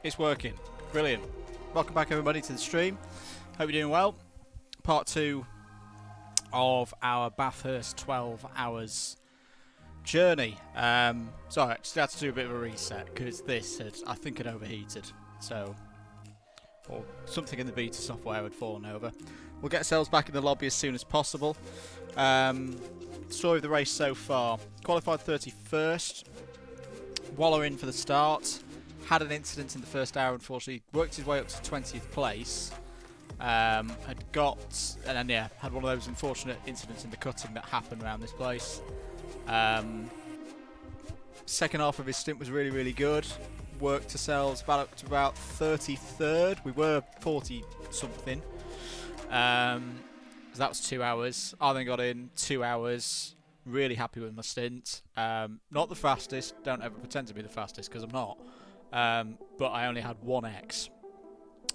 It's working. Brilliant. Welcome back everybody to the stream. Hope you're doing well. Part 2 of our Bathurst 12 hours journey. Sorry, just had to do a bit of a reset because this had, I think, had overheated. So, or something in the beta software had fallen over. We'll get ourselves back in the lobby as soon as possible. Story of the race so far. Qualified 31st. Waller in for the start. Had an incident in the first hour, unfortunately. Worked his way up to 20th place. Had one of those unfortunate incidents in the cutting that happened around this place. Second half of his stint was really, really good. Worked ourselves up to about 33rd. We were 40 something. So that was 2 hours. I then got in 2 hours. Really happy with my stint. Not the fastest. Don't ever pretend to be the fastest because I'm not. But I only had 1x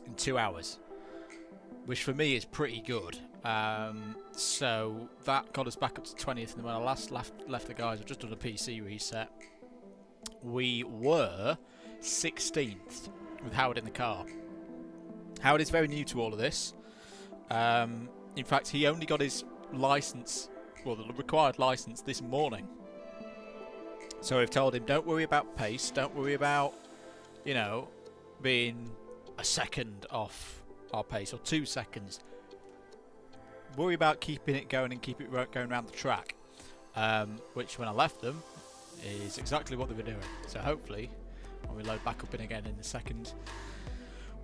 in 2 hours, which for me is pretty good. So that got us back up to 20th, and when I last left the guys, I've just done a PC reset. We were 16th with Howard in the car. Howard is very new to all of this. In fact, he only got his license, well, the required license, this morning. So we've told him, don't worry about pace, don't worry about, you know, being a second off our pace or 2 seconds. Worry about keeping it going and keep it going around the track, which when I left them is exactly what they were doing. So hopefully when we load back up in again in a second,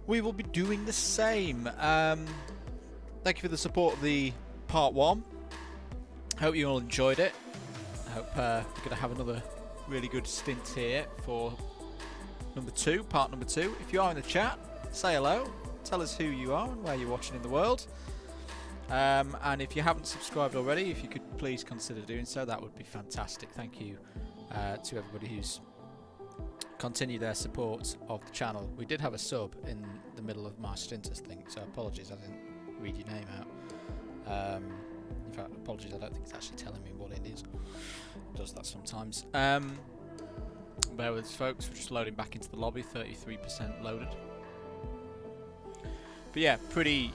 we will be doing the same. Thank you for the support of the part 1. Hope you all enjoyed it. I hope we're going to have another really good stint here for number 2, part number 2. If you are in the chat, say hello, tell us who you are and where you're watching in the world. And if you haven't subscribed already, if you could please consider doing so, that would be fantastic. Thank you to everybody who's continued their support of the channel. We did have a sub in the middle of my stint, I think, so apologies I didn't read your name out. In fact, apologies, I don't think it's actually telling me what it is. It does that sometimes. Bear with us, folks, we're just loading back into the lobby, 33% loaded. But yeah, pretty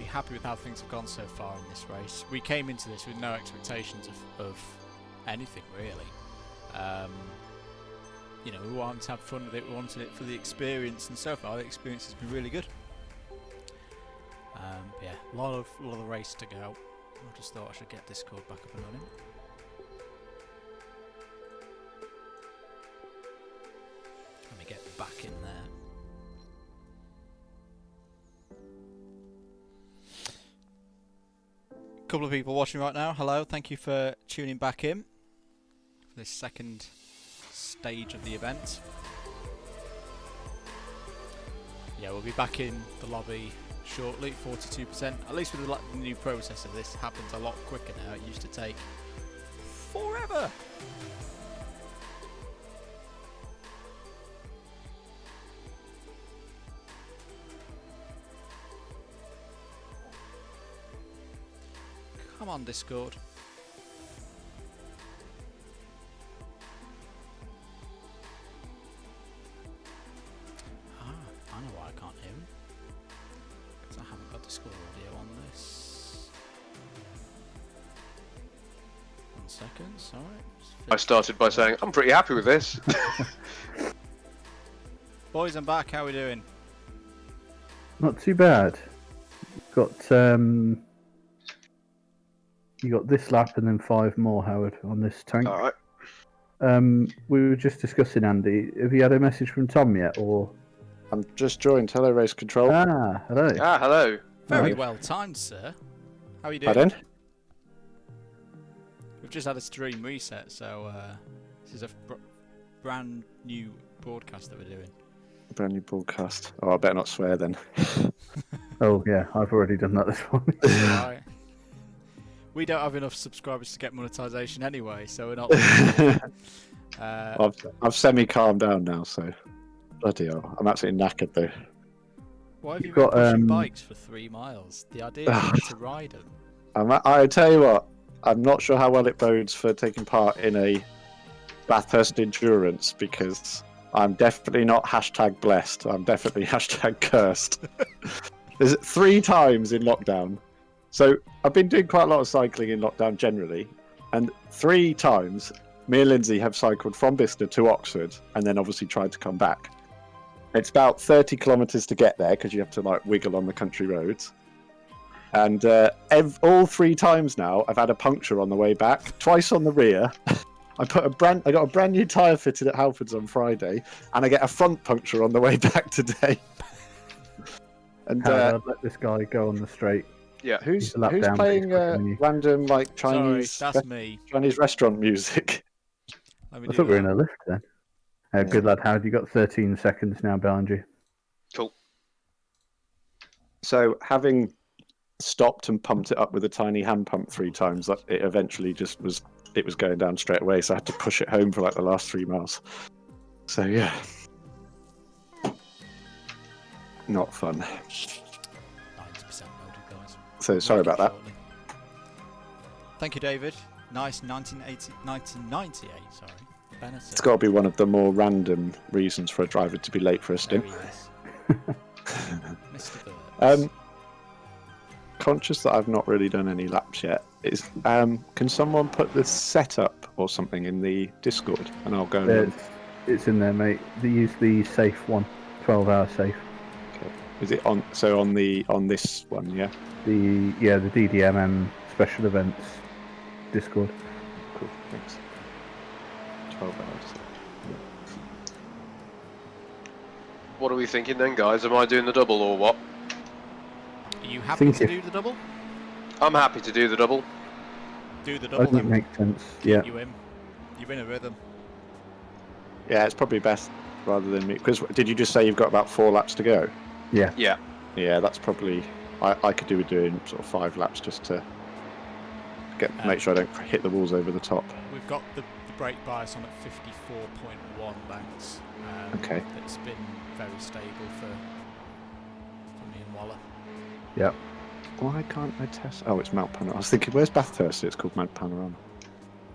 happy with how things have gone so far in this race. We came into this with no expectations of anything, really. You know, we wanted to have fun with it, we wanted it for the experience, and so far the experience has been really good. But yeah, a lot of the race to go. I just thought I should get Discord back up and running. Let me get back in there. A couple of people watching right now. Hello, thank you for tuning back in for this second stage of the event. Yeah, we'll be back in the lobby shortly, 42%. At least with the new processor, this happens a lot quicker now. It used to take forever. Come on, Discord. I know why I can't hear him. Because I haven't got Discord audio on this. 1 second, sorry. I started by saying, I'm pretty happy with this. Boys, I'm back. How are we doing? Not too bad. You got this lap and then 5 more, Howard, on this tank. All right. We were just discussing, Andy. Have you had a message from Tom yet, or? I'm just joined. Hello, race control. Ah, hello. Ah, hello. Very well timed, sir. How are you doing? Pardon? We've just had a stream reset, so this is a brand new broadcast that we're doing. Brand new broadcast. Oh, I better not swear then. Oh, yeah, I've already done that this morning. Right. We don't have enough subscribers to get monetization anyway, so we're not. I've semi-calmed down now, so bloody hell. I'm absolutely knackered though. Why have you been pushing bikes for 3 miles? The idea is to ride them. I tell you what, I'm not sure how well it bodes for taking part in a Bathurst endurance because I'm definitely not hashtag blessed. I'm definitely hashtag cursed. There's 3 times in lockdown. So I've been doing quite a lot of cycling in lockdown generally. And 3 times, me and Lindsay have cycled from Bicester to Oxford and then obviously tried to come back. It's about 30 kilometres to get there because you have to like wiggle on the country roads. And all 3 times now, I've had a puncture on the way back, twice on the rear. I got a brand new tyre fitted at Halfords on Friday, and I get a front puncture on the way back today. And I'd let this guy go on the straight. Yeah. who's lap down, playing basically. random like Chinese Sorry, that's me. Chinese restaurant music? Let me I do thought we were in that. a lift then. Good lad, Howard. You got 13 seconds now behind you. Cool. So having stopped and pumped it up with a tiny hand pump 3 times, it eventually just was going down straight away. So I had to push it home for like the last 3 miles. So yeah, not fun. 90% loaded, guys. So sorry about that. Shortly. Thank you, David. Nice 1998, sorry. Benetton. It's got to be one of the more random reasons for a driver to be late for a There stint. he is. Mr. Burns. Conscious that I've not really done any laps yet. Can someone put the setup or something in the Discord and I'll go and It's in there, mate. They use the safe one, 12-hour safe. okay. Is it on? So on this one, yeah. The DDMM special events Discord. Cool. Thanks. 12 hours. What are we thinking then, guys? Am I doing the double or what? Are you happy to do the double? I'm happy to do the double. Do the I double think it then. makes sense. Yeah. You're in a rhythm. Yeah, it's probably best rather than me. Because did you just say you've got about 4 laps to go? Yeah. Yeah. Yeah, that's probably. I could do with doing sort of 5 laps just to make sure I don't hit the walls over the top. We've got the brake bias on at 54.1 banks. Okay. That's been very stable for me and Waller. Yeah. Why can't I test? Oh, it's Mount Panorama. I was thinking, where's Bathurst? It's called Mount Panorama.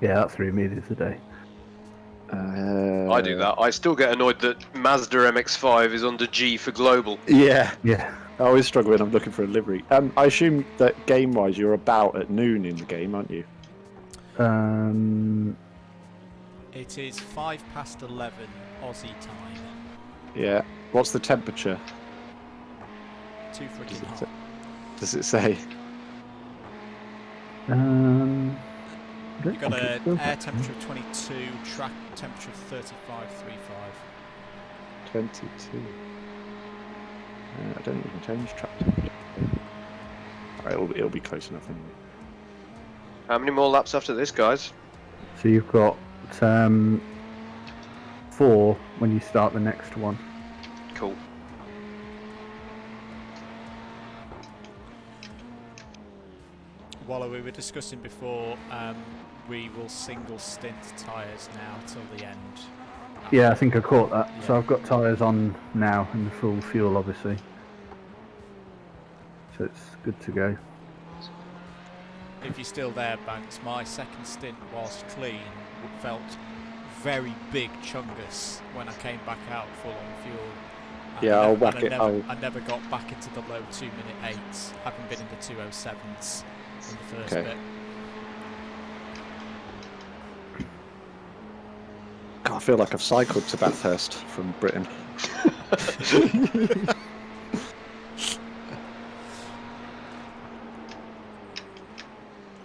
Yeah, that threw me the other day. I do that. I still get annoyed that Mazda MX-5 is under G for global. Yeah. Yeah. I always struggle when I'm looking for a livery. I assume that game-wise you're about at noon in the game, aren't you? It is 11:05 Aussie time. Yeah. What's the temperature? Too freaking hot. Does it say? You've got an air temperature of 22, track temperature of 35.35. 22. I don't even change track temperature. Alright, it'll be close enough anyway. How many more laps after this, guys? So you've got 4 when you start the next one. Cool. Waller, we were discussing before, we will single stint tyres now till the end. Yeah, I think I caught that. Yeah. So I've got tyres on now and the full fuel, obviously. So it's good to go. If you're still there, Banks, my second stint whilst clean felt very big chungus when I came back out full on fuel. Yeah, I'll whack it. I never got back into the low 2-minute 8s, having been in the 2:07s in the first bit. God, I feel like I've cycled to Bathurst from Britain.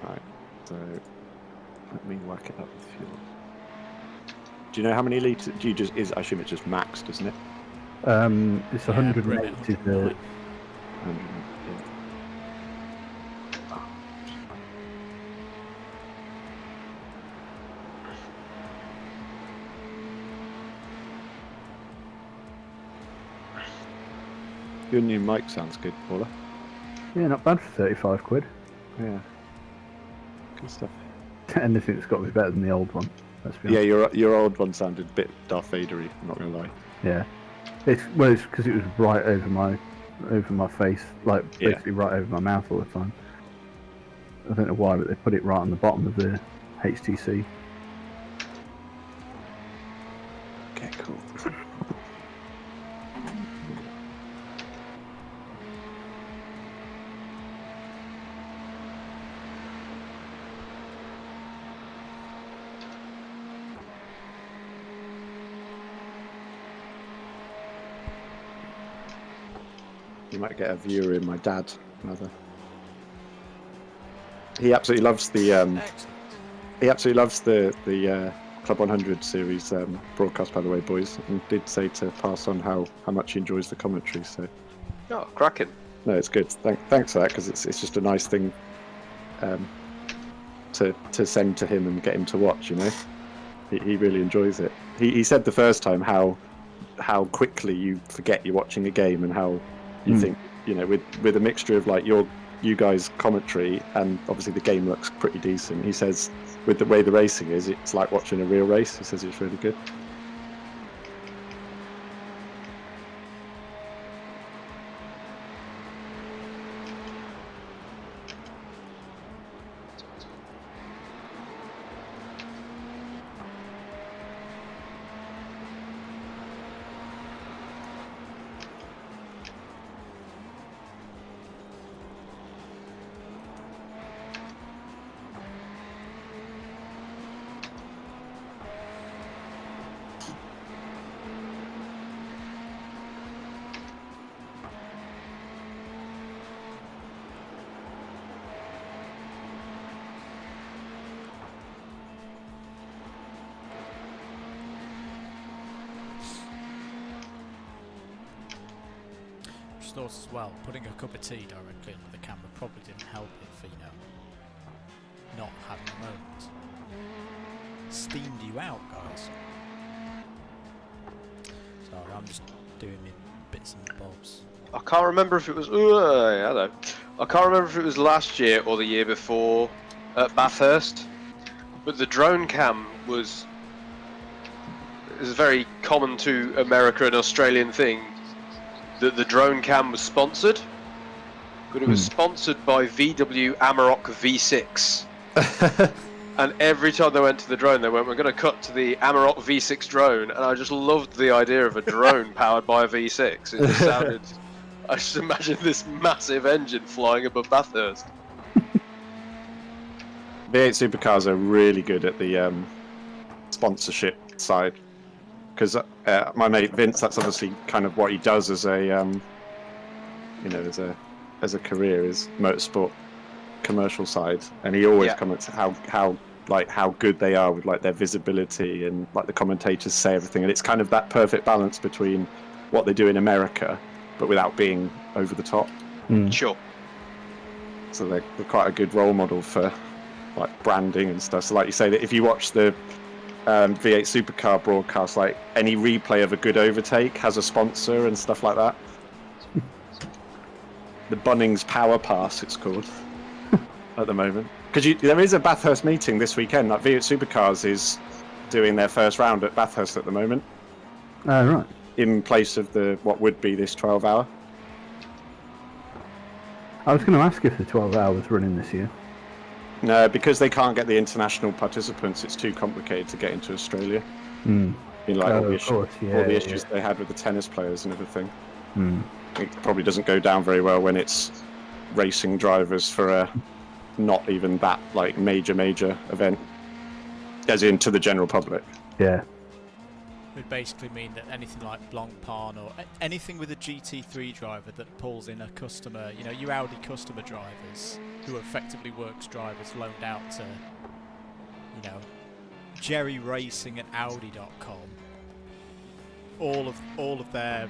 Right, so let me whack it up with fuel. Do you know how many litres? I assume it's just maxed, isn't it? It's 180 Brilliant, is the 100, yeah. Your new mic sounds good, Paula. yeah, not bad for 35 quid. Yeah. Good stuff. Anything's got to be better than the old one. Let's be Yeah, honest. your old one sounded a bit Darth Vader-y, I'm not gonna lie. Yeah. It's because it was right over my face, like Yeah. basically right over my mouth all the time. I don't know why, but they put it right on the bottom of the HTC. Okay, cool. You might get a viewer in my dad. Another. He absolutely loves the Club 100 series broadcast. By the way, boys, and did say to pass on how much he enjoys the commentary. So. Oh, cracking. No, it's good. Thanks for that, because it's just a nice thing to send to him and get him to watch. You know, he really enjoys it. He said the first time how quickly you forget you're watching a game, and how you think, you know, with a mixture of like you guys' commentary, and obviously the game looks pretty decent. He says with the way the racing is, it's like watching a real race. He says it's really good. Just thought as well, putting a cup of tea directly under the camera probably didn't help it for, you know, not having a moment. Steamed you out, guys. Sorry, I'm just doing my bits and bobs. I can't remember if it was. Hello. I can't remember if it was last year or the year before at Bathurst, but the drone cam was. It's very common to America and Australian thing that the drone cam was sponsored, but it was sponsored by VW Amarok V6. And every time they went to the drone, they went, "We're going to cut to the Amarok V6 drone," and I just loved the idea of a drone powered by a V6. It just sounded. I just imagine this massive engine flying above Bathurst. V8 supercars are really good at the sponsorship side, because my mate Vince, that's obviously kind of what he does as a, you know, as a career, is motorsport commercial side, and he always comments how good they are with like their visibility, and like the commentators say everything, and it's kind of that perfect balance between what they do in America, but without being over the top. Sure. So they're quite a good role model for like branding and stuff. So like you say, that if you watch the V8 supercar broadcast, like any replay of a good overtake has a sponsor and stuff like that. The Bunnings Power Pass, it's called at the moment. Because there is a Bathurst meeting this weekend. Like V8 Supercars is doing their first round at Bathurst at the moment. Right. In place of what would be this 12-hour. I was going to ask if the 12 hours running this year. No, because they can't get the international participants, it's too complicated to get into Australia. In like all the issues they had with the tennis players and everything. It probably doesn't go down very well when it's racing drivers for a not even that like major event, as in to the general public. Yeah. It would basically mean that anything like Blancpain or anything with a GT3 driver that pulls in a customer, you know, your Audi customer drivers, who are effectively works drivers loaned out to, you know, Jerry Racing at Audi.com. All of their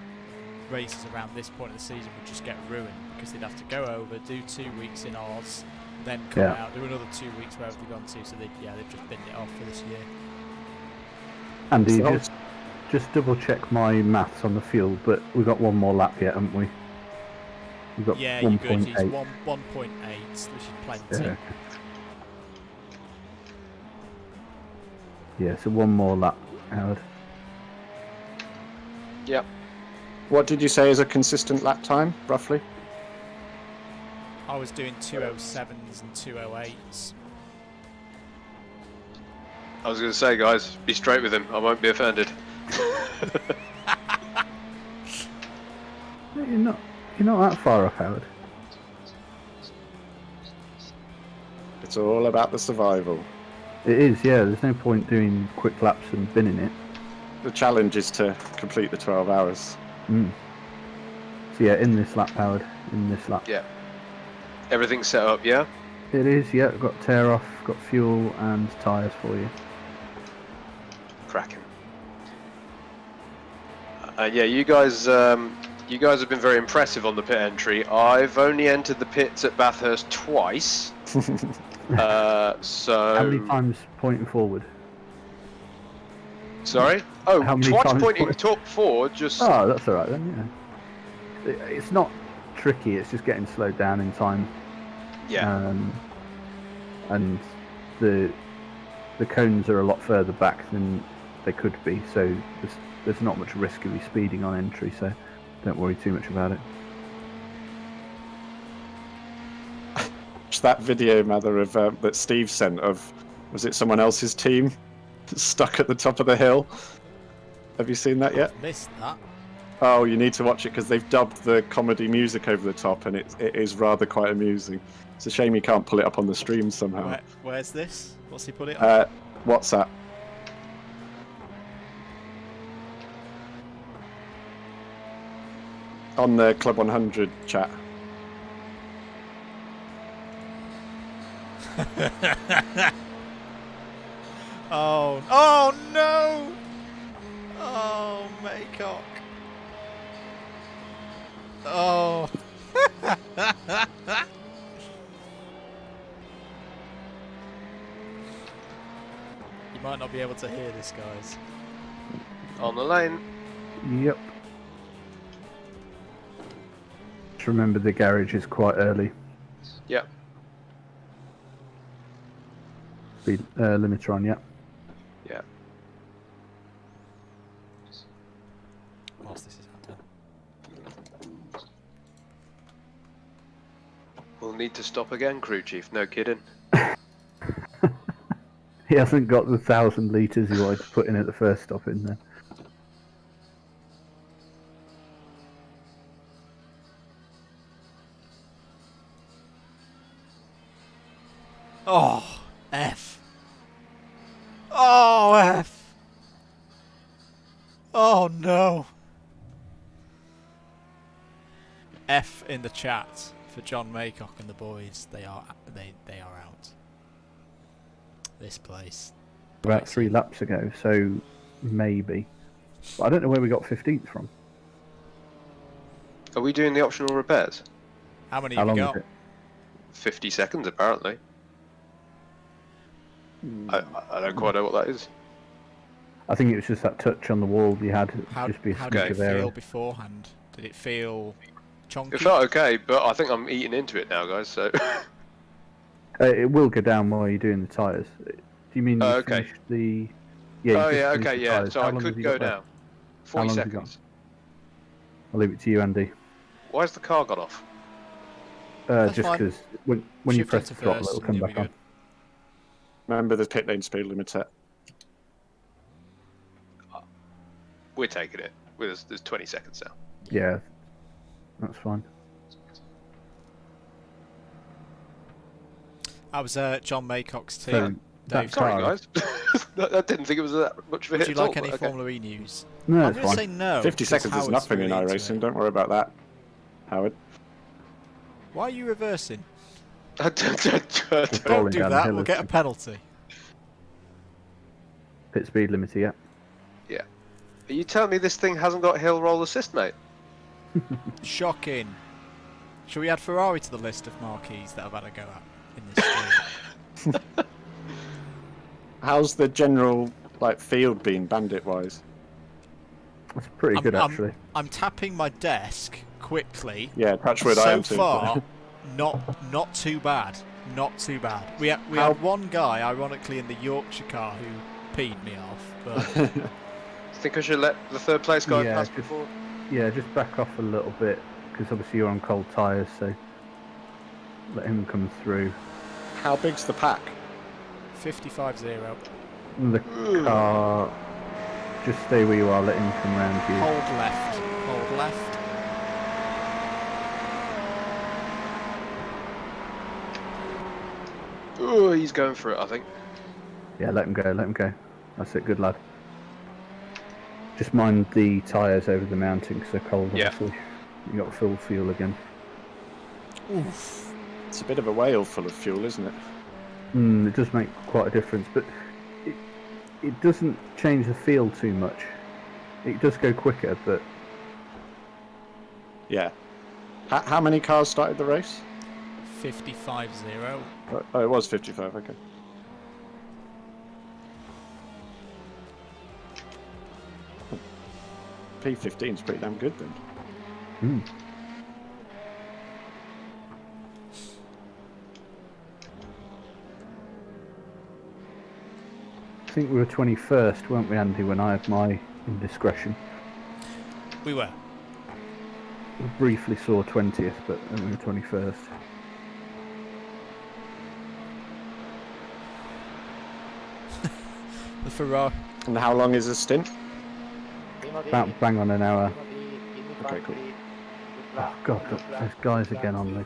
races around this point of the season would just get ruined, because they'd have to go over, do 2 weeks in Oz, then come out, do another 2 weeks wherever they've gone to. So they've just binned it off for this year. Andy, just double check my maths on the field, but we've got one more lap yet, haven't we? We've got you're 1.8. good. He's 1.8, which is plenty. Yeah, so one more lap, Howard. Yep. What did you say is a consistent lap time, roughly? I was doing 207s and 208s. I was going to say, guys, be straight with him. I won't be offended. You're not that far off, Howard. It's all about the survival. It is, yeah. There's no point doing quick laps and binning it. The challenge is to complete the 12 hours. So So yeah, in this lap, Howard. In this lap. Yeah. Everything's set up, yeah? It is, yeah. Got tear off, got fuel and tyres for you. Cracking. Yeah, you guys have been very impressive on the pit entry. I've only entered the pits at Bathurst twice. So... How many times pointing forward? Sorry? Oh, How many twice times pointing top forward, just... Oh, that's alright then, yeah. It's not tricky, it's just getting slowed down in time. Yeah. And the cones are a lot further back than they could be, so there's not much risk of you speeding on entry, so don't worry too much about it. It's that video, Mather, of that Steve sent of, was it someone else's team stuck at the top of the hill? Have you seen that yet? Missed that. Oh, you need to watch it because they've dubbed the comedy music over the top, and it is rather quite amusing. It's a shame you can't pull it up on the stream somehow. Where's this? What's he put it on? What's that? On the Club 100 chat. Oh no! Oh, Maycock. Oh. You might not be able to hear this, guys. On the lane. Yep. Just remember the garage is quite early. Yep. Speed limiter on, yep. Yeah. Whilst this is happening. We'll need to stop again, crew chief. No kidding. He hasn't got the 1,000 litres he wanted to put in at the first stop in there. Oh, F. Oh, F. Oh, no. F in the chat for John Maycock and the boys. They are out. This place. About 3 laps ago, so maybe. But I don't know where we got 15th from. Are we doing the optional repairs? How many How have you long got? is it? 50 seconds, apparently. I don't quite know what that is. I think it was just that touch on the wall you had. How Just be a did smidge it of feel error. beforehand? Did it feel chonky? It felt okay, but I think I'm eating into it now, guys, so... It will go down while you're doing the tyres. Do you mean you okay. finished the... Yeah, you oh, just yeah, finished okay, the yeah, tyres. so How I long have could you go got left? down. 40 long have you got? seconds. I'll leave it to you, Andy. Why's the car got off? That's Just fine. because when you Shift press the into throttle, first it'll and come you'll back be on. good. Remember the pit lane speed limiter. We're taking it. There's 20 seconds now. Yeah, that's fine. I was John Maycock's So, team. that Dave, car- Sorry, guys. I didn't think it was that much of a would hit you at like all, any but okay. Formula E news? No, I'm it's going to fine. say no. 50 because seconds is Howard's nothing in really into iRacing, it. don't worry about that, Howard. Why are you reversing? Falling Don't do down the that, hill, we'll isn't get a it? penalty. Pit speed limiter, yeah. Yeah. Are you telling me this thing hasn't got hill roll assist, mate? Shocking. Shall we add Ferrari to the list of marquees that I've had a go at in this stream? How's the general field been bandit-wise? That's pretty good, actually. I'm tapping my desk quickly. Yeah, touch wood, I So am too. far, not too bad. Not too bad. We had one guy, ironically, in the Yorkshire car who peed me off. But Think I should let the third place guy Yeah, pass just- before? Yeah, just back off a little bit, because obviously you're on cold tyres, so let him come through. How big's the pack? 55-0. The car, just stay where you are, let him come round you. Hold left. Hold left. Oh, he's going for it, I think. Yeah, let him go, let him go. That's it, good lad. Just mind the tyres over the mountain, because they're cold, Yeah. obviously. You got full fuel again. Oof. It's a bit of a whale full of fuel, isn't it? It does make quite a difference, but it doesn't change the feel too much. It does go quicker, but Yeah. How many cars started the race? 55-0. Oh, it was 55. Okay. P15 is pretty damn good then. I think we were 21st, weren't we, Andy, when I had my indiscretion? We were. We briefly saw 20th, but then we were 21st. The Ferrari. And how long is the stint? About bang on an hour. Okay, cool. Oh god, there's guys again on the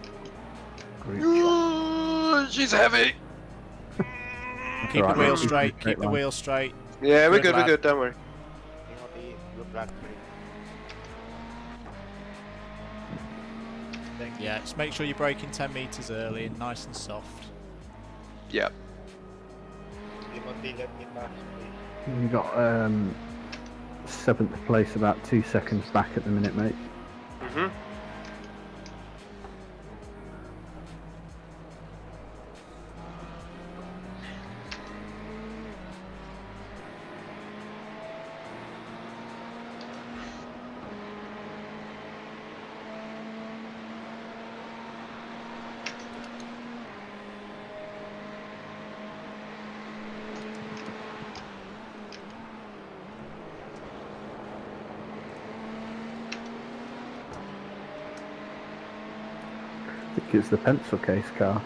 group. She's heavy. Keep alright, the wheel mate. straight. Straight Keep the line. wheel straight. Yeah, we're Good good. We're lad. good. Don't worry. Yeah, just make sure you're braking 10 meters early and nice and soft. Yeah. You got 7th place, about 2 seconds back at the minute, mate. Mhm. I think it's the pencil case car.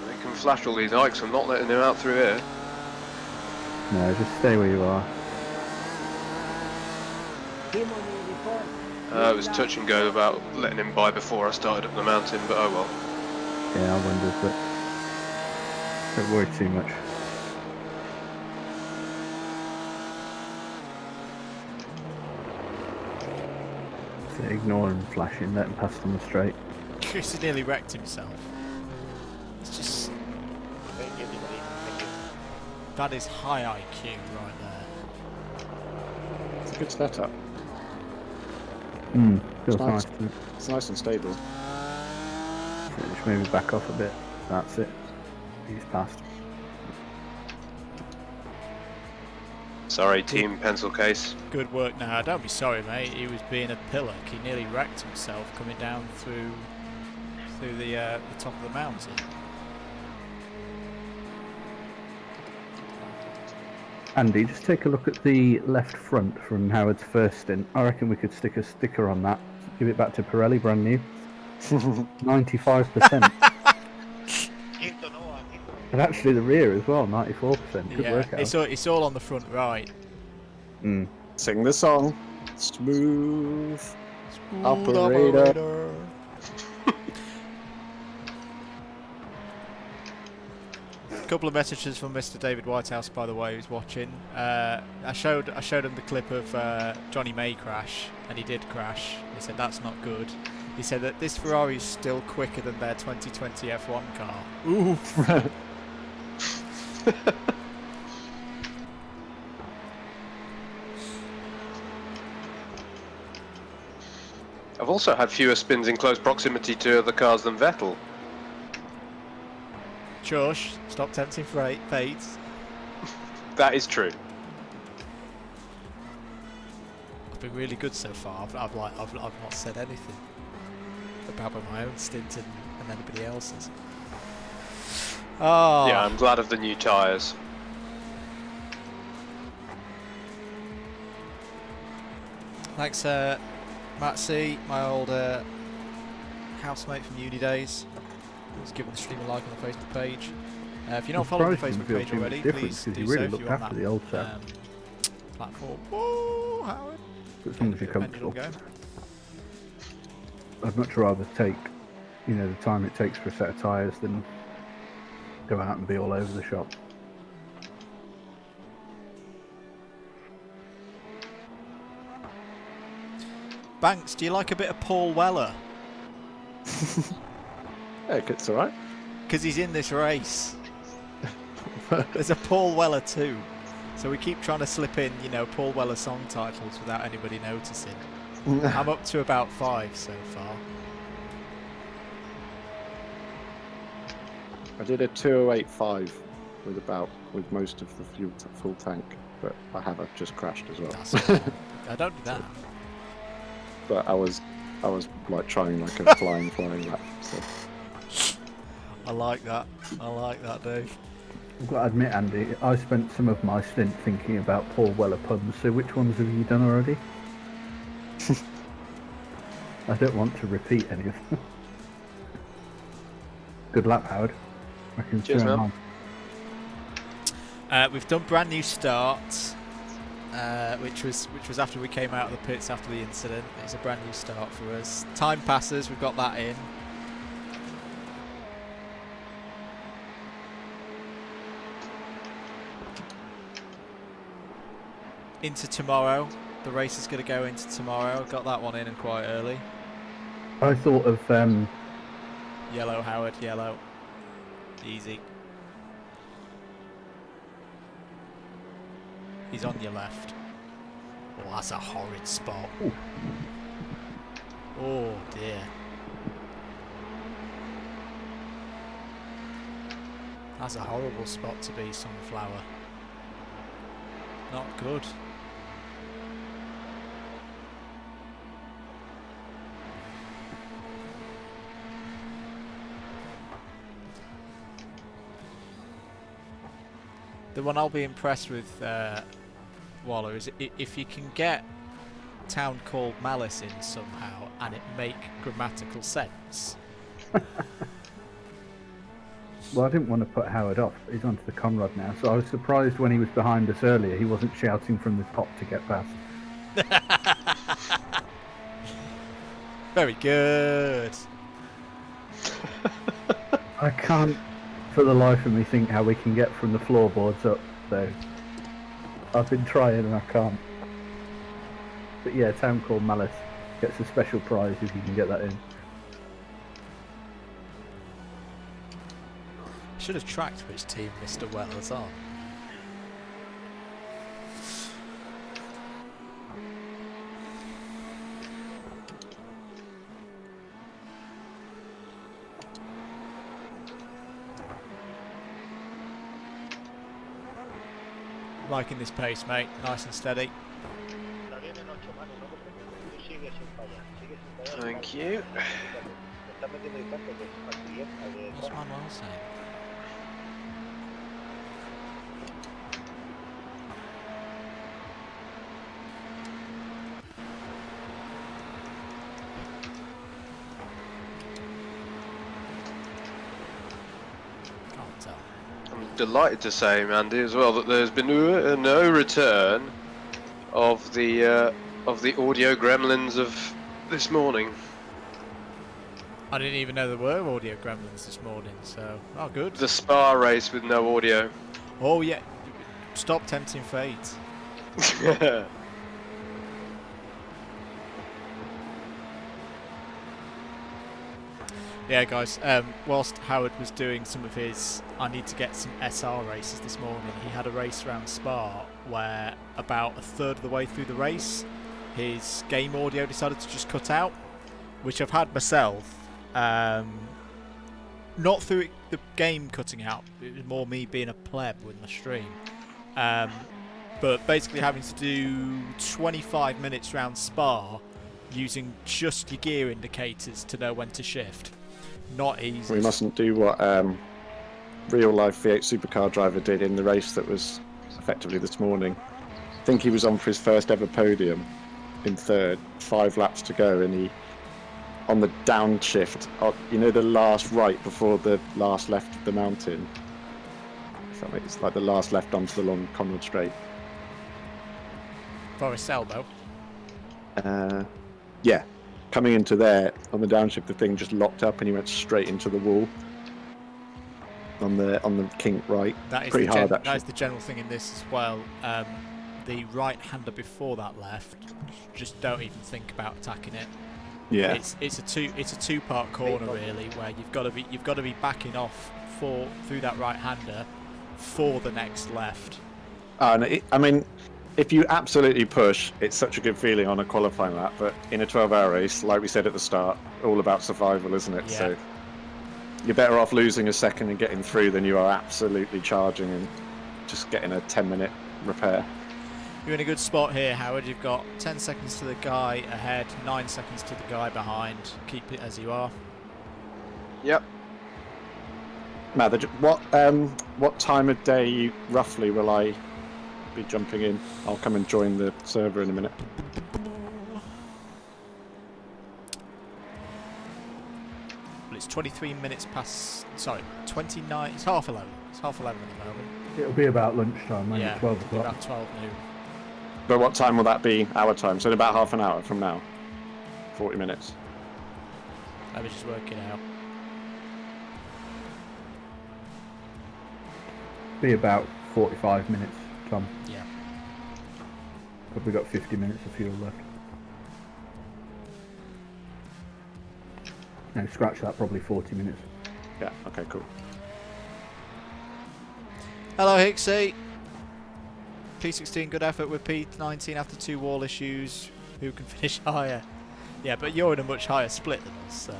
They can flash all these hikes. I'm not letting them out through here. No, just stay where you are. It was touch and go about letting him by before I started up the mountain, but oh well. Yeah, I wondered, but don't worry too much. So ignore him flashing, let him pass on the straight. Chris has nearly wrecked himself. It's just... That is high IQ right there. It's a good setup. Feels nice. nice. Doesn't it? It's nice and stable. So just maybe back off a bit. That's it. He's passed. Sorry, team pencil case. Good work now. Don't be sorry, mate. He was being a pillock. He nearly wrecked himself coming down through the top of the mountain. Andy, just take a look at the left front from Howard's first stint. I reckon we could stick a sticker on that. Give it back to Pirelli, brand new. 95%. And actually the rear as well, 94%. Good Yeah, workout. it's all on the front right. Sing the song. Smooth. Smooth Operator. Couple of messages from Mr. David Whitehouse, by the way, who's watching. I showed him the clip of Johnny May crash, and he did crash. He said that's not good. He said that this Ferrari is still quicker than their 2020 F1 car. Oof. I've also had fewer spins in close proximity to other cars than Vettel. Josh, stop tempting fate. That is true. I've been really good so far. I've not said anything about my own stint and anybody else's. Oh. Yeah, I'm glad of the new tyres. Thanks, Matt C, my old housemate from uni days. Who's given the stream a like on the Facebook page. If you're not following the Facebook page already, please do you really so if looked you're on after that the old chap. platform. Whoa, Howard. As long as you're Pendulum comfortable. go. I'd much rather take, the time it takes for a set of tyres than go out and be all over the shop. Banks, do you like a bit of Paul Weller? Yeah, it's all right. Because he's in this race. There's a Paul Weller too. So we keep trying to slip in, you know, Paul Weller song titles without anybody noticing. I'm up to about 5 so far. I did a 208.5 with most of the fuel full tank, but I've just crashed as well. I don't do that. But I was like trying like a flying lap. So. I like that. I like that, Dave. I've got to admit, Andy, I spent some of my stint thinking about Paul Weller puns, so which ones have you done already? I don't want to repeat any of them. Good lap, Howard. I can Cheers, man. We've done brand new start, which was after we came out of the pits after the incident. It's a brand new start for us. Time passes, we've got that in. Into tomorrow. The race is going to go into tomorrow. Got that one in and quite early. I thought of Yellow, Howard, yellow. Easy. He's on your left. Oh, that's a horrid spot. Ooh. Oh dear. That's a horrible spot to be, Sunflower. Not good. The one I'll be impressed with, Waller, is if you can get Town Called Malice in somehow and it make grammatical sense. Well, I didn't want to put Howard off. He's onto the Conrad now, so I was surprised when he was behind us earlier. He wasn't shouting from the top to get past. Very good. I can't, for the life of me, think how we can get from the floorboards up, though. I've been trying and I can't. But yeah, Town Called Malice gets a special prize if you can get that in. Should have tracked which team Mr. Weller's on. Liking this pace, mate. Nice and steady. Thank you. What's Manuel saying? Can't tell. I'm delighted to say, Mandy, as well, that there's been no return of the audio gremlins of this morning. I didn't even know there were audio gremlins this morning, so... Oh, good. The Spa race with no audio. Oh, yeah. Stop tempting fate. Yeah, guys, whilst Howard was doing some of his I need to get some SR races this morning, he had a race around Spa where about a third of the way through the race, his game audio decided to just cut out, which I've had myself. Not through the game cutting out, it was more me being a pleb with my stream. But basically having to do 25 minutes round Spa using just your gear indicators to know when to shift. Not easy. We mustn't do what real life V8 supercar driver did in the race that was effectively this morning. I think he was on for his first ever podium in third, 5 laps to go, and he, on the downshift, you know, the last right before the last left of the mountain. If that makes like the last left onto the long Conrad straight. Forest Elbow. Yeah, coming into there on the downshift, the thing just locked up and he went straight into the wall on the kink right. That is pretty hard. Actually, that is the general thing in this as well. the right-hander before that left, just don't even think about attacking it. Yeah. It's a two-part corner really, where you've got to be backing off through that right-hander for the next left. And I mean, if you absolutely push, it's such a good feeling on a qualifying lap. But in a 12-hour race, like we said at the start, all about survival, isn't it? Yeah. So you're better off losing a second and getting through than you are absolutely charging and just getting a 10-minute repair. You're in a good spot here, Howard. You've got 10 seconds to the guy ahead, 9 seconds to the guy behind. Keep it as you are. Yep. Mather, what time of day roughly will I be jumping in? I'll come and join the server in a minute. Well, it's 23 minutes past. Sorry, 29. It's half 11. It's half 11 at the moment. It'll be about lunchtime, maybe Yeah, 12 o'clock. about 12 noon. But what time will that be our time? So in about half an hour from now? 40 minutes. Let me just work it out. Be about 45 minutes, Tom. Yeah. Probably got 50 minutes of fuel left. No, scratch that, probably 40 minutes. Yeah, okay, cool. Hello, Hicksy. P16, good effort with P19 after 2 wall issues. Who can finish higher? Yeah, but you're in a much higher split than us, so.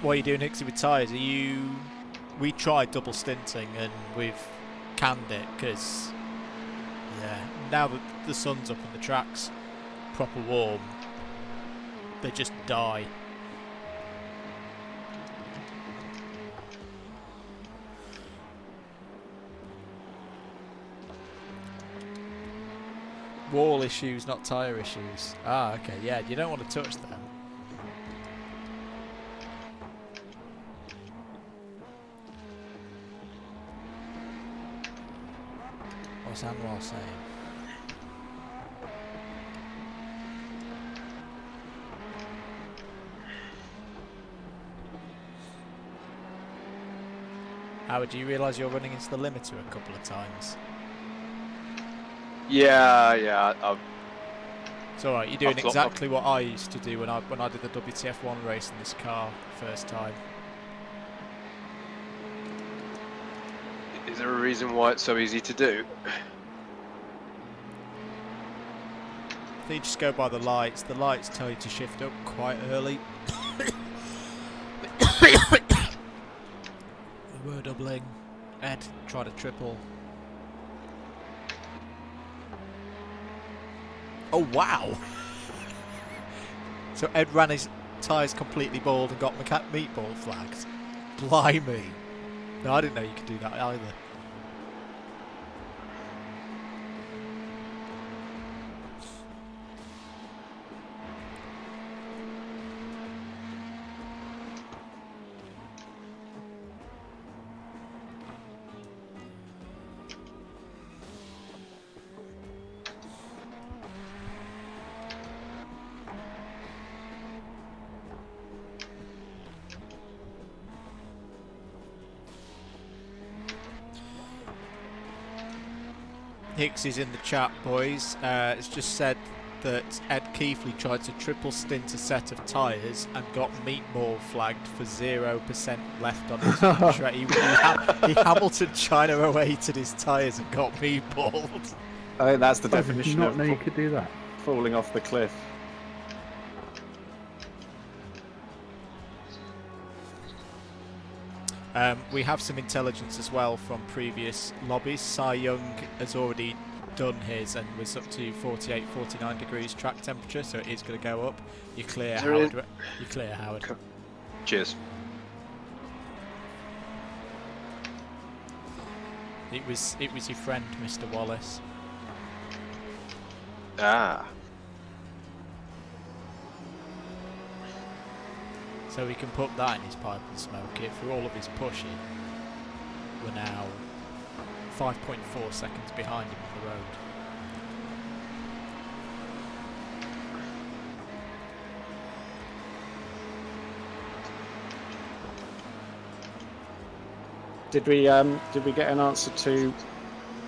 What are you doing, Hicksy, with tyres? We tried double stinting and we've canned it because, yeah, now that the sun's up and the track's proper warm, they just die. Wall issues, not tyre issues. Ah, okay, yeah, you don't want to touch them. What's Anwar saying? Howard, do you realise you're running into the limiter a couple of times? Yeah. It's alright, you're doing I've got- exactly what I used to do when I did the WTF1 race in this car first time. Is there a reason why it's so easy to do? They just go by the lights. The lights tell you to shift up quite early. We were doubling. Ed tried a triple. Oh wow! So Ed ran his tyres completely bald and got meatball flags. Blimey! No, I didn't know you could do that either. Hicks is in the chat, boys. It's just said that Ed Keithley tried to triple stint a set of tyres and got meatball flagged for 0% left on his tray. He Hamilton China 08'd his tyres and got meatballed. I think that's the Did you definition not of know you could do that? falling off the cliff. We have some intelligence as well from previous lobbies. Cy Young has already done his and was up to 48, 49 degrees track temperature, so it is going to go up. You're clear, Is there Howard. any- You're clear, Howard. Cool. Cheers. It was your friend, Mr. Wallace. Ah. So we can put that in his pipe and smoke it. For all of his pushing, we're now 5.4 seconds behind him on the road. Did we get an answer to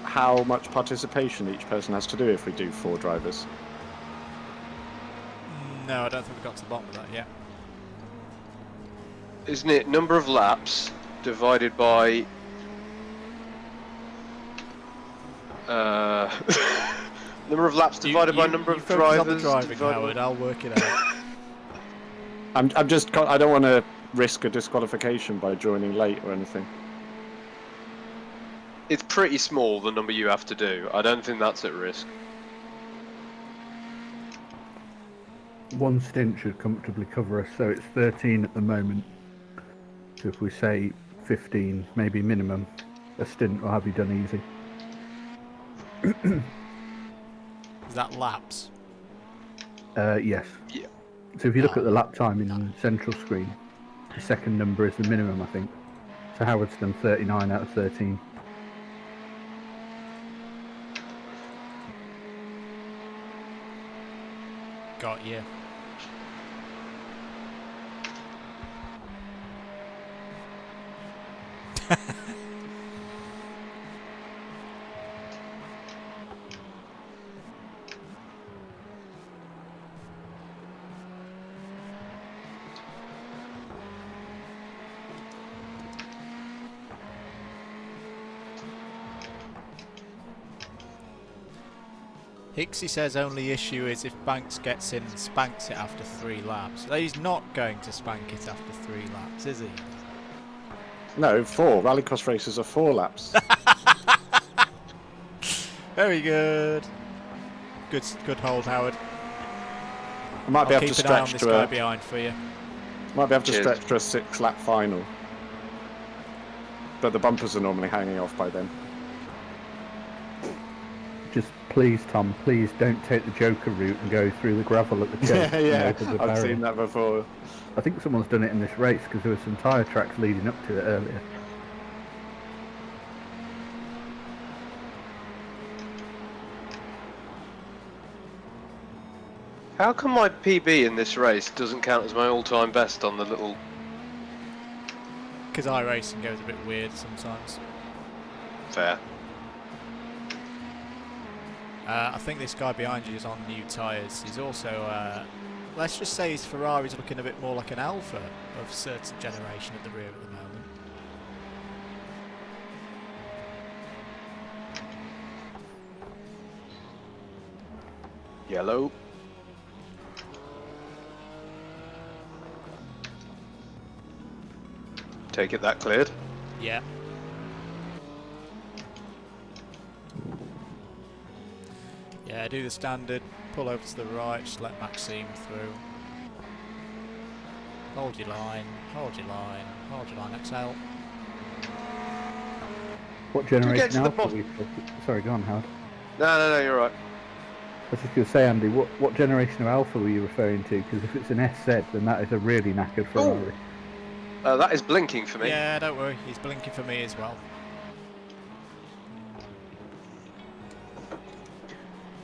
how much participation each person has to do if we do 4 drivers? No, I don't think we got to the bottom of that yet. Isn't it number of laps divided by number of laps divided by number of focus on the drivers? driving, divided Howard. by- I'll work it out. I don't want to risk a disqualification by joining late or anything. It's pretty small, the number you have to do. I don't think that's at risk. One stint should comfortably cover us, so it's 13 at the moment. So if we say 15, maybe minimum, a stint will have you done easy. Is that laps? Yes. Yeah. So if you look at the lap time in central screen, the second number is the minimum, I think. So Howard's done 39 out of 13. Got you. Hixie says only issue is if Banks gets in and spanks it after 3 laps. He's not going to spank it after 3 laps, is he? No, 4. Rallycross races are 4 laps. Very good. Good hold, Howard. I might be I'll able to keep an eye on stretch this to guy a behind for you. might be able to Cheers. stretch to a 6-lap final. But the bumpers are normally hanging off by then. Just please, Tom, please don't take the Joker route and go through the gravel at the chase. and over the I've barrier. seen that before. I think someone's done it in this race because there were some tyre tracks leading up to it earlier. How come my PB in this race doesn't count as my all-time best on the little... Because iRacing goes a bit weird sometimes. Fair. I think this guy behind you is on new tyres. He's also, let's just say his Ferrari's looking a bit more like an Alpha of certain generation at the rear at the moment. Yellow. Take it that cleared. Yeah. Yeah, do the standard, pull over to the right, just let Maxime through. Hold your line, hold your line, hold your line, exhale. What get generation to the Alpha bottom? were you Sorry, go on, Howard. No, you're right. I was just going to say, Andy, what generation of Alpha were you referring to? Because if it's an SZ, then that is a really knackered Ferrari. That is blinking for me. Yeah, don't worry, he's blinking for me as well.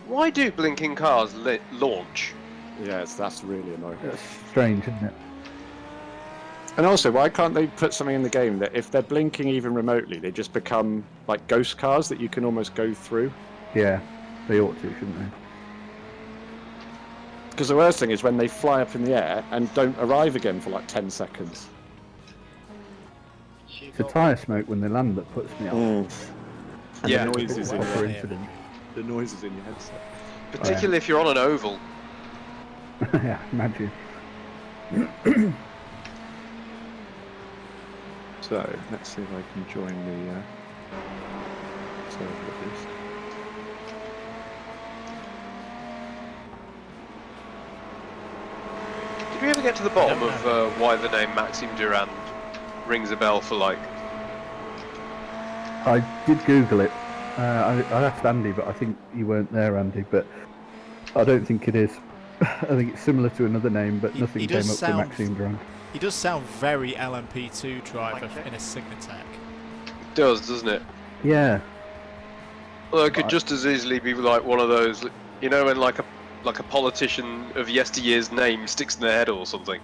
Why do blinking cars launch? Yes, that's really annoying. That's strange, isn't it? And also, why can't they put something in the game that if they're blinking even remotely, they just become like ghost cars that you can almost go through? Yeah, they ought to, shouldn't they? Because the worst thing is when they fly up in the air and don't arrive again for like 10 seconds. It's the tyre smoke when they land that puts me off. And Yeah. the noises in Proper your, incident. the noises in your headset. Particularly if you're on an oval. Yeah, imagine. So, let's see if I can join the server at least. Did we ever get to the bottom of why the name Maxime Durand rings a bell for like... I did Google it. I asked Andy, but I think you weren't there, Andy. But I don't think it is. I think it's similar to another name, but He nothing does came up for sound- Maxime Durand. He does sound very LMP2 driver in a Signatech. It does, doesn't it? Yeah, Well, it could just as easily be like one of those, you know, when like a politician of yesteryear's name sticks in their head or something.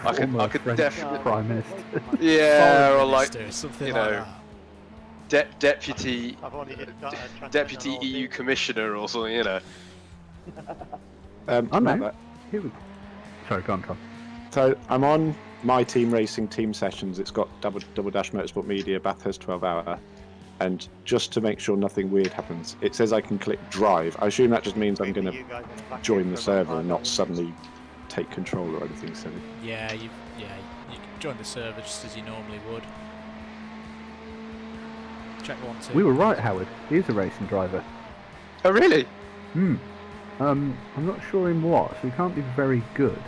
I Former could French definitely. Prime Minister. Yeah, Foreign or like minister, something you like know, that. deputy I've only got a deputy transactional EU thing. commissioner or something. You know. Oh about no. that. Here we go. Sorry, go on, Tom. So I'm on my team racing team sessions. It's got double dash motorsport media Bathurst 12-hour, and just to make sure nothing weird happens, it says I can click drive. I assume that just means I'm going to You guys in the back join end the for about server 5 and not hours. suddenly take control or anything silly. Yeah, you can join the server just as you normally would. Check 1, 2. We were right, Howard. He is a racing driver. Oh really? I'm not sure in what, so he can't be very good.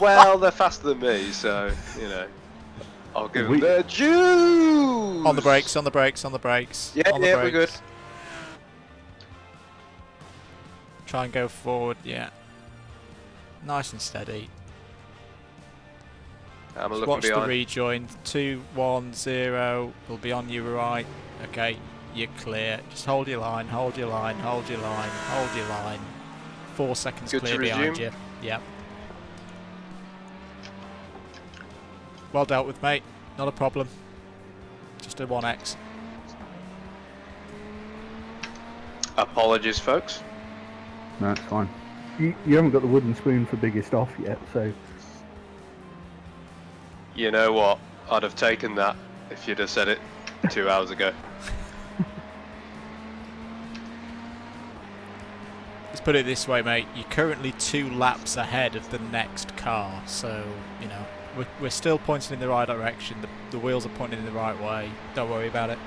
Well, they're faster than me, so you know. I'll give them their dues. On the brakes, on the brakes, on the brakes. Yeah, on the yeah, brakes. we're good. Try and go forward, yeah. Nice and steady. I'm Just looking watch the behind. rejoin. 2, 1, 0. We'll be on your right. Okay, you're clear. Just hold your line, hold your line, hold your line, hold your line. 4 seconds Good clear to behind resume. you. Yep. Well dealt with, mate. Not a problem. Just a 1x. Apologies, folks. No, it's fine. You haven't got the wooden spoon for biggest off yet, so You know what? I'd have taken that if you'd have said it 2 hours ago. Let's put it this way, mate. You're currently 2 laps ahead of the next car, so you know we're still pointing in the right direction. The wheels are pointing in the right way. Don't worry about it.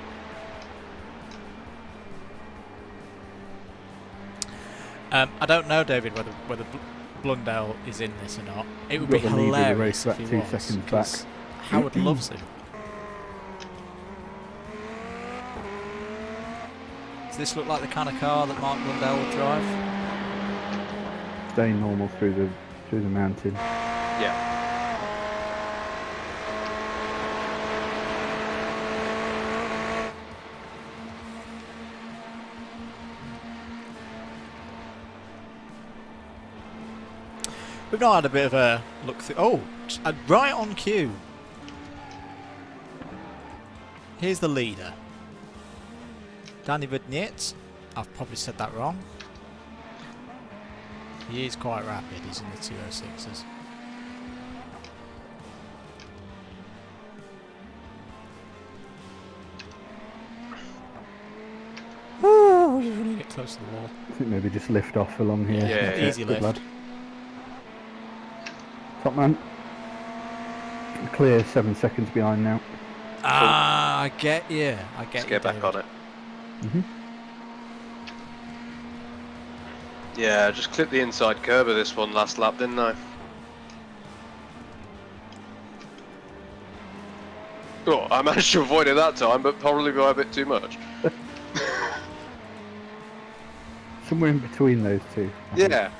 I don't know, David, whether Blundell is in this or not. It would be Got the lead of the hilarious race if about he 2 was, seconds 'cause back. Howard loves him. Does this look like the kind of car that Mark Blundell would drive? stay normal through the mountain. Yeah. We've not had a bit of a look through. Oh, right on cue. Here's the leader. Danny Vidnietz. I've probably said that wrong. He is quite rapid. He's in the 206s. Ooh, you're going to get close to the wall. I think maybe just lift off along here. Yeah, That's yeah. Easy good lift. lad. Top man. Clear, 7 seconds behind now. Ah, I get you. I get Let's you, get back David. on it. Mm-hmm. Yeah, just clipped the inside curb of this one last lap, didn't I? Oh, I managed to avoid it that time, but probably by a bit too much. Somewhere in between those two. I think. Yeah.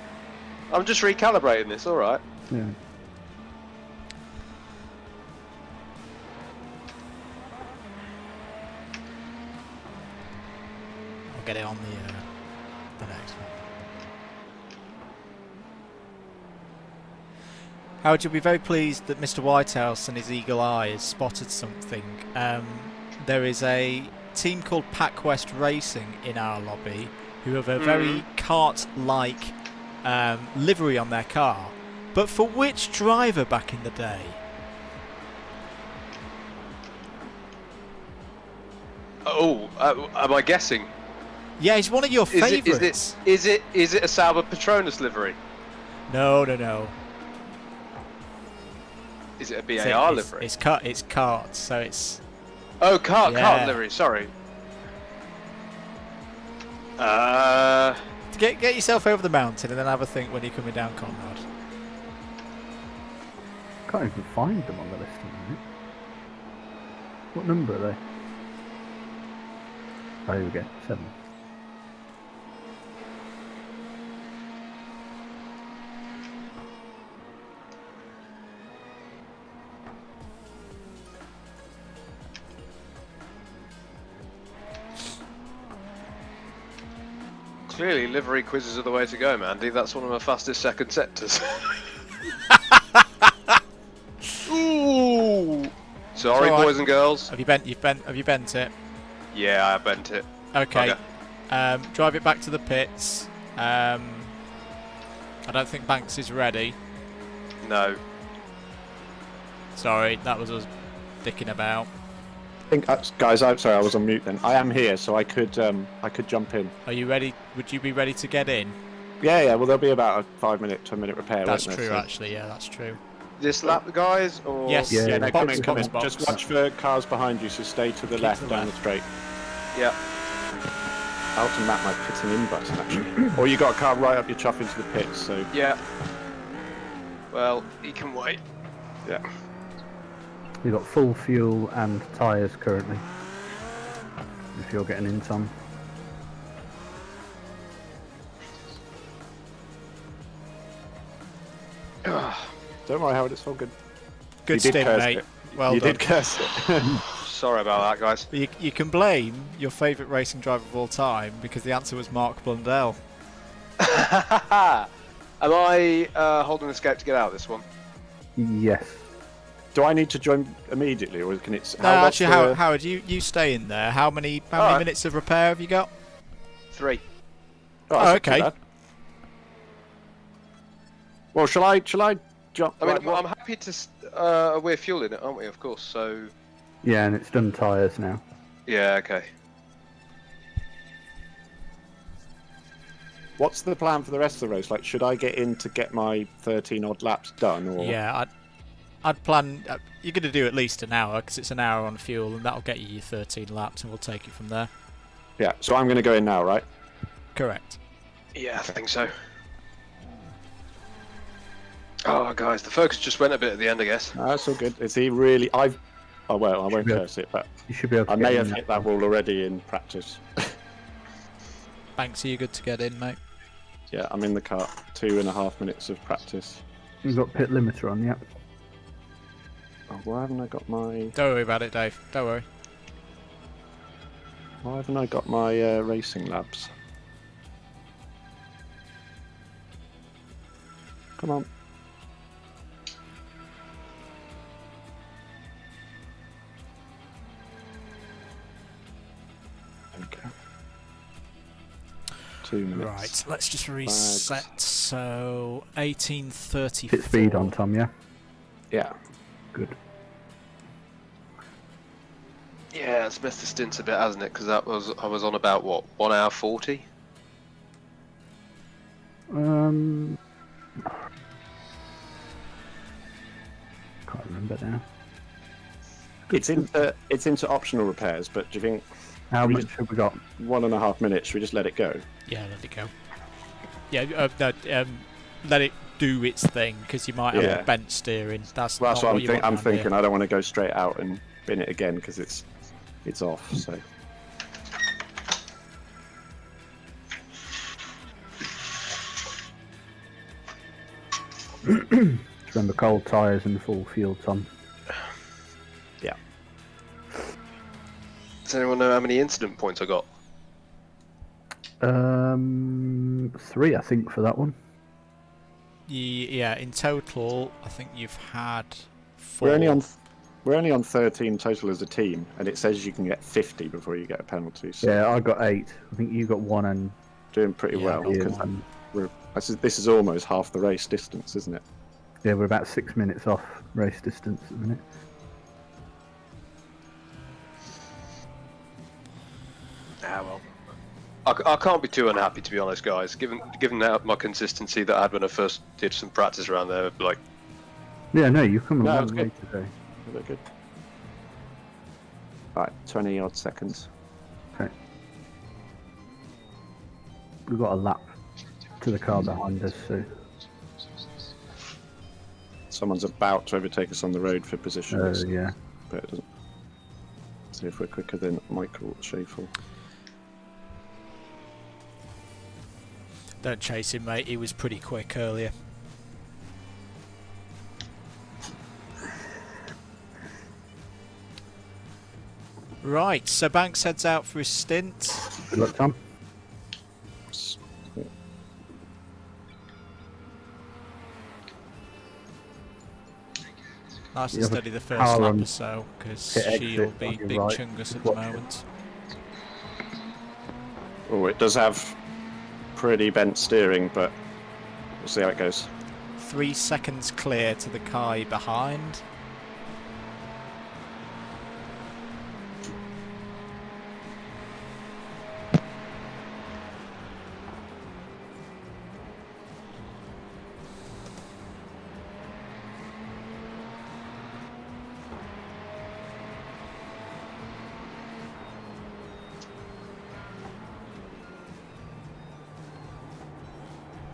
I'm just recalibrating this, alright. Yeah. I'll get it on the next one. Howard, you'll be very pleased that Mr. Whitehouse and his eagle eye has spotted something. There is a team called PacWest Racing in our lobby who have a very kart-like livery on their car. But for which driver back in the day? Oh, am I guessing? Yeah, he's one of your favourites. Is it a Sauber Petronas livery? No, no, no. Is it a It's- BAR it's- livery? It's kart, so it's... Oh, kart Yeah. livery, sorry. Get yourself over the mountain and then have a think when you're coming down, Conrad. Can't even find them on the list at the minute. What number are they? Oh, here we go. 7. Clearly, livery quizzes are the way to go, Mandy. That's one of my fastest second sectors. Sorry, all right. boys and girls. Have you bent it? Yeah, I bent it. Okay. Okay. Drive it back to the pits. I don't think Banks is ready. No. Sorry, that was us dicking about. Guys, I'm sorry, I was on mute then. I am here, so I could jump in. Are you ready? Would you be ready to get in? Yeah. Well, there'll be about a 5-minute, 10-minute repair. That's won't true, there? So- actually. Yeah, that's true. This lap, guys, or Yes. Yeah, No, box, come in. box. Just watch for cars behind you, so stay to the Keep left to the down left. the straight. Yeah. I'll have to map my pitting in button actually. Or you got a car right up your chuff into the pits, so Yeah. Well, he can wait. yeah. You've got full fuel and tyres currently. If you're getting in, Tom. Don't worry, Howard, it's all good. Good You did stint, curse mate. it. Well you done. did curse it. Sorry about that, guys. You can blame your favourite racing driver of all time because the answer was Mark Blundell. Am I holding escape to get out of this one? Yes. Do I need to join immediately, or can it? No, actually, Howard, you stay in there. How many Alright. minutes of repair have you got? 3. Oh, that's not okay. too bad. Well, shall I jump? I mean, right, what- I'm happy to. We're fueling it, aren't we? Of course. So. Yeah, and it's done tyres now. Yeah. Okay. What's the plan for the rest of the race? Like, should I get in to get my 13 odd laps done, or Yeah, I'd plan. You're going to do at least an hour because it's an hour on fuel, and that'll get you your 13 laps, and we'll take it from there. yeah? So I'm going to go in now, right? Correct. Yeah, I think so. Oh, guys, the focus just went a bit at the end, I guess. No, that's all good. Is he really? Oh well, I won't Yeah. curse it, but You should be able to I get may in have now. hit that wall already in practice. Banks, are you good to get in, mate? Yeah, I'm in the car. 2.5 minutes of practice. You've got pit limiter on, yeah. Oh, why haven't I got my? Don't worry about it, Dave. Don't worry. Why haven't I got my racing labs? Come on. Okay. 2 minutes. Right, let's just reset. So 18:34. Pit speed on, Tom, yeah? Yeah. Good. Yeah, it's missed the stints a bit, hasn't it? Because I was on about what 1 hour 40. Can't remember now. It's into optional repairs, but do you think How We much have we got? 1.5 minutes? Should we just let it go? Yeah, let it go. Yeah, let it do its thing because you might have Yeah. a bent steering. That's Well, that's not what you want I'm around here. thinking. I don't want to go straight out and bin it again because it's off. So Remember cold tyres and full fuel, Tom. yeah. Does anyone know how many incident points I got? 3, I think, for that one. Yeah, in total, I think you've had 4. We're only on 13 total as a team, and it says you can get 50 before you get a penalty. So Yeah, I got 8. I think you got 1 and doing pretty Yeah, well. yeah, 'Cause one. this is almost half the race distance, isn't it? Yeah, we're about 6 minutes off race distance at the minute. Ah, well. I can't be too unhappy, to be honest, guys. Given my consistency that I had when I first did some practice around there, I'd be like, Yeah, no, you've come a No, long it's way good. today. Is that good? Right, 20 odd seconds. Okay. We've got a lap to the car behind us, so Someone's about to overtake us on the road for position, yeah. but it doesn't. See if we're quicker than Michael Schaeffel. Don't chase him, mate. He was pretty quick earlier. Right, so Banks heads out for his stint. Good luck, Tom. Nice and You have a steady the first power lap on or so, because hit exit she'll on be your big right, chungus just at the watch it. moment. Oh, it does have pretty bent steering, but we'll see how it goes. 3 seconds clear to the Kai behind.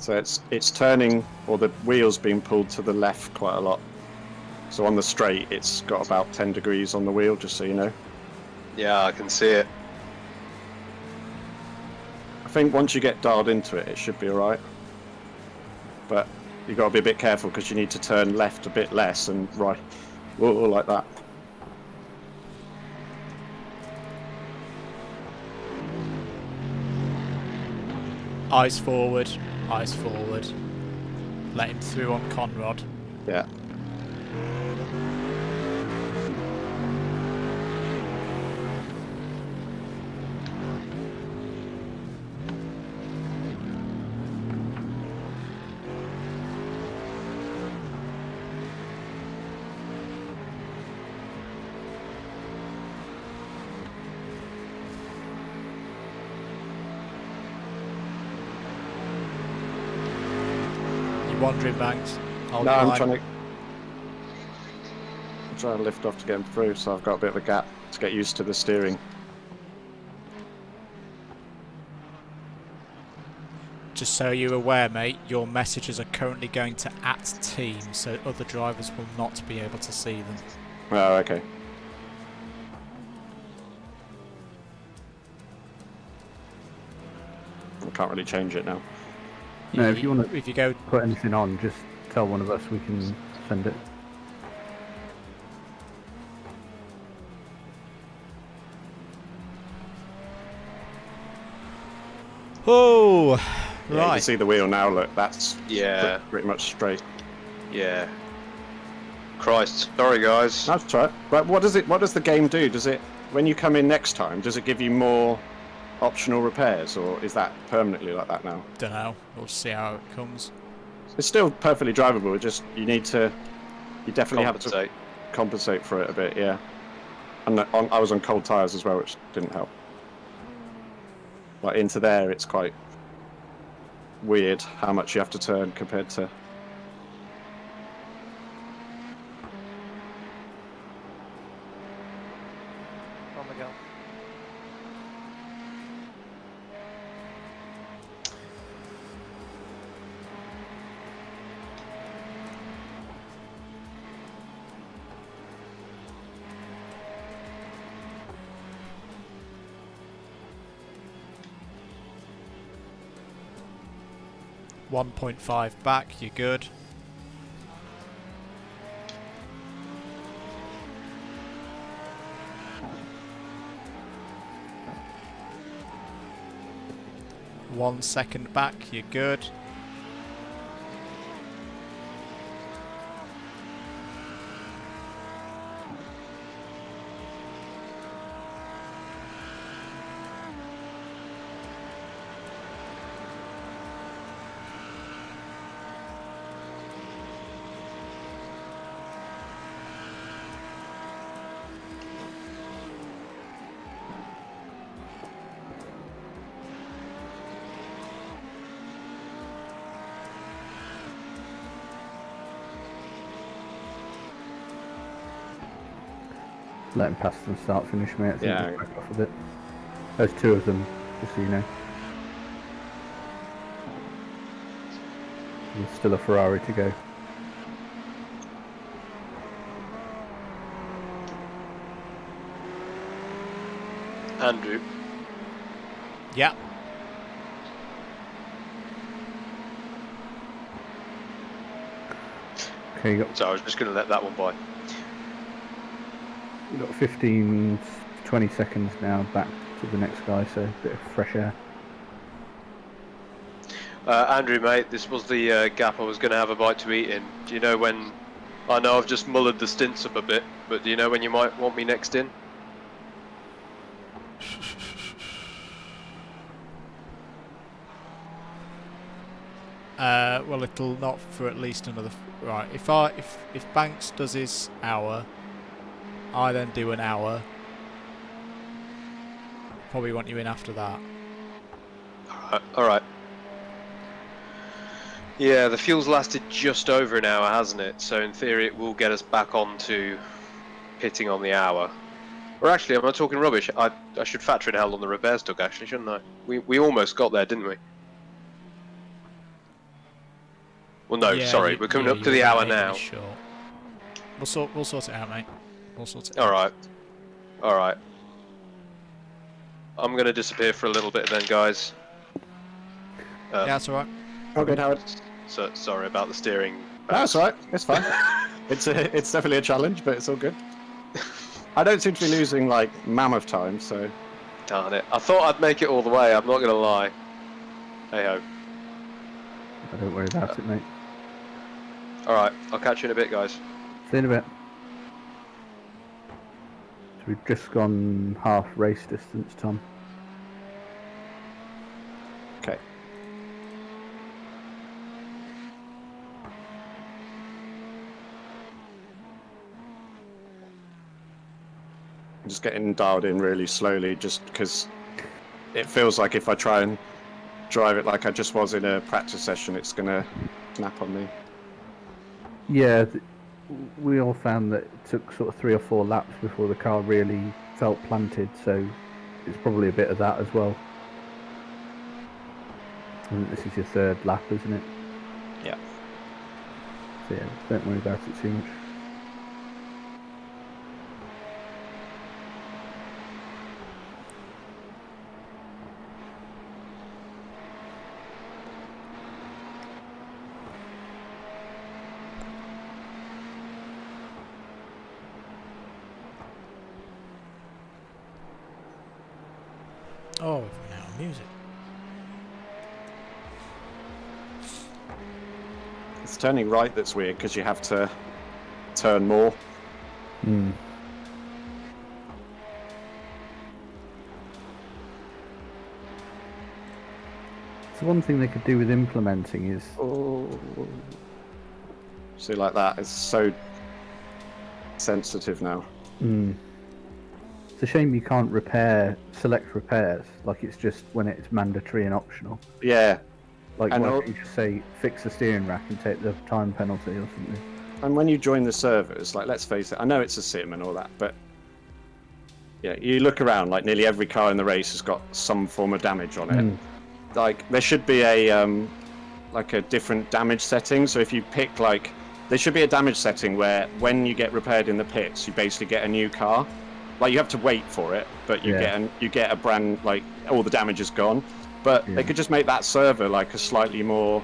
So it's turning, or the wheel's being pulled to the left quite a lot. So on the straight, it's got about 10 degrees on the wheel, just so you know. Yeah, I can see it. I think once you get dialed into it, it should be alright. But you got to be a bit careful because you need to turn left a bit less and right, whoa, like that. Eyes forward, eyes forward. Let him through on Conrad. Yeah. You wandering, Banks? Hold No, your I'm line. trying to lift off to get him through, so I've got a bit of a gap to get used to the steering. Just so you're aware, mate, your messages are currently going to @team, so other drivers will not be able to see them. Oh, okay. I can't really change it now. No, if you want to If you go, put anything on, just tell one of us, we can send it. oh, Yeah, you can right. see the wheel now, look, that's Yeah, pretty much straight. yeah. Christ, sorry guys. That's right. But what does the game do? Does it, when you come in next time, does it give you more optional repairs, or is that permanently like that now? Don't know. We'll see how it comes. It's still perfectly drivable, it just, you definitely have to Compensate. compensate for it a bit, yeah. And I was on cold tyres as well, which didn't help. Like into there, it's quite weird how much you have to turn compared to... Oh my god. One 1.5 back, you're good. One second back, you're good. Let him pass them start finish, mate. I think Yeah. just back off a bit. There's two of them, just so you know. There's still a Ferrari to go. Andrew. Yeah. Okay, So I was just going to let that one by. you got 15, 20 seconds now back to the next guy, so a bit of fresh air. Andrew, mate, this was the gap I was going to have a bite to eat in. Do you know when I know I've just mullered the stints up a bit, but do you know when you might want me next in? Well, it'll not for at least another. Right, if Banks does his hour, I then do an hour. Probably want you in after that. All right. Yeah, the fuel's lasted just over an hour, hasn't it? So in theory, it will get us back onto hitting on the hour. Or actually, am I talking rubbish? I should factor in how long the repairs took, actually, shouldn't I? We almost got there, didn't we? Well, no, Yeah, sorry, we're coming up to the hour now. Sure. We'll sort it out, mate. We'll sort it All out. right. All right. I'm going to disappear for a little bit then, guys. Yeah, that's all right. Oh, good, Howard. So, sorry about the steering. No, that's all right. It's fine. It's definitely a challenge, but it's all good. I don't seem to be losing like mammoth time, so. Darn it. I thought I'd make it all the way, I'm not going to lie. Hey ho. Don't worry about it, mate. Alright, I'll catch you in a bit, guys. See you in a bit. So we've just gone half race distance, Tom. Okay. I'm just getting dialed in really slowly, just because it feels like if I try and drive it like I just was in a practice session, it's gonna snap on me. Yeah, we all found that it took sort of 3 or 4 laps before the car really felt planted, so it's probably a bit of that as well. And this is your 3rd lap, isn't it? Yeah. So yeah, don't worry about it too much. Oh, we've run out of music. It's turning right that's weird because you have to turn more. Hmm. So one thing they could do with implementing is Oh. See, like that, it's so sensitive now. it's a shame you can't select repairs, like it's just when it's mandatory and optional. Yeah, Like And why al- don't you just say fix the steering rack and take the time penalty or something? and when you join the servers, like, let's face it, I know it's a sim and all that, but yeah, you look around, like nearly every car in the race has got some form of damage on it. Like there should be a like a different damage setting. So if you pick like, there should be a damage setting where when you get repaired in the pits, you basically get a new car. Like you have to wait for it, but you get a brand, like all the damage is gone. But they could just make that server like a slightly more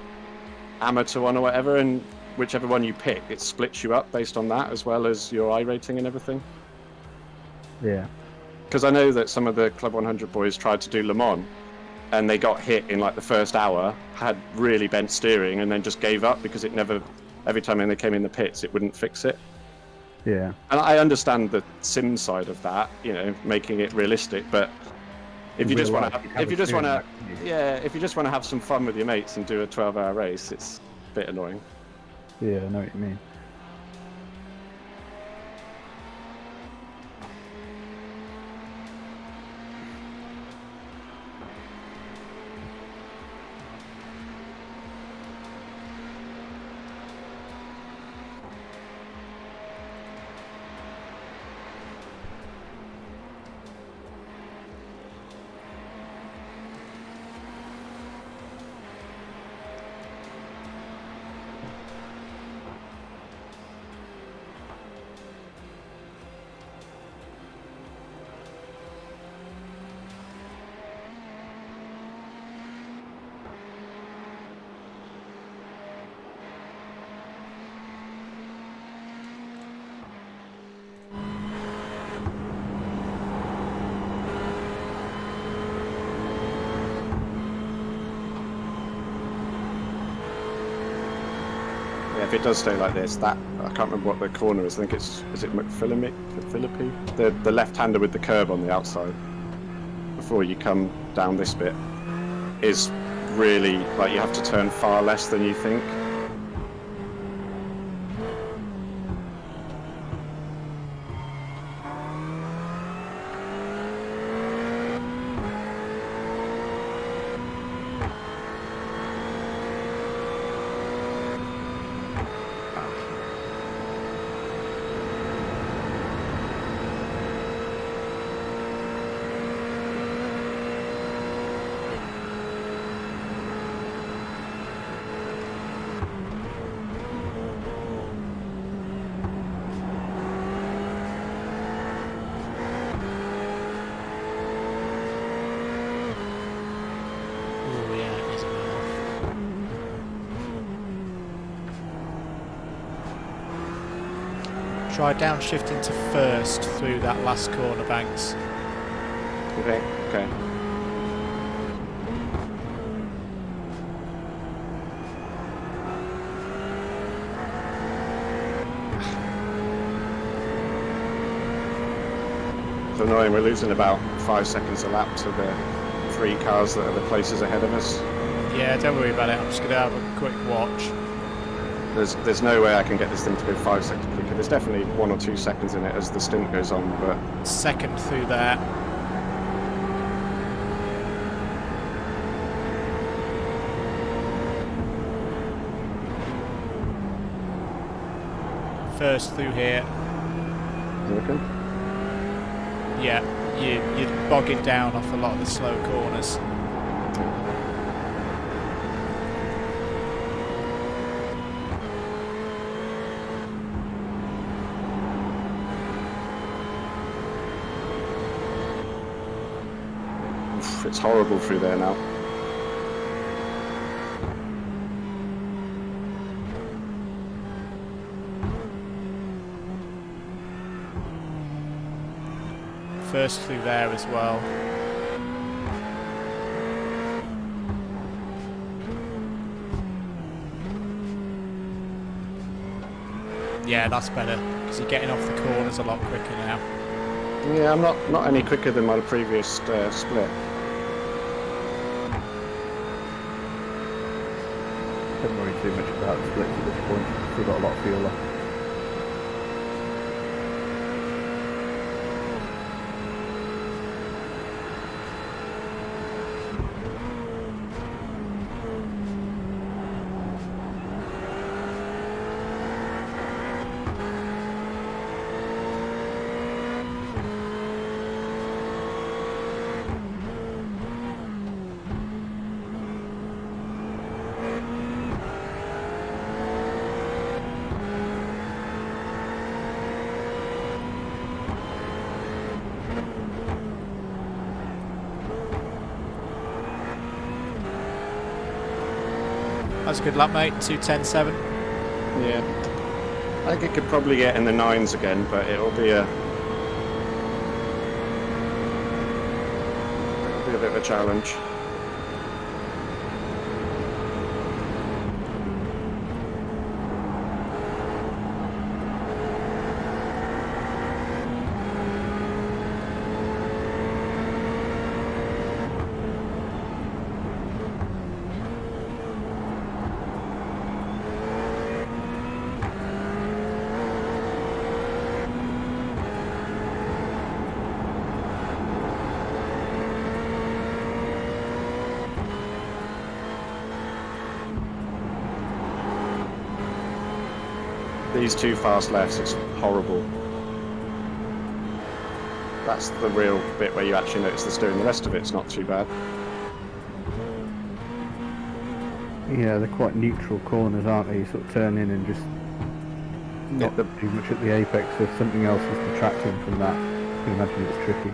amateur one or whatever, and whichever one you pick, it splits you up based on that as well as your iRating and everything. Yeah. Because I know that some of the Club 100 boys tried to do Le Mans, and they got hit in like the first hour, had really bent steering, and then just gave up because it never, every time when they came in the pits, it wouldn't fix it. Yeah. And I understand the sim side of that, you know, making it realistic, but if you just want to, if you just want to, if you just want to have some fun with your mates and do a 12-hour race, it's a bit annoying. Yeah, I know what you mean. if it does stay like this, that I can't remember what the corner is. I think is it Philippi? The left-hander with the curb on the outside before you come down this bit is really like you have to turn far less than you think. Oh yeah, it is a bit off. Try downshifting to first through that last corner, Banks. Okay. Okay. It's annoying. We're losing about 5 seconds a lap to the 3 cars that are the places ahead of us. Yeah, don't worry about it. I'm just going to have a quick watch. There's no way I can get this thing to go 5 seconds quicker. There's definitely 1 or 2 seconds in it as the stint goes on, but Second through there. First through here. okay. Yeah, you're bogging down off a lot of the slow corners. Oof, it's horrible through there now. First through there as well. Yeah, that's better because you're getting off the corners a lot quicker now. Yeah, I'm not any quicker than my previous split. Don't worry too much about the splits at this point. Still got a lot of fuel left. That's a good lap, mate. 2:10.7. Yeah. I think it could probably get in the 9s again, but it'll be a bit of a challenge. These 2 fast lefts, it's horrible. That's the real bit where you actually notice the steering. The rest of it's not too bad. Yeah, they're quite neutral corners, aren't they? You sort of turn in and just not too much at the apex. So if something else is detracting from that, you can imagine it's tricky.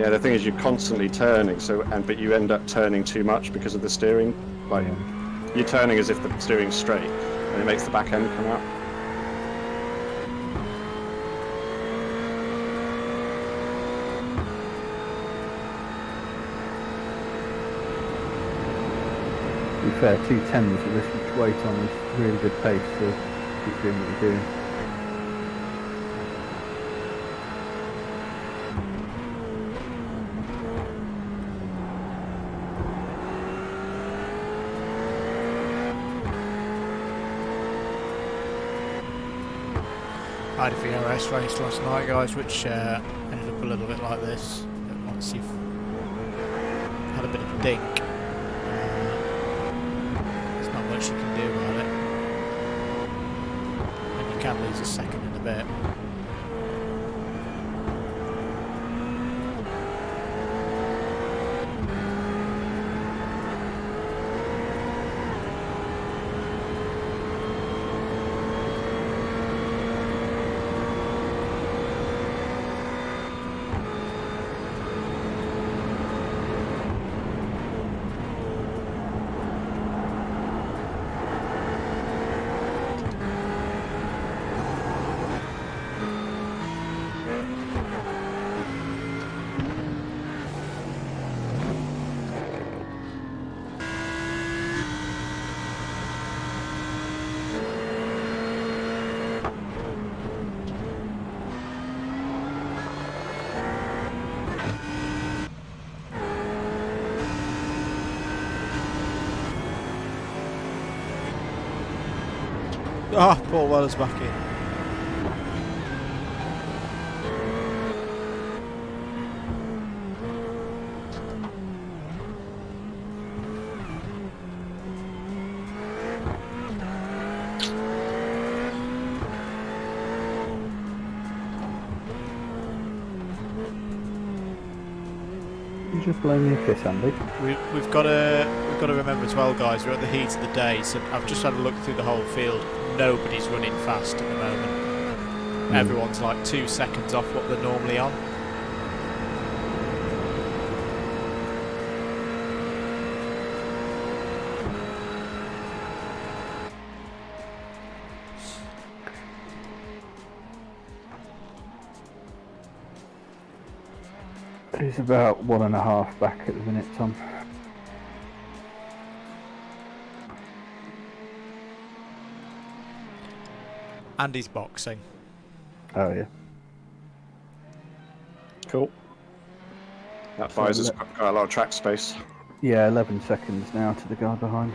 Yeah, the thing is you're constantly turning, but you end up turning too much because of the steering. Like you're turning as if the steering's straight, and it makes the back end come out. To be fair, 210s with this much weight on is really good pace for keep doing what you're doing. I had a VRS race last night, guys, which ended up a little bit like this. Once you've had a bit of a dink, there's not much you can do about it. And you can lose a second in a bit. Ah, Paul Weller's back in. You just blowing me a kiss, Andy. We've got to remember as well, guys. We're at the heat of the day, so I've just had a look through the whole field. Nobody's running fast at the moment. Everyone's like 2 seconds off what they're normally on. It's about 1.5 back at the minute, Tom. Andy's boxing. Oh yeah. Cool. That buys us quite a lot of track space. Yeah, 11 seconds now to the guy behind.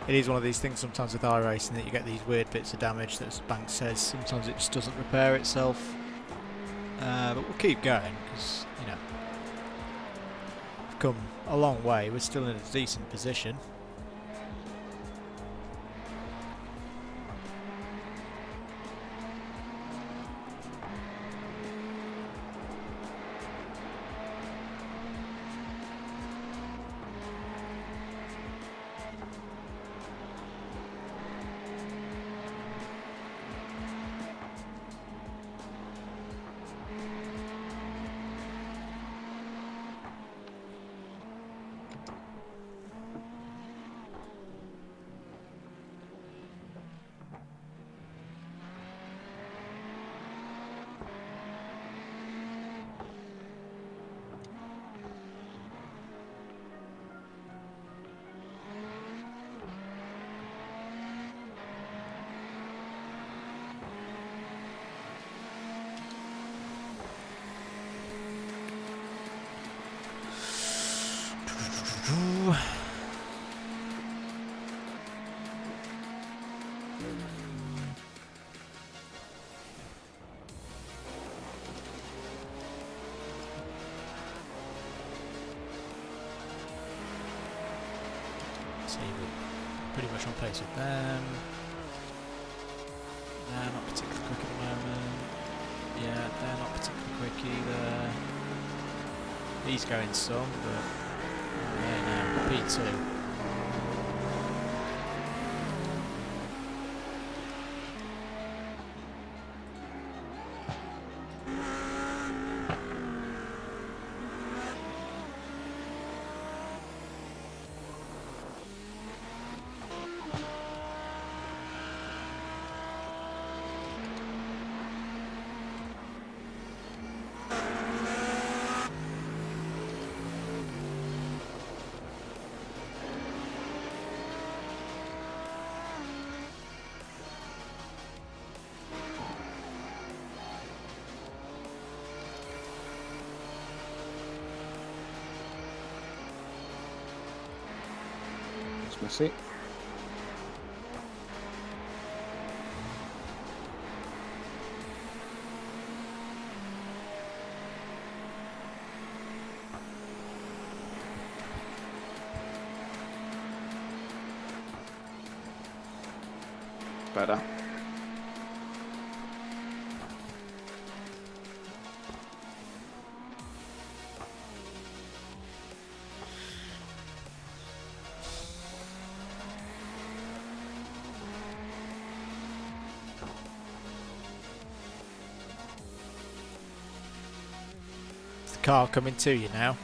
It is one of these things sometimes with iRacing that you get these weird bits of damage that, as Banks says, sometimes it just doesn't repair itself. But we'll keep going because, you know, we've come a long way. We're still in a decent position. See, we're pretty much on pace with them. They're not particularly quick at the moment. Yeah, they're not particularly quick either. He's going some, but yeah, no, P2. Let's see. Better. Is the car coming to you now?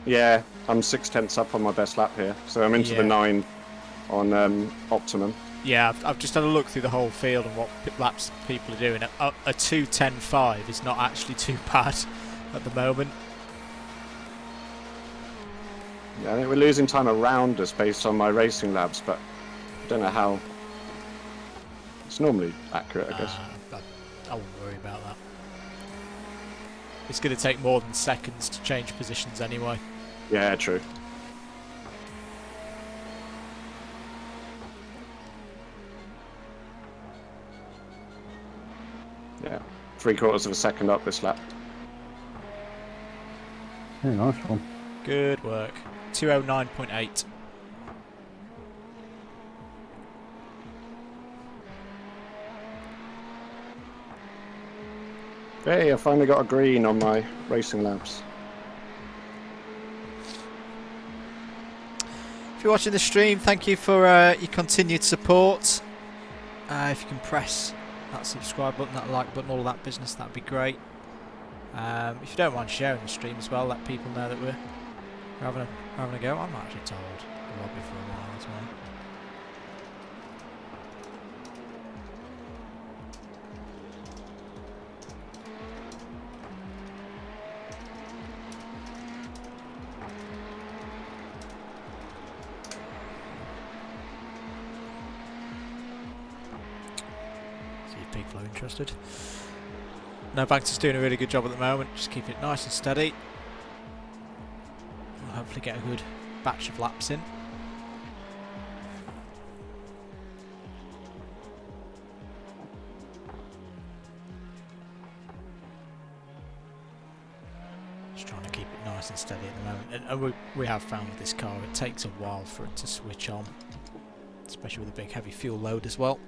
Yeah, I'm 6/10 up on my best lap here, so I'm into the Yeah. 9 on optimum. Yeah, I've just had a look through the whole field and what laps people are doing. A 2:10.5 is not actually too bad at the moment. Yeah, I think we're losing time around us based on my racing labs, but I don't know how. It's normally accurate, I guess. I wouldn't worry about that. It's going to take more than seconds to change positions anyway. Yeah, true. Yeah, 3/4 of a second up this lap. Yeah, nice one. Good work. 2:09.8. Hey, I finally got a green on my racing labs. If you're watching the stream, thank you for your continued support. If you can press that subscribe button, that like button, all of that business, that'd be great. If you don't mind sharing the stream as well, let people know that we're having a go. I'm actually told the lobby for a while as well. See if Big Flo interested. No, Banks is doing a really good job at the moment. Just keep it nice and steady. We'll hopefully get a good batch of laps in. Just trying to keep it nice and steady at the moment. And we have found with this car, it takes a while for it to switch on. Especially with a big heavy fuel load as well.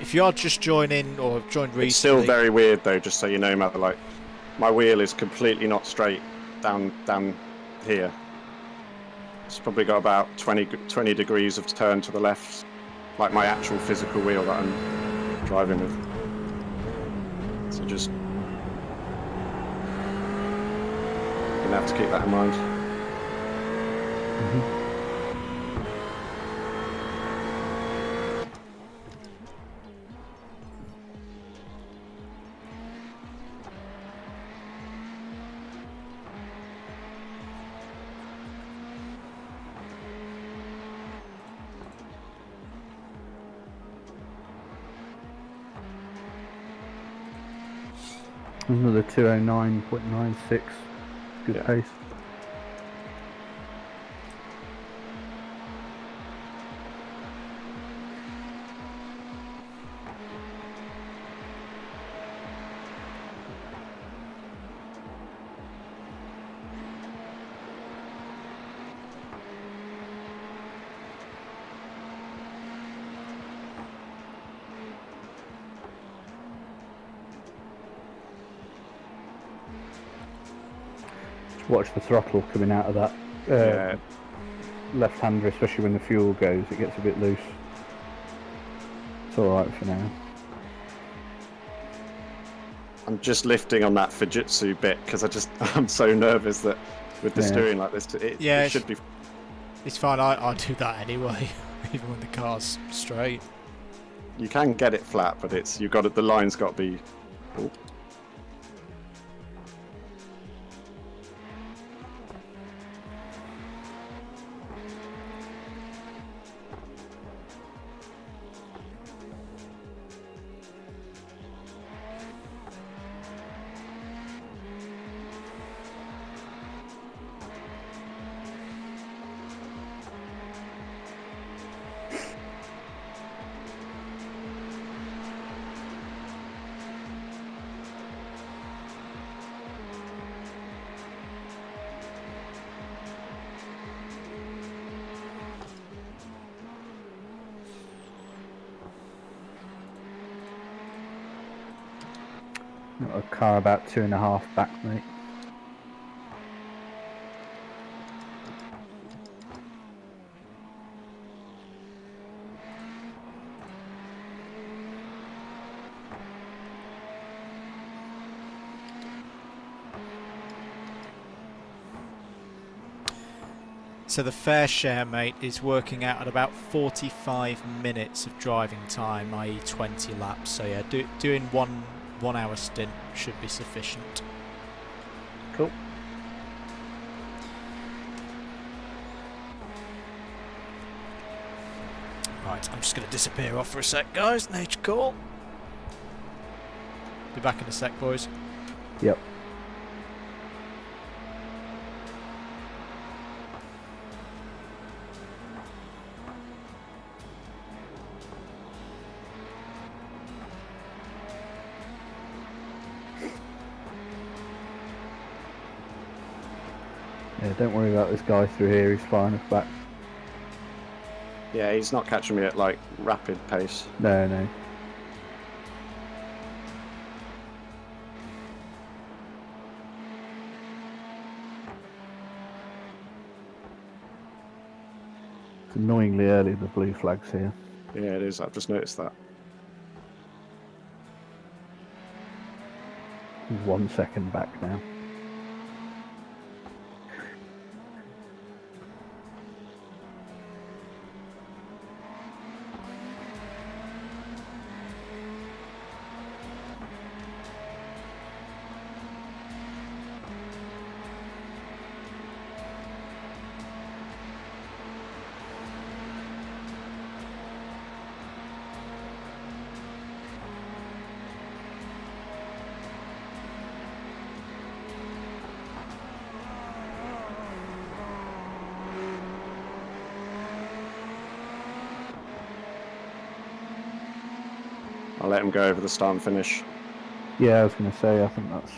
If you are just joining or have joined recently... It's still very weird though, just so you know, Mother, like, my wheel is completely not straight down here. It's probably got about 20 degrees of turn to the left, like my actual physical wheel that I'm driving with. So just... gonna have to keep that in mind. Mm-hmm. Another 2:09.96. Good Yeah. pace. Watch the throttle coming out of that Yeah. left-hander, especially when the fuel goes. It gets a bit loose. It's all right for now. I'm just lifting on that Fujitsu bit because I'm so nervous that with the Yeah. steering like this, it should be. It's fine, I do that anyway, even when the car's straight. You can get it flat, but the line's got to be. Oh. Got a car about 2.5 back, mate. So the fair share, mate, is working out at about 45 minutes of driving time, i.e. 20 laps. So yeah, doing one hour stint should be sufficient. Cool. Right, I'm just going to disappear off for a sec, guys. Nature call. Be back in a sec, boys. Yep. Yeah, don't worry about this guy through here, he's fine enough back. Yeah, he's not catching me at like rapid pace. No, no. It's annoyingly early, the blue flags here. Yeah, it is. I've just noticed that. He's 1 second back now. I'll let him go over the start and finish. Yeah, I was going to say, I think that's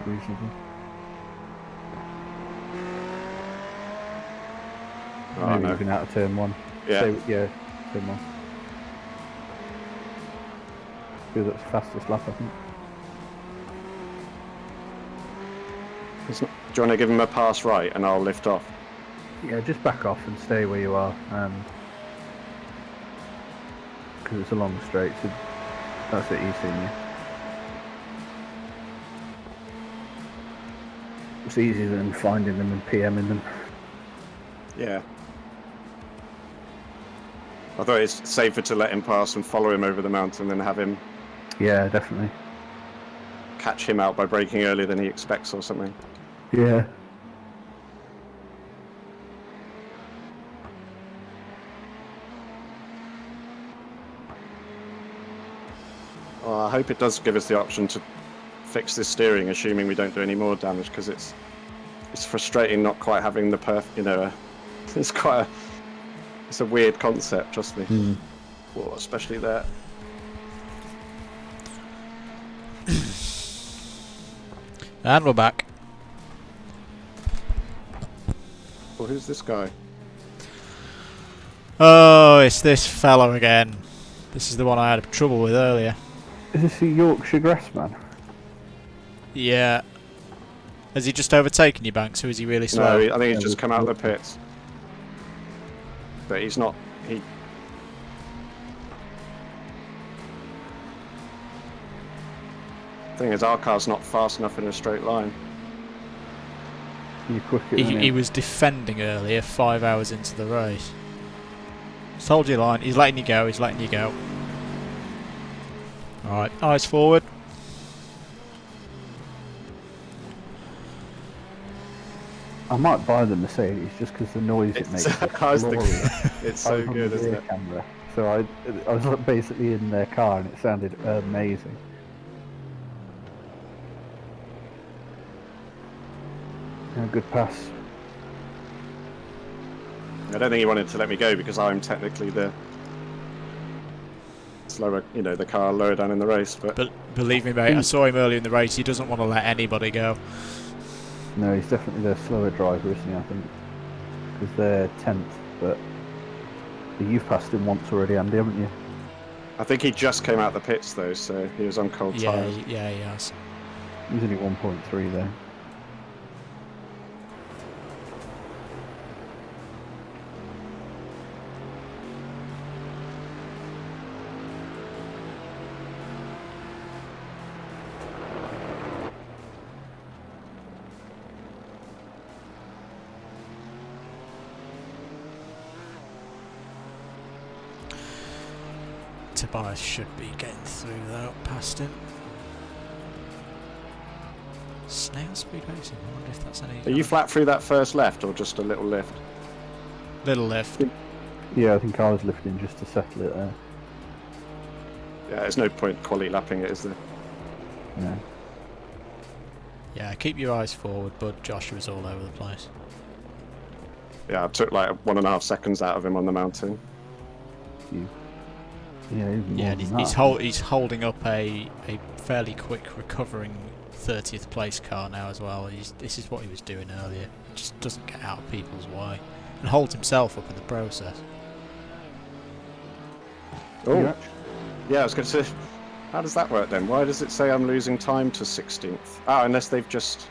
reasonable. Oh, Maybe no. even out of turn 1. Yeah. Yeah, turn 1. Because that's the fastest lap, I think. Do you want to give him a pass right and I'll lift off? Yeah, just back off and stay where you are. Because it's a long straight, so that's it, you've seen you. It's easier than finding them and PMing them. Yeah. I thought it's safer to let him pass and follow him over the mountain than have him Yeah, definitely. catch him out by braking earlier than he expects or something. Yeah. Well, I hope it does give us the option to fix this steering, assuming we don't do any more damage, because it's frustrating not quite having the it's a weird concept, trust me. Mm. Well, especially there. And we're back. Well, who's this guy? Oh, it's this fellow again. This is the one I had trouble with earlier. Is this a Yorkshire Grassman? Yeah. Has he just overtaken you, Banks, or is he really slow? No, I think he's Yeah, just come out of the pits. But he's not. Thing is, our car's not fast enough in a straight line. You're quicker than He him. was defending earlier, 5 hours into the race. Just hold your line. He's letting you go. He's letting you go. Alright, eyes forward. I might buy the Mercedes just because the noise it makes. I was thinking glorious. it's I so was on good, the isn't rear it? camera, so I was basically in their car and it sounded amazing. Yeah, good pass. I don't think he wanted to let me go because I'm technically the slower, the car lower down in the race. But Believe me, mate, I saw him earlier in the race. He doesn't want to let anybody go. No, he's definitely the slower driver, isn't he? I think because they're 10th, but you've passed him once already, Andy, haven't you? I think he just came out the pits though, so he was on cold tyres. Yeah, he has. He's only 1.3 there. Tobias should be getting through though, past him. Snail speed racing, I wonder if that's any... Are you flat through that first left, or just a little lift? Little lift. Yeah, I think I was lifting just to settle it there. Yeah, there's no point quality lapping it, is there? Yeah. Yeah, keep your eyes forward, but Joshua's all over the place. Yeah, I took like 1.5 seconds out of him on the mountain. Yeah, even more Yeah, than he's holding up a fairly quick recovering 30th place car now as well. This is what he was doing earlier. He just doesn't get out of people's way and holds himself up in the process. Oh, yeah, I was going to say, how does that work then? Why does it say I'm losing time to 16th? Ah, unless they've just...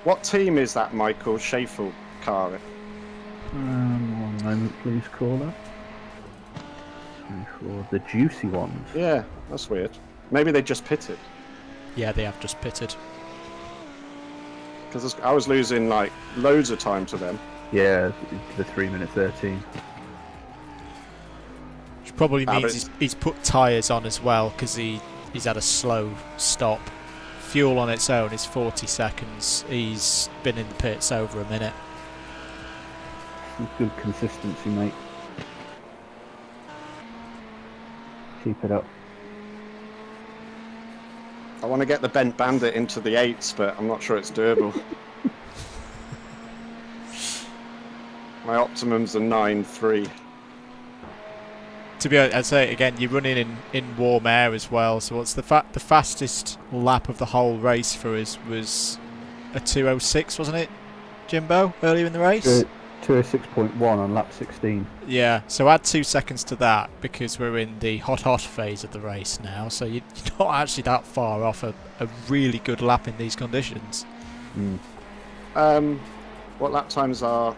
What team is that Michael Schaeffel car? One moment, please, caller. For the juicy ones. Yeah, that's weird. Maybe they just pitted. Yeah, they have just pitted. Because I was losing like loads of time to them. Yeah, the 3:13. Which probably means he's put tyres on as well, because he's had a slow stop. Fuel on its own is 40 seconds. He's been in the pits over a minute. Good consistency, mate. Keep it up. I want to get the Bent Bandit into the 8s, but I'm not sure it's doable. My optimum's a 9.3. To be honest, I'd say again, you're running in warm air as well. So what's the fastest lap of the whole race for us was a 2:06, wasn't it, Jimbo? Earlier in the race. 2:06.1 on lap 16. Yeah. So add 2 seconds to that because we're in the hot phase of the race now. So you're not actually that far off a really good lap in these conditions. What lap times are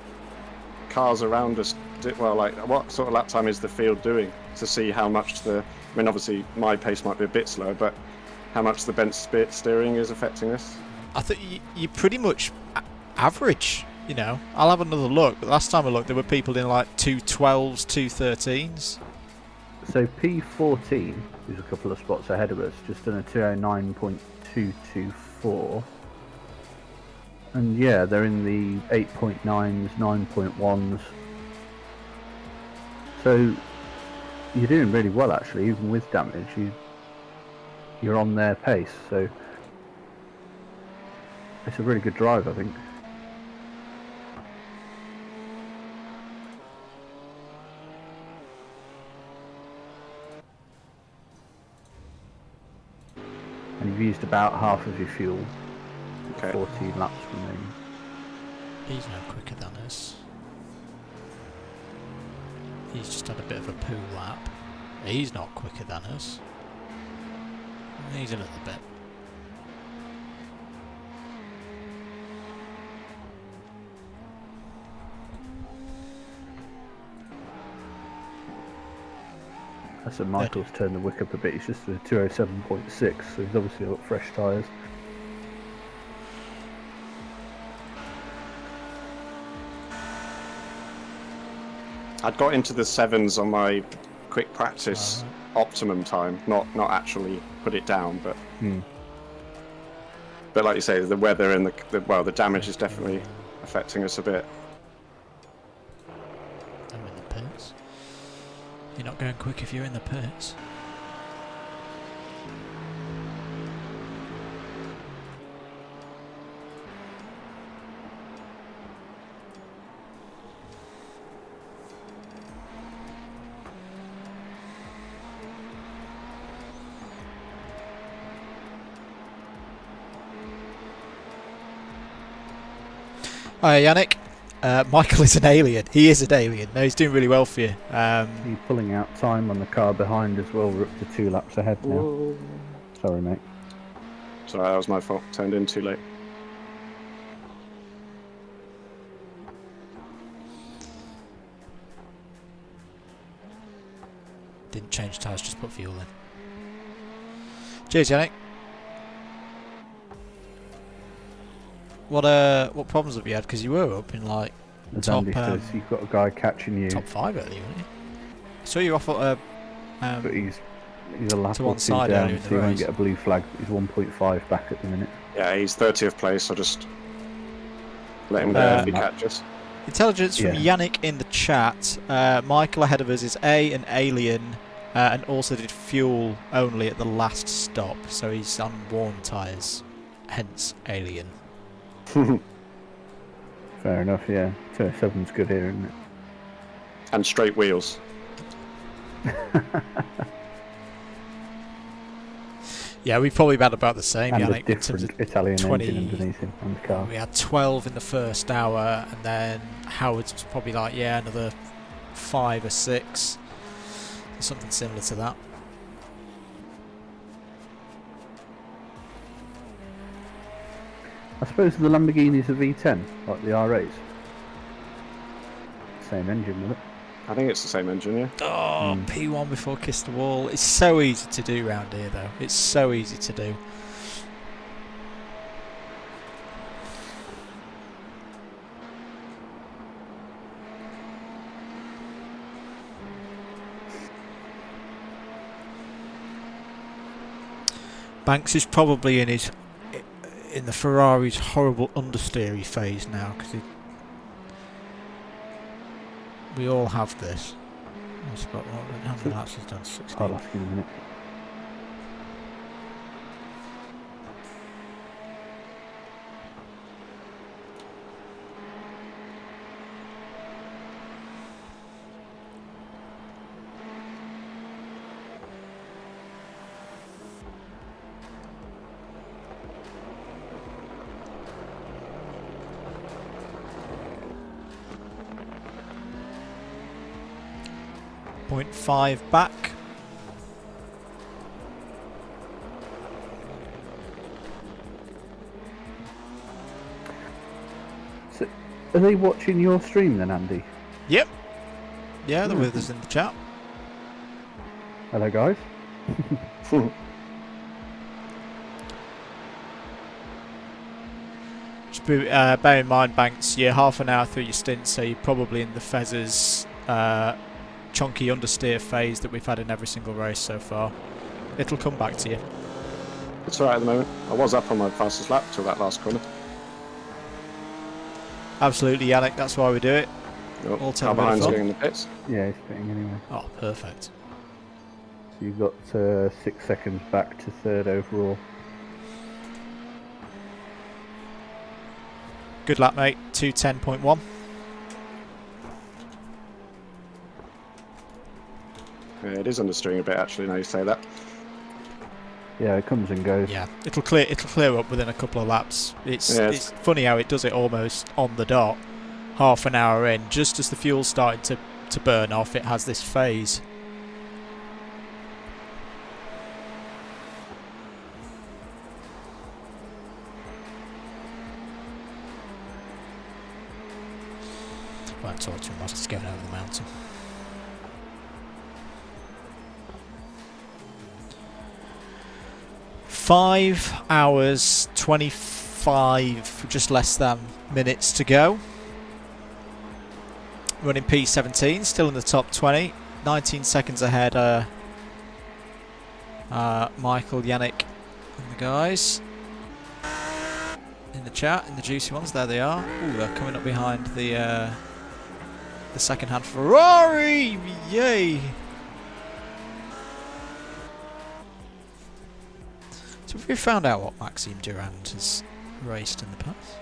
cars around us? Well, like, what sort of lap time is the field doing to see how much I mean, obviously my pace might be a bit slower, but how much the bent steering is affecting this? I think you pretty much average. You know, I'll have another look. But last time I looked, there were people in like 2:12s, 2:13s. So P14 is a couple of spots ahead of us, just done a 2:09.224. And yeah, they're in the 8.9s, 9.1s. So you're doing really well actually, even with damage. You're on their pace, so it's a really good drive, I think. And you've used about half of your fuel. Okay. 14 laps remaining. He's no quicker than us. He's just had a bit of a poo lap. He's not quicker than us. He's a little bit. That's at Michael's turned the wick up a bit. He's just a 2:07.6, so he's obviously got fresh tyres. I'd got into the 7s on my quick practice optimum time, not actually put it down, but but like you say, the weather and the damage is definitely affecting us a bit. I'm in the pits. You're not going quick if you're in the pits. Hi, Yannick. Michael is an alien. He is an alien. No, he's doing really well for you. He's pulling out time on the car behind as well. We're up to 2 laps ahead now. Whoa. Sorry, mate. Sorry, that was my fault. Turned in too late. Didn't change tyres, just put fuel in. Cheers, Yannick. What problems have you had? Because you were up in like As top, Andy says, you've got a guy catching you, top 5 earlier, weren't you? I saw you off at but he's a lap to or one 2 side earlier down, in the so he won't race. get a blue flag. He's 1.5 back at the minute. Yeah, he's 30th place, so just let him go if he catches. Intelligence from Yeah. Yannick in the chat. Michael ahead of us is an alien, and also did fuel only at the last stop, so he's on worn tyres, hence alien. Fair enough, yeah. 207's good here, isn't it? And straight wheels. Yeah, we probably had about the same, And a Yannick. In terms different of Italian 20 engine underneath him on the car. we had 12 in the first hour, and then Howard's was probably like, yeah, another 5 or 6. Something similar to that. I suppose the Lamborghini's a V10, like the R8s. Same engine with it. I think it's the same engine, yeah. Oh, P1 before Kiss the Wall. It's so easy to do round here, though. It's so easy to do. Banks is probably in the Ferrari's horrible understeery phase now, because we all have this. How many laps has done? 16. I'll ask in a minute. .5 back. So, are they watching your stream then, Andy? Yep. Yeah, they're with us in the chat. Hello, guys. Just bear in mind, Banks, you're half an hour through your stint, so you're probably in the Fezzers chunky understeer phase that we've had in every single race so far. It'll come back to you. It's alright at the moment. I was up on my fastest lap till that last corner. Absolutely, Yannick, that's why we do it. Oh, All car time bit of behind's fun. getting in the pits. Yeah, he's fitting anyway. Oh, perfect. So you've got 6 seconds back to 3rd overall. Good lap, mate. 2:10.1. Yeah, it is understeering a bit actually, now you say that. Yeah, it comes and goes. Yeah, it'll clear up within a couple of laps. It's funny how it does it almost on the dot. Half an hour in, just as the fuel's starting to burn off, it has this phase. Won't talk to him whilst it's going over the mountain. Five hours, 25, just less than minutes to go. Running P17, still in the top 20. 19 seconds ahead, Michael, Yannick, and the guys. In the chat, in the juicy ones, there they are. Ooh, they're coming up behind the second-hand Ferrari! Yay! So have we found out what Maxime Durand has raced in the past?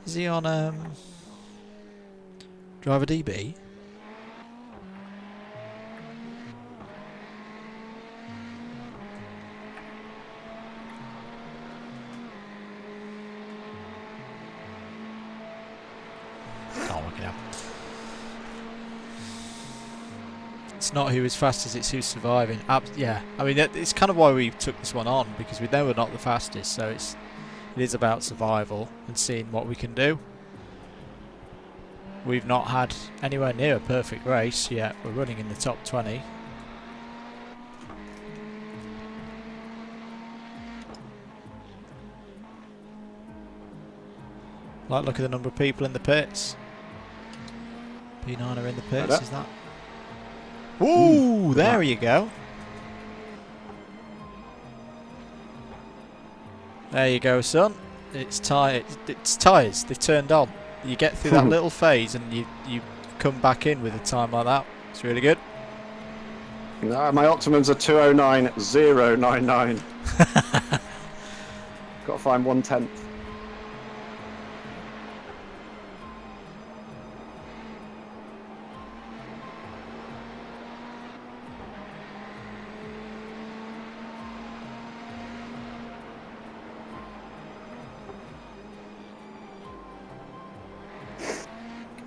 Is he on Driver DB? you know. It's not who is fastest, it's who's surviving. Yeah, I mean, it's kind of why we took this one on, because we know we're not the fastest, so it is about survival and seeing what we can do. We've not had anywhere near a perfect race yet. We're running in the top 20. Like, look at the number of people in the pits. P9 are in the pits, is that? Ooh, there you go. There you go, son. It's tyres. They've turned on. You get through that little phase and you come back in with a time like that. It's really good. No, my optimums are 209.099. Got to find 1/10.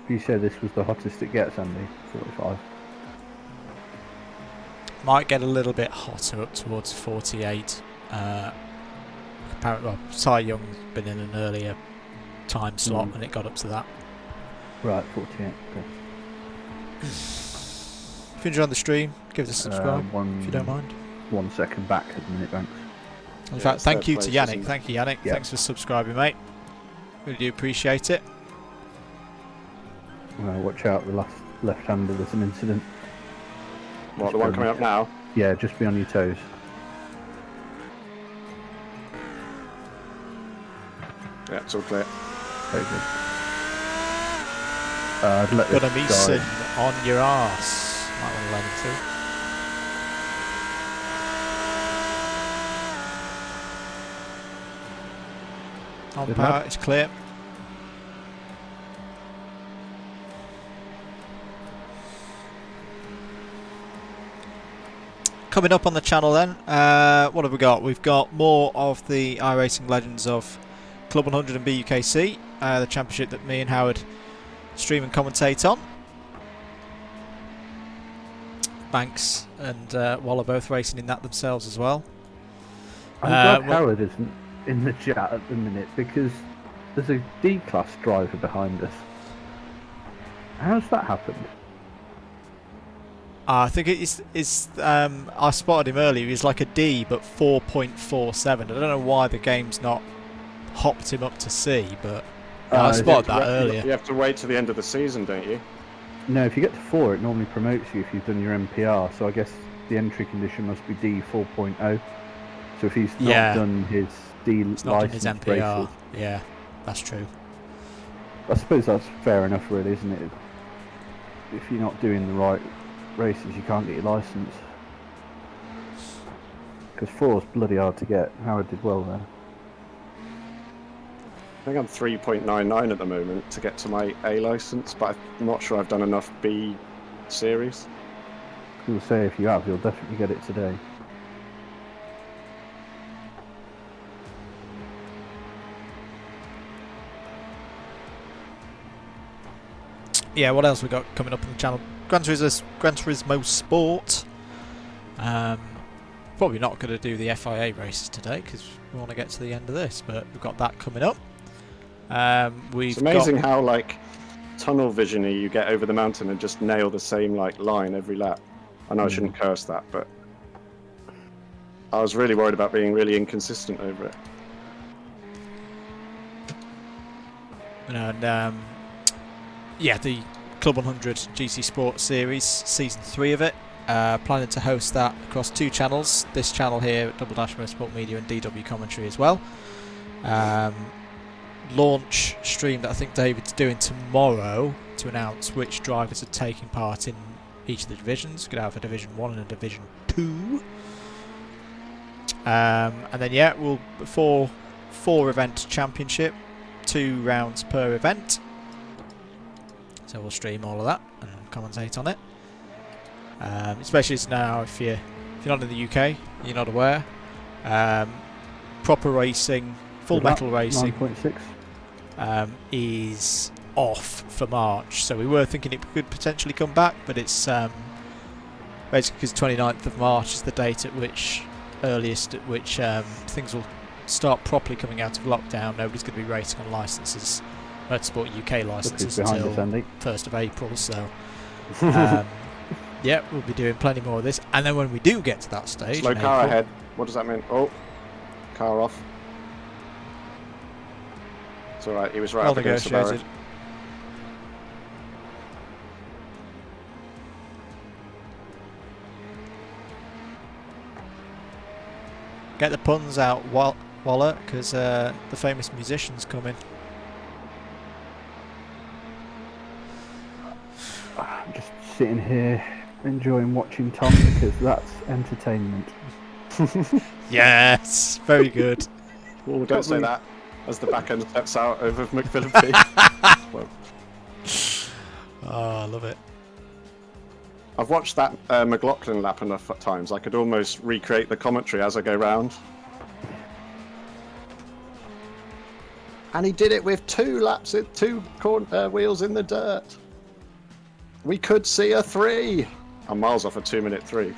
You said this was the hottest it gets, Andy. 45. Might get a little bit hotter up towards 48. Apparently, well, Cy Young's been in an earlier time slot and it got up to that. Right, 48. Okay. If you enjoyed the stream, give us a subscribe if you don't mind. 1 second back at the minute, Banks. In fact, thank you to Yannick. Thank you, Yannick. Thanks for subscribing, mate. Really do appreciate it. Watch out, the last left-hander, there's an incident. What, the one coming up now? Yeah, just be on your toes. Yeah, it's all clear. Very good. I'd let Got a this Mason guy- on your arse. Might want to let him through. On Good power, lad. it's clear. Coming up on the channel then, what have we got? We've got more of the iRacing Legends of Club 100 and BUKC, the championship that me and Howard stream and commentate on. Banks and Waller both racing in that themselves as well. I'm glad Howard isn't in the chat at the minute, because there's a D-class driver behind us. How's that happened? I think I spotted him earlier. He was like a D, but 4.47. I don't know why the game's not hopped him up to C, but I spotted that earlier. You have to wait to the end of the season, don't you? No, if you get to 4, it normally promotes you if you've done your MPR. So I guess the entry condition must be D 4.0. So if he's not done his D It's not in his license MPR. races, Yeah, that's true. I suppose that's fair enough, really, isn't it? If you're not doing the right races, you can't get your license. Because 4 is bloody hard to get. Howard did well there. I think I'm 3.99 at the moment to get to my A license, but I'm not sure I've done enough B series. You'll say if you have, you'll definitely get it today. Yeah, what else we got coming up on the channel? Gran Turismo Sport. Probably not going to do the FIA races today because we want to get to the end of this, but we've got that coming up. It's amazing how like tunnel visiony you get over the mountain and just nail the same like line every lap. I know I shouldn't curse that, but I was really worried about being really inconsistent over it. And yeah, the Club 100 GC Sport Series, Season 3 of it. Planning to host that across 2 channels. This channel here, Double Dash Motorsport Media, and DW Commentary as well. Launch stream that I think David's doing tomorrow to announce which drivers are taking part in each of the divisions. We're going to have a Division 1 and a Division 2. And then, yeah, we'll four event championship, 2 rounds per event. So we'll stream all of that and commentate on it. Especially now if you're not in the UK, you're not aware. Proper racing, full metal racing 9.6 is off for March. So we were thinking it could potentially come back, but it's basically because 29th of March is the date at which earliest at which things will start properly coming out of lockdown. Nobody's going to be racing on licenses, Motorsport UK licenses, until 1st of April. So yeah, we'll be doing plenty more of this. And then when we do get to that stage, slow car ahead. What does that mean? Oh, car off. It's all right. He was right up against the barrier. Get the puns out, Waller, because the famous musician's coming. I'm just sitting here enjoying watching Tom because that's entertainment. Yes, very good. Oh, don't say that as the back end steps out over McPhillips. Well, oh, I love it. I've watched that McLaughlin lap enough times. I could almost recreate the commentary as I go round. And he did it with 2 laps, 2 wheels in the dirt. We could see a 3. I'm miles off a 2-minute 3.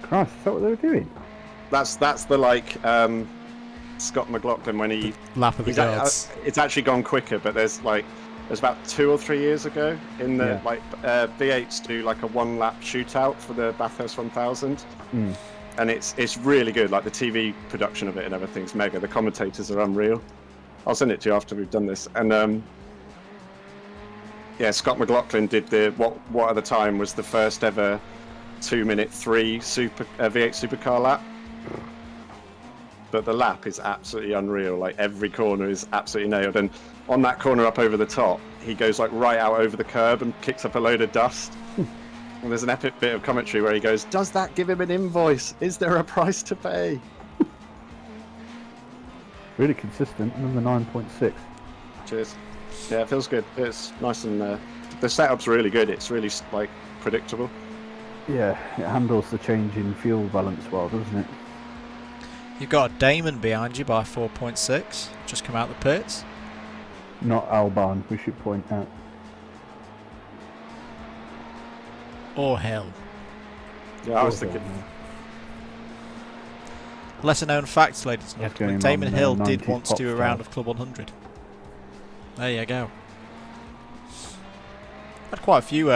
Christ, is that what they were doing? That's the Scott McLaughlin when he lap of the gods. It's actually gone quicker, but there's about 2 or 3 years ago in the V8s do like a 1-lap shootout for the Bathurst 1000, and it's really good. Like the TV production of it and everything's mega. The commentators are unreal. I'll send it to you after we've done this. And Scott McLaughlin did what at the time was the first ever 2-minute 3 V8 supercar lap. But the lap is absolutely unreal. Like every corner is absolutely nailed. And on that corner up over the top, he goes like right out over the curb and kicks up a load of dust. And there's an epic bit of commentary where he goes, "Does that give him an invoice? Is there a price to pay?" Really consistent. Number 9.6. Cheers. Yeah, it feels good. It's nice and the setup's really good. It's really like predictable. Yeah, it handles the change in fuel balance well, doesn't it? You've got a Damon behind you by 4.6. Just come out the pits. Not Alban, we should point out. Or Hill. Yeah, I was thinking. Lesser known facts, ladies and gentlemen. Damon Hill did once do a round of Club 100. There you go. Had quite a few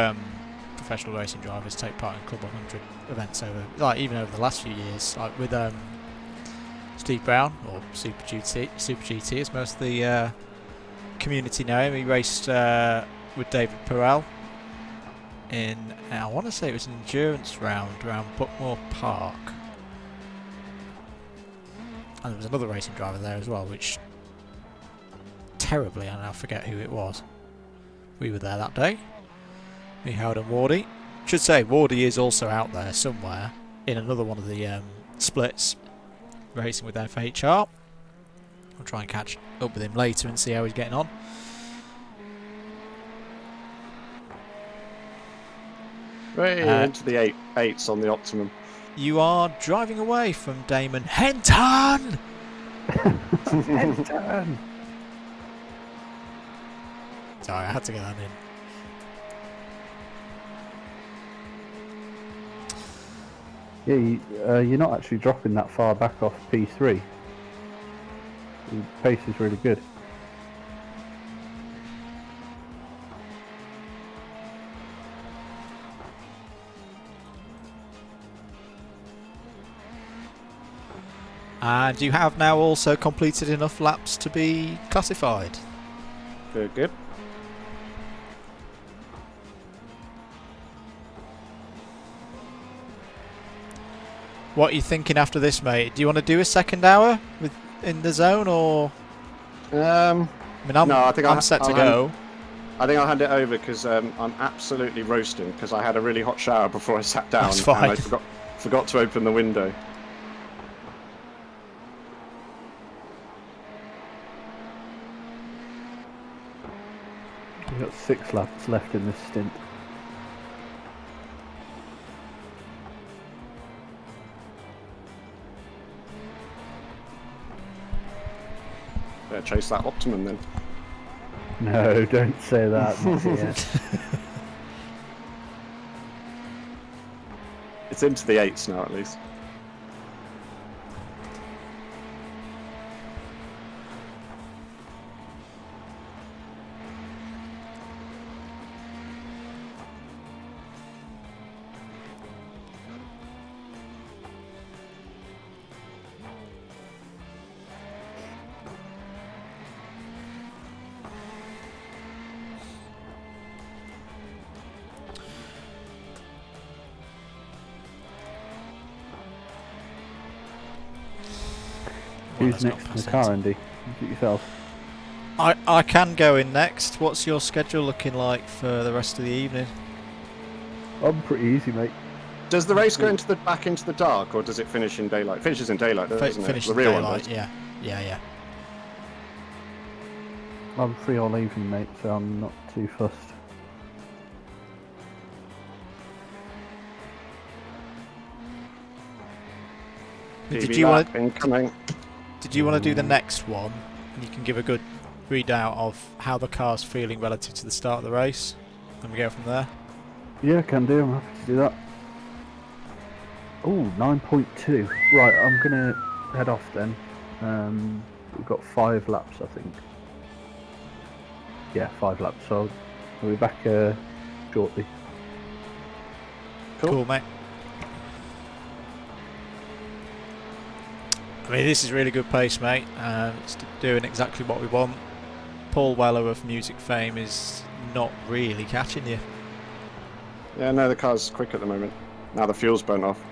professional racing drivers take part in Club 100 events even over the last few years, like with Steve Brown, or Super GT as most of the community know him. He raced with David Perel in, I want to say it was an endurance round around Buckmore Park. And there was another racing driver there as well, which terribly, and I forget who it was. We were there that day. Me, Howard and Wardy. Should say Wardy is also out there somewhere in another one of the splits, racing with FHR. I'll try and catch up with him later and see how he's getting on. Into the 8s on the Optimum. You are driving away from Damon Henton! Henton! Sorry, I had to get that in. Yeah, you're not actually dropping that far back off P3. The pace is really good. And you have now also completed enough laps to be classified. Good, good. What are you thinking after this, mate? Do you want to do a second hour in the zone, or? I mean, I'm set to go. I think I'll hand it over because I'm absolutely roasting because I had a really hot shower before I sat down. That's fine. And I forgot to open the window. We've got 6 laps left in this stint. Better chase that Optimum then. No, don't say that. Not here. It's into the 8s now, at least. Who's next in the car, Andy? Is it yourself? I can go in next. What's your schedule looking like for the rest of the evening? I'm pretty easy, mate. Does the race go into the back into the dark, or does it finish in daylight? It finishes in daylight, doesn't it? Finish The in real one daylight, does. yeah. I'm free all evening, mate, so I'm not too fussed. Did PB you want lap incoming. Did you want to do the next one? And you can give a good readout of how the car's feeling relative to the start of the race, and we go from there. Yeah, can do. I'm happy to do that. Oh, 9.2. Right, I'm gonna head off then. We've got 5 laps, I think. Yeah, 5 laps. So I'll be back shortly. Cool, mate. I mean, this is really good pace, mate. It's doing exactly what we want. Paul Weller of music fame is not really catching you. Yeah, no, the car's quick at the moment. Now the fuel's burnt off.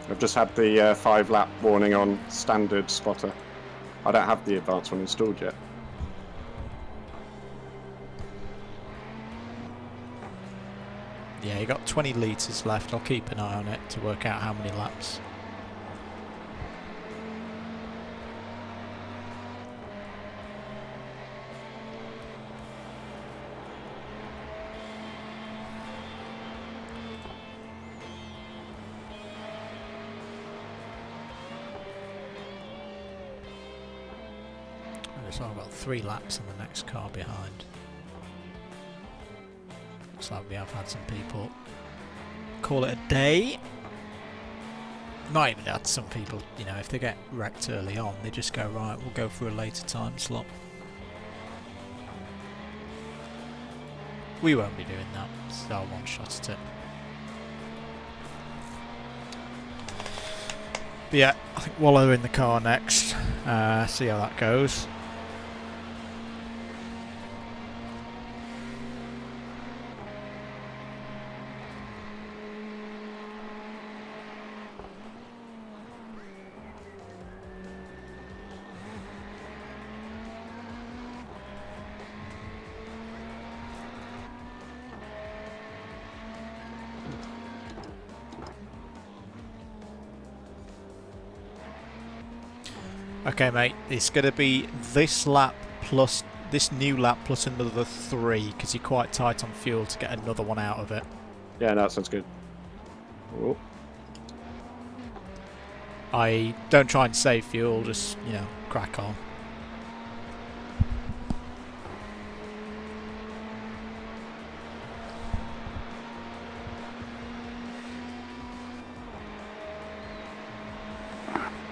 I've just had the 5 lap warning on standard spotter. I don't have the advanced one installed yet. Yeah, you got 20 litres left. I'll keep an eye on it to work out how many laps. So I've got 3 laps on the next car behind. Looks like we have had some people call it a day. Might even had some people, you know, if they get wrecked early on, they just go, right, we'll go for a later time slot. We won't be doing that, so I'll one shot at it. But yeah, I think Waller in the car next. See how that goes. Okay, mate, it's going to be this lap plus this new lap plus another 3 because you're quite tight on fuel to get another one out of it. Yeah, no, that sounds good. Oh. I don't try and save fuel, just, you know, crack on.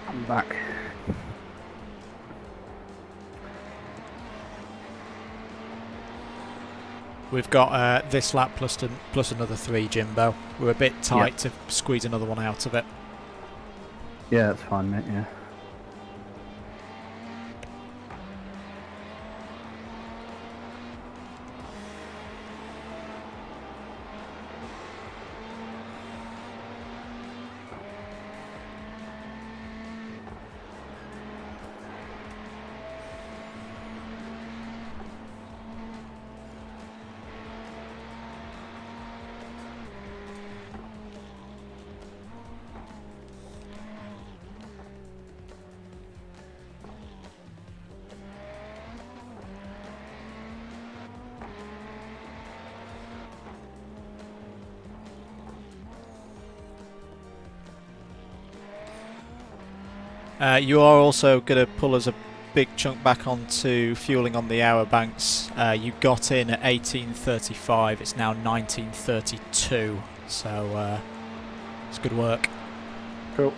I'm back. We've got this lap plus another 3, Jimbo. We're a bit tight to squeeze another one out of it. Yeah, that's fine, mate, yeah. You are also going to pull us big chunk back onto fueling on the hour, Banks. You got in at 18:35. It's now 19:32. So it's good work. Cool.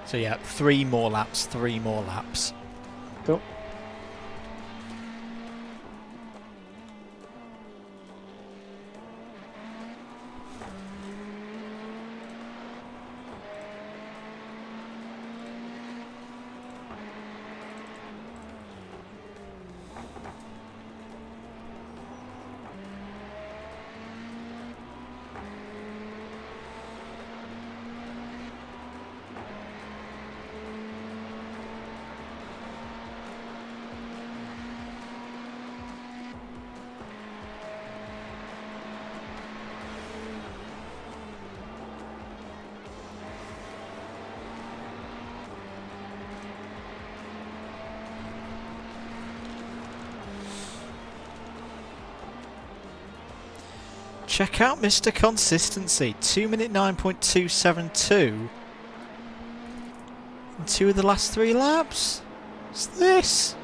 So yeah, 3 more laps, 3 more laps. Cool. Check out Mr. Consistency, 2-minute 9.272 in 2 of the last 3 laps. What's this?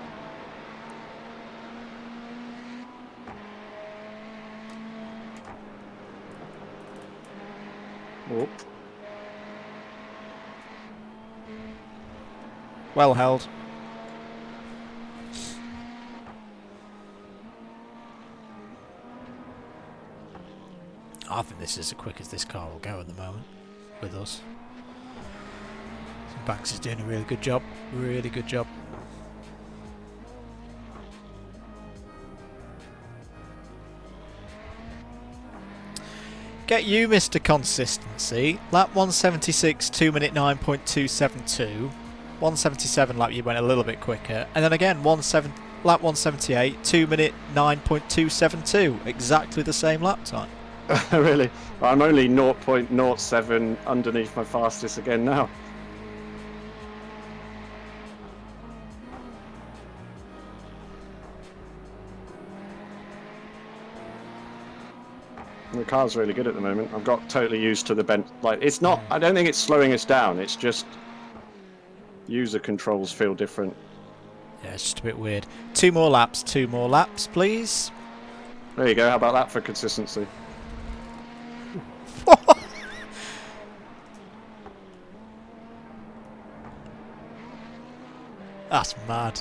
Oh. Well held. I think this is as quick as this car will go at the moment with us. Banks is doing a really good job. Really good job. Get you, Mr. Consistency. Lap 176, 2-minute 9.272. 177 lap you went a little bit quicker. And then again, lap 178, 2-minute 9.272. Exactly the same lap time. Really? I'm only 0.07 underneath my fastest again now. The car's really good at the moment. I've got totally used to the bent. Like, it's not. I don't think it's slowing us down. It's just user controls feel different. Yeah, it's just a bit weird. 2 more laps, please. There you go. How about that for consistency? That's mad.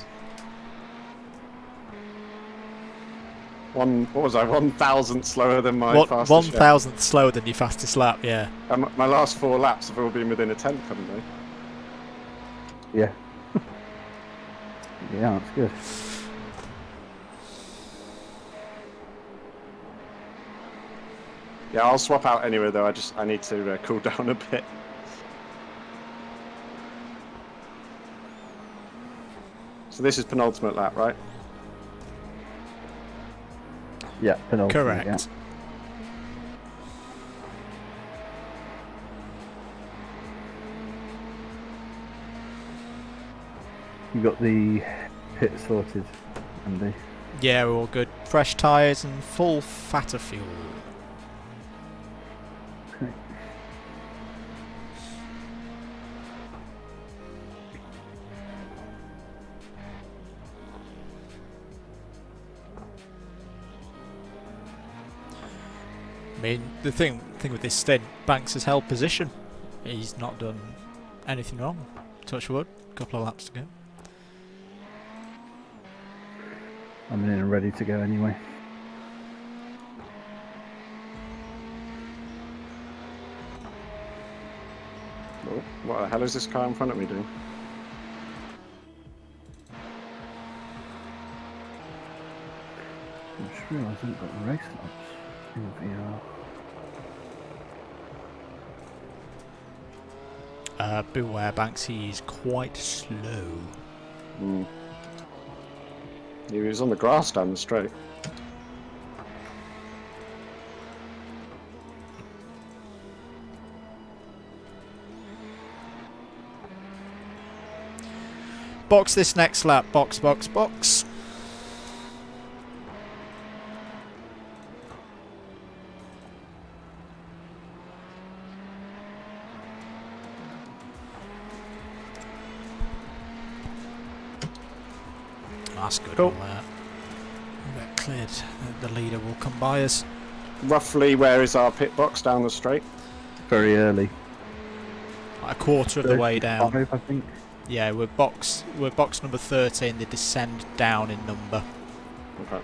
What was I? 1,000th slower than my fastest. 1,000th slower than your fastest lap. Yeah. My last 4 laps have all been within a 10th, haven't they? Yeah. Yeah, that's good. Yeah, I'll swap out anyway though. I need to cool down a bit. So this is penultimate lap, right? Yeah, penultimate. Correct. Yeah. You got the pit sorted, Andy? Yeah, we're all good. Fresh tyres and full fatter fuel. Okay. I mean, the thing with this stint, Banks has held position. He's not done anything wrong. Touch wood. Couple of laps to go. I'm in and ready to go anyway. Oh, what the hell is this car in front of me doing? I just realised I haven't got the race laps in VR. Beware, Banks. He's quite slow. Mm. He was on the grass down the straight. Box this next lap. Box, box, box. That's good. Cool. We'll get cleared. The leader will come by us. Roughly, where is our pit box down the straight? Very early. Like a quarter of the way down. 35, I think. Yeah, we're box number 13. They descend down in number. Okay.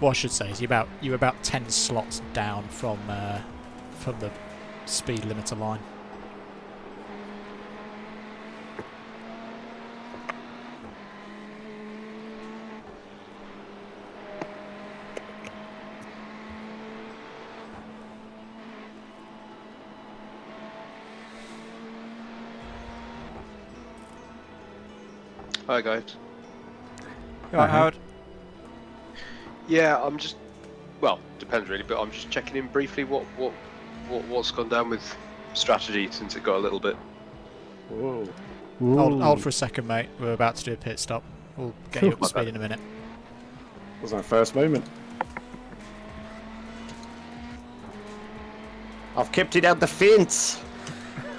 What I should say is you're about 10 slots down from the speed limiter line. Hi guys. You alright, Howard? Yeah, I'm just. Well, depends really, but I'm just checking in briefly. What's gone down with strategy since it got a little bit. Whoa. Hold for a second, mate. We're about to do a pit stop. We'll get you up to speed in a minute. That was our first moment. I've kept it out the fence.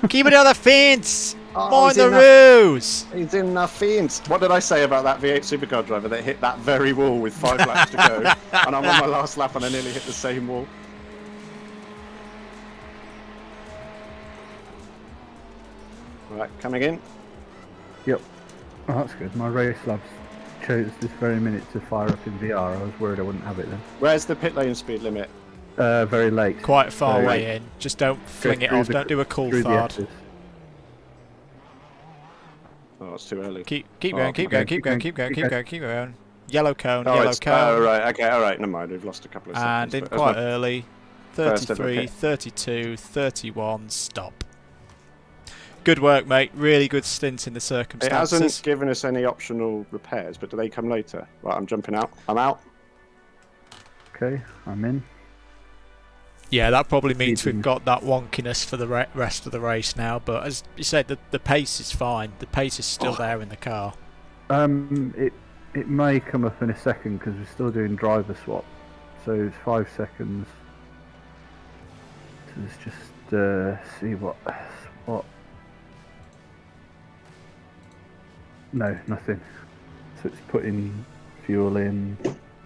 Keep it on the fence! Oh, Mind he's the in rules! He's in the fence. What did I say about that V8 supercar driver that hit that very wall with 5 laps to go? And I'm on my last lap and I nearly hit the same wall. Right, coming in. Yep. Oh, that's good. My race labs chose this very minute to fire up in VR. I was worried I wouldn't have it then. Where's the pit lane speed limit? Very late. Quite far Very way late. in. Just don't fling it through off. the- Don't do a cool through the fart. S's. Oh, it's too early. Keep Oh, going, keep okay, going, keep going, keep going, keep going, keep going. Yellow cone, Oh, yellow it's, cone. right, okay, alright, never mind. We've lost a couple of And seconds. in but that's quite not- early. First ever 33, pit. 32, 31, stop. Good work, mate. Really good stint in the It circumstances. hasn't given us any optional repairs, but do they come later? Right, I'm jumping out. I'm out. Okay, I'm in. Yeah, that probably means we've Speeding. got that wonkiness for the rest of the race now. But as you said, the pace is fine. The pace is still there in the car. It may come up in a second because we're still doing driver swap. So it's 5 seconds. So let's just see what. No, nothing. So it's putting fuel in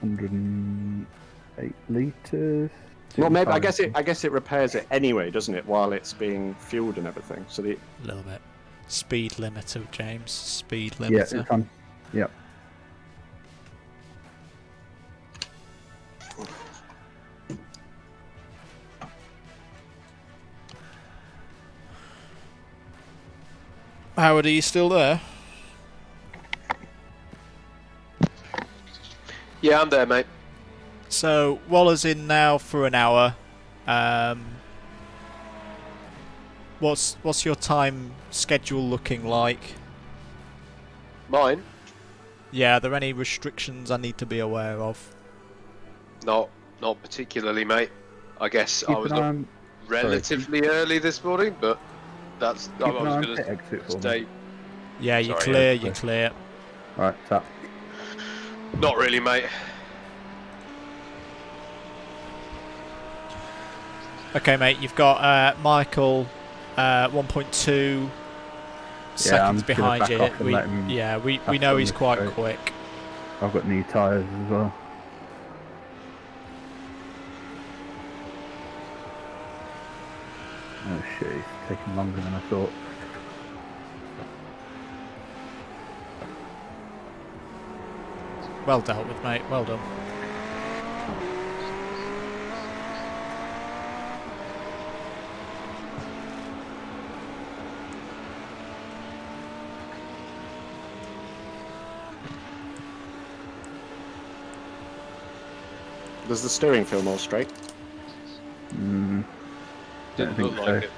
108 litres. Well, maybe I guess it repairs it anyway, doesn't it? While it's being fueled and everything. So the A little bit. Speed limiter, James. Speed Yeah, limiter. it's on. Yep. Howard, are you still there? Yeah, I'm there, mate. So Waller's in now for an hour. What's your time schedule looking like? Mine? Yeah, are there any restrictions I need to be aware of? Not particularly, mate. I guess I Keep was an eye up on- relatively early this morning, but that's I keep an eye was on going pit to exit for me. stay. Yeah, you're Sorry, clear, yeah. you're clear. Right, tap. Not really, mate. Okay, mate, you've got Michael 1.2 seconds gonna behind back you. off and let him We pass know on he's this quite straight. quick. I've got new tyres as well. Oh shit, it's taking longer than I thought. Well dealt with, mate. Well done. does the steering feel more straight? Don't Didn't think look so. like it.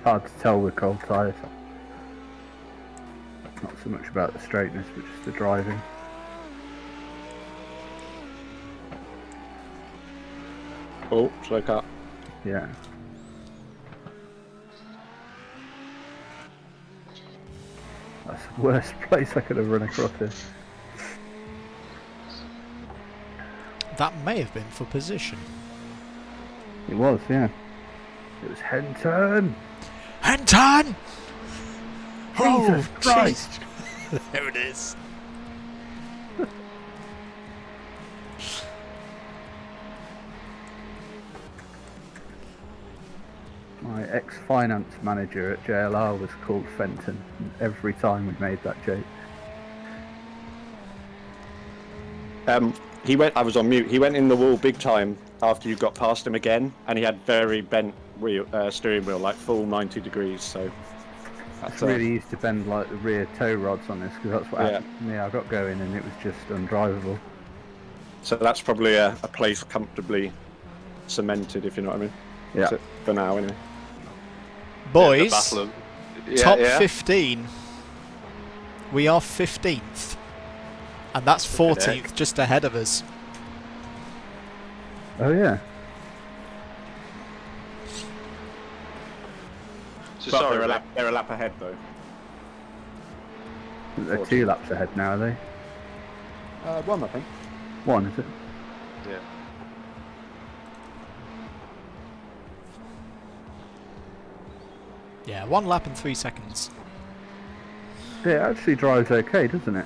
Hard to tell with cold tyres. Not so much about the straightness, but just the driving. Oh, slow car. Yeah. That's the worst place I could have run across here. That may have been for position. It was, yeah. It was Henton! Henton! Jesus Christ! jeez. There it is. My ex-finance manager at JLR was called Fenton, and every time we made that joke. He went. I was on mute. He went in the wall big time after you got past him again, and he had very bent steering wheel, like full 90 degrees. So It's really easy to bend like the rear tow rods on this, because that's what happened to me. I got going and it was just undrivable. So that's probably a place comfortably cemented, if you know what I mean. Yeah. That's it for now, anyway. Boys, top yeah. 15. We are 15th. And that's 14th, just ahead of us. Oh yeah. So But sorry, they're a lap ahead, though. They're 2 laps ahead now, are they? One, I think. 1, is it? Yeah. Yeah, 1 lap and 3 seconds. Yeah, it actually drives okay, doesn't it?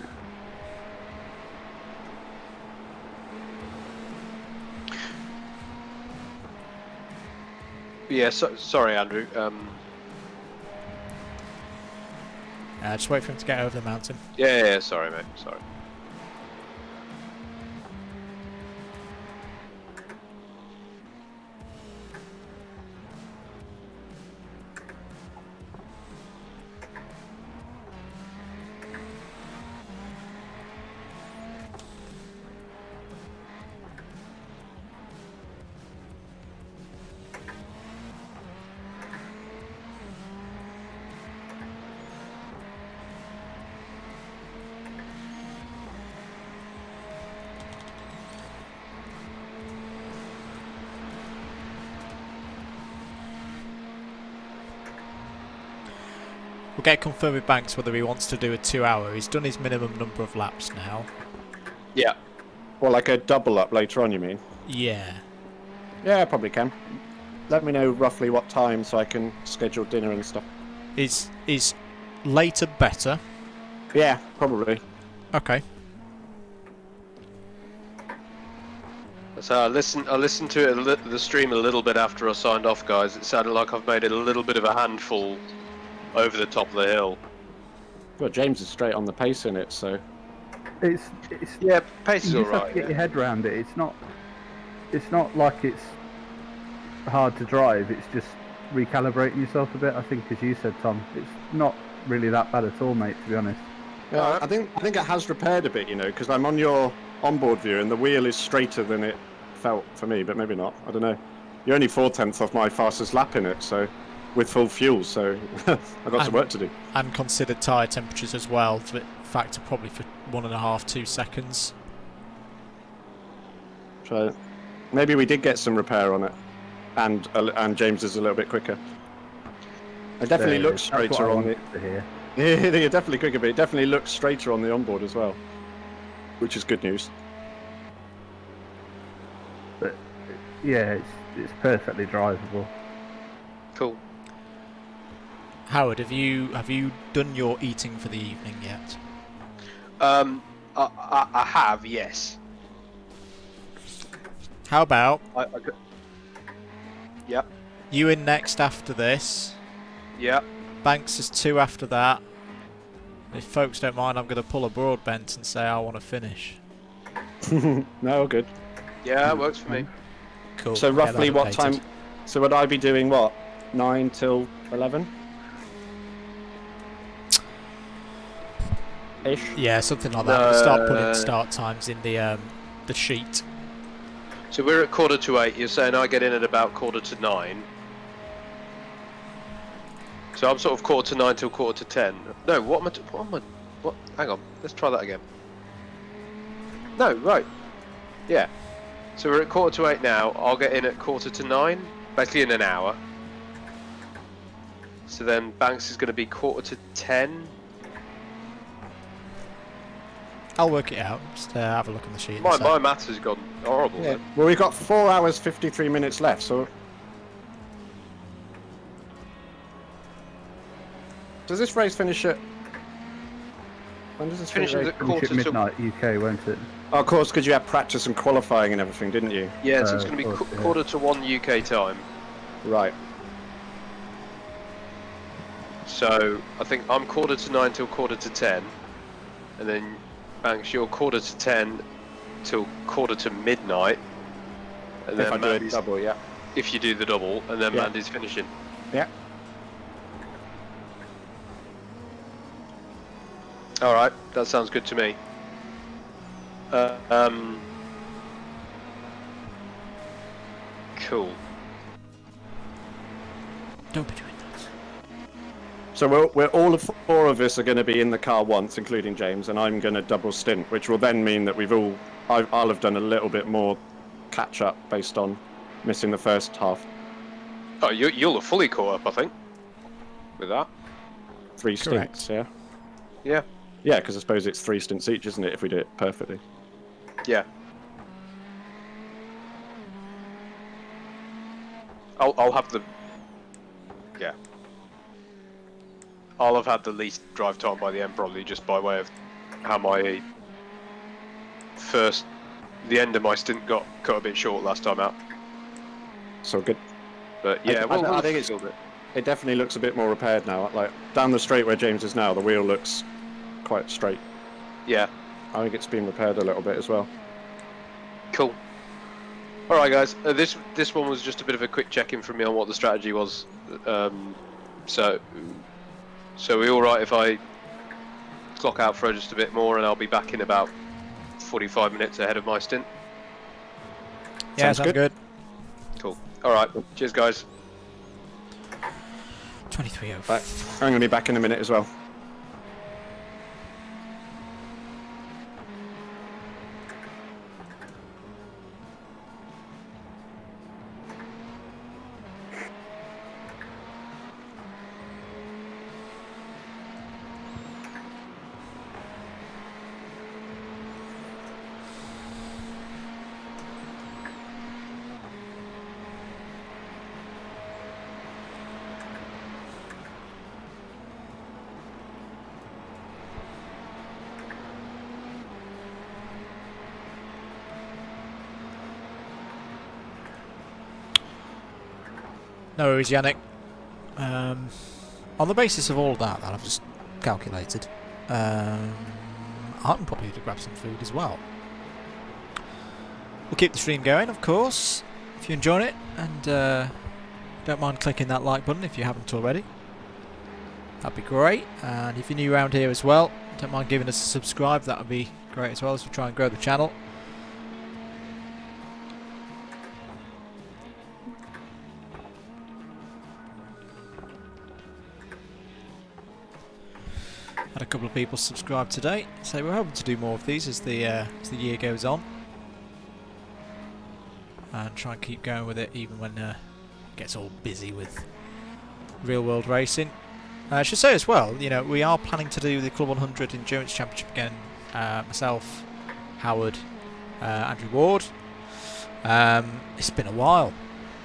Yeah. Sorry, Andrew. Just wait for him to get over the mountain. Yeah. Sorry, mate. Sorry. We'll get confirmed with Banks whether he wants to do a 2 hour. He's done his minimum number of laps now. Yeah. Well, like a double up later on, you mean? Yeah. Yeah, I probably can. Let me know roughly what time so I can schedule dinner and stuff. Is later better? Yeah, probably. Okay. So I listened to the stream a little bit after I signed off, guys. It sounded like I've made it a little bit of a handful over the top of the hill. Well, James is straight on the pace in it, so... It's Yeah, pace is you just have alright. to get your head around it. It's not like it's hard to drive. It's just recalibrating yourself a bit. I think, as you said, Tom, it's not really that bad at all, mate. To be honest. Yeah, I think it has repaired a bit, you know, because I'm on your onboard view and the wheel is straighter than it felt for me, but maybe not. I don't know. You're only 4/10 off my fastest lap in it, so with full fuel, so I've got some work to do. And consider tyre temperatures as well. To factor probably for 1.5, 2 seconds. So maybe we did get some repair on it, and James is a little bit quicker. It definitely looks straighter on it. Yeah, you're definitely quicker, but it definitely looks straighter on the onboard as well, which is good news. But yeah, it's perfectly drivable. Cool. Howard, have you done your eating for the evening yet? I have, yes. How about Yep. you in next after this? Yep. Banks is 2 after that. If folks don't mind, I'm going to pull a Broadbent and say I want to finish. No, good. Yeah, works for me. Cool. So I'll get roughly that what updated. time? So would I be doing what? 9 till 11? Ish. Yeah, something like that. We'll start putting start times in the sheet. So we're at 7:45. You're saying I get in at about 8:45. So I'm sort of 8:45 till 9:45. No, what am I? What? Hang on. Let's try that again. No, right. Yeah. So we're at 8:45 now. I'll get in at 9:45, basically in an hour. So then Banks is going to be 9:45. I'll work it out. Just have a look on the sheet. My maths has gone horrible. Yeah. Then. Well, we've got 4 hours 53 minutes left. So does this race finish at? When does this finish? Finishes at Finish at 1:45 midnight UK, won't it? Oh, of course, because you had practice and qualifying and everything, didn't you? Yeah, so it's going to be of course, yeah. 1:45 UK time. Right. So I think I'm 9:45 till 10:45, and then Banks, you're 10:45 till 10:45 midnight, and If I then do a Mandy's, double, yeah. if you do the double, and then Yeah. Mandy's finishing. Yeah. All right, that sounds good to me. Cool. Don't be doing that. So we're all of 4 of us are going to be in the car once, including James, and I'm going to double stint, which will then mean that I'll have done a little bit more catch up based on missing the first half. Oh, you'll have fully caught up, I think, with that. 3 Correct. stints, yeah. Yeah. Yeah, because I suppose it's 3 stints each, isn't it, if we do it perfectly. Yeah. I'll have the. Yeah. I'll have had the least drive time by the end, probably just by way of how my the end of my stint got cut a bit short last time out. So good. But yeah, I think it definitely looks a bit more repaired now. Like down the straight where James is now, the wheel looks quite straight. Yeah. I think it's been repaired a little bit as well. Cool. All right, guys. This one was just a bit of a quick check-in from me on what the strategy was. So we all right if I clock out for just a bit more, and I'll be back in about 45 minutes ahead of my stint. Yeah, Sounds sounds good. Cool. All right. Cheers, guys. 23:05. Right. I'm going to be back in a minute as well. No worries, Yannick. On the basis of all that I've just calculated, I'm probably going to grab some food as well. We'll keep the stream going, of course, if you're enjoying it, and don't mind clicking that like button if you haven't already. That'd be great. And if you're new around here as well, don't mind giving us a subscribe. That would be great as well, as we try and grow the channel. Had a couple of people subscribe today, so we're hoping to do more of these as the year goes on, and try and keep going with it even when it gets all busy with real world racing. I should say as well, you know, we are planning to do the Club 100 Endurance Championship again. Myself, Howard, Andrew Ward. It's been a while.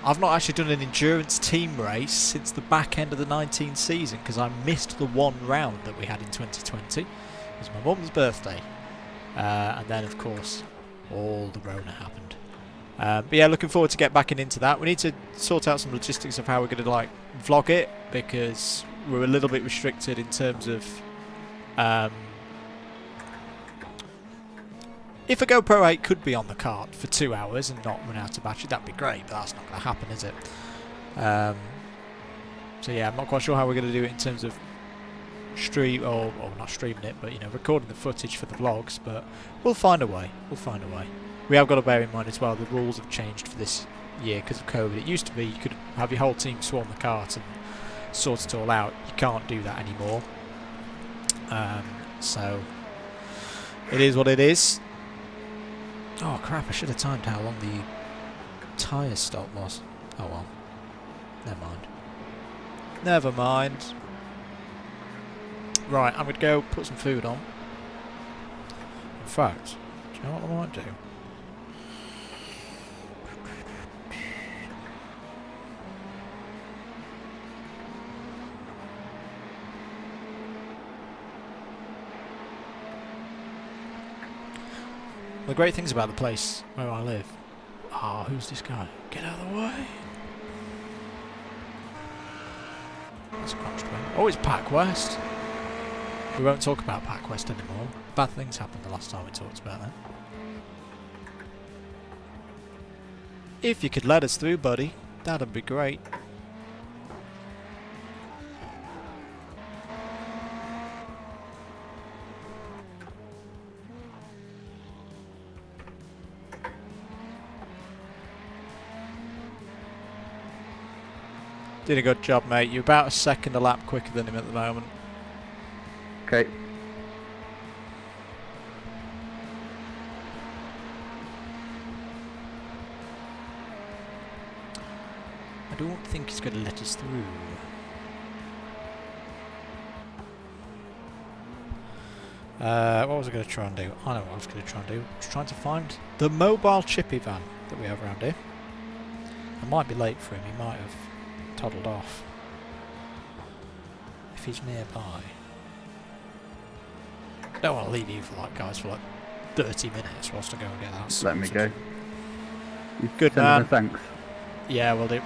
I've not actually done an endurance team race since the back end of the 19 season, because I missed the one round that we had in 2020. It was my mum's birthday, and then of course all the Rona happened. But yeah, looking forward to get back into that. We need to sort out some logistics of how we're going to like vlog it, because we're a little bit restricted in terms of if a GoPro 8 could be on the cart for 2 hours and not run out of battery, that'd be great, but that's not going to happen, is it? So yeah, I'm not quite sure how we're going to do it in terms of stream, or not streaming it, but you know, recording the footage for the vlogs, but we'll find a way. We'll find a way. We have got to bear in mind as well, the rules have changed for this year because of COVID. It used to be you could have your whole team swarm the cart and sort it all out. You can't do that anymore. So it is what it is. Oh crap, I should have timed how long the tyre stop was. Oh well. Never mind. Never mind. Right, I'm going to go put some food on. In fact, do you know what I might do? The great things about the place where I live. Oh, who's this guy? Get out of the way. That's a crotched way. Oh, it's Pack West. We won't talk about Pack West anymore. Bad things happened the last time we talked about that. If you could let us through, buddy, that'd be great. Did a good job, mate. You're about a second a lap quicker than him at the moment. Okay. I don't think he's going to let us through. What was I going to try and do? I know what I was going to try and do. I was trying to find the mobile chippy van that we have around here. I might be late for him. He might have toddled off. If he's nearby. I don't want to leave you for like 30 minutes whilst I go and get that. Let me go. You Good send him man. a thanks. Yeah, we'll do.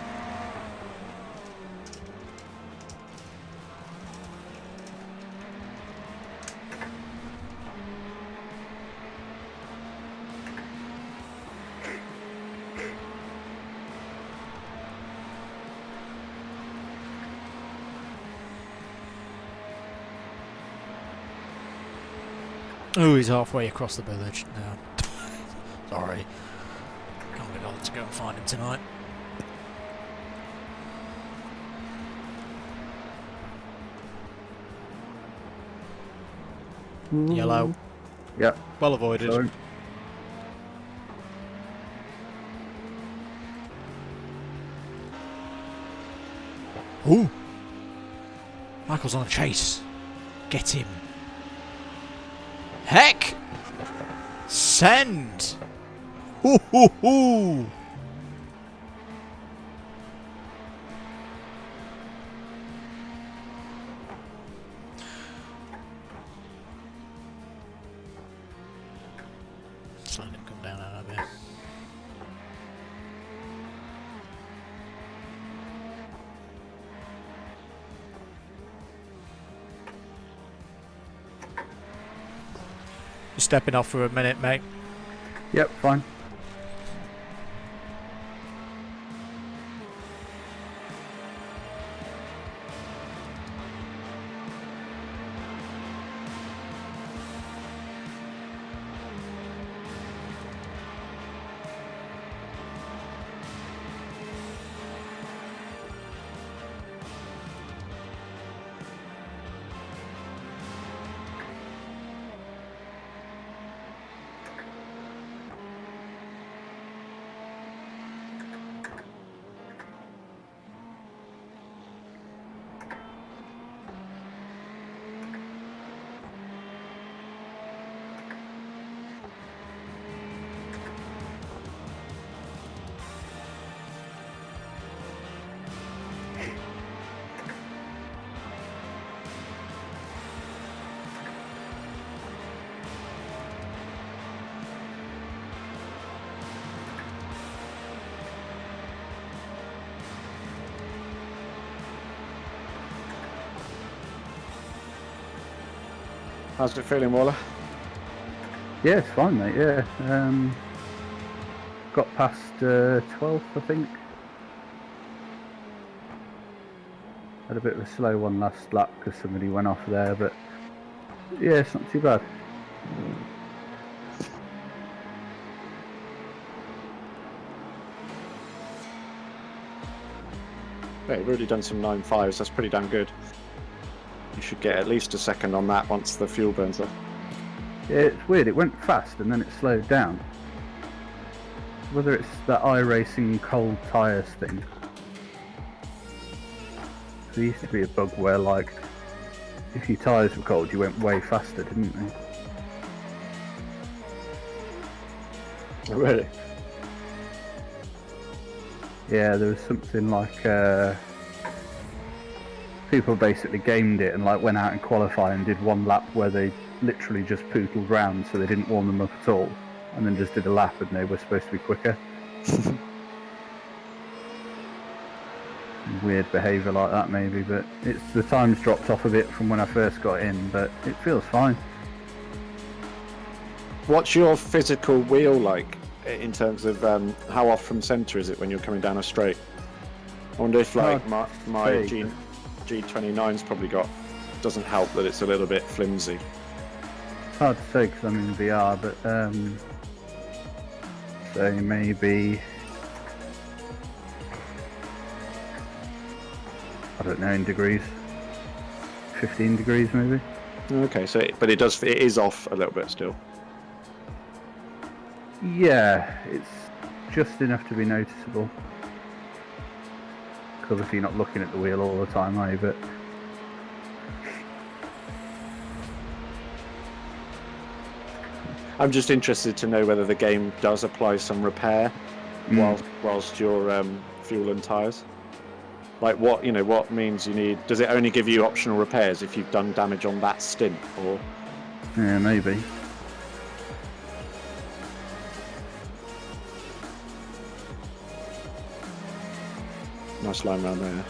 Oh, he's halfway across the village now. Sorry. Can't be bothered to go and find him tonight. Yellow. Yep. Well avoided. Sorry. Ooh! Michael's on a chase. Get him. Heck! Send! Hoo hoo hoo! Just let him come down out of here. You're stepping off for a minute, mate. Yep, fine. How's it feeling, Waller? Yeah, it's fine, mate. Yeah. Got past 12th, I think. Had a bit of a slow one last lap because somebody went off there, but yeah, it's not too bad. Yeah, you've already done some 9.5s. That's pretty damn good. You should get at least a second on that once the fuel burns off. Yeah, it's weird. It went fast and then it slowed down. whether it's that iRacing cold tyres thing. There used to be a bug where, like, if your tyres were cold, you went way faster, didn't they? Really? Yeah, there was something like people basically gamed it and like went out in qualifying and did one lap where they literally just pootled round, so they didn't warm them up at all, and then just did a lap and they were supposed to be quicker. Weird behaviour like that maybe, but it's the time's dropped off a bit from when I first got in, but it feels fine. What's your physical wheel like in terms of how off from centre is it when you're coming down a straight? I wonder if like my G29's probably doesn't help that it's a little bit flimsy. It's hard to say because I'm in VR, but say maybe, I don't know, in degrees, 15 degrees maybe. Okay, so but it is off a little bit still. Yeah, it's just enough to be noticeable. Because obviously you're not looking at the wheel all the time, are you? But I'm just interested to know whether the game does apply some repair whilst you're fueling tyres. Like what means you need? Does it only give you optional repairs if you've done damage on that stint, or? yeah, maybe. Nice line round there.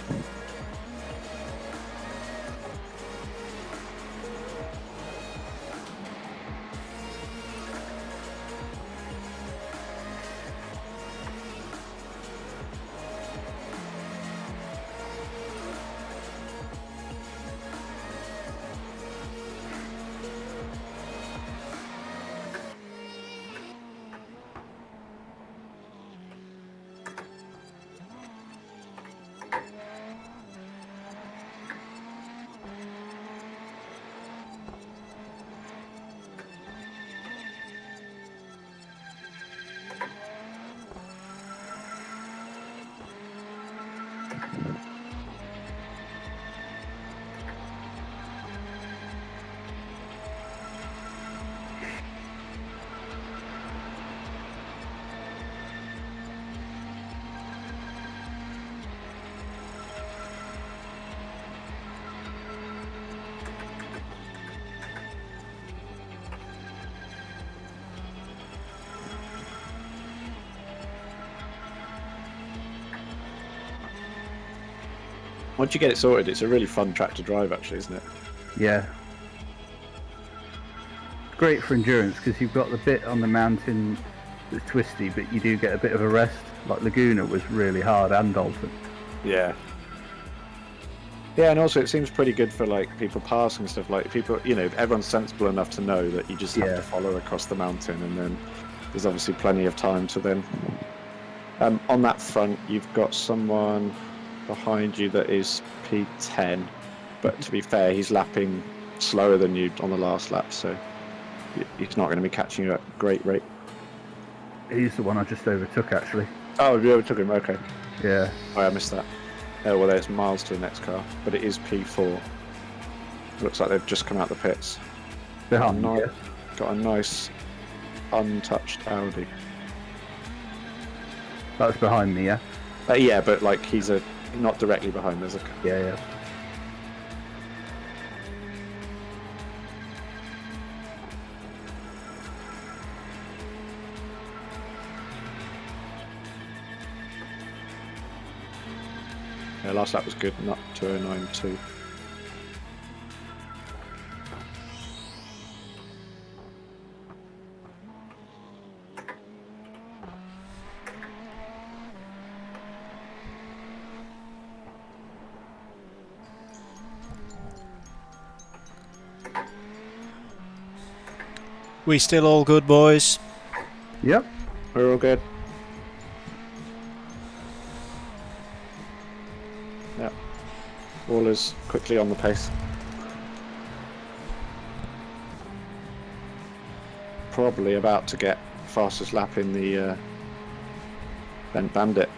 Once you get it sorted, it's a really fun track to drive, actually, isn't it? Yeah. Great for endurance because you've got the bit on the mountain that's twisty, but you do get a bit of a rest. Like Laguna was really hard, and Dalton. Yeah. Yeah, and also it seems pretty good for like people passing and stuff. Like people, everyone's sensible enough to know that you just have to follow across the mountain, and then there's obviously plenty of time to then. On that front, you've got someone behind you that is P10, but to be fair, he's lapping slower than you on the last lap, so he's not going to be catching you at a great rate. He's the one I just overtook, actually. Oh, you overtook him, okay. Yeah. Oh, I missed that. Oh, well, there's miles to the next car, but it is P4. Looks like they've just come out the pits. Behind me. Got a nice untouched Audi. That's behind me, yeah? Yeah, but like he's not directly behind. There's a car. Yeah. Yeah, last lap was good, not 209.2. We still all good, boys? Yep. We're all good. Yeah. All is quickly on the pace. Probably about to get fastest lap in the Bent Bandit.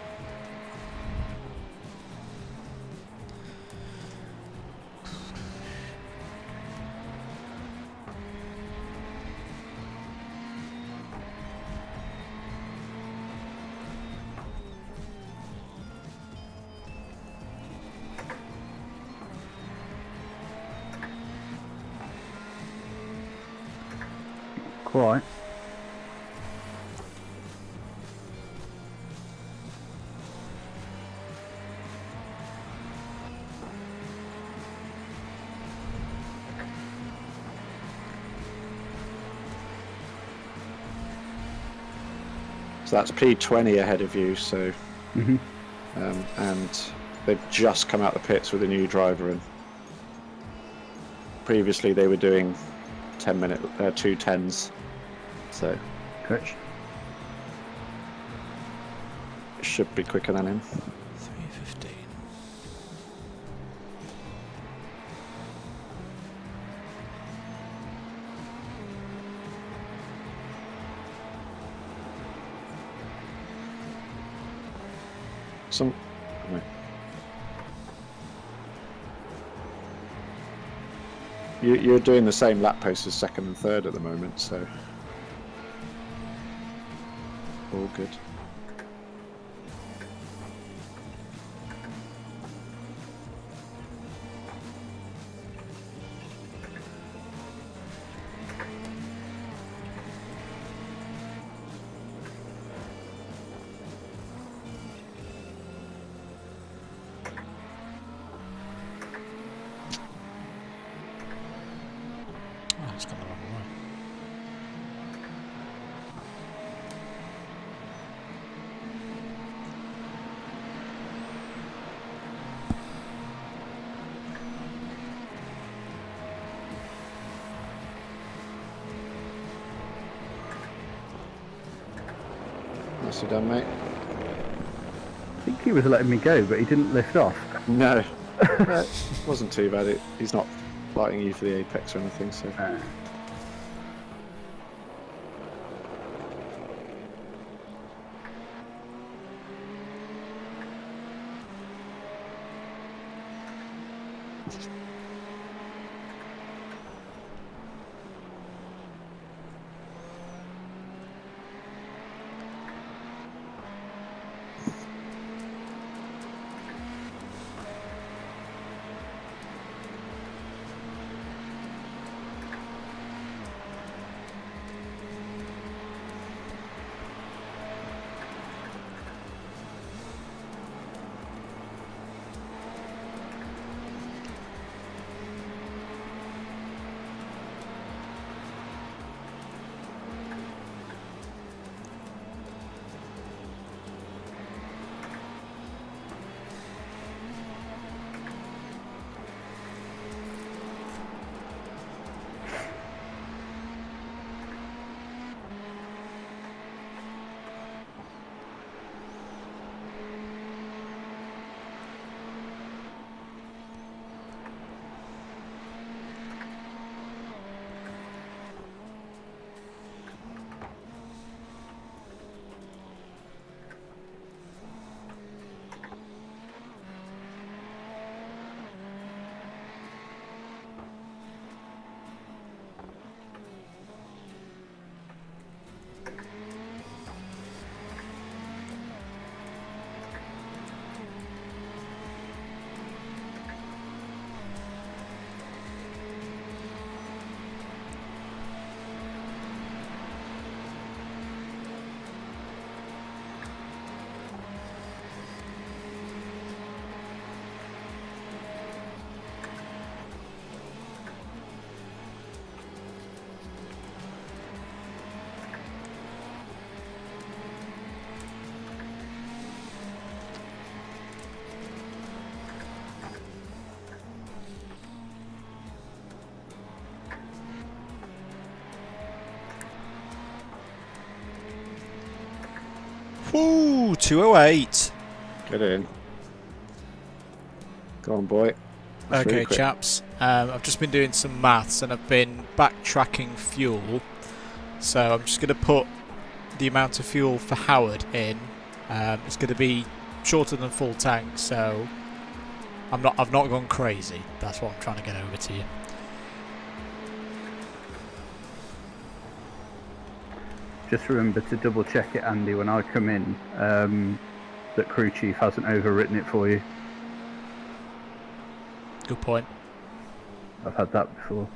Quite. So that's P20 ahead of you. So, Mhm. and they've just come out the pits with a new driver in. Previously, they were doing 10-minute 2:10s. So Okay. it should be quicker than him. 3:15. Some. You're doing the same lap pace as second and third at the moment, so all good. Oh, it's gone the wrong way. Nicely done, mate. I think he was letting me go, but he didn't lift off. No, wasn't too bad. He's not fighting you for the apex or anything, so. Woo! 208. Get in. Go on, boy. That's Okay, really quick. chaps. I've just been doing some maths and I've been backtracking fuel. So I'm just going to put the amount of fuel for Howard in It's going to be shorter than full tank, so I've not gone crazy. That's what I'm trying to get over to you. Just remember to double check it, Andy, when I come in, that crew chief hasn't overwritten it for you. Good point. I've had that before.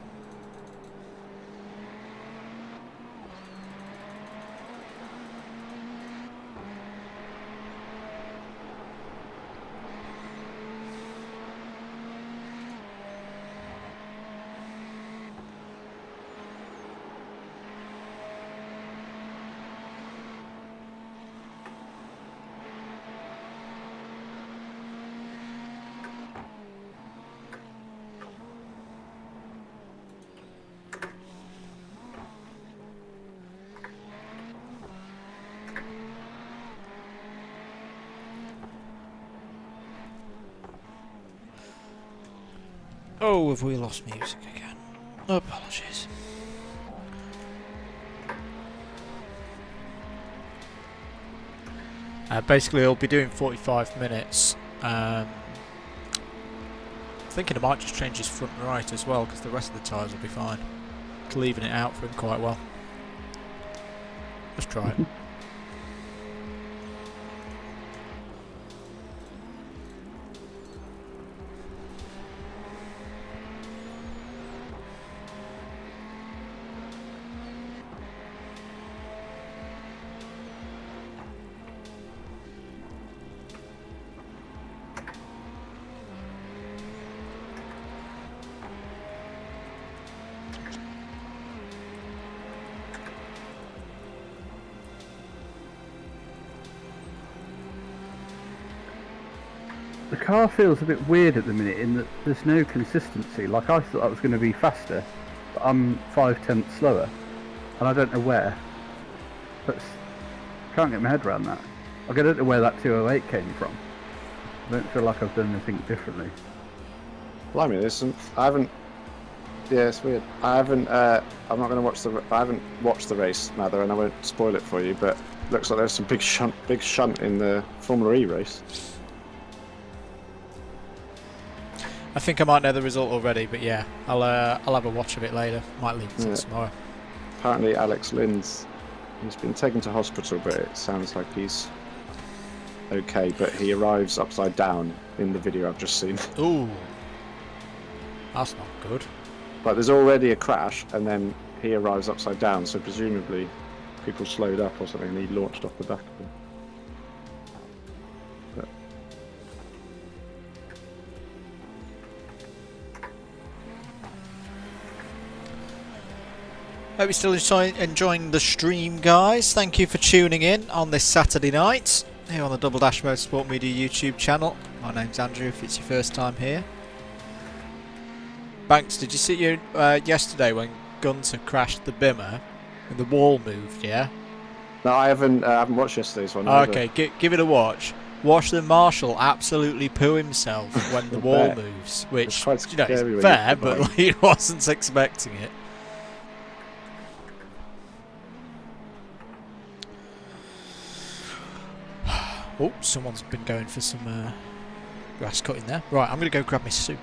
Oh, have we lost music again? Apologies. Basically, I'll be doing 45 minutes. Thinking I might just change his front and right as well, because the rest of the tyres will be fine. Leaving it out for him quite well. Let's try it. The car feels a bit weird at the minute in that there's no consistency. Like, I thought I was going to be faster, but I'm 5/10 slower, and I don't know where. Can't get my head around that. Like, I don't know where that 208 came from. I don't feel like I've done anything differently. Blimey, there's some. I haven't. Yeah, it's weird. I haven't. I'm not going to watch the. I haven't watched the race, Mather, and I won't spoil it for you. But looks like there's some big shunt in the Formula E race. I think I might know the result already, but yeah, I'll have a watch of it later. Might leave it till tomorrow. Apparently, Alex Lynn's he's been taken to hospital, but it sounds like he's okay. But he arrives upside down in the video I've just seen. Ooh, that's not good. Like, there's already a crash, and then he arrives upside down. So presumably, people slowed up or something, and he launched off the back of them. Hope you're still enjoying the stream, guys. Thank you for tuning in on this Saturday night here on the Double Dash Motorsport Media YouTube channel. My name's Andrew, if it's your first time here. Banks, did you see yesterday when Gunter crashed the Bimmer and the wall moved, yeah? No, I haven't watched yesterday's one. Okay, give it a watch. Watch the Marshal absolutely poo himself when the wall moves, which, you know, is fair, but like, he wasn't expecting it. Oh, someone's been going for some grass cutting there. Right, I'm going to go grab my soup.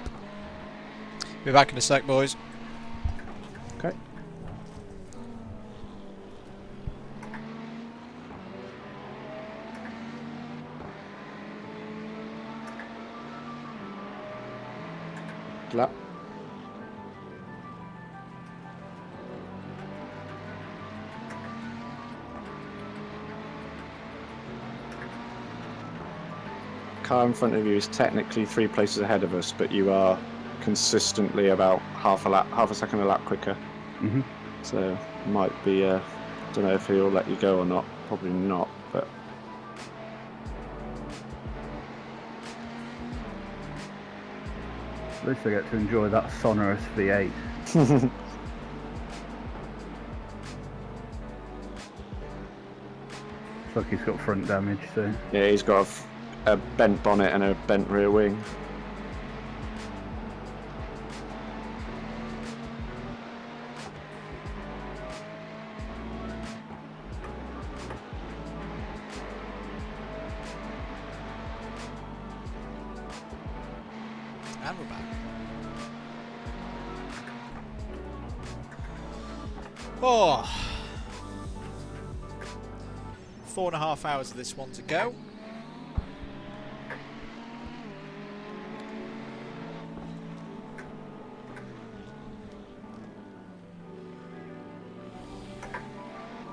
Be back in a sec, boys. Okay. Lap. Car in front of you is technically 3 places ahead of us, but you are consistently about half a second a lap quicker. Mhm. So might be. Don't know if he'll let you go or not. Probably not. But At least I get to enjoy that sonorous V8. It's like he's got front damage, so. yeah, he's got a bent bonnet and a bent rear wing. And we're back. Oh, 4.5 hours of this one to go.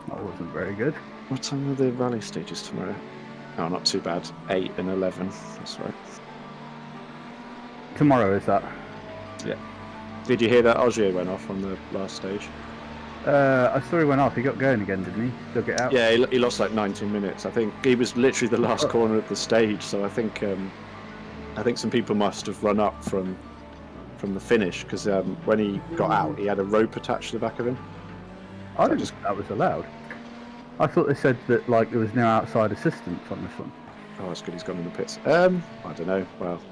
That wasn't very good. What time are the rally stages tomorrow? Oh, not too bad. 8 and 11. That's right. Tomorrow is that? Yeah. Did you hear that Audio went off on the last stage? I saw he went off. He got going again, didn't he? Dug it out. Yeah, he lost like 19 minutes. I think he was literally the last corner of the stage. So I think some people must have run up from the finish because when he got out, he had a rope attached to the back of him. I didn't think that was allowed. I thought they said that like there was no outside assistance on this one. Oh, that's good. He's gone in the pits. I don't know. Well,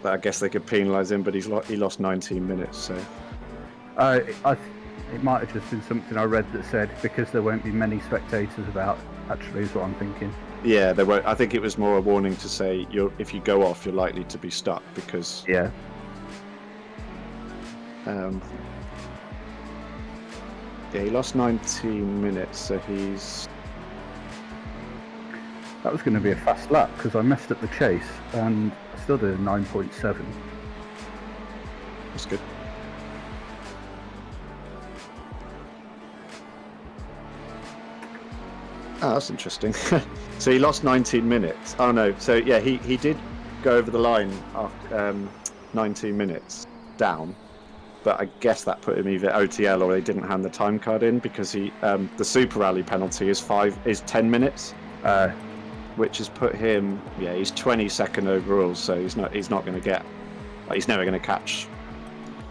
I guess they could penalise him, but he lost 19 minutes. So It might have just been something I read that said because there won't be many spectators about. Actually, is what I'm thinking. yeah, they won't. I think it was more a warning to say if you go off, you're likely to be stuck because Yeah. Yeah, he lost 19 minutes, so he's. That was going to be a fast lap because I messed up the chase and I still did a 9.7. That's good. Oh, that's interesting. So he lost 19 minutes. Oh no, so yeah, he did go over the line after 19 minutes down, but I guess that put him either OTL or they didn't hand the time card in because he the Super Rally penalty is 10 minutes, which has put him he's 22nd overall, so he's not going to get he's never going to catch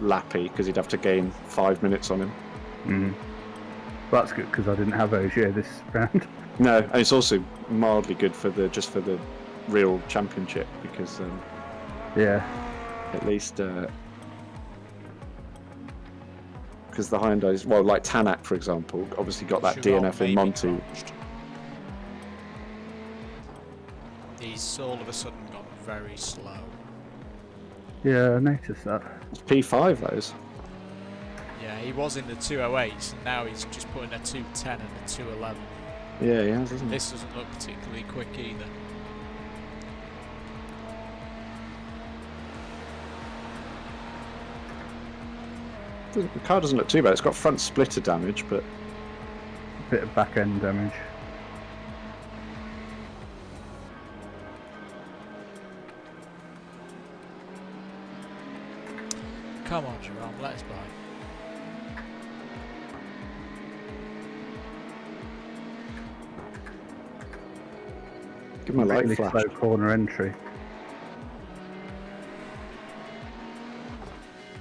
Lappy because he'd have to gain 5 minutes on him. Mm. Well, that's good because I didn't have Ogier this round. No, and it's also mildly good for the real championship because at least because the Hyundai's like Tanak for example obviously got that Chiron DNF in maybe Monty. crashed. He's all of a sudden gone very slow. Yeah, I noticed that. It's P5 those. Yeah, he was in the 208s and now he's just putting a 210 and a 211. Yeah, he has, isn't it? This doesn't look particularly quick either. The car doesn't look too bad. It's got front splitter damage, but Bit of back end damage. Come on, Jerome, let us by. give him a light Really flash. slow corner entry.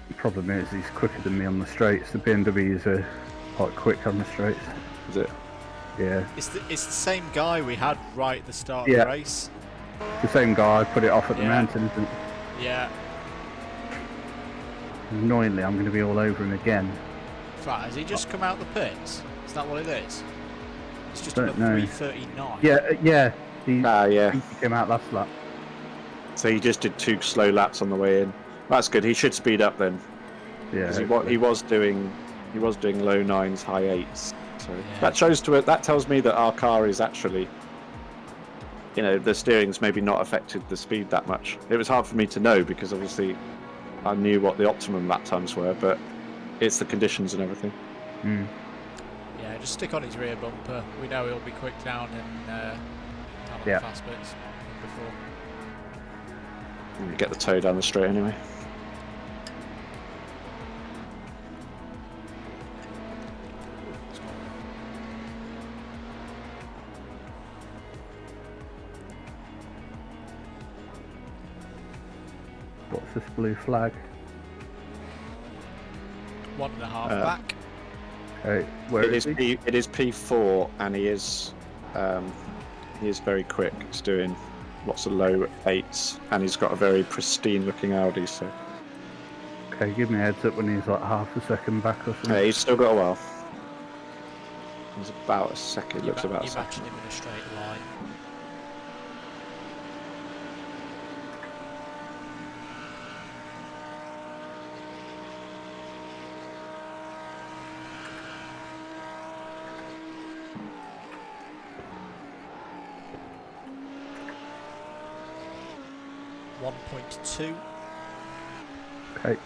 The problem is he's quicker than me on the straights. The BMWs are quite quick on the straights. Is it? Yeah. It's the same guy we had right at the start of the race. The same guy put it off at the Yeah. mountain, isn't it? Yeah. Annoyingly, I'm going to be all over him again. Right, has he just come out the pits? Is that what it is? It's just Don't on a know. 339. Yeah. He Yeah. he came out last lap. So he just did 2 slow laps on the way in. That's good. He should speed up then. Yeah. 'Cause he was doing low 9s, high 8s. So Yeah. that tells me that our car is actually, the steering's maybe not affected the speed that much. It was hard for me to know because obviously I knew what the optimum lap times were, but it's the conditions and everything. Mm. Yeah, just stick on his rear bumper. We know he'll be quick down on Yeah. the fast bits before. You get the toe down the straight anyway. What's this blue flag? 1.5 back. Okay, where It is is he? it is P4 and he is very quick. He's doing lots of low 8s and he's got a very pristine looking Audi. So Okay, give me a heads up when he's like half a second back or something. yeah, he's still got a while. He's about a second. You Looks about a you second. matching him in a straight line. 1.2. Okay.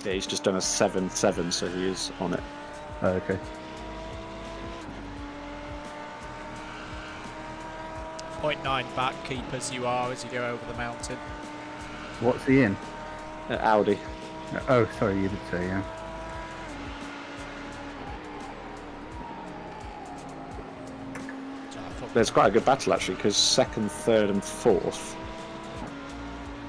Yeah, he's just done a 7.7, so he is on it. Okay. 0.9 back, keep as you are as you go over the mountain. What's he in? Audi. Oh, sorry, you did say, yeah. So I thought- There's quite a good battle actually, because second, third, and fourth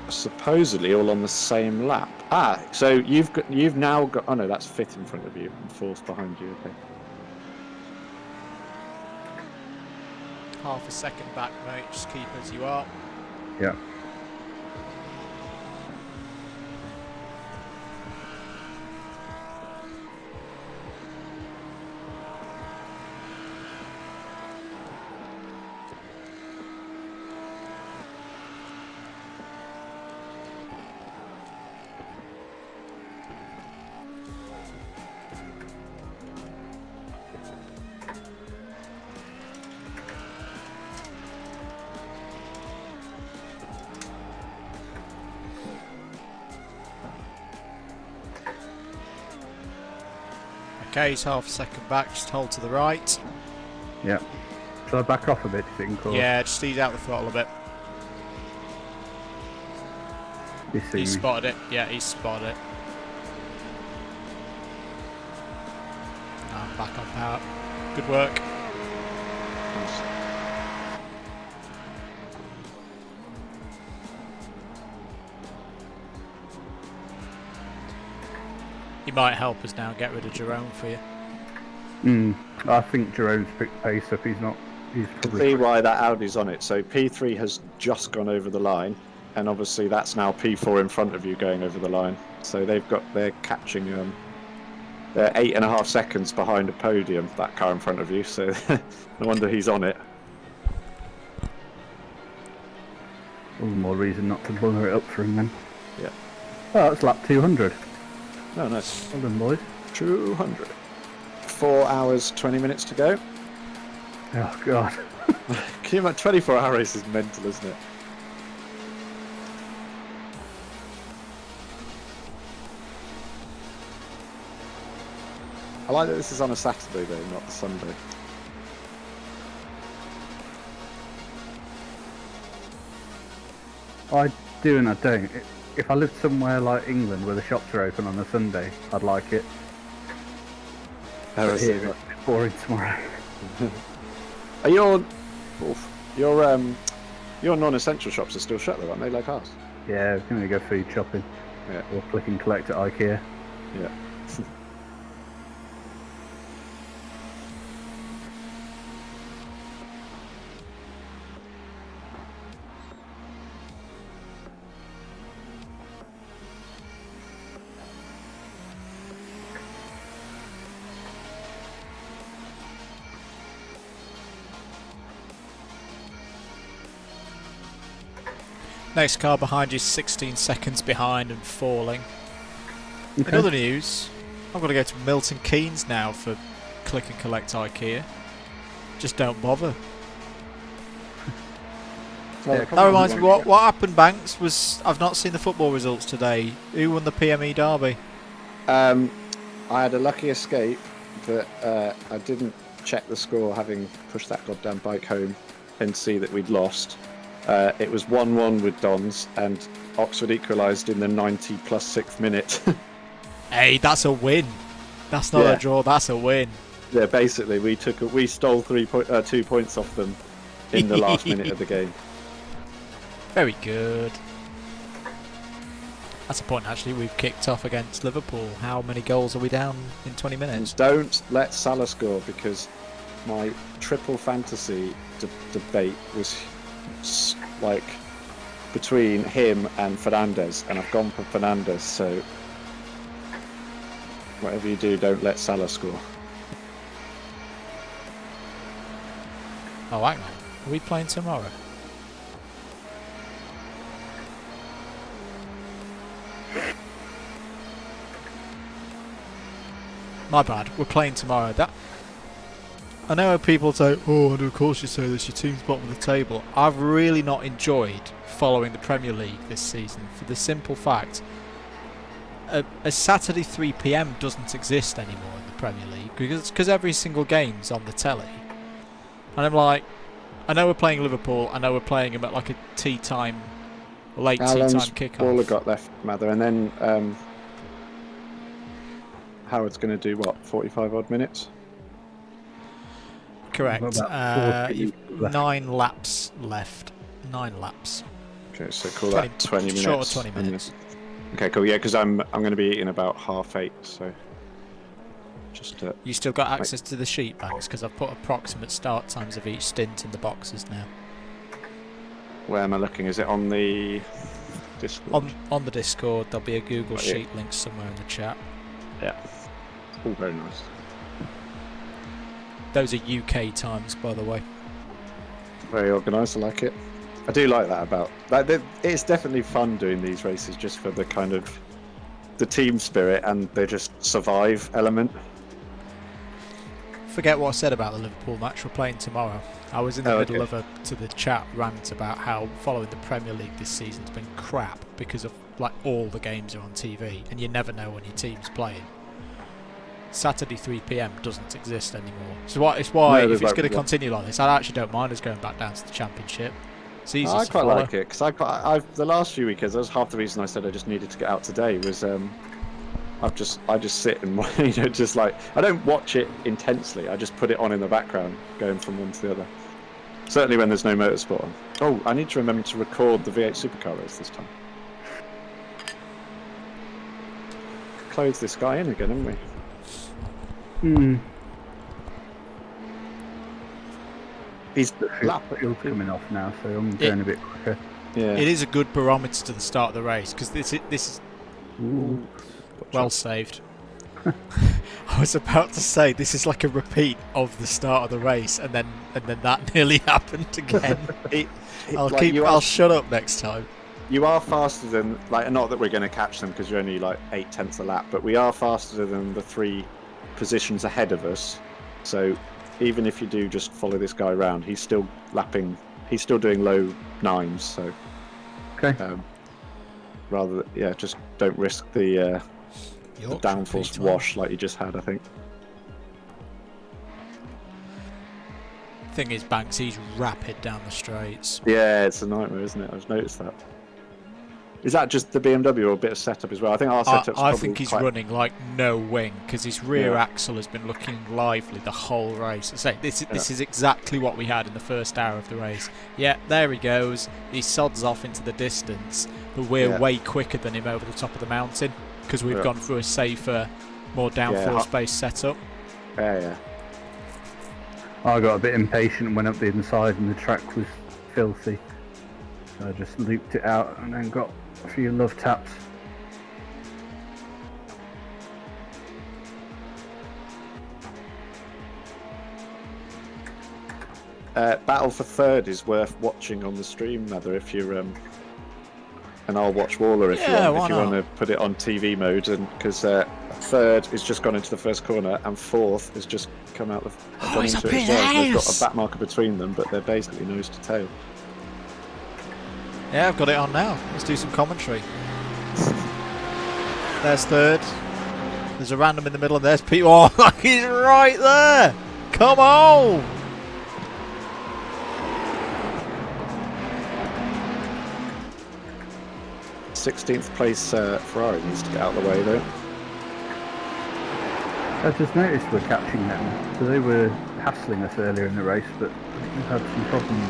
are supposedly all on the same lap. Ah, so you've now got. Oh no, that's fifth in front of you and fourth behind you. Okay. half a second back, mate. Just keep as you are. Yeah. Okay, he's half a second back. Just hold to the right. Yeah. Shall I back off a bit, do you think? Or Yeah, just ease out the throttle a bit. you see He's me? spotted it. Yeah, he's spotted it. I'm back on power. Good work. He might help us now get rid of Jerome for you. I think Jerome's picked pace up. He's not. He's See probably. why that Audi's on it. So P3 has just gone over the line, and obviously that's now P4 in front of you going over the line. So they're catching they're 8.5 seconds behind a podium, that car in front of you. So no wonder he's on it. All the more reason not to bugger it up for him then. Yeah. Oh, that's lap 200. No, nice. Well done, boys. 200. 4 hours 20 minutes to go. Oh god. Can you imagine 24-hour race is mental, isn't it? I like that this is on a Saturday though, not a Sunday. I do and I don't. If I lived somewhere like England where the shops are open on a Sunday, I'd like it. But here, it's boring tomorrow. Are your non-essential shops are still shut though, aren't they, like ours? Yeah, we're going to go food shopping. Yeah. Or click and collect at IKEA. Yeah. Next car behind you is 16 seconds behind and falling. Okay. In other news, I've got to go to Milton Keynes now for click and collect IKEA. Just don't bother. That reminds me, what happened, Banks, was I've not seen the football results today. Who won the PME derby? I had a lucky escape, but I didn't check the score having pushed that goddamn bike home and see that we'd lost. It was 1-1 with Dons, and Oxford equalised in the 90 plus 6th minute. Hey, that's a win. That's not Yeah. a draw, that's a win. Yeah, basically we stole 2 points off them in the last minute of the game. Very good. That's a point, actually. We've kicked off against Liverpool. How many goals are we down in 20 minutes? And don't let Salah score, because my triple fantasy debate was like between him and Fernandes, and I've gone for Fernandes, so whatever you do, don't let Salah score. Oh, hang on. Are we playing tomorrow? My bad. We're playing tomorrow. That I know how people say, "Oh, and of course you say this. Your team's bottom of the table." I've really not enjoyed following the Premier League this season for the simple fact a Saturday 3 p.m. doesn't exist anymore in the Premier League because every single game's on the telly, and I'm like, I know we're playing Liverpool. I know we're playing them at like a tea time, late tea time kickoff. All I've got left, Mather, and then Howard's going to do what, 45 odd minutes? Correct. About 40 You've left. 9 laps left. 9 laps. Okay, so call that 20 minutes. Short of 20 minutes. Okay, cool. Yeah, because I'm going to be eating about 8:30, so just. You still got access to the sheet banks because I've put approximate start times of each stint in the boxes now. Where am I looking? Is it on the Discord? On the Discord, there'll be a Google Right here. Sheet link somewhere in the chat. Yeah. All very nice. Those are UK times, by the way. Very organised. I like it. I do like that about it's definitely fun doing these races just for the kind of the team spirit and the just survive element. Forget what I said about the Liverpool match. We're playing tomorrow. I was in the middle okay. of to the chat rant about how following the Premier League this season's been crap because of like all the games are on TV and you never know when your team's playing. Saturday 3 p.m. doesn't exist anymore. So it's why if it's going to continue like this, I actually don't mind us going back down to the Championship. It's easy I to quite follow. like it because I've the last few weekends. That was half the reason I said I just needed to get out today. Was I just sit and just like I don't watch it intensely. I just put it on in the background, going from one to the other. Certainly when there's no motorsport on. Oh, I need to remember to record the V8 Supercar race this time. Close this guy in again, haven't we? He's Fuel's coming off now, so I'm going a bit quicker. yeah. It is a good barometer to the start of the race because this is Ooh. well saved. I was about to say this is like a repeat of the start of the race, and then that nearly happened again. I'll shut up next time. You are faster than not that we're going to catch them because you're only like 8/10 a lap, but we are faster than the 3 positions ahead of us. So even if you do just follow this guy around, he's still lapping. He's still doing low 9s. So Okay. just don't risk the downforce wash like you just had, I think. Thing is, Banks, he's rapid down the straights. Yeah, it's a nightmare, isn't it? I've noticed that. Is that just the BMW or a bit of setup as well? I think our setup's I think he's running like no wing because his rear axle has been looking lively the whole race. I say this is exactly what we had in the first hour of the race. Yeah, there he goes. He sods off into the distance, but we're way quicker than him over the top of the mountain because we've gone through a safer, more downforce-based setup. Yeah. I got a bit impatient and went up the inside, and the track was filthy. So I just looped it out and then got a few love taps. Battle for third is worth watching on the stream, Mather, if you're and I'll watch Waller if you want to put it on TV mode, and because third has just gone into the first corner and fourth has just come out gone into it as well. They've got a back marker between them, but they're basically nose to tail. Yeah, I've got it on now. Let's do some commentary. There's third. There's a random in the middle, and there's Pete. Oh, he's right there. Come on. 16th place Ferrari needs to get out of the way though. I just noticed we're catching them. So they were hassling us earlier in the race, but we've had some problems.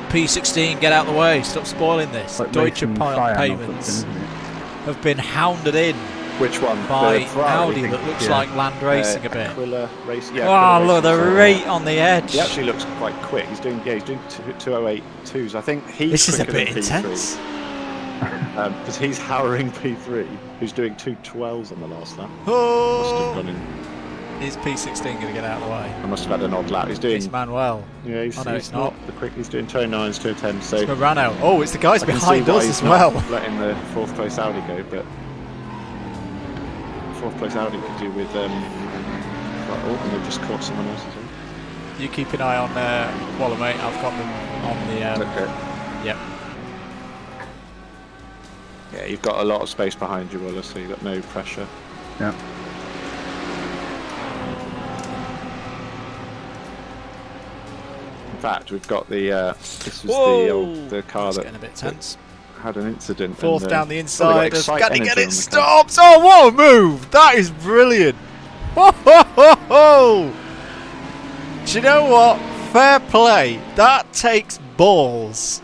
P16, get out of the way. Stop spoiling this. Like Deutsche racing Cyan or payments something, isn't it? have been hounded in Which one? by The Ferrari, Audi that looks like Land Racing a bit. Aquila Racing. Oh, Aquila look, they're Racing. right on the edge. He actually looks quite quick. He's doing 208.2s. I think he's This is a quicker bit than P3. intense. Because he's harrowing P3, who's doing 212s on the last lap. Must have Oh, gone in. Is P16 going to get out of the way? I must have had an odd lap. He's doing. It's Manuel. Yeah, he's, Oh, no, he's it's not. the quick. He's doing 29s, 210. So It's Morano. Oh, it's the guys I can behind see why us he's as well. not letting the 4th place Audi go, but 4th place Audi could do with. Oh, and they've just caught someone else as well. You keep an eye on Waller, mate. I've got them on the. Okay. Yep. Yeah, you've got a lot of space behind you, Waller, so you've got no pressure. Yeah. In fact, we've got the. This was Whoa! the car It's that getting a bit tense. had an incident. Fourth and, down the got inside. Excite Got to Energy get on it the stopped. Oh, what a move! That is brilliant. Ho, ho, ho, ho. Do you know what? Fair play. That takes balls.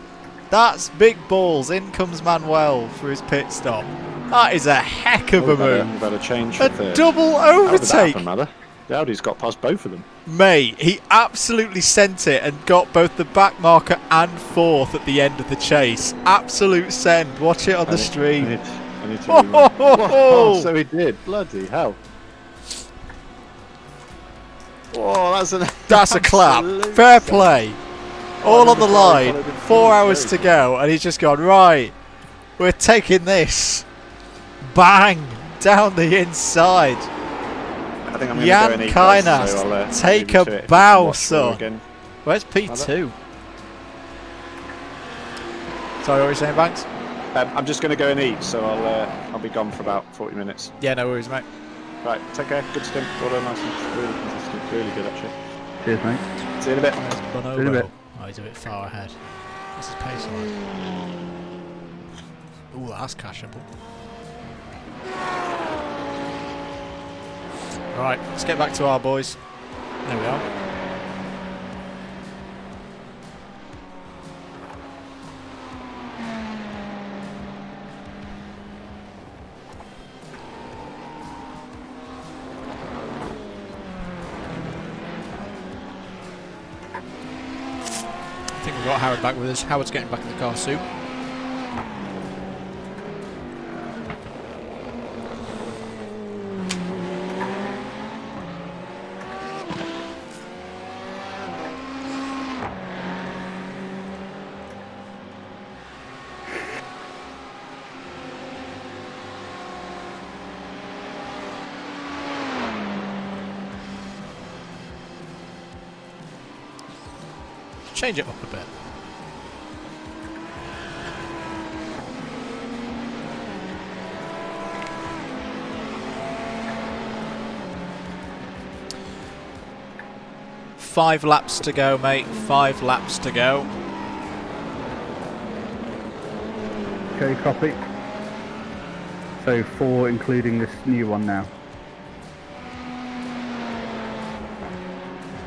That's big balls. In comes Manuel for his pit stop. That is a heck of a move. Better change A for third. double How did that overtake. happen, Mather? The Audi's got past both of them. Mate, he absolutely sent it and got both the back marker and 4th at the end of the chase. Absolute send. Watch it on the stream. I need to Ho, rewind. ho, ho, ho. Oh, so he did. Bloody hell. Oh, That's a clap. absolute Fair send. play. All on the the car line. followed him 4 through. hours to go, and he's just gone, right, we're taking this. Bang! Down the inside. I think I'm going to Jan go in Kainas, so I'll, take leave you a to it if you can bow, watch more son. again. Where's P2? Sorry, what were you saying, Banks? I'm just going to go and eat, so I'll be gone for about 40 minutes. Yeah, no worries, mate. Right, take care. Good stint. Well done, nice and really consistent. Really good, actually. Cheers, mate. See you in a bit. There's Bonobo. See you in a bit. Oh, he's a bit far ahead. What's his pace like? Ooh, that's cashable. Right, let's get back to our boys. There we are. I think we've got Howard back with us. Howard's getting back in the car soon. Change it up a bit. Five laps to go, mate. 5 laps to go. Okay, copy. So 4 including this new one now.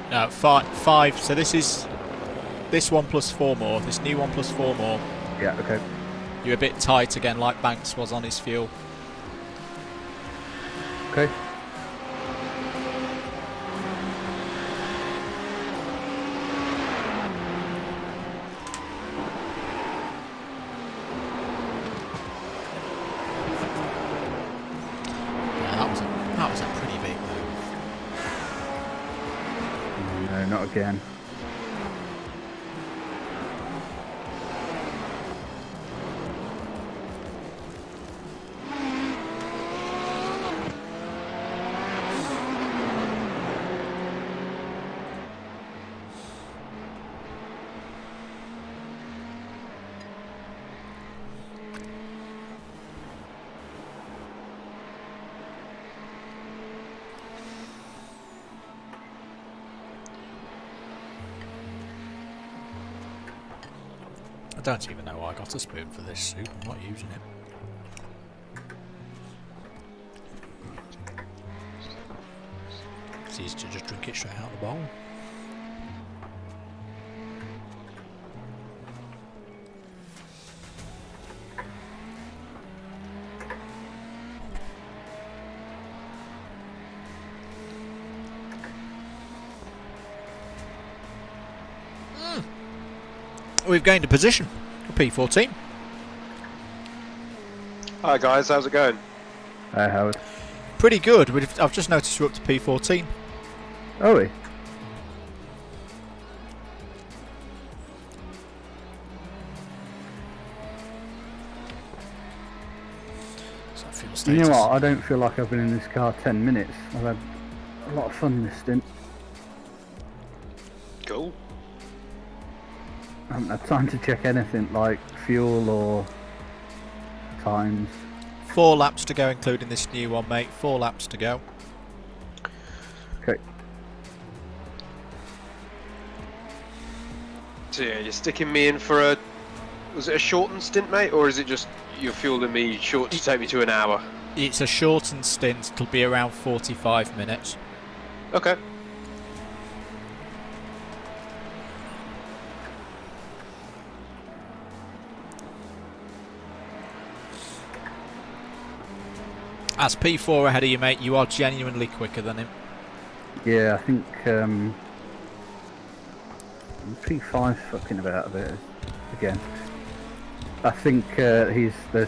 No, 5. So this is this one plus 4 more. This new one plus 4 more. Yeah, okay. You're a bit tight again, like Banks was on his fuel. Okay. Yeah, that was a pretty big move. No, not again. I don't even know why I got a spoon for this soup. I'm not using it. It's easy to just drink it straight out of the bowl. We've gained a position for P14. Hi guys, how's it going? Howard. Pretty good. I've just noticed we're up to P14. Oh, we. So fuel You status. know what? I don't feel like I've been in this car 10 minutes. I've had a lot of fun this stint. Cool. I haven't had time to check anything like fuel or times. 4 laps to go, including this new one, mate. 4 laps to go. Okay. So yeah, you're sticking me in for a... Was it a shortened stint, mate? Or is it just you're fueling me short to take me to an hour? It's a shortened stint. It'll be around 45 minutes. Okay. As P4 ahead of you, mate, you are genuinely quicker than him. Yeah, I think P5's fucking about a bit again. I think he's the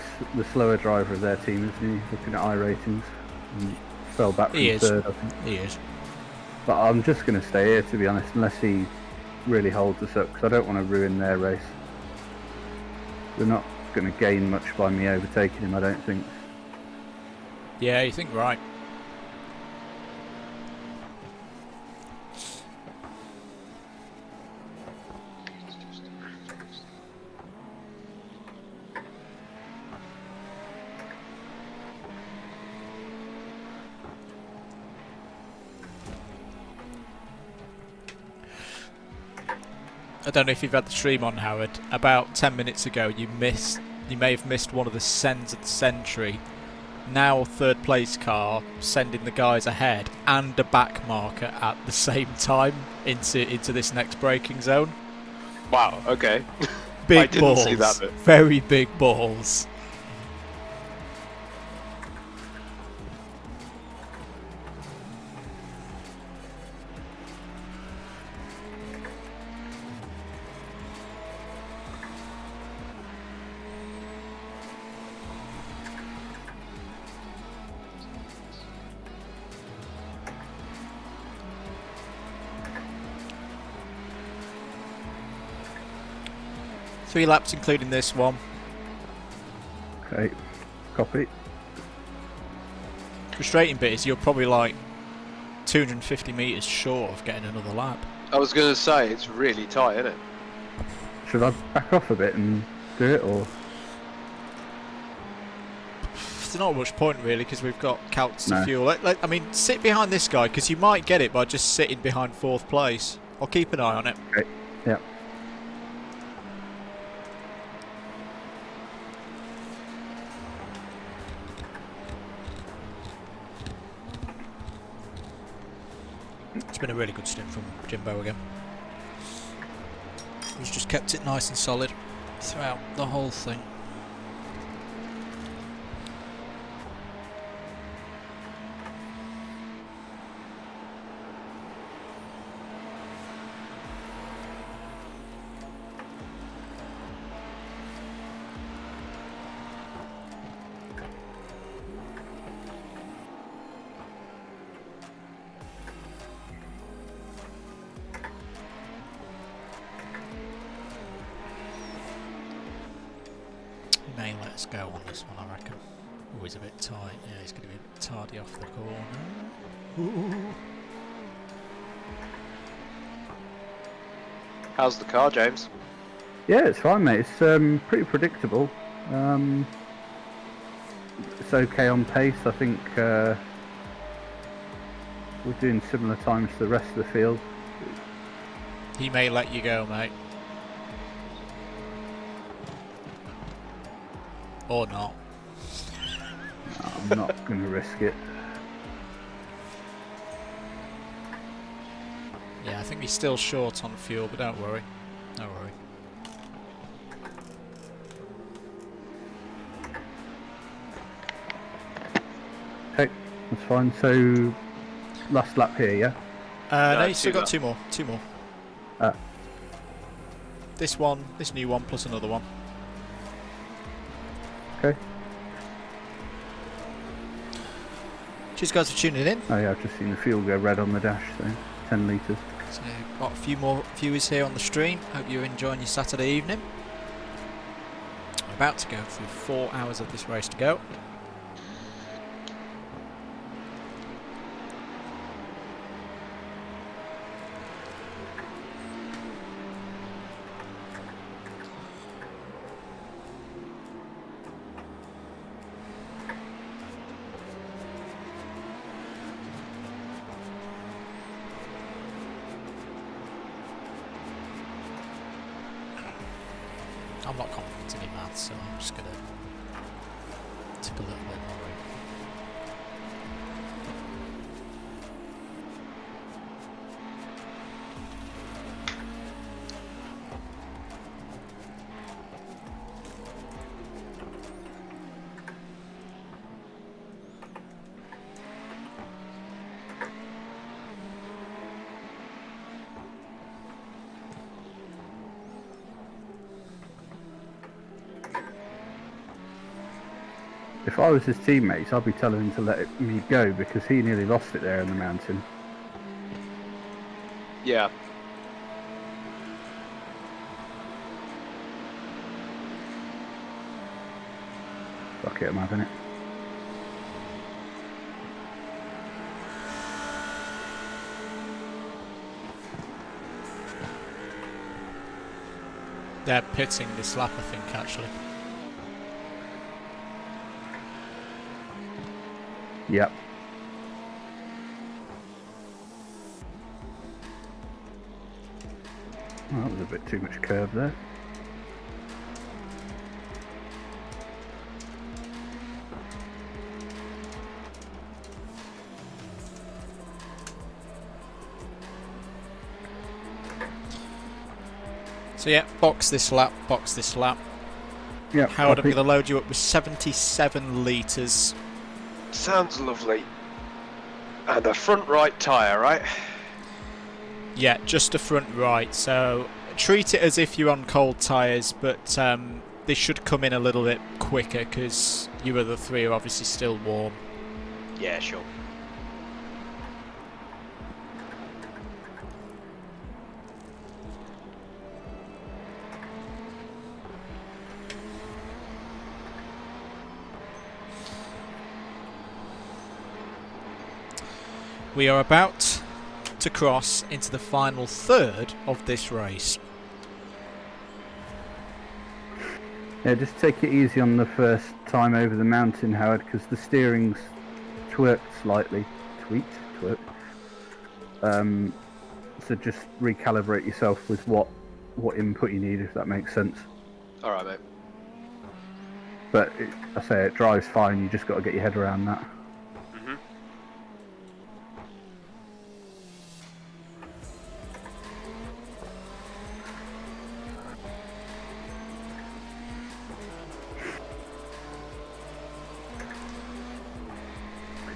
slower driver of their team, isn't he? Looking at iRatings. And fell back from He is. third, I think. He is. But I'm just going to stay here, to be honest, unless he really holds us up, because I don't want to ruin their race. They're not going to gain much by me overtaking him, I don't think. Yeah, you think right. I don't know if you've had the stream on, Howard. About 10 minutes ago, you may have missed one of the sends of the century. Now third place car sending the guys ahead and a back marker at the same time into this next braking zone. Wow, okay. Big I didn't balls. see that bit. Very big balls. Three laps including this one. Okay, copy. Frustrating bit is you're probably like 250 metres short of getting another lap. I was going to say, it's really tight, isn't it? Should I back off a bit and do it, or...? There's not much point really because we've got calcs to No. fuel. I mean, sit behind this guy because you might get it by just sitting behind fourth place. I'll keep an eye on it. Okay, yeah. It's been a really good stint from Jimbo again. He's just kept it nice and solid throughout the whole thing. He may let us go on this one, I reckon. Oh, he's a bit tight. Yeah, he's going to be a bit tardy off the corner. Ooh. How's the car, James? Yeah, it's fine, mate. It's pretty predictable. It's okay on pace. I think we're doing similar times to the rest of the field. He may let you go, mate. Or not. No, I'm not going to risk it. Yeah, I think he's still short on fuel, but don't worry. Don't worry. Okay, that's fine. So, last lap here, yeah? No, No, he's still two got two more. Two more. Ah. This one, this new one, plus another one. Okay. Cheers, guys, for tuning in. Oh yeah, I've just seen the fuel go red on the dash, so... 10 litres. So got a few more viewers here on the stream. Hope you're enjoying your Saturday evening. We're about to go through 4 hours of this race to go. I'm not confident in my maths, so I'm just going to take a little bit more room. If I was his teammates, I'd be telling him to let me go because he nearly lost it there in the mountain. Yeah. Fuck it, I'm having it. They're pitting this lap, I think, actually. Yep. Oh, that was a bit too much curve there. So yeah, box this lap, box this lap. Yep. Howard, I'm copy. going to load you up with 77 litres. Sounds lovely. And a front right tyre, right? Yeah, just a front right, so treat it as if you're on cold tyres, but they should come in a little bit quicker because you other three are obviously still warm. Yeah, sure. We are about to cross into the final third of this race. Yeah, just take it easy on the first time over the mountain, Howard, because the steering's twerked slightly. Twerked. So just recalibrate yourself with what input you need, if that makes sense. Alright, mate. But I say it drives fine, you just got to get your head around that. Mm-hmm.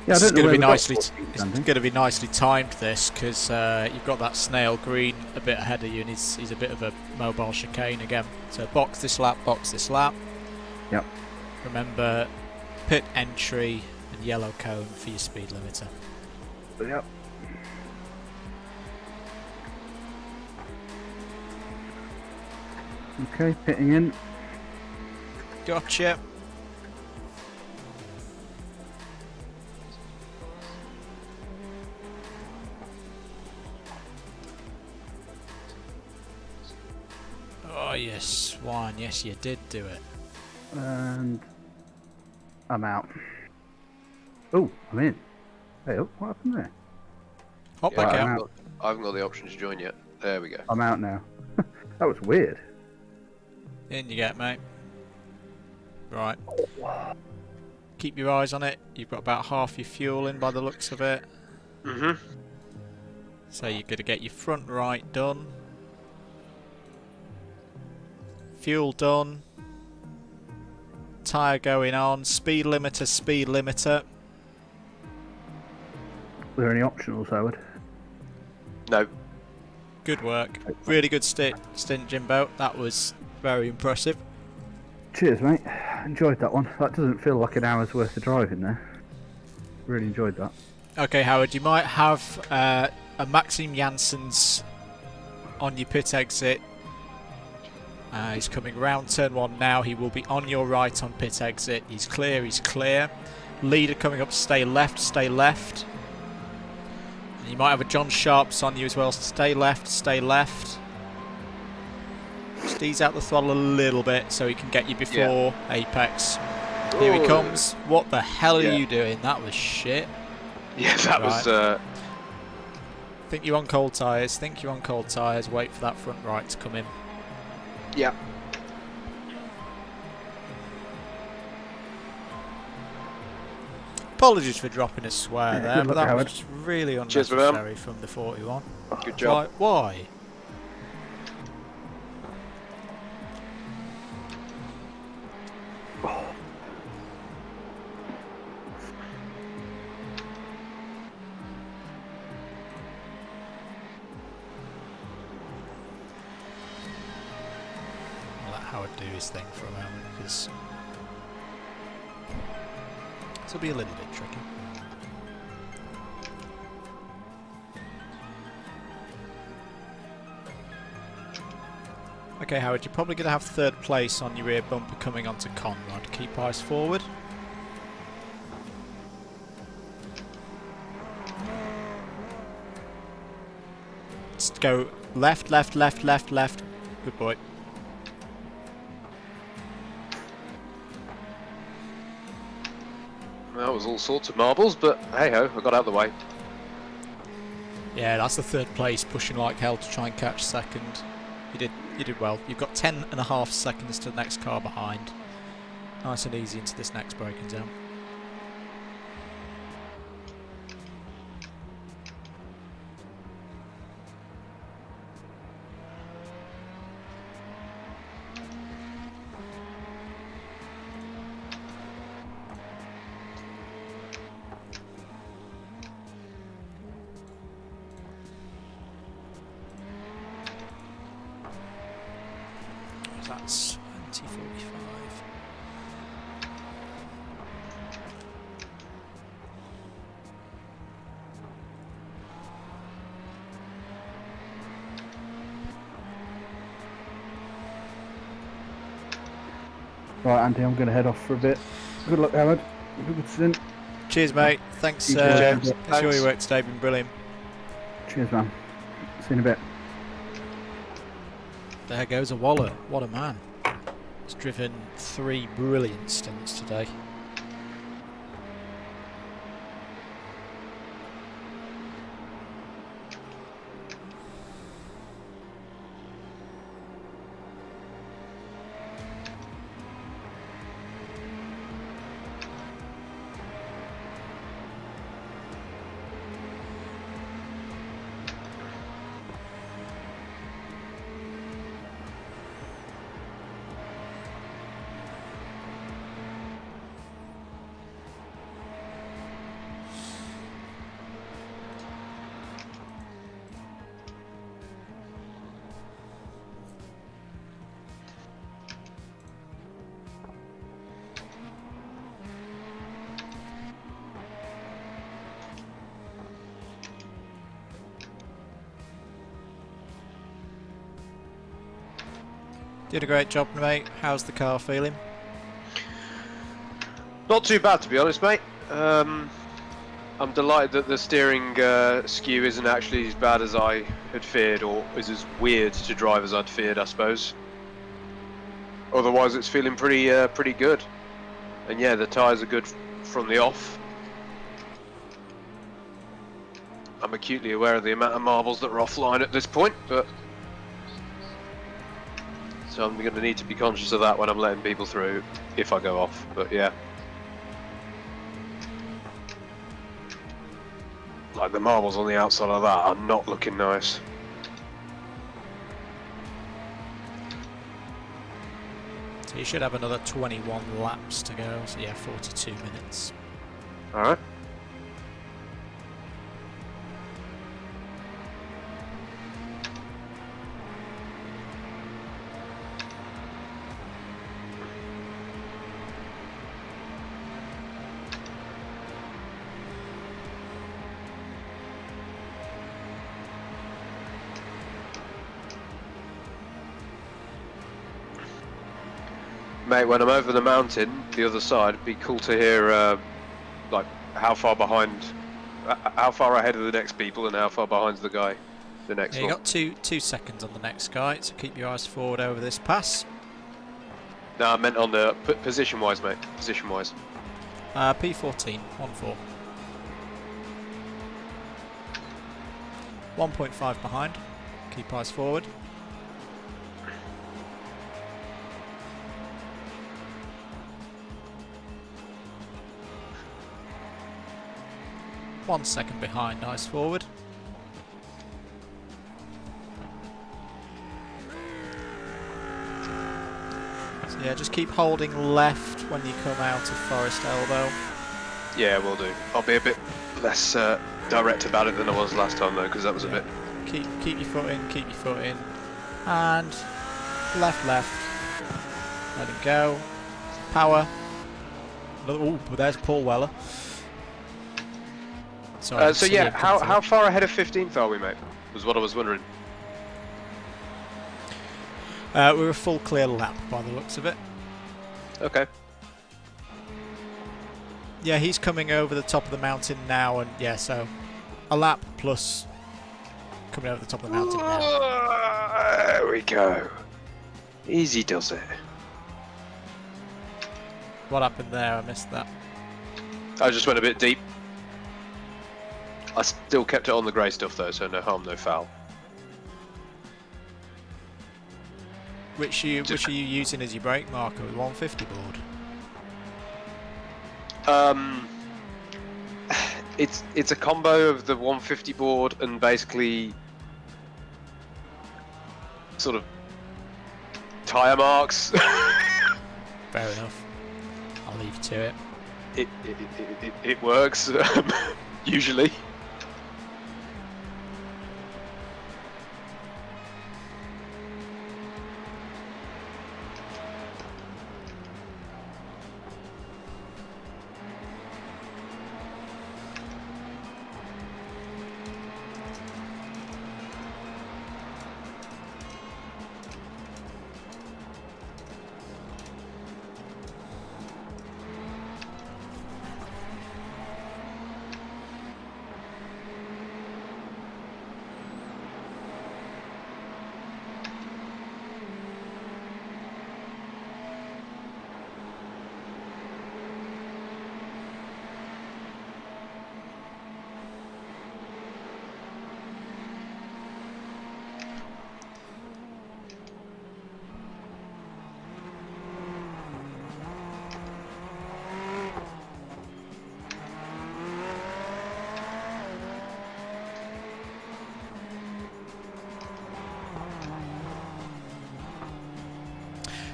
Yeah, I This is don't know going to be where the nicely. dot was It's standing. going to be nicely timed. This because you've got that snail green a bit ahead of you, and he's a bit of a mobile chicane again. So box this lap, box this lap. Yep. Remember, pit entry and yellow cone for your speed limiter. Yep. Okay, pitting in. Gotcha. Oh yes, Swan. Yes, you did do it. And I'm out. Oh, I'm in. Hey, oh, what happened there? Hop Yeah, back I out. haven't got- I haven't got the option to join yet. There we go. I'm out now. That was weird. In you get, mate. Right. Keep your eyes on it. You've got about half your fuel in by the looks of it. Mm-hmm. So you're going to get your front right done. Fuel done. Tyre going on. Speed limiter, speed limiter. Were there any optionals, Howard? No. Good work. Really good stint, Jimbo. That was very impressive. Cheers, mate. Enjoyed that one. That doesn't feel like an hour's worth of driving there. Really enjoyed that. Okay, Howard, you might have and Maxim Janssens on your pit exit. He's coming round turn 1 now. He will be on your right on pit exit. He's clear, he's clear. Leader coming up, stay left, stay left. And you might have a John Sharps on you as well. Stay left, stay left. Just ease out the throttle a little bit so he can get you before apex. Here he comes. What the hell are you doing? That was shit. Yeah, that was... Think you're on cold tyres. Think you're on cold tyres. Wait for that front right to come in. Yeah. Apologies for dropping a swear there, but that was really Cheers, unnecessary from the 41. Good job. Right, why? I'll let Howard do his thing for a moment because this will be a little bit tricky. Okay, Howard, you're probably going to have 3rd place on your rear bumper coming onto Conrad. Keep eyes forward. Just go left, left, left, left, left. Good boy. That was all sorts of marbles, but hey ho, I got out of the way. Yeah, that's the 3rd place, pushing like hell to try and catch 2nd. You did well. You've got 10.5 seconds to the next car behind. Nice and easy into this next braking zone. That's 2045. Right, Andy, I'm going to head off for a bit. Good luck, Howard. Good stint. Cheers, mate. Thanks. James. Enjoy your work today. Been brilliant. Cheers, man. See you in a bit. There goes a Waller. What a man. He's driven 3 brilliant stints today. Did a great job, mate. How's the car feeling? Not too bad, to be honest, mate. I'm delighted that the steering skew isn't actually as bad as I had feared, or is as weird to drive as I'd feared, I suppose. Otherwise, it's feeling pretty good. And yeah, the tyres are good from the off. I'm acutely aware of the amount of marbles that are offline at this point, but so I'm going to need to be conscious of that when I'm letting people through, if I go off, but yeah. Like the marbles on the outside of that are not looking nice. So you should have another 21 laps to go, so yeah, 42 minutes. Alright. Mate, when I'm over the mountain, the other side, it'd be cool to hear, like, how far ahead of the next people and how far behind's the guy, the next Yeah, you one. got 2 seconds on the next guy, so keep your eyes forward over this pass. No, I meant on the position-wise, mate. Position-wise. P14, 1-4. 1.5 behind. Keep eyes forward. One second behind, eyes forward. So yeah, just keep holding left when you come out of Forest Elbow. Yeah, will do. I'll be a bit less direct about it than I was last time, though, because that was a bit... Keep your foot in, keep your foot in. And left. Let it go. Power. Oh, there's Paul Weller. Sorry, so yeah, how far ahead of 15th are we, mate? Was what I was wondering. We're a full clear lap by the looks of it. Okay. Yeah, he's coming over the top of the mountain now, and yeah, so a lap plus coming over the top of the mountain now. There we go. Easy does it. What happened there? I missed that. I just went a bit deep. I still kept it on the grey stuff though, so no harm, no foul. Which are you using as your brake marker? The 150 board? It's a combo of the 150 board and basically sort of tyre marks. Fair enough. I'll leave you to it. It works usually.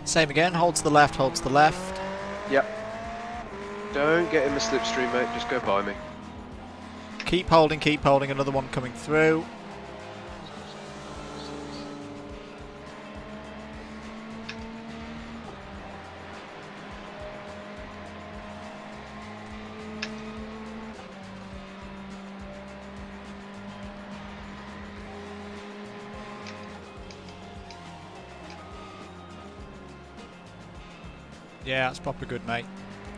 Same again, hold to the left, hold to the left. Yep. Don't get in the slipstream, mate, just go by me. Keep holding, another one coming through. Yeah, that's proper good, mate.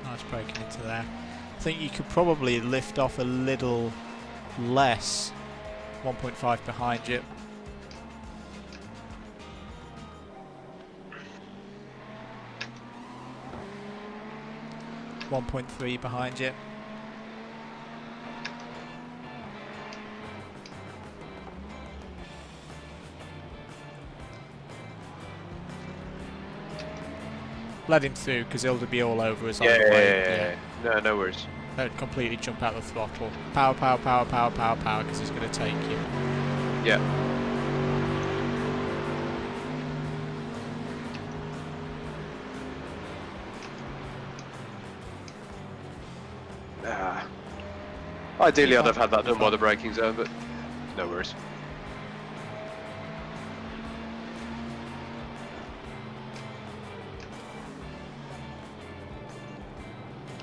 Nice breaking into there. I think you could probably lift off a little less. 1.5 behind you. .3 behind you. Let him through because he'll be all over us on the way. Yeah. No worries. Don't completely jump out the throttle. Power because he's going to take you. Yeah. Ideally, I'd have had that done by the braking zone, but no worries.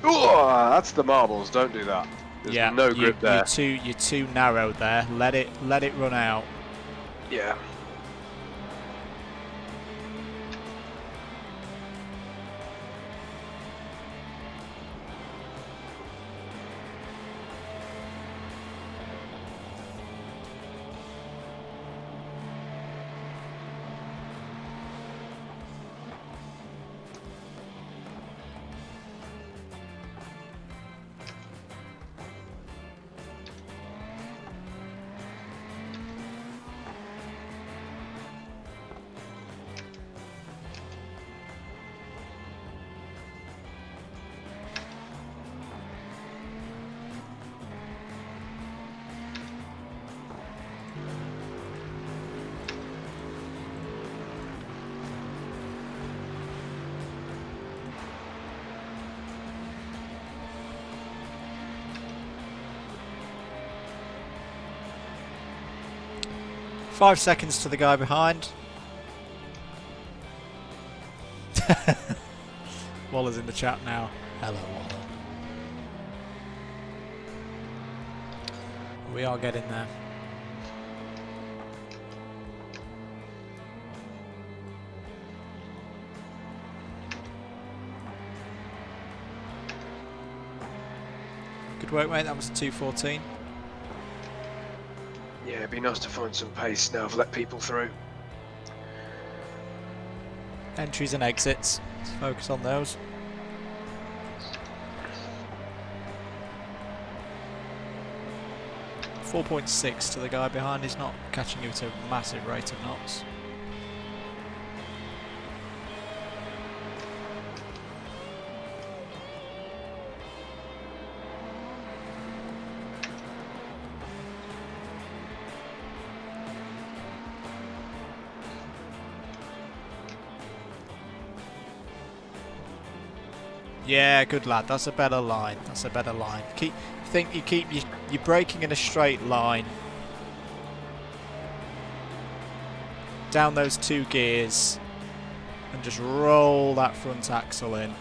Oh, that's the marbles. Don't do that. There's no grip there. You're too narrow there. Let it run out. Yeah. 5 seconds to the guy behind. Waller's in the chat now. Hello, Waller. We are getting there. Good work, mate. That was 2:14. Yeah, it'd be nice to find some pace now. I've let people through. Entries and exits. Let's focus on those. .6 to the guy behind. He's not catching you at a massive rate of knots. Yeah, good lad. That's a better line. That's a better line. You're braking in a straight line down those 2 gears and just roll that front axle in.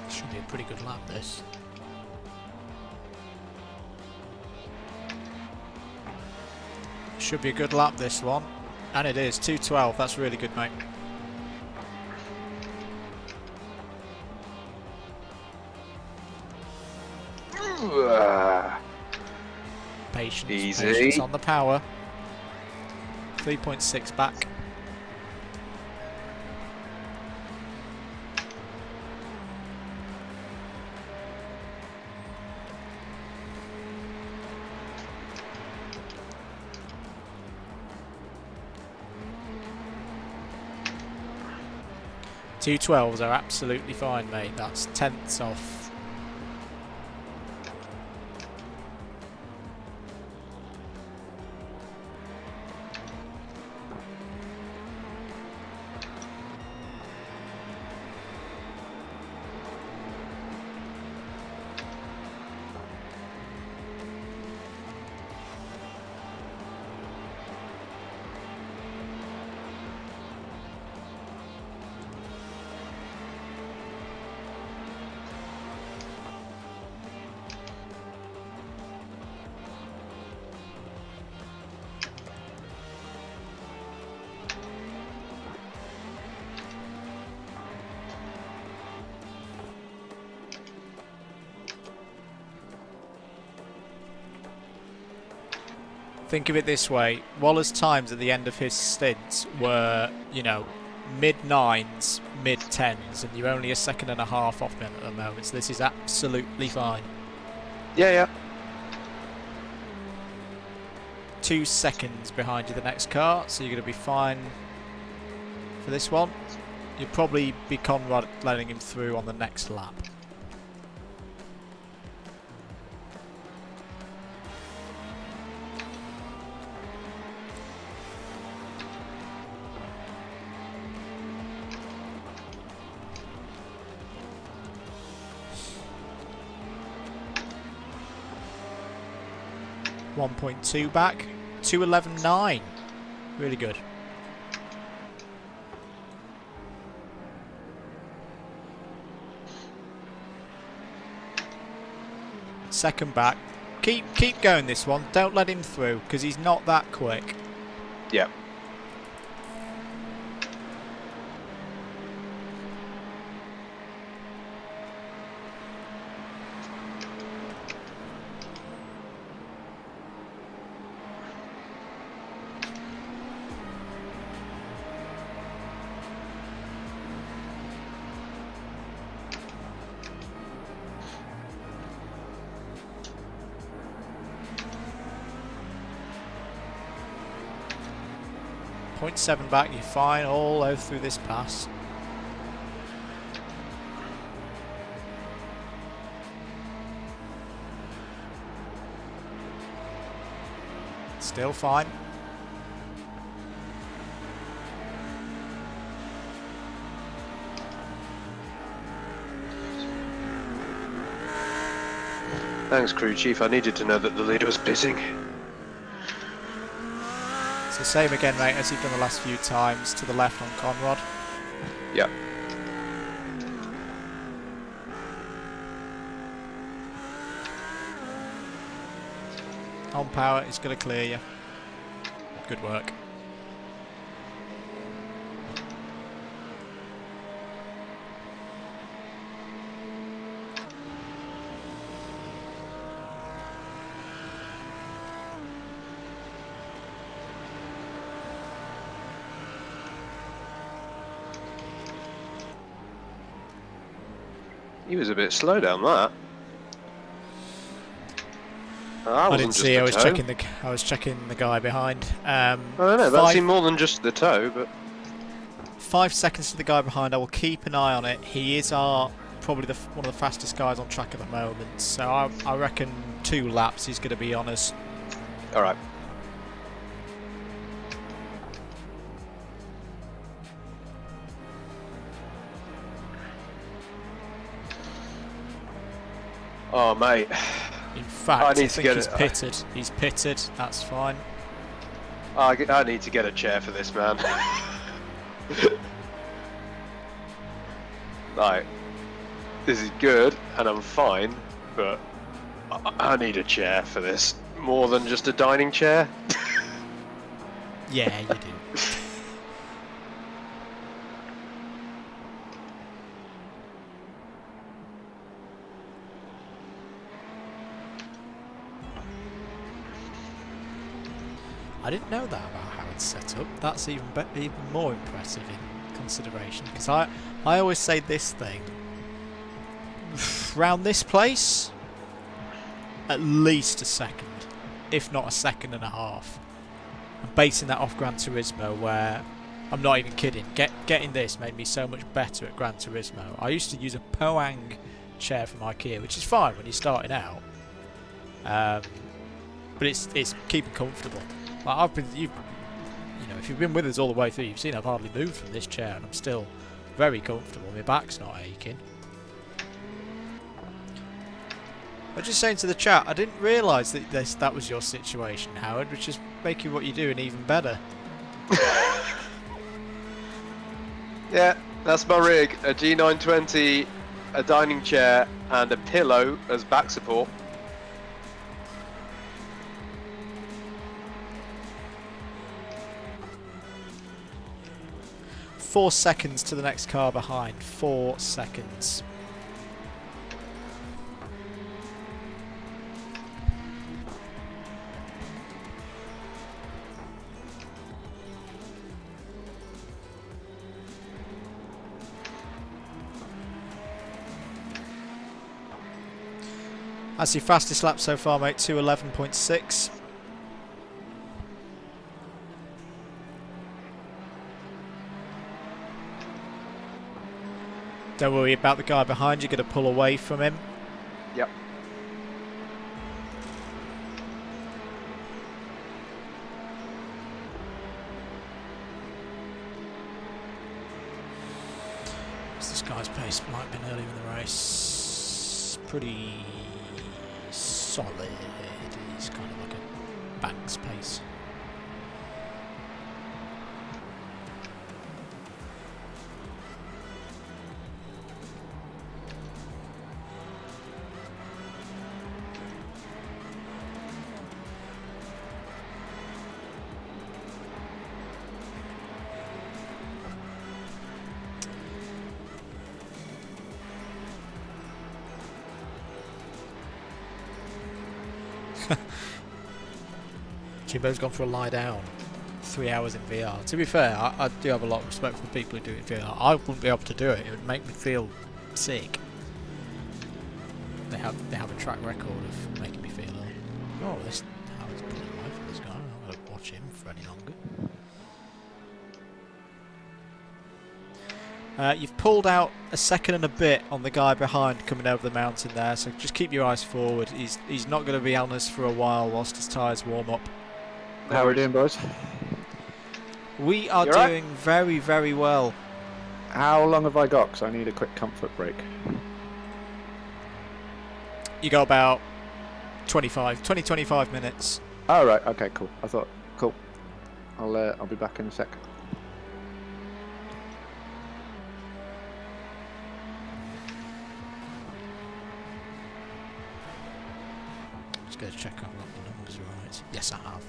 Should be a pretty good lap, this. Should be a good lap, this one. And it is. 2:12. That's really good, mate. Patience. Easy. Patience on the power. 3.6 back. Two 12s are absolutely fine, mate. That's tenths off. Think of it this way, Waller's times at the end of his stint were, you know, mid-9s, mid-10s, and you're only a second and a half off him at the moment, so this is absolutely fine. Yeah, yeah. 2 seconds behind you the next car, so you're going to be fine for this one. You'll probably be Conrad letting him through on the next lap. .2 back, 2:11.9. Really good. Second back. Keep going this one. Don't let him through because he's not that quick. Yep. .7 back, you're fine all over through this pass. Still fine. Thanks, crew chief. I needed to know that the leader was pissing. It's the same again, mate, as you've done the last few times. To the left on Conrad. Yep. On power, it's going to clear you. Good work. He was a bit slow down that. I didn't see. I was checking the guy behind. I don't know. That seemed more than just the toe, but 5 seconds to the guy behind. I will keep an eye on it. He is probably one of the fastest guys on track at the moment. So I reckon 2 laps he's going to be on us. all right. Oh, mate. In fact, I I need to think get he's it. pitted. He's pitted. That's fine. I need to get a chair for this, man. Like, this is good, and I'm fine, but I need a chair for this. More than just a dining chair. Yeah, you do. I didn't know that about how it's set up. That's even more impressive in consideration. Because I always say this thing. Round this place, at least a second, if not a second and a half. I'm basing that off Gran Turismo, where I'm not even kidding. Getting this made me so much better at Gran Turismo. I used to use a Poang chair from IKEA, which is fine when you're starting out, but it's keeping comfortable. Like I've been, you know, if you've been with us all the way through, you've seen I've hardly moved from this chair, and I'm still very comfortable. My back's not aching. I was just saying to the chat, I didn't realise that that was your situation, Howard, which is making what you're doing even better. Yeah, that's my rig. A G920, a dining chair, and a pillow as back support. Four seconds to the next car behind. 4 seconds. That's your fastest lap so far, mate. 2:11.6. Don't worry about the guy behind you. Going to pull away from him. Yep. What's this guy's pace? Might have been earlier in the race. Pretty solid. He's kind of like a Banks pace. Jimbo's gone for a lie down. 3 hours in VR. To be fair, I do have a lot of respect for people who do it in VR. I wouldn't be able to do it. It would make me feel sick. They have a track record of making me feel oh, this how is pulling away from this guy. I'm not going to watch him for any longer. You've pulled out a second and a bit on the guy behind coming over the mountain there, so just keep your eyes forward. He's not going to be on us for a while whilst his tyres warm up. How are we doing, boys? We are You all right? doing very, very well. How long have I got? Because I need a quick comfort break. You got about 20-25 minutes. Oh, right. Okay, cool. I thought, cool. I'll be back in a sec. Just going to check I've got the numbers right. Yes, I have.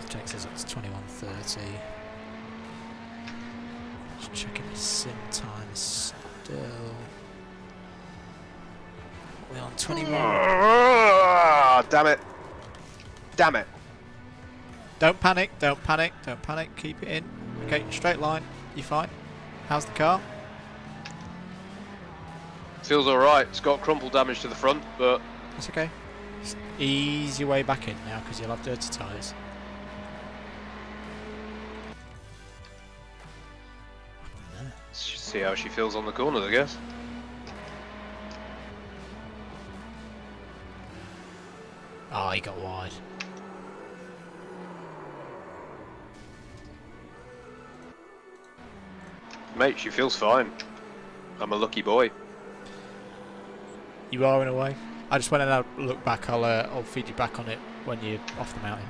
Takes us up to 21:30. Just checking the sim time is still. We're on 21. Damn it! Damn it! Don't panic, don't panic, don't panic. Keep it in. Okay, straight line. You fine? How's the car? Feels alright. It's got crumple damage to the front, but That's okay. Just ease your way back in now because you'll have dirty tyres. see how she feels on the corner, I guess. Oh, he got wide. Mate, she feels fine. I'm a lucky boy. You are in a way. I just went and had a look back. I'll feed you back on it when you're off the mountain.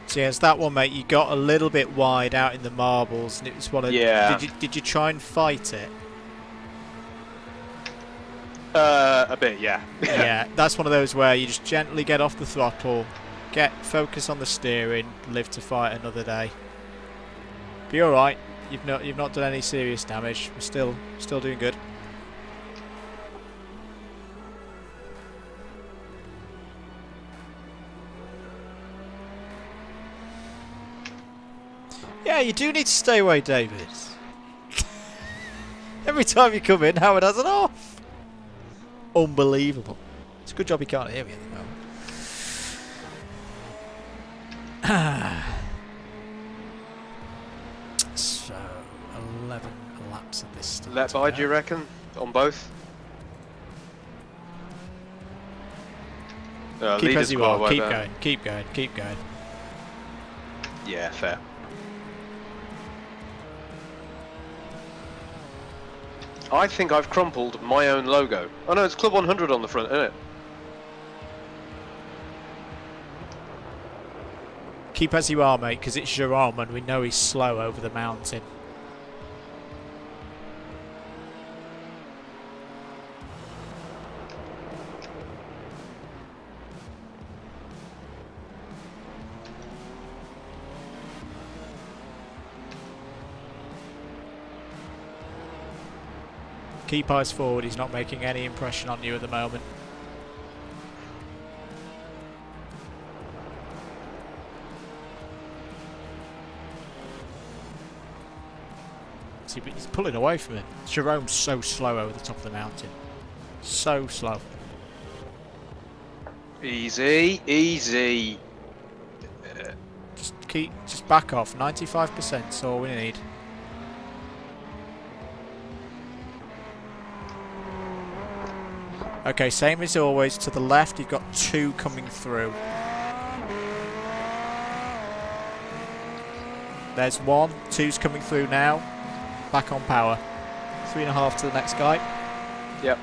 So yes, that one, mate. You got a little bit wide out in the marbles, and it was one of. Yeah. Did you try and fight it? A bit, yeah. Yeah, that's one of those where you just gently get off the throttle, focus on the steering, live to fight another day. Be all right. You've not done any serious damage. We're still doing good. Yeah, you do need to stay away, David. Every time you come in, Howard has it off. Unbelievable. It's a good job he can't hear me at the moment. So, 11 laps of this stuff. Let by, do you reckon? On both? Keep leader's as you quite a are. way Keep down. going. Keep going. Keep going. Yeah, fair. I think I've crumpled my own logo. Oh no, it's Club 100 on the front, isn't it? Keep as you are, mate, because it's Jerome and we know he's slow over the mountain. Keep eyes forward, he's not making any impression on you at the moment. See, but he's pulling away from him. Jerome's so slow over the top of the mountain. So slow. Easy, easy. Just back off. 95% is all we need. Okay, same as always. To the left, you've got two coming through. There's 1, 2's coming through now. Back on power. 3.5 to the next guy. Yep.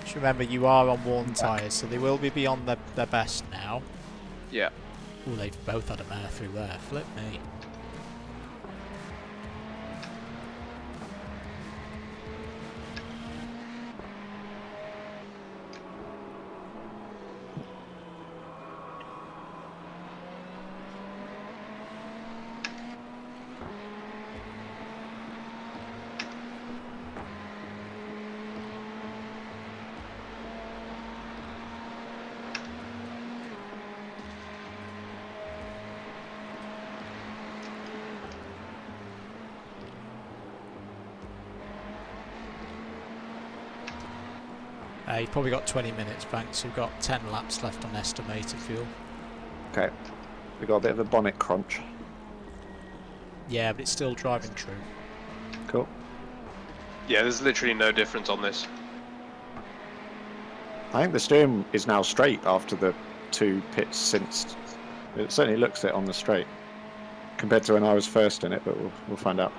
Just remember, you are on worn tyres, so they will be beyond their best now. Yeah. Oh, they've both had a mare through there. Flip me. You've probably got 20 minutes, Banks. You've got 10 laps left on estimated fuel. Okay. We got a bit of a bonnet crunch. Yeah, but it's still driving true. Cool. Yeah, there's literally no difference on this. I think the steering is now straight after the 2 pits since. It certainly looks it on the straight. Compared to when I was first in it, but we'll find out.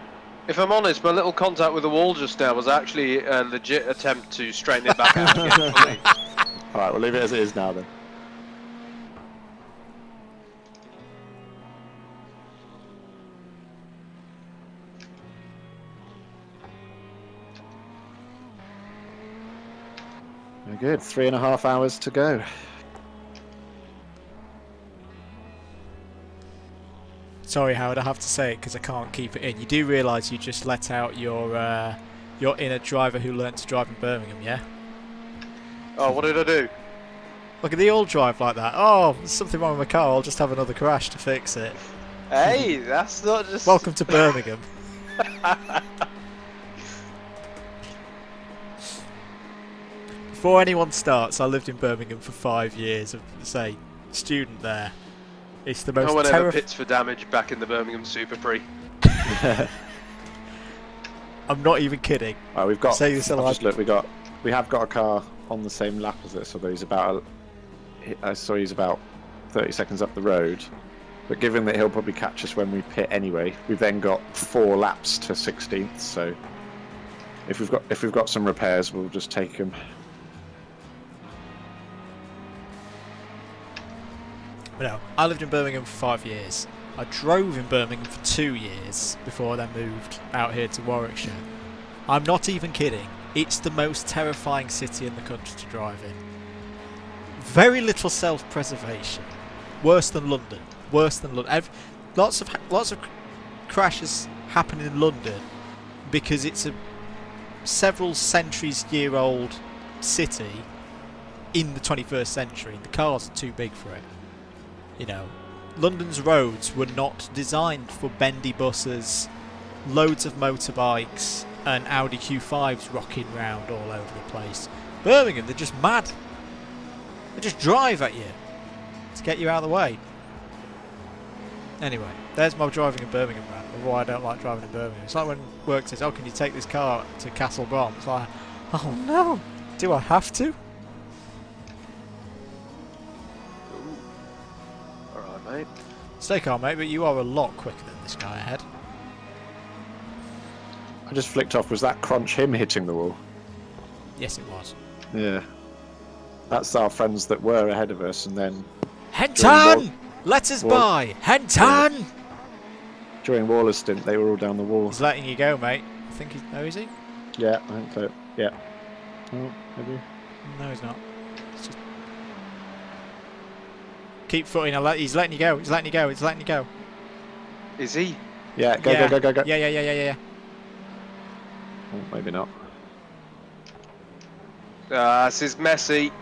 If I'm honest, my little contact with the wall just now was actually a legit attempt to straighten it back out again fully. Alright, we'll leave it as it is now then. Very good, 3.5 hours to go. Sorry, Howard, I have to say it because I can't keep it in. You do realise you just let out your inner driver who learnt to drive in Birmingham, yeah? Oh, what did I do? Look, they all drive like that. Oh, there's something wrong with my car. I'll just have another crash to fix it. Hey, that's not just... Welcome to Birmingham. Before anyone starts, I lived in Birmingham for 5 years. Say, student there. It's the most no one ever terrifying. pits for damage back in the Birmingham Super Prix. I'm not even kidding. We've got. Say this Just look, we have got a car on the same lap as us, although he's about. I saw he's about 30 seconds up the road. But given that he'll probably catch us when we pit anyway, we've then got 4 laps to 16th. So if we've got some repairs, we'll just take them. But no, I lived in Birmingham for 5 years. I drove in Birmingham for 2 years before I then moved out here to Warwickshire. I'm not even kidding. It's the most terrifying city in the country to drive in. Very little self-preservation. Worse than London. Worse than London. Lots of crashes happen in London because it's a several centuries-year-old city in the 21st century. The cars are too big for it. You know, London's roads were not designed for bendy buses, loads of motorbikes, and Audi Q5s rocking round all over the place. Birmingham, they're just mad. They just drive at you to get you out of the way. Anyway, there's my driving in Birmingham rant, of why I don't like driving in Birmingham. It's like when work says, oh, can you take this car to Castle Brom? It's like, oh no, do I have to? Alright, mate. Stay calm, mate, but you are a lot quicker than this guy ahead. I just flicked off. Was that crunch him hitting the wall? Yes, it was. Yeah. That's our friends that were ahead of us, and then Henton! Let us by! Henton! during Waller's stint, they were all down the wall. He's letting you go, mate. I think he's... No, is he? Yeah, I think so. Yeah. Oh, maybe. No, he's not. It's just... Keep footing. He's letting you go. He's letting you go. He's letting you go. Is he? Yeah, go. Yeah. Oh, maybe not. This is messy.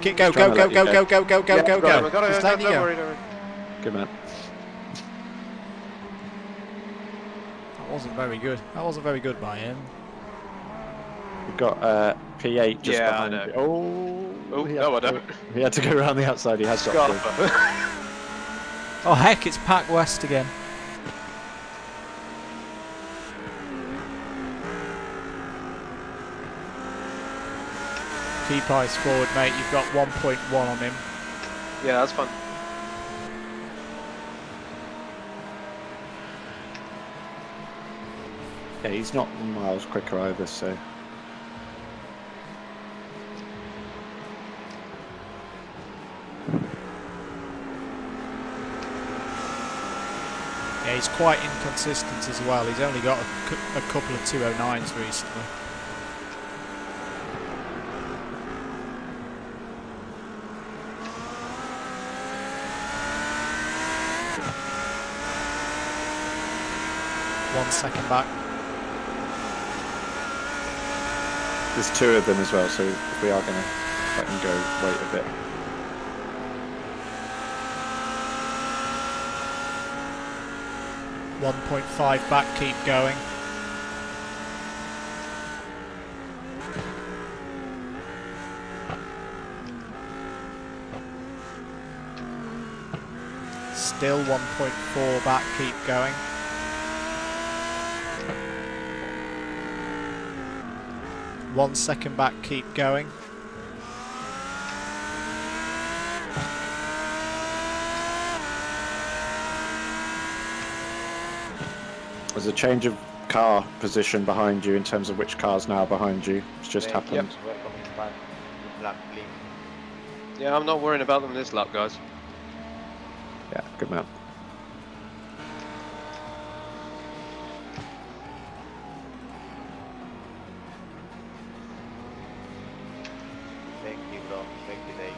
Go. I Just letting you Don't go. worry. Good man. wasn't very good. That wasn't very good by him. We've got P8 just Yeah, I behind know. you. Oh, he had no, I to don't. He had to go around the outside. He has got to. Scarper. Oh heck, it's Pack West again. Keep eyes forward, mate. You've got 1.1 on him. Yeah, that's fun. Yeah, he's not miles quicker either, so. Yeah, he's quite inconsistent as well. He's only got a couple of 209s recently. One second back. There's two of them as well, so if we are going to let him go, wait a bit. .5 back, keep going. Still 1.4 back, keep going. One second back, keep going. There's a change of car position behind you in terms of which car's now behind you. It's just happened. Welcome in back. Good luck, please. Yeah, I'm not worrying about them this lap, guys. Yeah, good man. Thank you, bro. Thank you, Dave.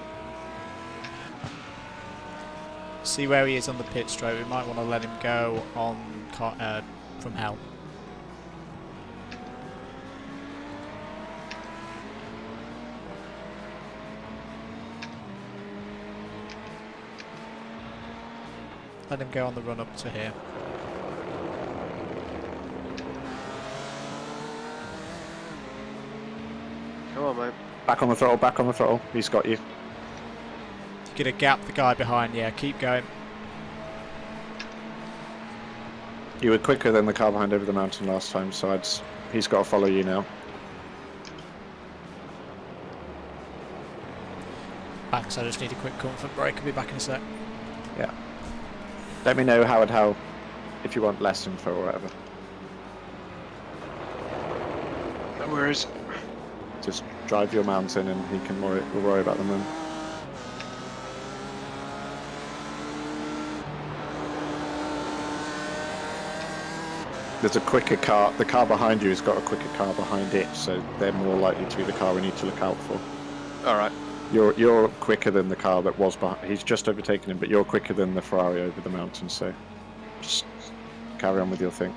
See where he is on the pit straight. We might want to let him go on from hell. Let him go on the run up to here. Come on, mate. Back on the throttle, back on the throttle. He's got you. Get a gap the guy behind. Yeah, keep going. You were quicker than the car behind over the mountain last time, so he's got to follow you now. Thanks, I just need a quick comfort break. I'll be back in a sec. Yeah. Let me know how if you want less info or whatever. No worries. Just drive your mountain and we'll worry about them then. There's a quicker car. The car behind you has got a quicker car behind it, so they're more likely to be the car we need to look out for. All right. You're quicker than the car that was behind. He's just overtaken him, but you're quicker than the Ferrari over the mountain, so just carry on with your thing.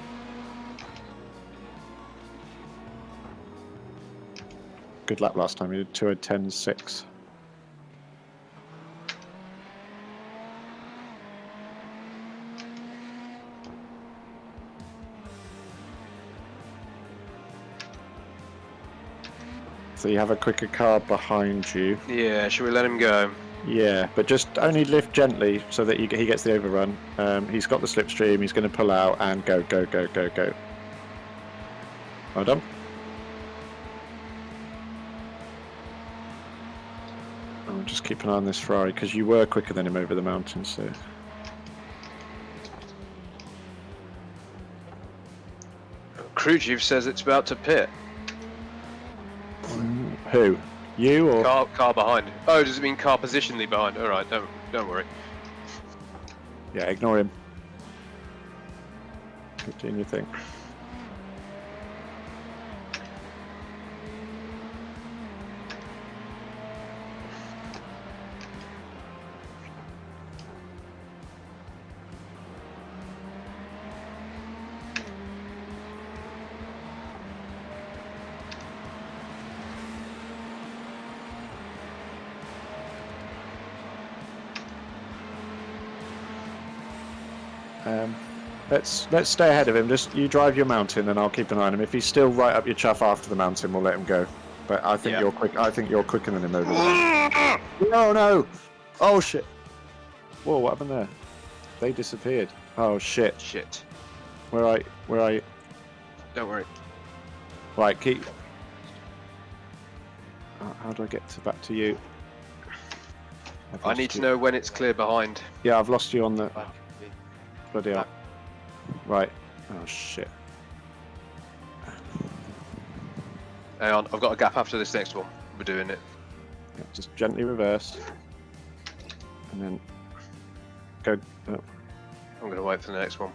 Good lap last time. You did 2:10.6. So you have a quicker car behind you. Yeah, should we let him go? Yeah, but just only lift gently so that he gets the overrun. He's got the slipstream, he's going to pull out and go. Well done. I'll just keep an eye on this Ferrari because you were quicker than him over the mountain, so... Crew chief says it's about to pit. Who? You or? Car behind. Oh, does it mean car positionally behind? All right, don't worry. Yeah, ignore him. Keep doing your thing. Let's stay ahead of him. Just you drive your mountain, and I'll keep an eye on him. If he's still right up your chuff after the mountain, we'll let him go. But I think you're quick. I think you're quicker than him over there. No, no! Oh shit! Whoa, what happened there? They disappeared. Oh shit! Shit. Where are you? Don't worry. Right, keep. How do I get back to you? I need to know when it's clear behind. Yeah, I've lost you on the. But Bloody hell. Right. Oh shit. Hang on, I've got a gap after this next one. We're doing it. Yeah, just gently reverse. And then go. Oh. I'm going to wait for the next one.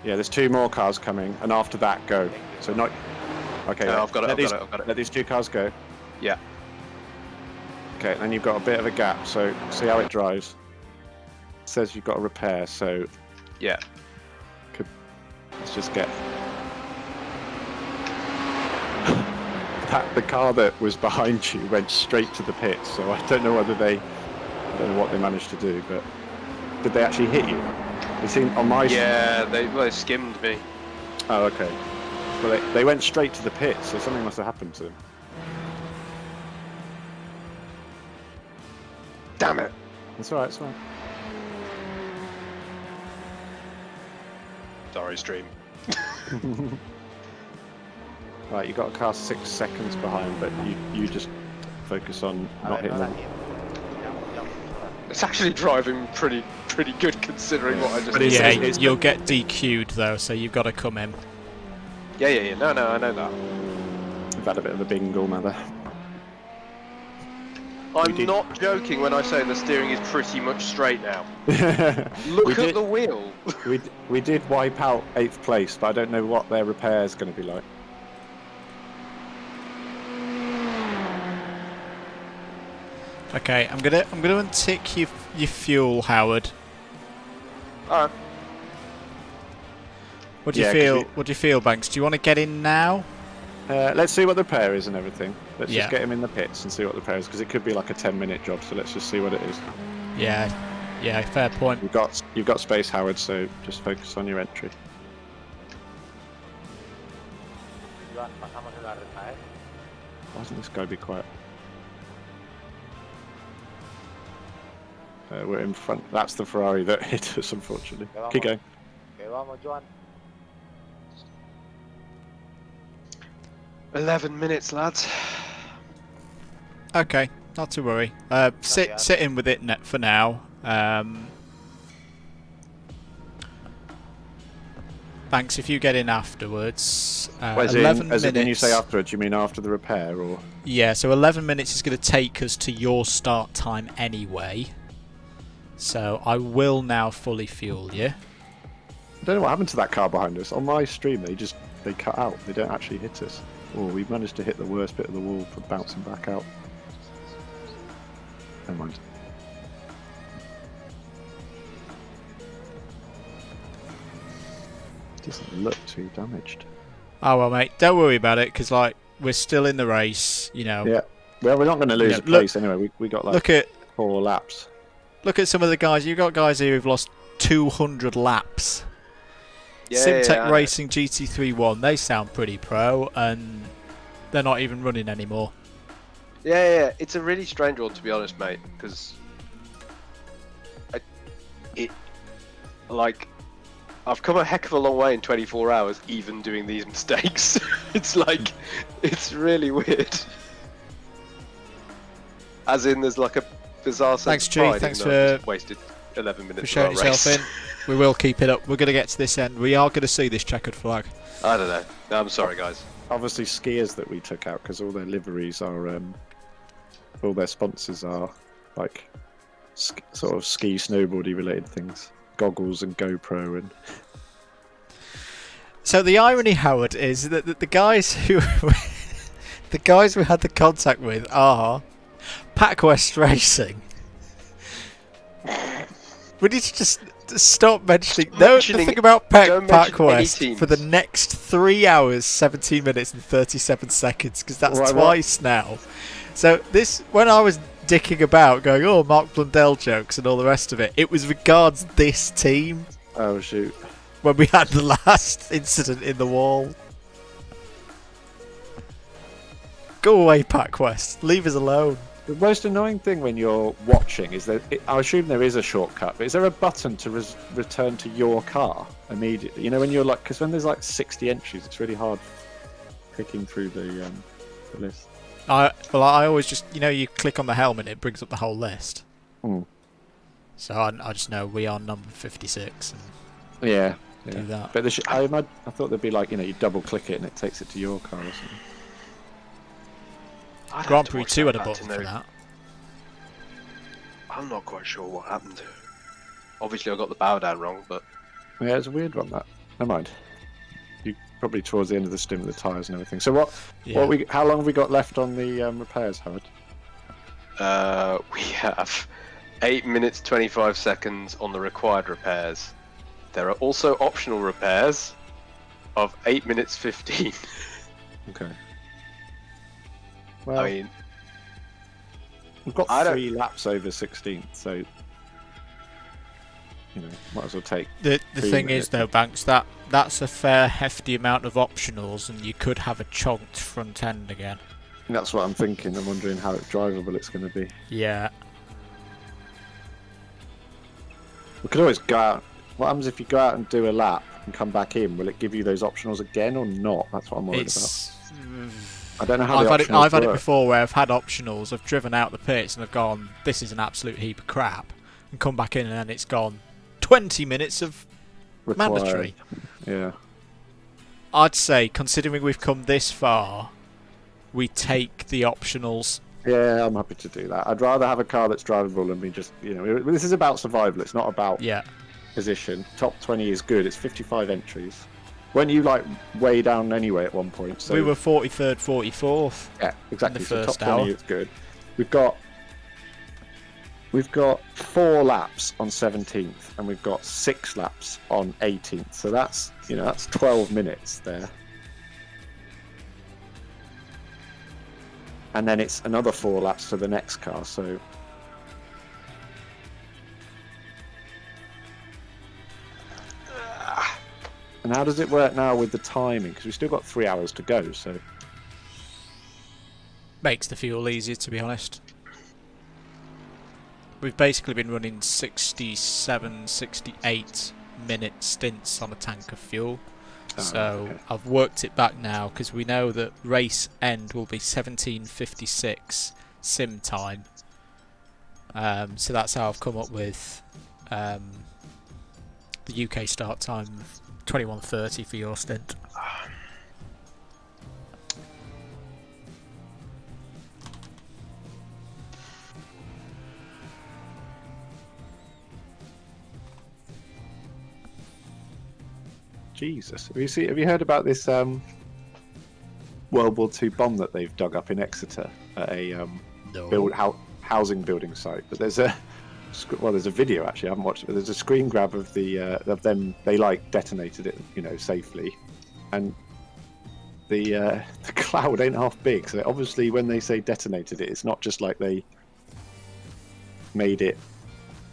Yeah, there's 2 more cars coming, and after that, go. So not. Okay. No, I've got it. I've got it. Let these 2 cars go. Yeah. Okay, then you've got a bit of a gap. So see how it drives. It says you've got a repair. So Yeah. let's just get. The car that was behind you went straight to the pits, so I don't know whether I don't know what they managed to do, but did they actually hit you? They seem on my. Yeah, they skimmed me. Oh, okay. Well, they went straight to the pits, so something must have happened to them. Damn it. That's alright. It's alright. Sorry, stream. Right, you got a car 6 seconds behind, but you just focus on not hitting them. It's actually driving pretty good considering what I just did. Yeah, you'll get DQ'd though, so you've got to come in. Yeah. No, I know that. We've had a bit of a bingle, mother. I'm not joking when I say the steering is pretty much straight now. Look at the wheel. we did wipe out 8th place, but I don't know what their repair is going to be like. Okay, I'm gonna untick your fuel, Howard. Alright. What do you feel? What do you feel, Banks? Do you want to get in now? Let's see what the repair is and everything. Let's Yeah. just get him in the pits and see what the repair is, because it could be like a 10-minute job. So let's just see what it is. Yeah, fair point. You've got space, Howard. So just focus on your entry. Why doesn't this guy be quiet? We're in front. That's the Ferrari that hit us, unfortunately. Keep going. Okay, vamos, Joan. 11 minutes, lads. Okay, not to worry. Sit in with it for now. Banks, if you get in afterwards, 11 minutes. When you say afterwards, you mean after the repair, or? Yeah, so 11 minutes is going to take us to your start time anyway. So I will now fully fuel you. I don't know what happened to that car behind us. On my stream, they cut out. They don't actually hit us. Oh, we managed to hit the worst bit of the wall for bouncing back out. Never mind. Doesn't look too damaged. Oh well, mate, don't worry about it, because like we're still in the race, you know. Yeah. Well, we're not going to lose a place anyway. We got like 4 laps. Look at some of the guys. You've got guys here who've lost 200 laps. Simtech Racing GT31, they sound pretty pro, and they're not even running anymore. Yeah. It's a really strange one, to be honest, mate, because I've come a heck of a long way in 24 hours, even doing these mistakes. It's really weird. As in, there's like a bizarre sense Thanks, of G. pride, Thanks even though I for just wasted 11 minutes for showing of our yourself race. in. We will keep it up. We're going to get to this end. We are going to see this checkered flag. I don't know. No, I'm sorry, guys. Obviously, skiers that we took out, because all their liveries are, all their sponsors are like sort of ski snowboardy related things, goggles and GoPro and. So the irony, Howard, is that the guys who the guys we had the contact with are PacWest Racing. We need to just stop mentioning. No, the thing about don't mention any PacWest teams. for the next 3 hours, 17 minutes and 37 seconds, because that's twice now. So this, when I was dicking about, going, "Oh, Mark Blundell jokes" and all the rest of it. It was regards this team Oh shoot. when we had the last incident in the wall. Go away, Pack West. Leave us alone. The most annoying thing when you're watching is that I assume there is a shortcut, but is there a button to return to your car immediately? You know, when you're like, because when there's like 60 entries, it's really hard clicking through the list. I always just, you click on the helmet, it brings up the whole list. Hmm. So I just know we are number 56 and Yeah. do that. But I thought there'd be like, you double click it and it takes it to your car or something. I'd have Grand to Prix watch 2 had a back button to for know. that. I'm not quite sure what happened. Obviously, I got the bow down wrong, but Yeah, it's a weird one, that. Never mind. You probably towards the end of the stint with the tyres and everything. So how long have we got left on the repairs, Howard? we have 8 minutes 25 seconds on the required repairs. There are also optional repairs of 8 minutes 15. Okay. Well, I mean, we've got I don't- 3 laps over 16th, so might as well take. The 3 thing minutes. is though, Banks, that's a fair hefty amount of optionals, and you could have a chonked front end again. That's what I'm thinking. I'm wondering how drivable it's going to be. Yeah. We could always go out. What happens if you go out and do a lap and come back in? Will it give you those optionals again or not? That's what I'm worried It's. about. I don't know how I've the had it work. before where I've had optionals. I've driven out the pits and I've gone, "This is an absolute heap of crap," and come back in and then it's gone 20 minutes of Required. mandatory. Yeah. I'd say, considering we've come this far, we take the optionals. Yeah, I'm happy to do that. I'd rather have a car that's drivable and be just, this is about survival. It's not about Yeah. position. Top 20 is good. It's 55 entries. Weren't you like way down anyway at one point? So We were 43rd, 44th. yeah, exactly. the So first top 20 hour. is good. We've got 4 laps on 17th, and we've got 6 laps on 18th. So that's 12 minutes there. And then it's another 4 laps to the next car. So and how does it work now with the timing? Because we've still got 3 hours to go. So Makes the fuel easier, to be honest. We've basically been running 67, 68 minute stints on a tank of fuel. So okay. I've worked it back now because we know that race end will be 17:56 sim time. So that's how I've come up with the UK start time of 21:30 for your stint. Jesus, have you heard about this World War II bomb that they've dug up in Exeter at a No. housing building site? But there's a video actually. I haven't watched it, but there's a screen grab of of them. They detonated it, safely, and the cloud ain't half big. So obviously, when they say detonated it, it's not just like they made it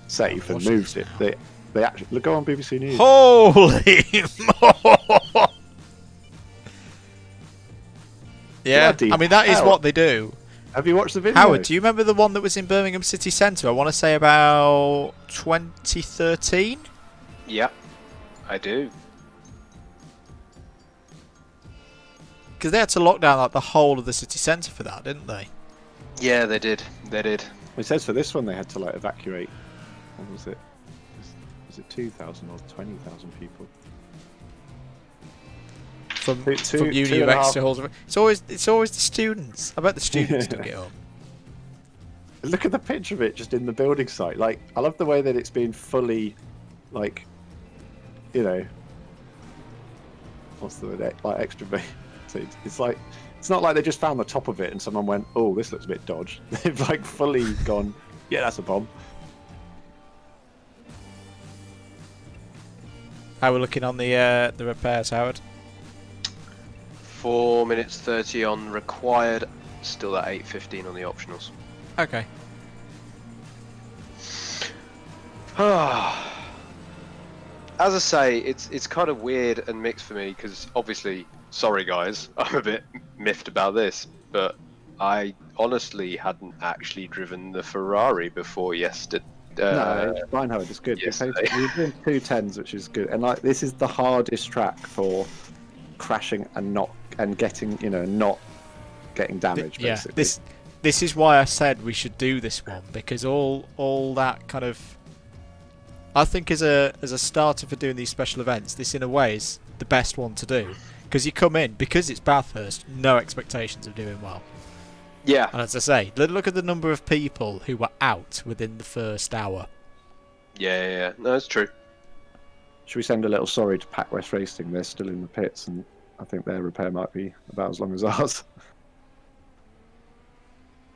safe and watching moved this it. They actually go on BBC News. Holy mo! Yeah, Bloody I mean that is hell. what they do. Have you watched the video? Howard, do you remember the one that was in Birmingham City Centre? I want to say about 2013. yeah, I do. Because they had to lock down the whole of the city centre for that, didn't they? Yeah, they did. They did. It says for this one they had to evacuate. What was it? Was it 2,000 or 20,000 people? From Two Uni and of a half- Exeter Halls. It's always the students. I bet the students took it up. Look at the picture of it just in the building site. I love the way that it's been fully, what's the word? Extra big. So it's not like they just found the top of it and someone went, "Oh, this looks a bit dodgy." They've fully gone, "Yeah, that's a bomb." How we're looking on the repairs, Howard? 4 minutes 30 on required. Still at 8:15 on the optionals. Okay. As I say, it's kind of weird and mixed for me because obviously, sorry guys, I'm a bit miffed about this, but I honestly hadn't actually driven the Ferrari before yesterday. No, Reinhardt is good. yesterday. You're doing 210s, which is good. And like this is the hardest track for crashing and getting not getting damage. Yeah, Basically. this is why I said we should do this one, because all that kind of, I think as a starter for doing these special events, this in a way is the best one to do, because you come in, because it's Bathurst, no expectations of doing well. Yeah. And as I say, look at the number of people who were out within the first hour. Yeah. No, it's true. Should we send a little sorry to Pac West Racing? They're still in the pits, and I think their repair might be about as long as ours.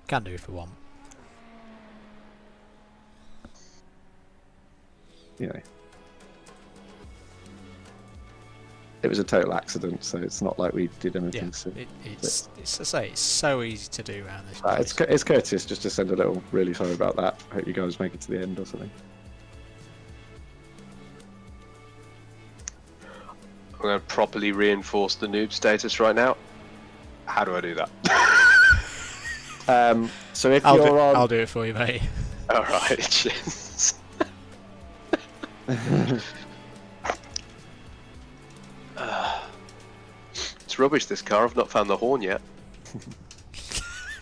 Can do if we want. You know, it was a total accident, so it's not like we did anything. Yeah, it's as I say, it's so easy to do around this place. It's courteous just to send a little really sorry about that. Hope you guys make it to the end or something. I'm going to properly reinforce the noob status right now. How do I do that? So if you're on, I'll do it for you, mate. All right. Cheers. It's rubbish, this car. I've not found the horn yet.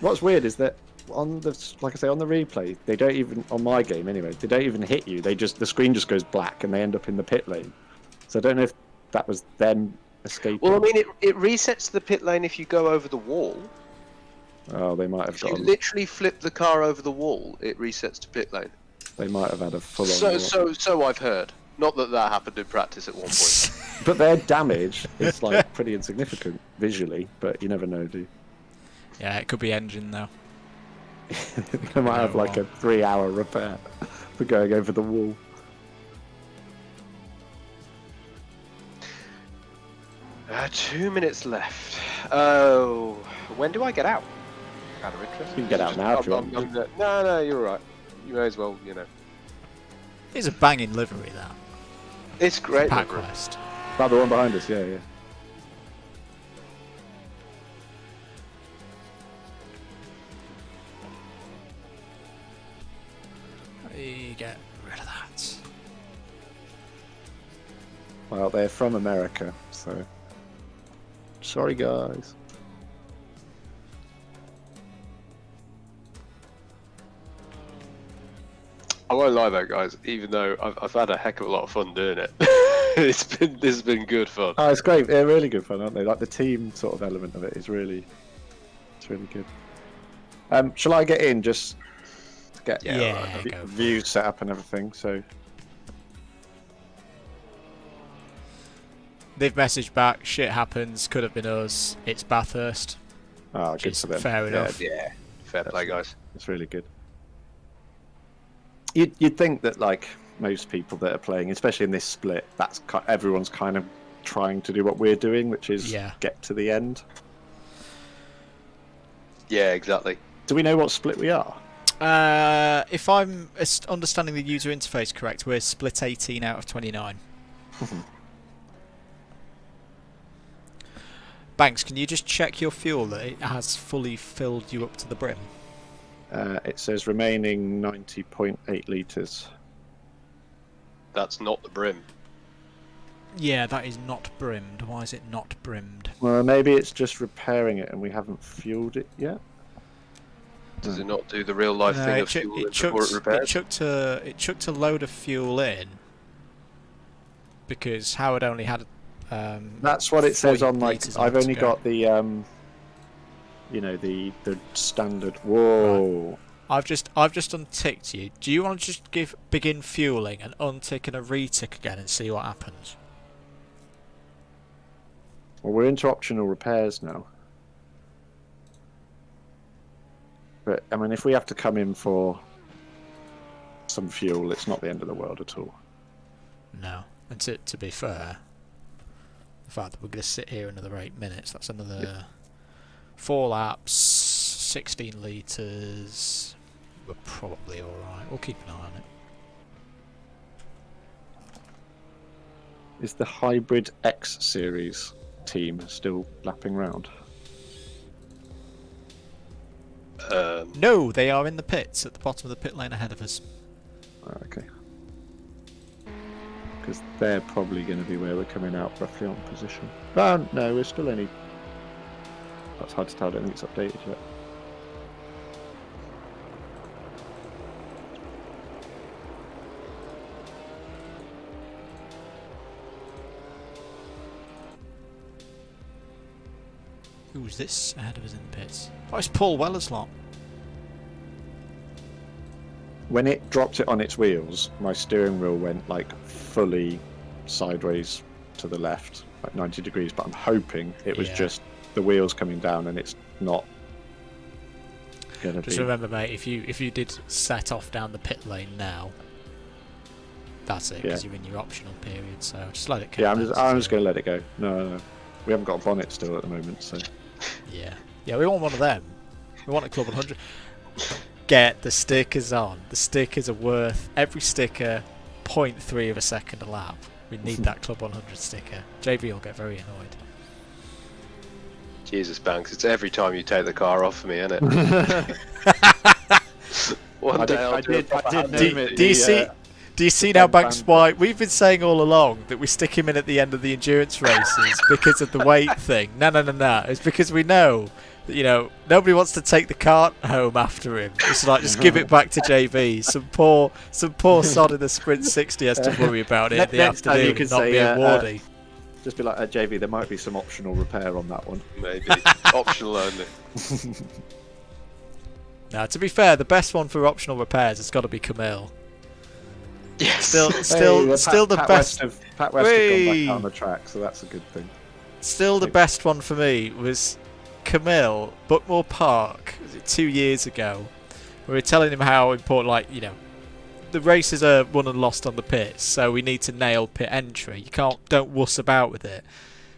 what's weird is that on the, like I say, on the replay, they don't even, on my game anyway, they don't even hit you. The screen just goes black and they end up in the pit lane. So I don't know if that was them escaping. Well, I mean, it resets the pit lane if you go over the wall. Oh, they might have If you got. literally flip the car over the wall, it resets to pit lane. They might have had a full-on. So I've heard. Not that that happened in practice at one point. But their damage is like pretty insignificant visually, but you never know, do you? Yeah, it could be engine though. They might have like a 3-hour repair for going over the wall. 2 minutes left. Oh, when do I get out? Out of interest. You can get out now if you want. No, you're right. You may as well, It's a banging livery, that. It's great. Pac livery. West. About the one behind us, yeah. You get rid of that. Well, they're from America, so sorry, guys. I won't lie though, guys. Even though I've had a heck of a lot of fun doing it, this has been good fun. Oh, it's great. They're really good fun, aren't they? Like the team sort of element of it is really, it's really good. Shall I get in just to get go view set up and everything? So they've messaged back. Shit happens. Could have been us. It's Bathurst. oh, Which good is for them. fair enough. Yeah, fair play, guys. It's really good. You'd think that like most people that are playing, especially in this split, everyone's kind of trying to do what we're doing, which is get to the end. Yeah, exactly. Do we know what split we are? If I'm understanding the user interface correct, we're split 18 out of 29. Banks, can you just check your fuel that it has fully filled you up to the brim? It says remaining 90.8 litres. That's not the brim. Yeah, that is not brimmed. Why is it not brimmed? Well, maybe it's just repairing it and we haven't fueled it yet. Does it not do the real life thing of fuel before it repairs? It chucked a load of fuel in because Howard only had. That's what it says 40 on like. litres I've left only to go. got the the standard. Whoa. Right. I've just unticked you. Do you want to just begin fueling and untick and a retick again and see what happens? Well, we're into optional repairs now. But I mean, if we have to come in for some fuel, it's not the end of the world at all. No. And to be fair, the fact that we're going to sit here another 8 minutes, that's another 4 laps, 16 litres. We're probably alright. We'll keep an eye on it. Is the Hybrid X Series team still lapping round? No, they are in the pits at the bottom of the pit lane ahead of us. Oh, okay. Because they're probably going to be where we're coming out roughly on position. No, we're still only... That's hard to tell, I don't think it's updated yet. Who's this ahead of us in the pits? Oh, it's Paul Weller's lot. When it dropped it on its wheels, my steering wheel went like fully sideways to the left, like 90 degrees, but I'm hoping it was just the wheels coming down and it's not gonna Just remember, mate, if you did set off down the pit lane now, that's it, because you're in your optional period, so just let it go. Yeah, I'm just gonna let it go. No. We haven't got a bonnet still at the moment, so... Yeah, we want one of them. We want a Club 100. Get the stickers on. The stickers are worth, every sticker, 0.3 of a second a lap. We need that Club 100 sticker. JV will get very annoyed. Jesus, Banks, it's every time you take the car off for me, isn't it? One day I'll do it. Do you see now, Banks, why we've been saying all along that we stick him in at the end of the endurance races because of the weight thing? No. It's because we know that, nobody wants to take the cart home after him. It's like, just give it back to JV. Some poor sod in the Sprint 60 has to worry about it in the afternoon, you can not being Wardy. Just be like, JV, there might be some optional repair on that one. Maybe. Optional only. Now, to be fair, the best one for optional repairs has got to be Camille. Yes. Still the best. Pat West have gone back on the track, so that's a good thing. Still, the best one for me was Camille, Buckmore Park. Was it 2 years ago? We were telling him how important, the races are won and lost on the pits, so we need to nail pit entry. Don't wuss about with it.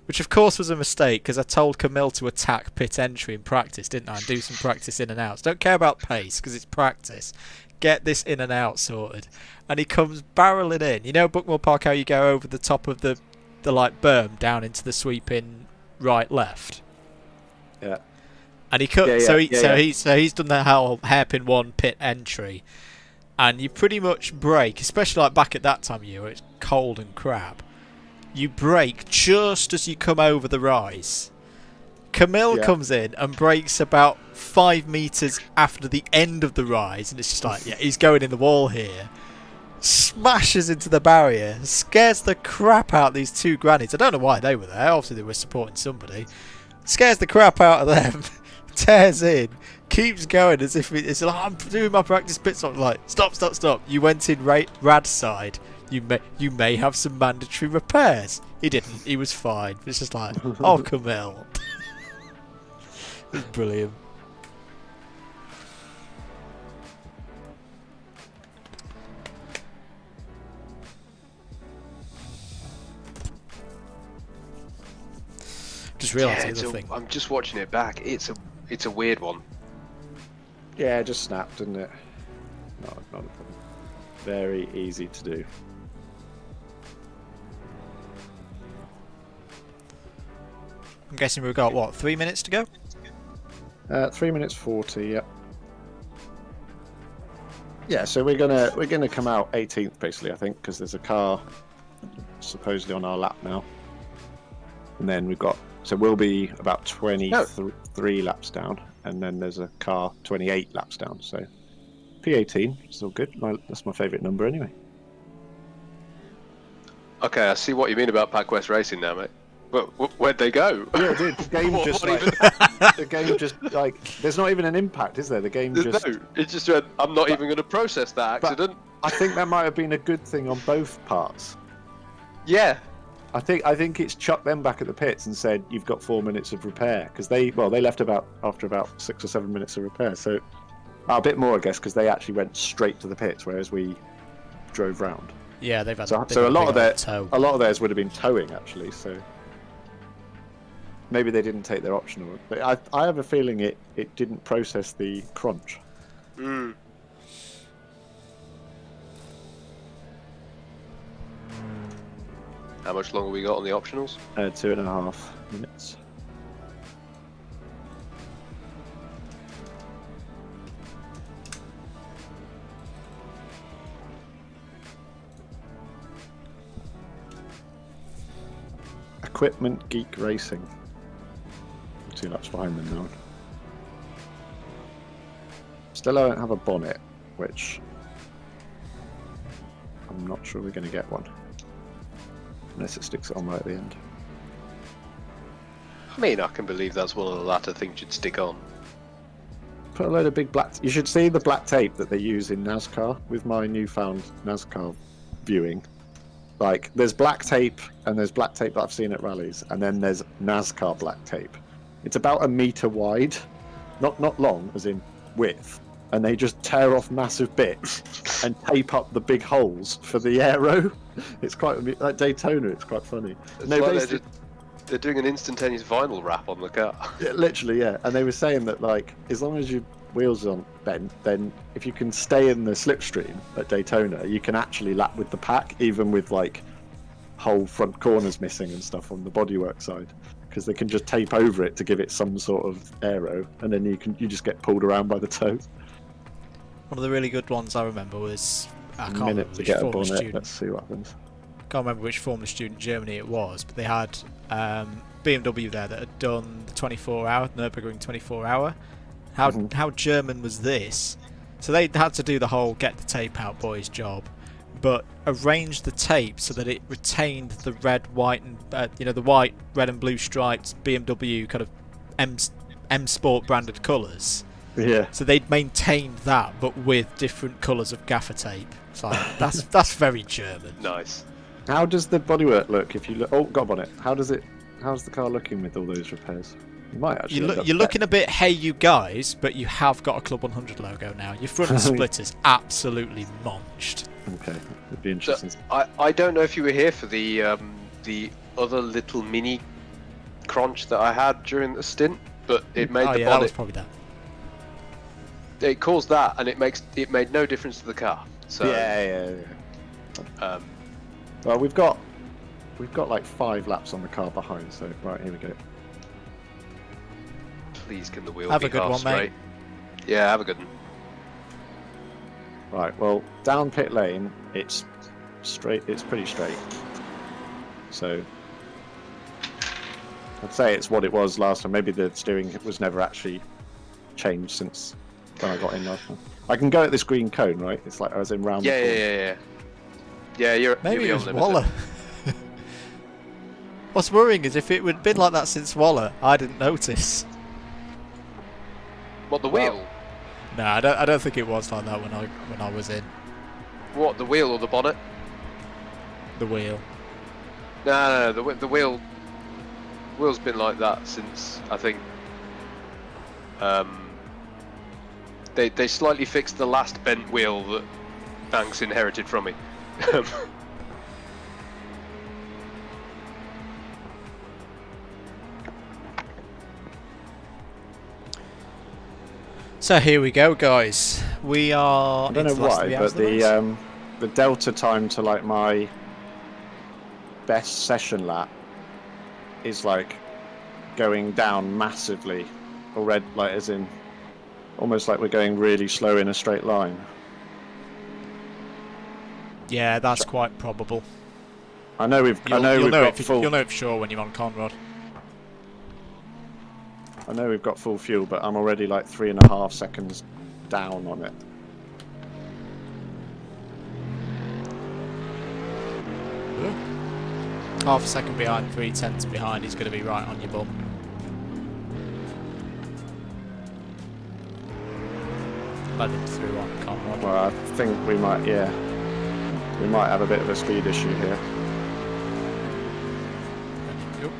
Which of course was a mistake, because I told Camille to attack pit entry in practice, didn't I? And do some practice in and outs. Don't care about pace, because it's practice. Get this in and out sorted. And he comes barreling in. You know Buckmore Park, how you go over the top of the berm down into the sweeping right left? Yeah. And he cut. He's done the whole hairpin one pit entry, and you pretty much brake, especially like back at that time of year where it's cold and crap. You brake just as you come over the rise. Camille comes in and brakes about 5 meters after the end of the rise, and it's just like, he's going in the wall here. Smashes into the barrier, scares the crap out of these two grannies. I don't know why they were there. Obviously, they were supporting somebody. Scares the crap out of them. Tears in. Keeps going as if it's like, I'm doing my practice pit stop. Like, stop. You went in Rad's side. You may have some mandatory repairs. He didn't. He was fine. It's just like, oh, Camille. It was brilliant. Just realised the other thing. I'm just watching it back. It's a weird one. Yeah, it just snapped, didn't it? No, not a problem. Very easy to do. I'm guessing we've got, what, 3 minutes to go? 3 minutes 40, yep. Yeah, so we're gonna come out 18th basically, I think, because there's a car supposedly on our lap now, and then we'll be about 23 laps down, and then there's a car 28 laps down. So P18, still good. That's my favourite number anyway. Okay, I see what you mean about Pac West Racing now, mate. But where'd they go? Yeah, dude, the game just like there's not even an impact, is there? The game just no. It's just I'm not even going to process that accident. I think that might have been a good thing on both parts. Yeah. I think it's chucked them back at the pits and said you've got 4 minutes of repair, because they left after about 6 or 7 minutes of repair, so a bit more I guess, because they actually went straight to the pits, whereas we drove round. Yeah, they've had so a lot of theirs would have been towing actually, so maybe they didn't take their optional. But I have a feeling it didn't process the crunch. Mm. How much longer we got on the optionals? 2.5 minutes. Equipment Geek Racing. 2 laps behind them now. Still, I don't have a bonnet, which I'm not sure we're going to get one. Unless it sticks it on right at the end. I mean, I can believe that's one of the latter things you'd stick on. Put a load of big black... You should see the black tape that they use in NASCAR with my newfound NASCAR viewing. Like, there's black tape, and there's black tape that I've seen at rallies, and then there's NASCAR black tape. It's about 1 meter wide, not long, as in width, and they just tear off massive bits and tape up the big holes for the aero. It's quite like Daytona. It's quite funny. It's No, like they're doing an instantaneous vinyl wrap on the car. yeah, literally, yeah. And they were saying that, like, as long as your wheels aren't bent, then if you can stay in the slipstream at Daytona, you can actually lap with the pack, even with like whole front corners missing and stuff on the bodywork side, because they can just tape over it to give it some sort of aero, and then you just get pulled around by the toe. One of the really good ones I remember was I can't Minute remember to which get a Formula bonnet. student. Let's see what happens. Can't remember which Formula student in Germany it was, but they had BMW there that had done the 24-hour Nürburgring 24-hour. How German was this? So they had to do the whole get the tape out boys job, but arrange the tape so that it retained the red, white, and the white, red, and blue striped BMW kind of M Sport branded colours. Yeah. So they'd maintained that, but with different colours of gaffer tape. So that's very German. Nice. How does the bodywork look if you look? Oh, got on it. How's the car looking with all those repairs? You might actually. You're looking a bit, hey you guys, but you have got a Club 100 logo now. Your front splitter's absolutely munched. Okay, it'd be interesting. So, I don't know if you were here for the other little mini crunch that I had during the stint, but it made the that bonnet. was probably that. It caused that, and it made no difference to the car. So Yeah. Well, we've got like 5 laps on the car behind. So right, here we go. please, can the wheel Have be a good half one, straight? mate. Yeah, have a good one. Right, well, down pit lane, it's straight. It's pretty straight. So I'd say it's what it was last time. Maybe the steering was never actually changed since when I got in last time. I can go at this green cone, right? It's like I was in round. the corner. Yeah. Yeah, you're Maybe you're it was unlimited. Waller. What's worrying is if it would have been like that since Waller, I didn't notice. What, the wheel? No, I don't think it was like that when I was in What, the wheel or the bonnet? the wheel. No, the wheel's been like that since, I think, they slightly fixed the last bent wheel that Banks inherited from me. So here we go, guys. We are. I don't know into the last why, 3 hours but of the race. the delta time to like my best session lap is like going down massively already, like as in almost like we're going really slow in a straight line. Yeah, that's quite probable. I know we've You'll know got it full. you'll know it for sure when you're on Conrad. I know we've got full fuel, but I'm already like 3.5 seconds down on it. Half a second behind, 3/10 behind. He's going to be right on your bum. Led him through on Conrad. Well, I think we might have a bit of a speed issue here. Yep.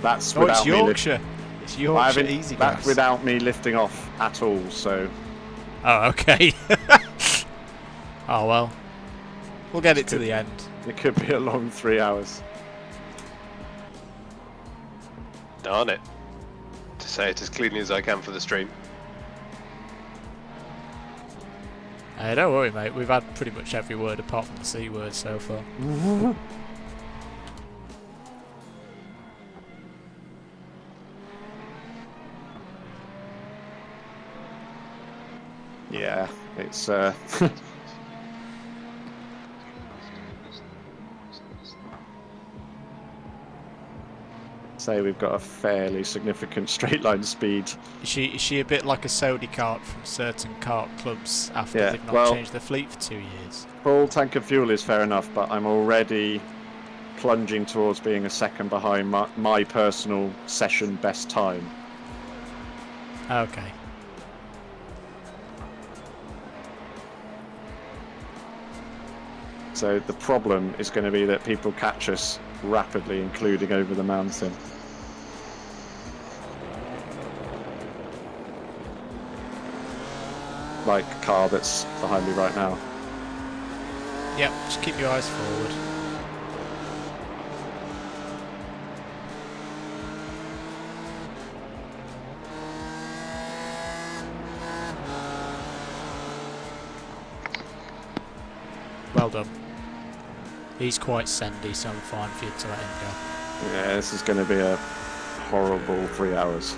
That's Oh, without it's me Yorkshire. It's I Yorkshire haven't- easy That's grass. without me lifting off at all. So Oh, okay. Oh well. We'll get it to the end. it could be a long 3 hours. Darn it. To say it as cleanly as I can for the stream. Hey, don't worry, mate. We've had pretty much every word apart from the C word so far. Yeah, it's say we've got a fairly significant straight line speed. Is she a bit like a Sodi kart from certain kart clubs after Yeah, they've not well- changed their fleet for 2 years? Full tank of fuel is fair enough, but I'm already plunging towards being a second behind my personal session best time. Okay. So the problem is going to be that people catch us rapidly, including over the mountain. Like a car that's behind me right now. Yep, just keep your eyes forward. Well done. He's quite sandy, so I'm fine for you to let him go. Yeah, this is going to be a horrible 3 hours.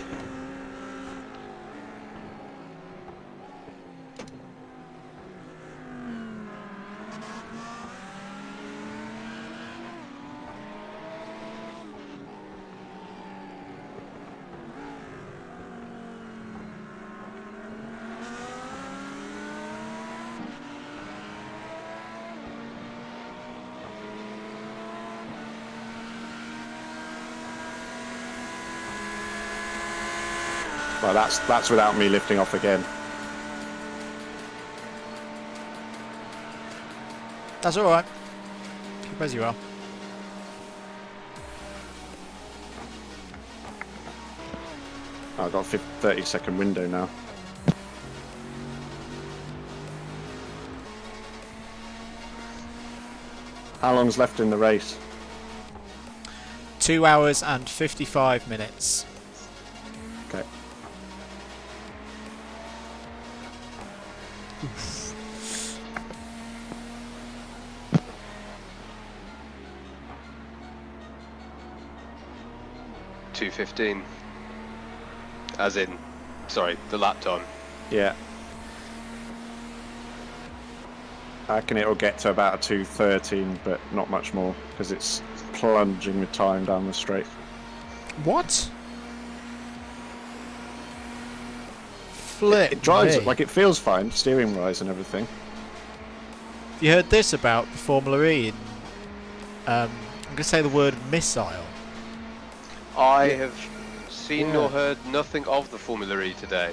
Well, that's without me lifting off again. That's alright. Keep as you are. I've got a 30-second window now. How long's left in the race? 2 hours and 55 minutes. Okay. .215. As in, sorry, the lap time. Yeah. I reckon it'll get to about a 2:13, but not much more, because it's plunging with time down the straight. What? Flip. It drives me. like it feels fine, steering wise and everything. Have you heard this about the Formula E? I'm going to say the word missile. I have seen Yeah. or heard nothing of the Formula E today.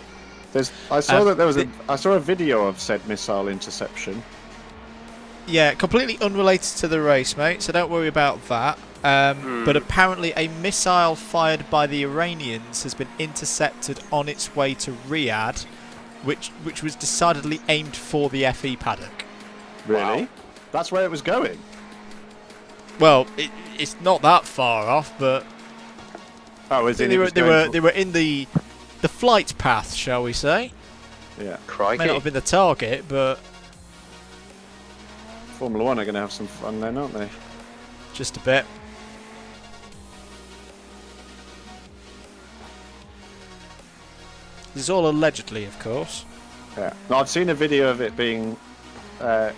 I saw that there was I saw a video of said missile interception. Yeah, completely unrelated to the race, mate, so don't worry about that. But apparently a missile fired by the Iranians has been intercepted on its way to Riyadh, which was decidedly aimed for the FE paddock. Really? Wow. That's where it was going. Well, it's not that far off, but Oh, is it? they were in the flight path, shall we say? Yeah. Crikey. May not have been the target, but Formula One are going to have some fun then, aren't they? just a bit. This is all allegedly, of course. Yeah. No, I've seen a video of it being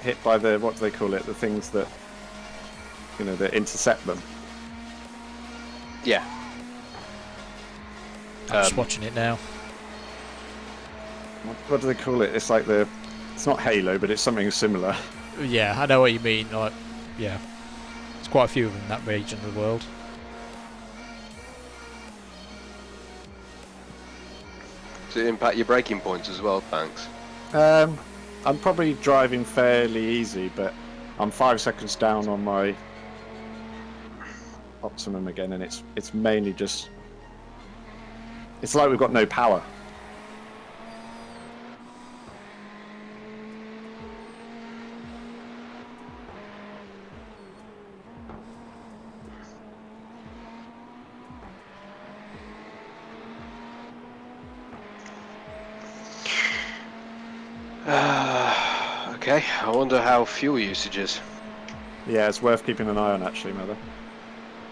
hit by the, what do they call it? The things that, you know, that intercept them. Yeah. I'm just watching it now. What do they call it? It's like it's not Halo, but it's something similar. Yeah, I know what you mean. Like, yeah, there's quite a few of them in that region of the world. Does it impact your braking points as well, thanks? I'm probably driving fairly easy, but I'm 5 seconds down on my optimum again, and it's mainly just, it's like we've got no power. Okay, I wonder how fuel usage is. Yeah, it's worth keeping an eye on actually, Mother,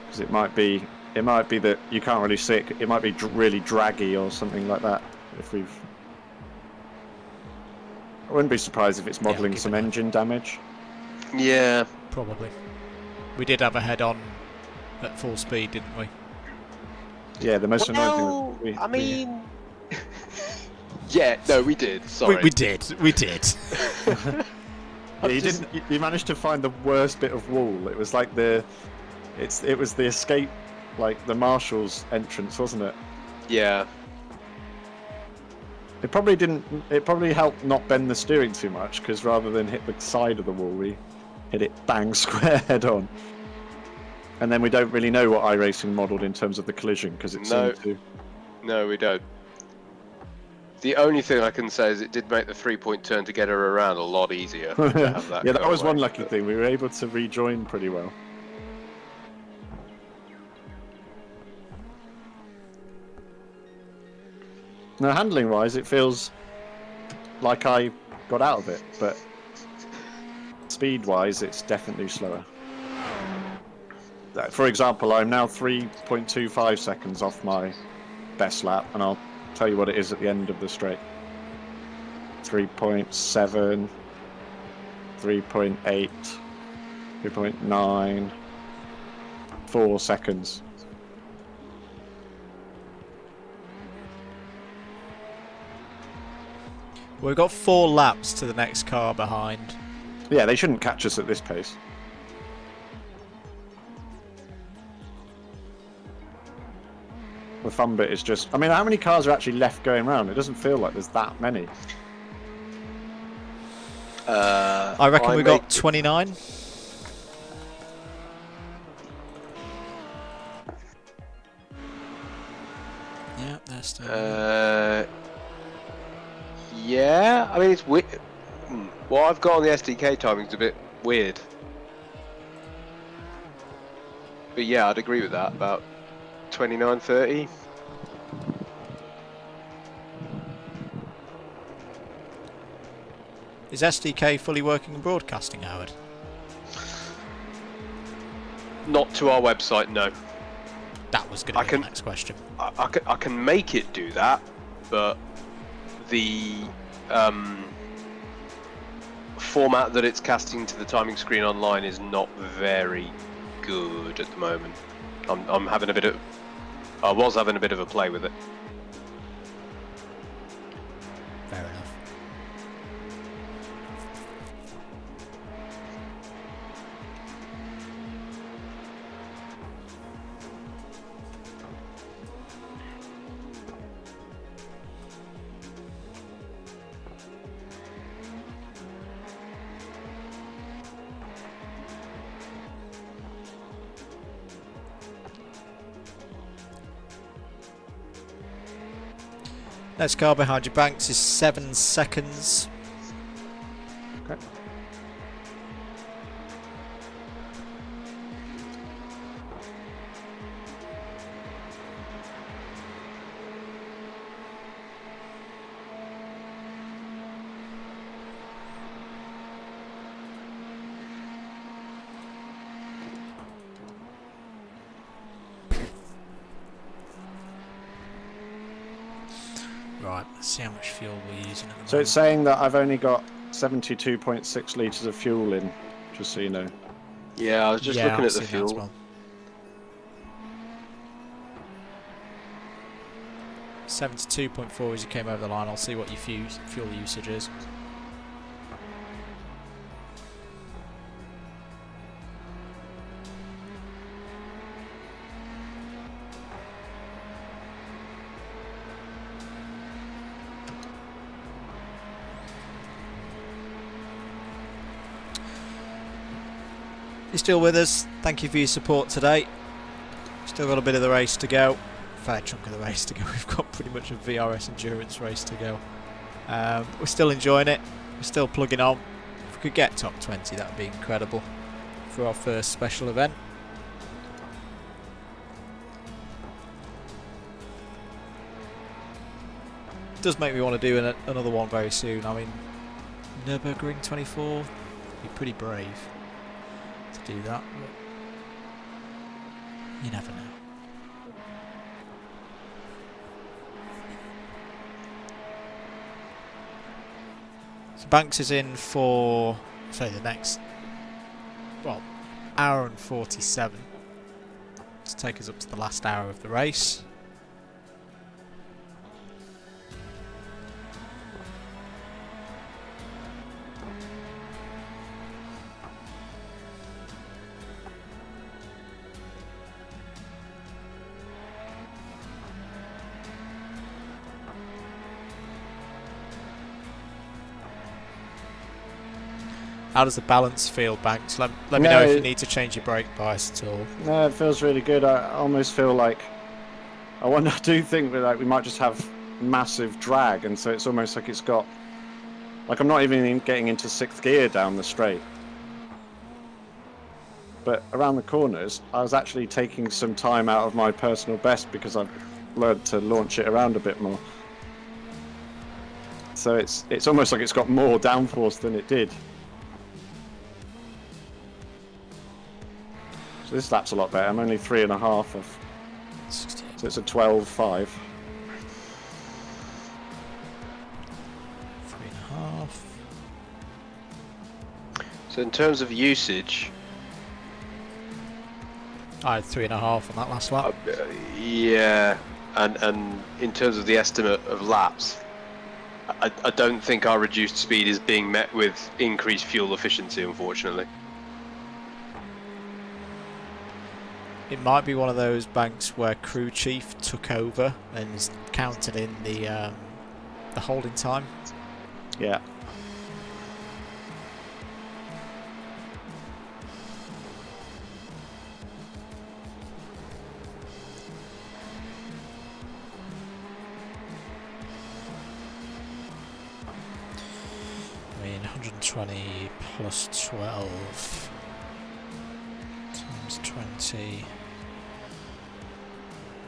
because it might be that you can't really see it. It might be really draggy or something like that. If we've I wouldn't be surprised if it's I'll modelling give some it that. engine damage. Yeah. Probably. We did have a head-on at full speed, didn't we? Yeah, the most annoying Well, thing. I mean, yeah, no, we did. Sorry. We did. Yeah, you didn't. You managed to find the worst bit of wall. It was like it was the escape, like the marshal's entrance, wasn't it? Yeah. It probably didn't. It probably helped not bend the steering too much, because rather than hit the side of the wall, we hit it bang square head on. And then we don't really know what iRacing modelled in terms of the collision, because it No. seemed to. No, we don't. The only thing I can say is it did make the 3-point turn to get her around a lot easier. To have that Yeah, that go was one away, lucky but- thing. We were able to rejoin pretty well. Now, handling-wise, it feels like I got out of it, but speed-wise, it's definitely slower. For example, I'm now 3.25 seconds off my best lap, and I'll tell you what it is at the end of the straight. 3.7, 3.8, 3.9, 4 seconds. We've got 4 laps to the next car behind. Yeah, they shouldn't catch us at this pace. The fun bit is just... I mean, how many cars are actually left going round? It doesn't feel like there's that many. I reckon we got 29. Yeah, that's still. Yeah, I mean it's weird. What I've got on the SDK timing's a bit weird. But yeah, I'd agree with that. About 29, 30. Is SDK fully working and broadcasting, Howard? Not to our website, no. That was going to be the next question. I can make it do that, but the format that it's casting to the timing screen online is not very good at the moment. I'm having a bit of... I was having a bit of a play with it. Fair enough. Next car behind your banks is 7 seconds. Okay. Right, let's see how much fuel we're using at the moment. So it's saying that I've only got 72.6 litres of fuel in, just so you know. Yeah, I was just looking I've at the seen that as fuel. well. 72.4 as you came over the line. I'll see what your fuel usage is. If you're still with us, thank you for your support today. Still got a bit of the race to go. Fair chunk of the race to go. We've got pretty much a VRS endurance race to go. We're still enjoying it. We're still plugging on. If we could get top 20, that would be incredible for our first special event. It does make me want to do another one very soon. I mean, Nürburgring 24 would be pretty brave to do that, but you never know. So Banks is in for, say, the next, well, hour and 47 to take us up to the last hour of the race. How does the balance feel, Banks? Let me know if you need to change your brake bias at all. No, it feels really good. I almost feel like I do think that we might just have massive drag, and so it's almost like it's got like I'm not even getting into 6th gear down the straight. But around the corners, I was actually taking some time out of my personal best because I've learned to launch it around a bit more. So it's almost like it's got more downforce than it did. So this lap's a lot better. I'm only 3.5 off. 68. So it's a 12.5. 3.5. So in terms of usage, I had 3.5 on that last lap. yeah, and in terms of the estimate of laps, I don't think our reduced speed is being met with increased fuel efficiency, unfortunately. It might be one of those Banks where crew chief took over and is counted in the holding time. Yeah. I mean, 120 plus 12 times 20.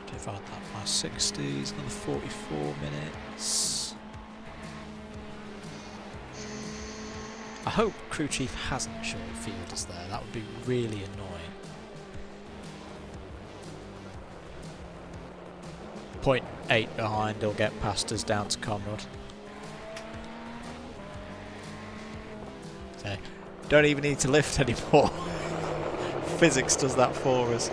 Divide that by 60 is another 44 minutes. I hope crew chief hasn't short field us there. That would be really annoying. 0.8 behind, he'll get past us down to Conrad. So, don't even need to lift anymore. Physics does that for us.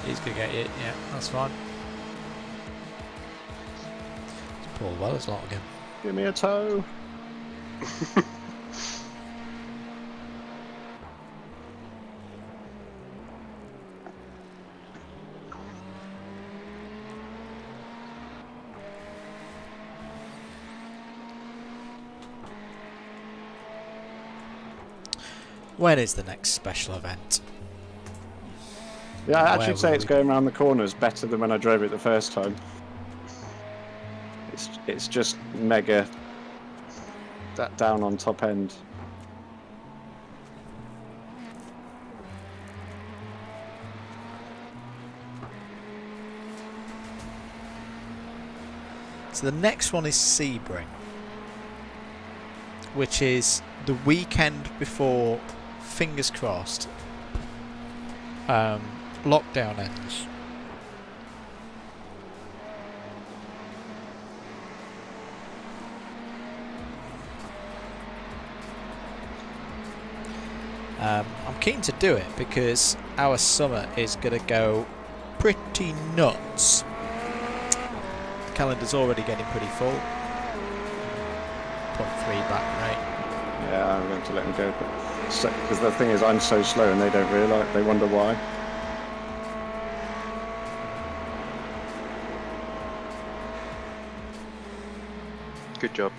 He's gonna get it, yeah, that's fine. It's Paul Weller's lot again. Give me a toe. When is the next special event? Yeah, I Where actually say will it's we- going around the corners better than when I drove it the first time. It's just mega down on top end. So the next one is Sebring, which is the weekend before, fingers crossed, lockdown ends. I'm keen to do it because our summer is going to go pretty nuts. The calendar's already getting pretty full. 0.3 back rate. Yeah, I'm going to let them go. Because the thing is, I'm so slow and they don't realise. They wonder why. Good job.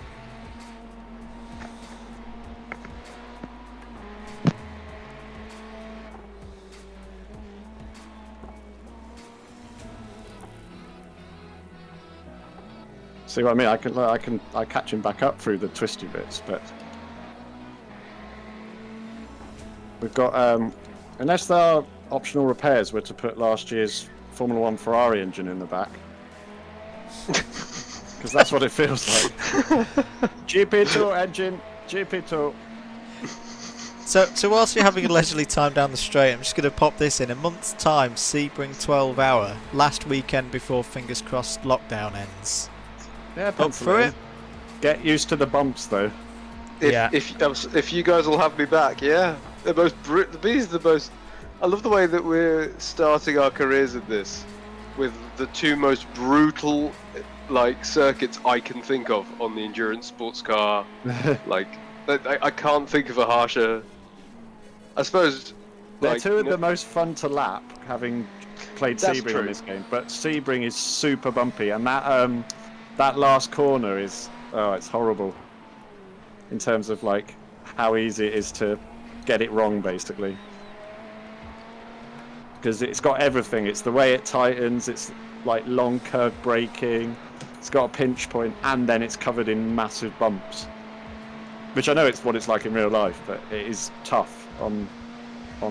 See what I mean? I catch him back up through the twisty bits, but we've got unless there are optional repairs, we're to put last year's Formula 1 Ferrari engine in the back. Because that's what it feels like. GP2 engine, GP2. So whilst you're having a leisurely time down the straight, I'm just going to pop this in. A month's time, Sebring 12 hour. Last weekend before, fingers crossed, lockdown ends. Yeah, Up for it? Get used to the bumps, though. If you guys will have me back, yeah. These are the most. I love the way that we're starting our careers in this, with the two most brutal, like, circuits I can think of on the endurance sports car. Like, I can't think of a harsher. I suppose. They're like, two of the most fun to lap, having played That's Sebring true. on this game. But Sebring is super bumpy, and that last corner is it's horrible. In terms of like how easy it is to get it wrong, basically. Because it's got everything. It's the way it tightens. It's like long curve braking. It's got a pinch point, and then it's covered in massive bumps. Which I know it's what it's like in real life, but it is tough on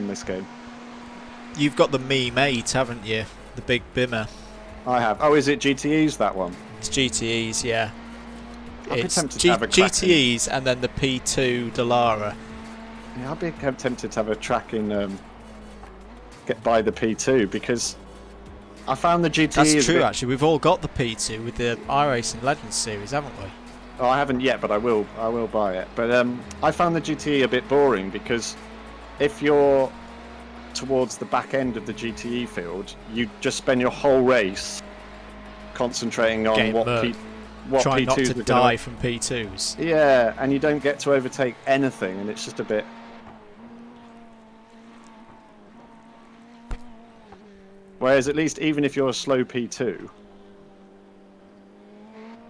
this game. You've got the meme 8, haven't you? The big bimmer. I have. Oh, is it GTEs, that one? It's GTEs, yeah. I'd be It's tempted to have a crack in- GTEs and then the P2 Dallara. Yeah, I'd be tempted to have a track in get by the P2, because I found the GTE. That's true, actually. We've all got the P2 with the iRacing Legends series, haven't we? Oh, I haven't yet, but I will buy it. But I found the GTE a bit boring, because if you're towards the back end of the GTE field, you just spend your whole race concentrating on Getting what murked. what Trying not P2s to are die gonna... from P2s. Yeah, and you don't get to overtake anything, and it's just a bit. Whereas at least even if you're a slow P2,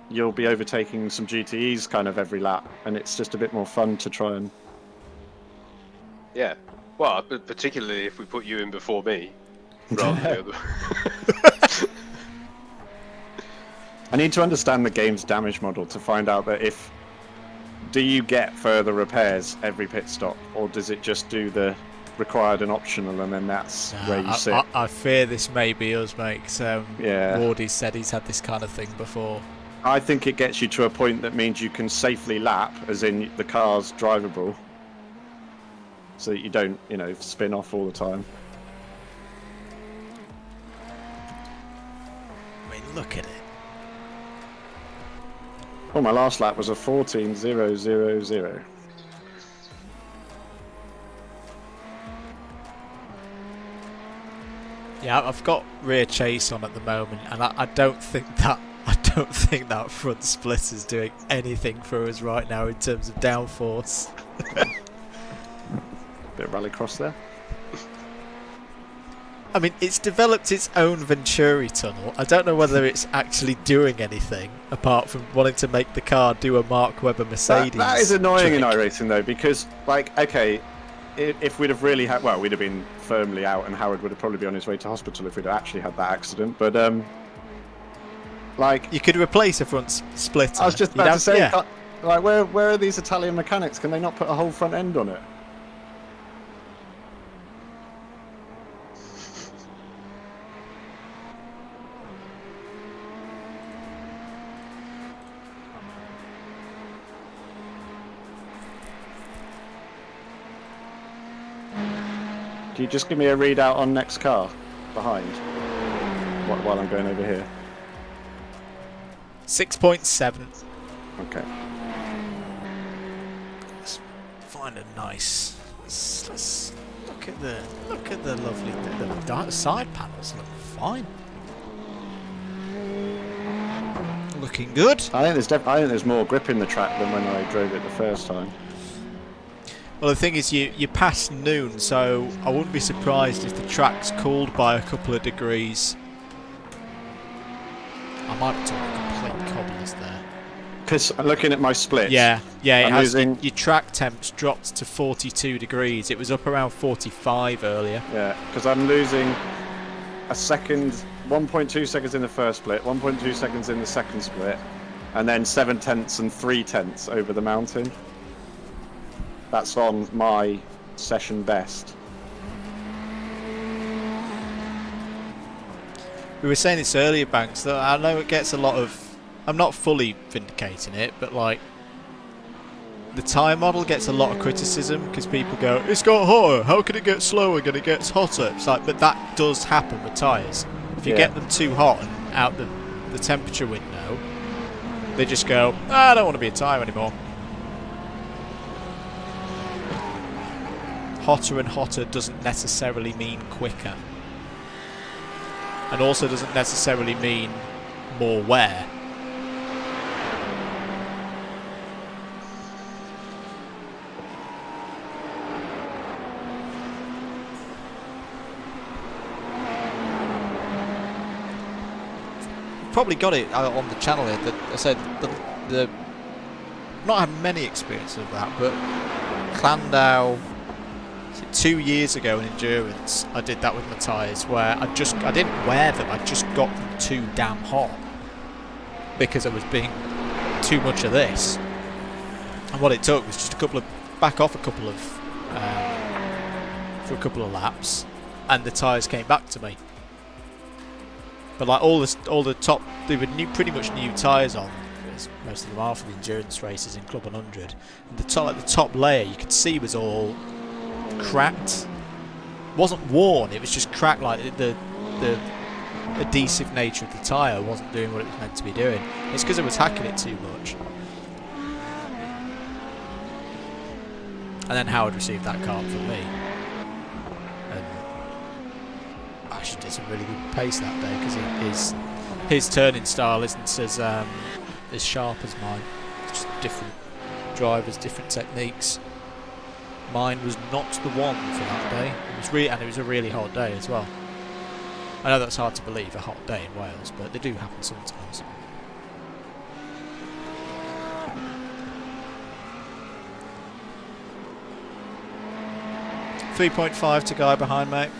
you'll be overtaking some GTEs kind of every lap, and it's just a bit more fun to try and. Yeah. Well, particularly if we put you in before me, rather than the other. I need to understand the game's damage model to find out that do you get further repairs every pit stop, or does it just do the required and optional, and then that's where you sit? I fear this may be us, mate. 'Cause, Yeah. Wardy said he's had this kind of thing before. I think it gets you to a point that means you can safely lap, as in the car's drivable, so that you don't, spin off all the time. I mean, look at it. Oh, my last lap was a 14.000. Yeah, I've got rear chase on at the moment, and I don't think that front split is doing anything for us right now in terms of downforce. Bit of rallycross there. I mean, it's developed its own Venturi tunnel. I don't know whether it's actually doing anything apart from wanting to make the car do a Mark Webber Mercedes. That is annoying in trick. iRacing though, because okay, if we'd have really had, we'd have been firmly out, and Howard would have probably been on his way to hospital if we'd actually had that accident. But you could replace a front splitter. I was just about to say, yeah. where are these Italian mechanics? Can they not put a whole front end on it? Do you just give me a readout on next car behind while I'm going over here? 6.7. Okay. Let's find a nice. Let's look at the lovely the side panels. Look fine. Looking good. I think there's more grip in the track than when I drove it the first time. Well, the thing is, you pass noon, so I wouldn't be surprised if the track's cooled by a couple of degrees. I might be talking complete cobblers there. Because looking at my splits, Yeah, it I'm has. losing- Your track temps dropped to 42 degrees. It was up around 45 earlier. yeah, because I'm losing a second, 1.2 seconds in the first split, 1.2 seconds in the second split, and then 7/10 and 3/10 over the mountain. That's on my session best. We were saying this earlier, Banks, that I know it gets a lot of... I'm not fully vindicating it, but the tyre model gets a lot of criticism because people go, it's got hotter, how can it get slower when it gets hotter? It's like, but that does happen with tyres. If you get them too hot and out the temperature window, they just go, I don't want to be a tyre anymore. Hotter and hotter doesn't necessarily mean quicker. And also doesn't necessarily mean more wear. Probably got it on the channel here that I said the not had many experiences of that, but Clandau 2 years ago in endurance I did that with my tyres where I didn't wear them, I just got them too damn hot because I was being too much of this, and what it took was just back off a couple of for a couple of laps and the tyres came back to me. But like all the top, they were pretty much new tyres on, as most of them are for the endurance races in Club 100. And the top layer you could see was all cracked. It wasn't worn, it was just cracked. Like the adhesive nature of the tyre wasn't doing what it was meant to be doing. It's because it was hacking it too much. And then Howard received that card from me. Actually did some really good pace that day because his turning style isn't as sharp as mine. It's just different drivers, different techniques. Mine was not the one for that day. And it was a really hot day as well. I know that's hard to believe, a hot day in Wales, but they do happen sometimes. .5 to guy behind, mate.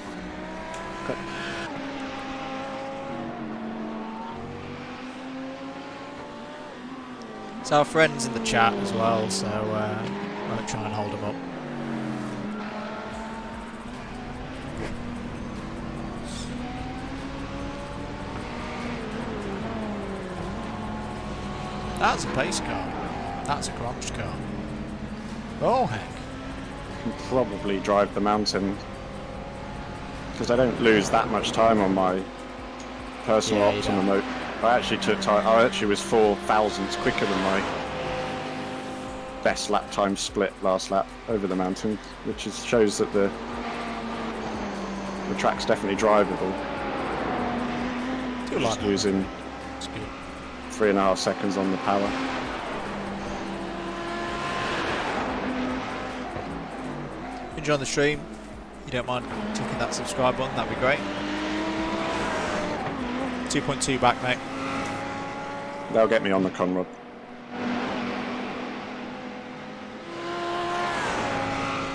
It's our friends in the chat as well, so I won't try and hold them up. That's a pace car. That's a crunch car. Oh heck. Probably drive the mountain because I don't lose that much time on my personal optimum mode. I actually took time. I actually was 4 thousandths quicker than my best lap time split last lap over the mountain, which shows that the track's definitely drivable. Just losing 3.5 seconds on the power. Enjoy the stream. You don't mind clicking that subscribe button, that'd be great. 2.2 back, mate. They'll get me on the Conrod.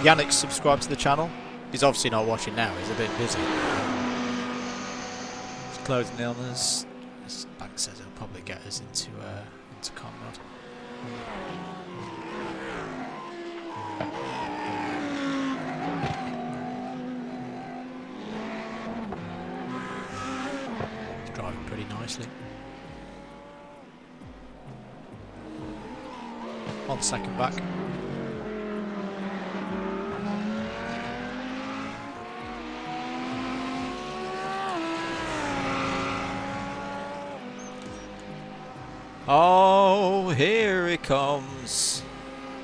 Xenyx subscribed to the channel. He's obviously not watching now, he's a bit busy. He's closing in on us. This bank says he'll probably get us into Conrad. He's driving pretty nicely. 1 second back. Oh, here he comes.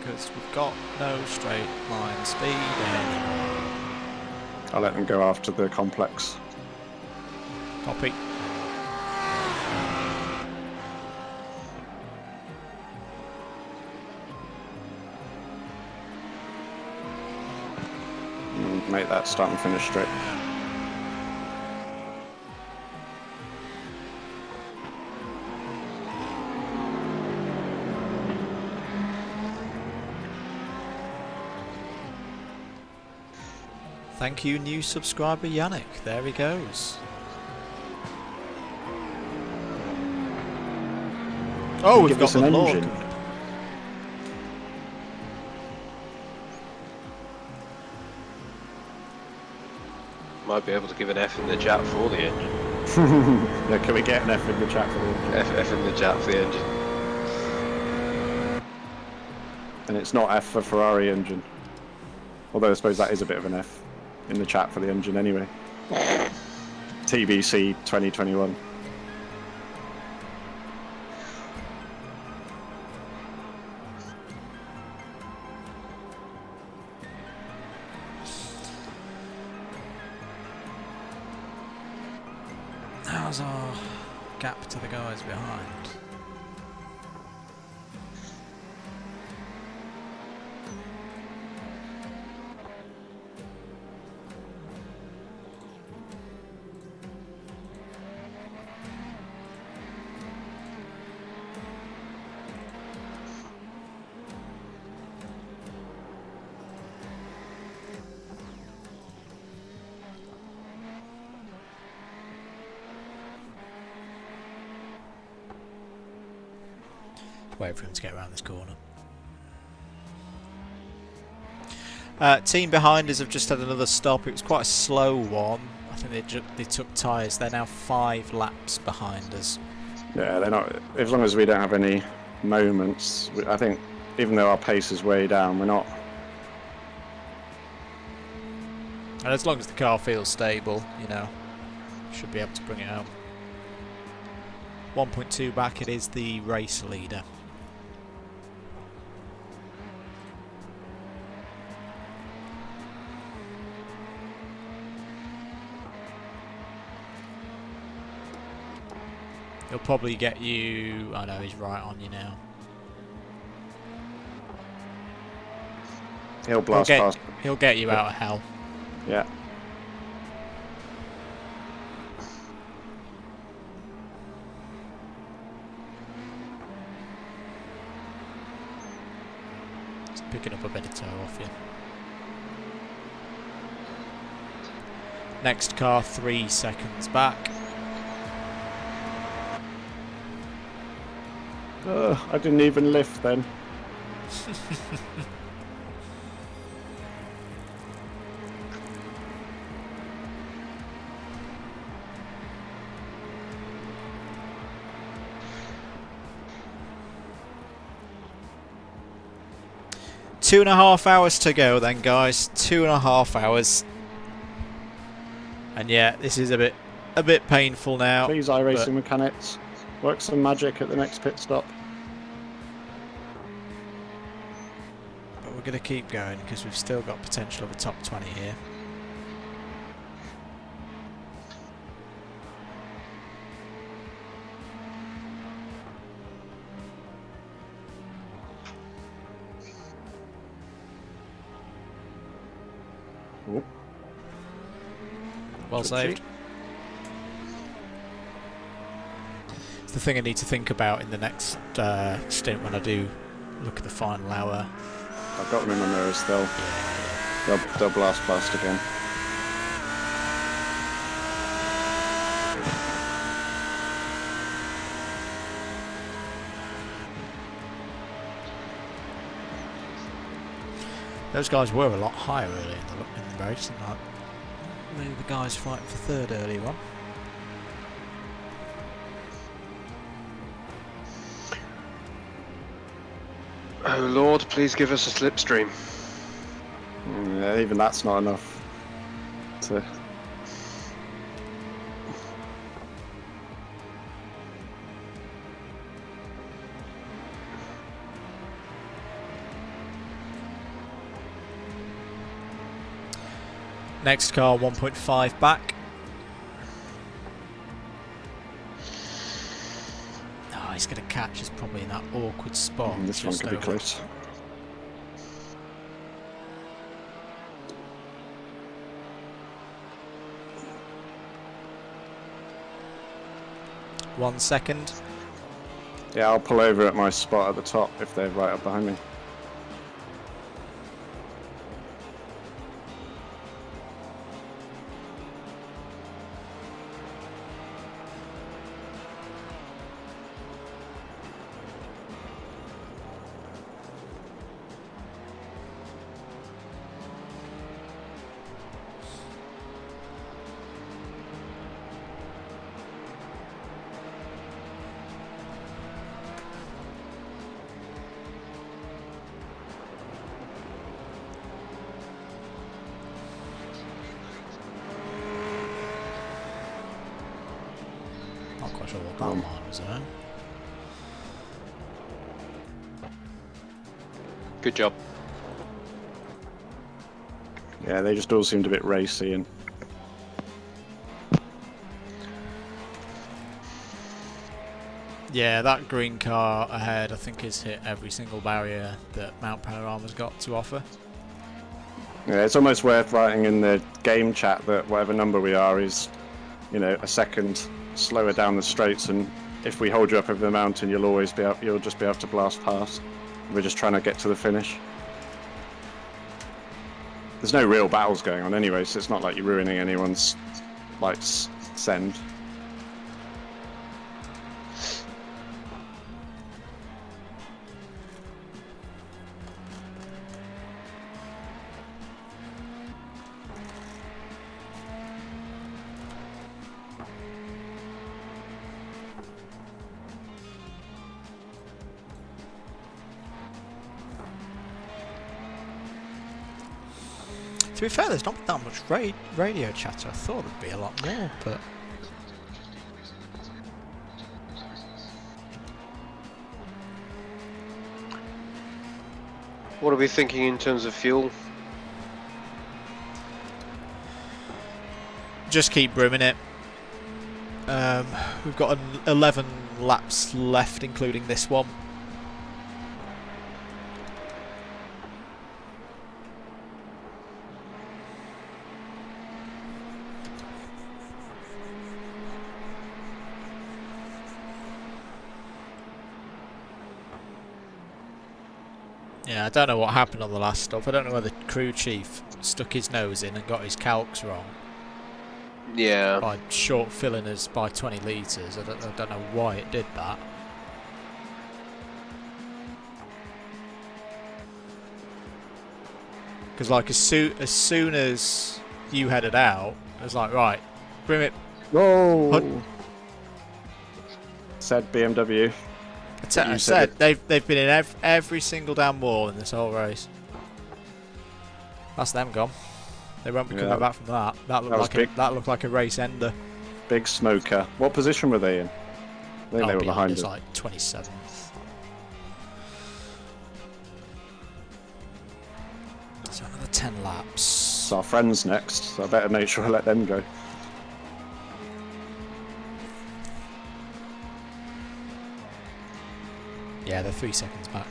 Because we've got no straight line speed anymore. I'll let them go after the complex. Copy. Make that start and finish straight. Thank you, new subscriber Yannick. There he goes. Oh, we've got the Lord. Might be able to give an F in the chat for the engine. Yeah, can we get an F in the chat for the engine? F in the chat for the engine. And it's not F for Ferrari engine. Although I suppose that is a bit of an F in the chat for the engine anyway. TBC 2021. How's our gap to the guys behind? Wait for him to get around this corner. Team behind us have just had another stop. It was quite a slow one. I think they took tyres. They're now 5 laps behind us. Yeah, they're not. As long as we don't have any moments, I think even though our pace is way down, we're not. And as long as the car feels stable, you know, should be able to bring it home. 1.2 back. It is the race leader. He'll probably get you... I know, he's right on you now. He'll blast past. He'll get you out of hell. Yeah. Just picking up a bit of toe off you. Next car, 3 seconds back. I didn't even lift then. Two and a half hours to go then, guys. 2.5 hours. And yeah, this is a bit painful now. Please, iRacing mechanics, work some magic at the next pit stop. But we're going to keep going because we've still got potential of a top 20 here. Ooh. Well saved. It's the thing I need to think about in the next stint when I do look at the final hour. I've got them in my mirrors still. Yeah. They'll blast past again. Those guys were a lot higher early in the race, and like maybe the guys fighting for third earlier on. Oh Lord, please give us a slipstream. Yeah, even that's not enough to... Next car, 1.5 back. Oh, he's going to catch us probably in that awkward spot. This one could be close. One second. Yeah, I'll pull over at my spot at the top if they're right up behind me. Not quite sure what that line was there. Good job. Yeah, they just all seemed a bit racy and. Yeah, that green car ahead, I think, has hit every single barrier that Mount Panorama's got to offer. Yeah, it's almost worth writing in the game chat that whatever number we are is, you know, a second slower down the straights, and if we hold you up over the mountain, you'll just be able to blast past. We're just trying to get to the finish. There's no real battles going on anyway, so it's not like you're ruining anyone's like send. To be fair, there's not that much radio chatter. I thought there'd be a lot more, but... What are we thinking in terms of fuel? Just keep brimming it. We've got 11 laps left, including this one. Yeah, I don't know what happened on the last stop. I don't know whether the crew chief stuck his nose in and got his calcs wrong. Yeah. By short filling us by 20 litres. I don't know why it did that. Because like as soon as you headed out, it was like, right, bring it. Whoa! Said BMW. I said they've been in every single damn wall in this whole race. That's them gone. They won't be coming back from that. That looked like a race ender. Big smoker. What position were they in? I think they were behind us. Like 27th. So another 10 laps. It's our friends next, so I better make sure I let them go. Yeah, they're 3 seconds back.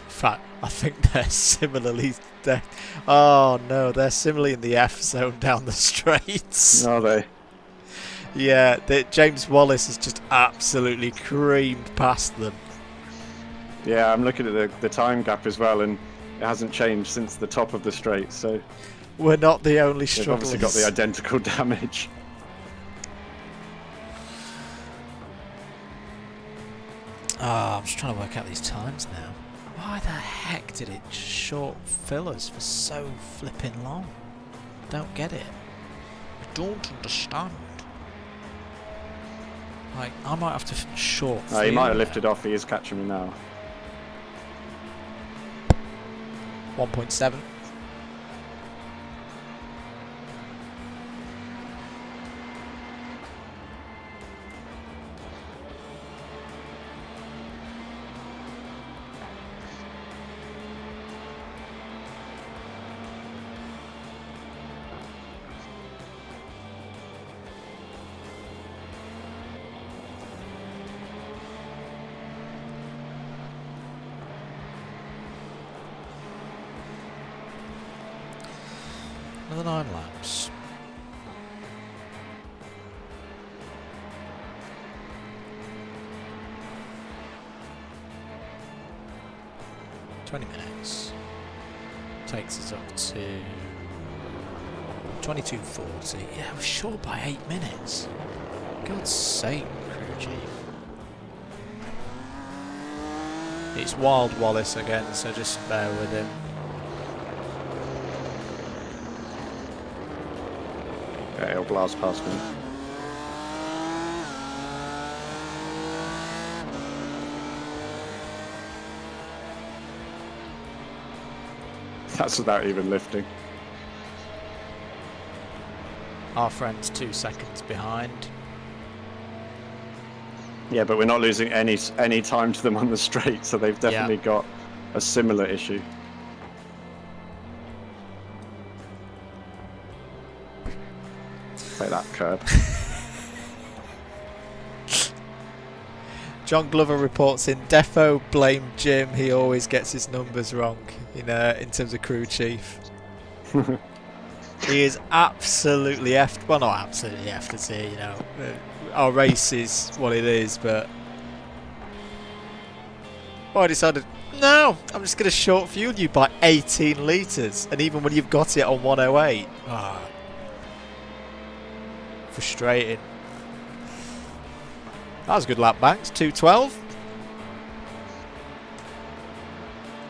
In fact, I think they're similarly... Oh no, they're similarly in the F zone down the straights. Are they? Yeah, James Wallace has just absolutely creamed past them. Yeah, I'm looking at the time gap as well, and it hasn't changed since the top of the straight, so... We're not the only They've strugglers. obviously got the identical damage. I'm just trying to work out these times now. Why the heck did it short fill us for so flipping long? Don't get it. I don't understand. Like, I might have to short. He might have lifted off. He is catching me now. 1.7. Another 9 laps. .20 takes us up to 22:40. Yeah, we're short by 8 minutes. God's sake, crew chief. It's Wild Wallace again, so just bear with him. Yeah, he'll blast past me. That's without even lifting. Our friend's 2 seconds behind. Yeah, but we're not losing any time to them on the straight, so they've definitely got a similar issue. Take that, curb. John Glover reports in Defo blame Jim. He always gets his numbers wrong in terms of crew chief. He is absolutely effed. Well, not absolutely effed, is he? You know, our race is what it is, but I decided, no, I'm just going to short fuel you by 18 litres, and even when you've got it on 108. Frustrating. That was a good lap, Banks. 2:12.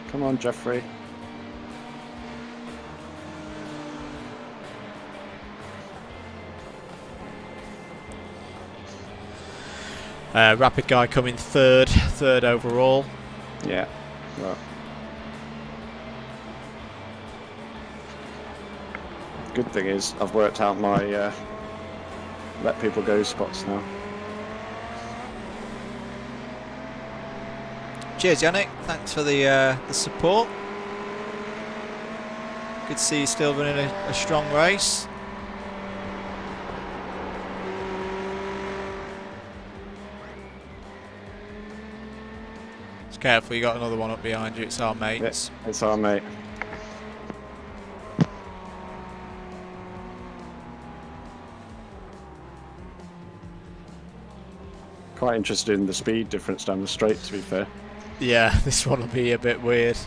Come on, Jeffrey. Rapid guy coming third overall. Yeah. Well. Good thing is, I've worked out my let people go spots now. Cheers, Yannick. Thanks for the support. Good to see you still running a strong race. Just careful, you got another one up behind you. It's our mates. Yeah, it's our mate. Quite interested in the speed difference down the straight, to be fair. Yeah, this one will be a bit weird.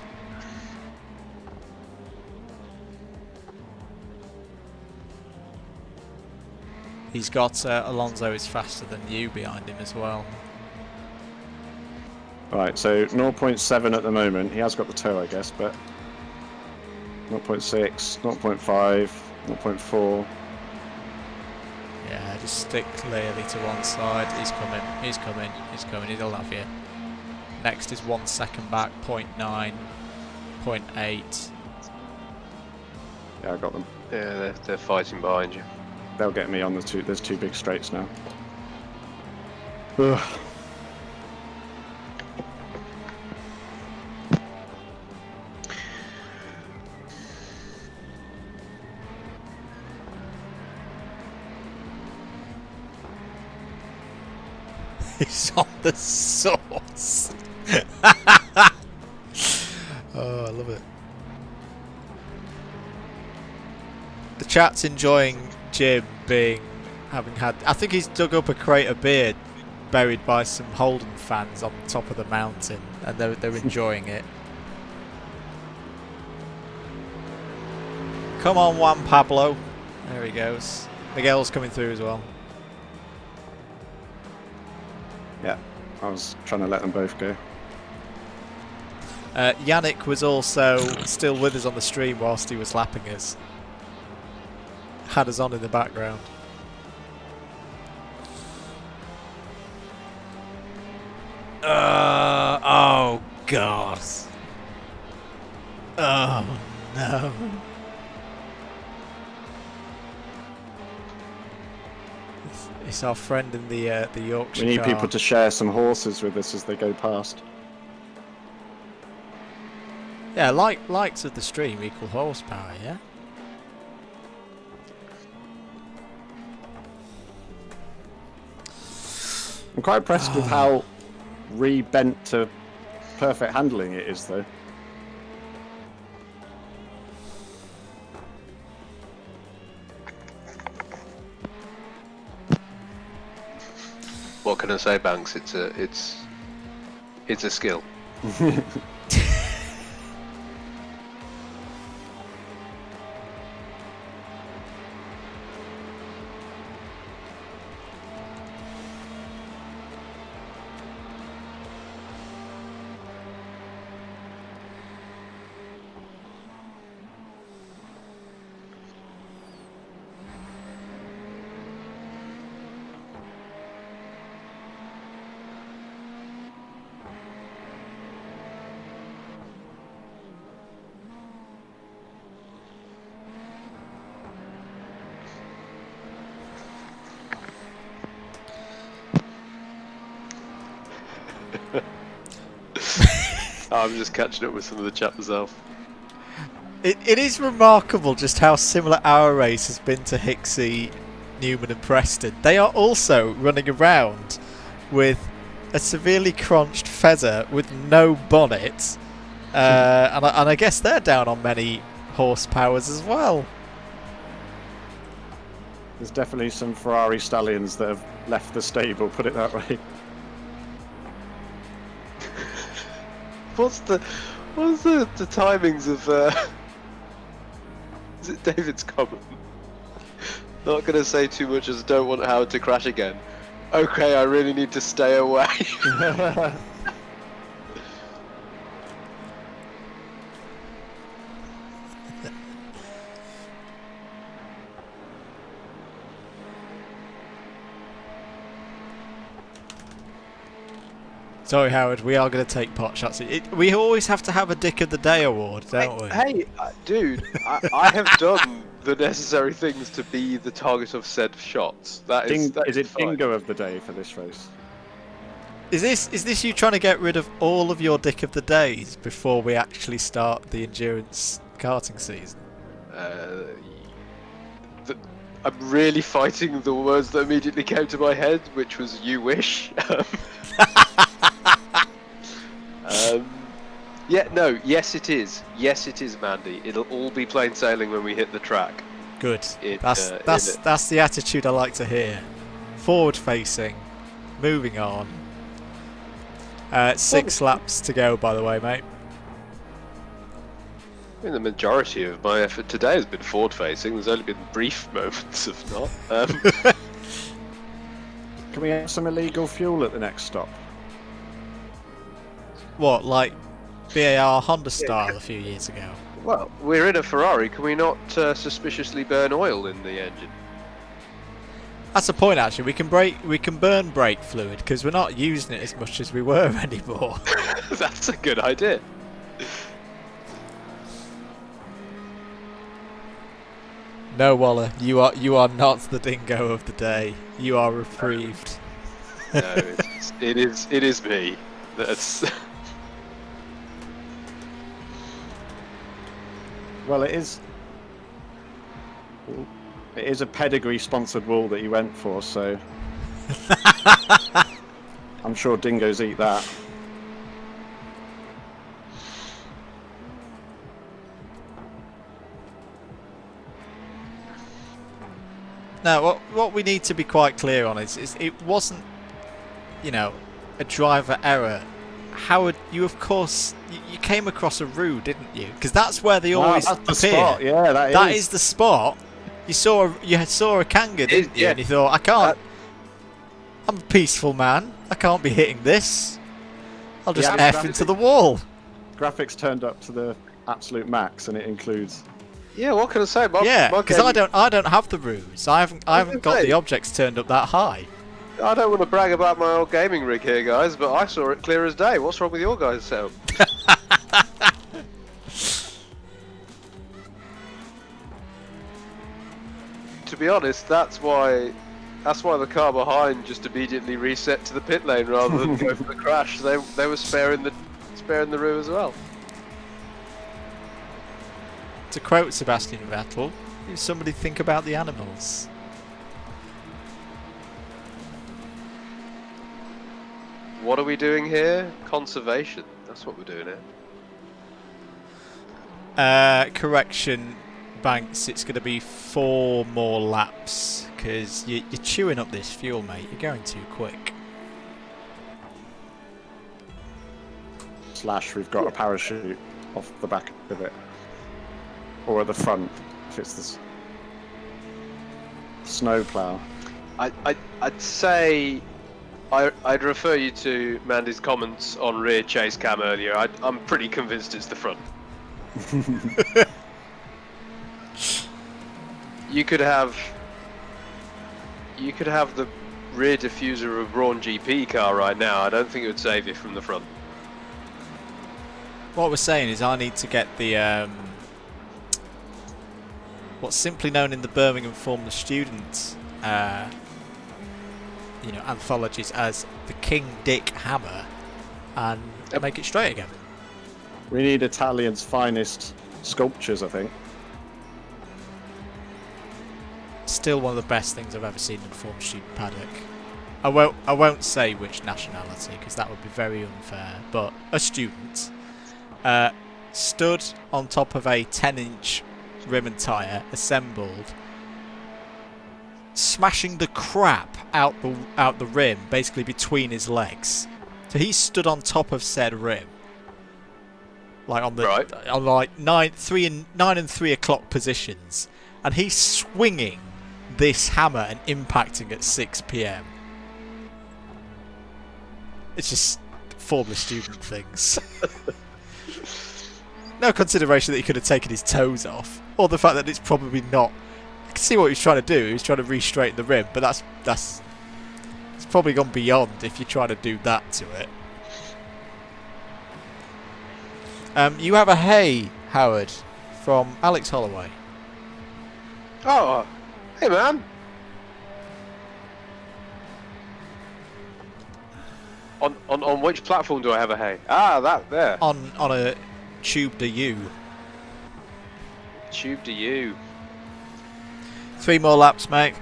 He's got Alonso is faster than you behind him as well. Right, so 0.7 at the moment. He has got the toe, I guess, but 0.6, 0.5, 0.4. Yeah, just stick clearly to one side. He's coming, he's coming, he's coming. He'll have you. Next is 1 second back, 0.9, 0.8. Yeah, I got them. Yeah, they're fighting behind you. They'll get me on the two. There's two big straights now. Ugh. He's on the sauce. Oh, I love it. The chat's enjoying Jim having had. I think he's dug up a crate of beer buried by some Holden fans on top of the mountain, and they're enjoying it. Come on, Juan Pablo. There he goes. Miguel's coming through as well. Yeah, I was trying to let them both go. Yannick was also still with us on the stream whilst he was lapping us. Had us on in the background. Oh God. Oh no. It's our friend in the Yorkshire We need car. people to share some horses with us as they go past. Yeah, likes of the stream equal horsepower, yeah? I'm quite impressed with how re-bent to perfect handling it is, though. What can I say, Banks? It's a skill. I'm just catching up with some of the chat myself. It is remarkable just how similar our race has been to Hixie, Newman and Preston. They are also running around with a severely crunched feather with no bonnet. And I guess they're down on many horsepowers as well. There's definitely some Ferrari stallions that have left the stable, put it that way. What's the timings of is it David's comment? Not gonna say too much as I don't want Howard to crash again. Okay, I really need to stay away. Sorry, Howard, we are going to take pot shots. We always have to have a Dick of the Day award, don't we? Hey, dude, I have done the necessary things to be the target of said shots. That is it fine. Dingo of the day for this race? Is this you trying to get rid of all of your Dick of the Days before we actually start the endurance karting season? I'm really fighting the words that immediately came to my head, which was "you wish." Yes it is. Yes it is, Mandy. It'll all be plain sailing when we hit the track. Good. That's the attitude I like to hear. Forward facing, moving on. 6 laps to go, by the way, mate. I mean, the majority of my effort today has been forward facing. There's only been brief moments of not. Can we have some illegal fuel at the next stop? What, like VAR Honda style a few years ago? Well, we're in a Ferrari. Can we not suspiciously burn oil in the engine? That's the point, actually. We can burn brake fluid because we're not using it as much as we were anymore. That's a good idea. No, Waller, you are not the dingo of the day. You are reprieved. No, it is me. That's. Well, it is a pedigree-sponsored wool that you went for, so I'm sure dingoes eat that. Now, what we need to be quite clear on is it wasn't, a driver error. Howard, you of course you came across a roue, didn't you? Because that's where they always that's the appear. spot. Yeah, that is the spot. You saw a Kanga, didn't you? Yeah. And you thought, I can't. I'm a peaceful man. I can't be hitting this. I'll just Yeah, F into the wall. Graphics turned up to the absolute max, and it includes. Yeah, what can I say? Yeah, because I don't have the roues. I haven't got the objects turned up that high. I don't want to brag about my old gaming rig here, guys, but I saw it clear as day. What's wrong with your guys' setup? To be honest, that's why the car behind just immediately reset to the pit lane rather than go for the crash. They were sparing the roue as well. To quote Sebastian Vettel, somebody think about the animals. What are we doing here? Conservation. That's what we're doing here. Correction, Banks. It's going to be 4 more laps because you're chewing up this fuel, mate. You're going too quick. / we've got a parachute off the back of it, or at the front if it's the snow plough. I'd say. I'd refer you to Mandy's comments on rear chase cam earlier. I'm pretty convinced it's the front. You could have the rear diffuser of a Brawn GP car right now. I don't think it would save you from the front. What we're saying is I need to get the what's simply known in the Birmingham Formula Student anthologies as the King Dick Hammer and make it straight again. We need Italian's finest sculptures, I think. Still one of the best things I've ever seen in a former student paddock. I won't say which nationality because that would be very unfair. But a student stood on top of a 10-inch rim and tyre, assembled, smashing the crap out the rim, basically between his legs. So he stood on top of said rim, like on the on like 9 and 3 o'clock positions, and he's swinging this hammer and impacting at 6 p.m. It's just former student things. No consideration that he could have taken his toes off, or the fact that it's probably not. I can see what he's trying to do. He's trying to re-straighten the rim, but it's probably gone beyond if you're trying to do that to it. You have a hey, Howard, from Alex Holloway. Oh, hey man. On which platform do I have a hay? Ah, that there. On a tube to you. Tube to you. 3 more laps, mate.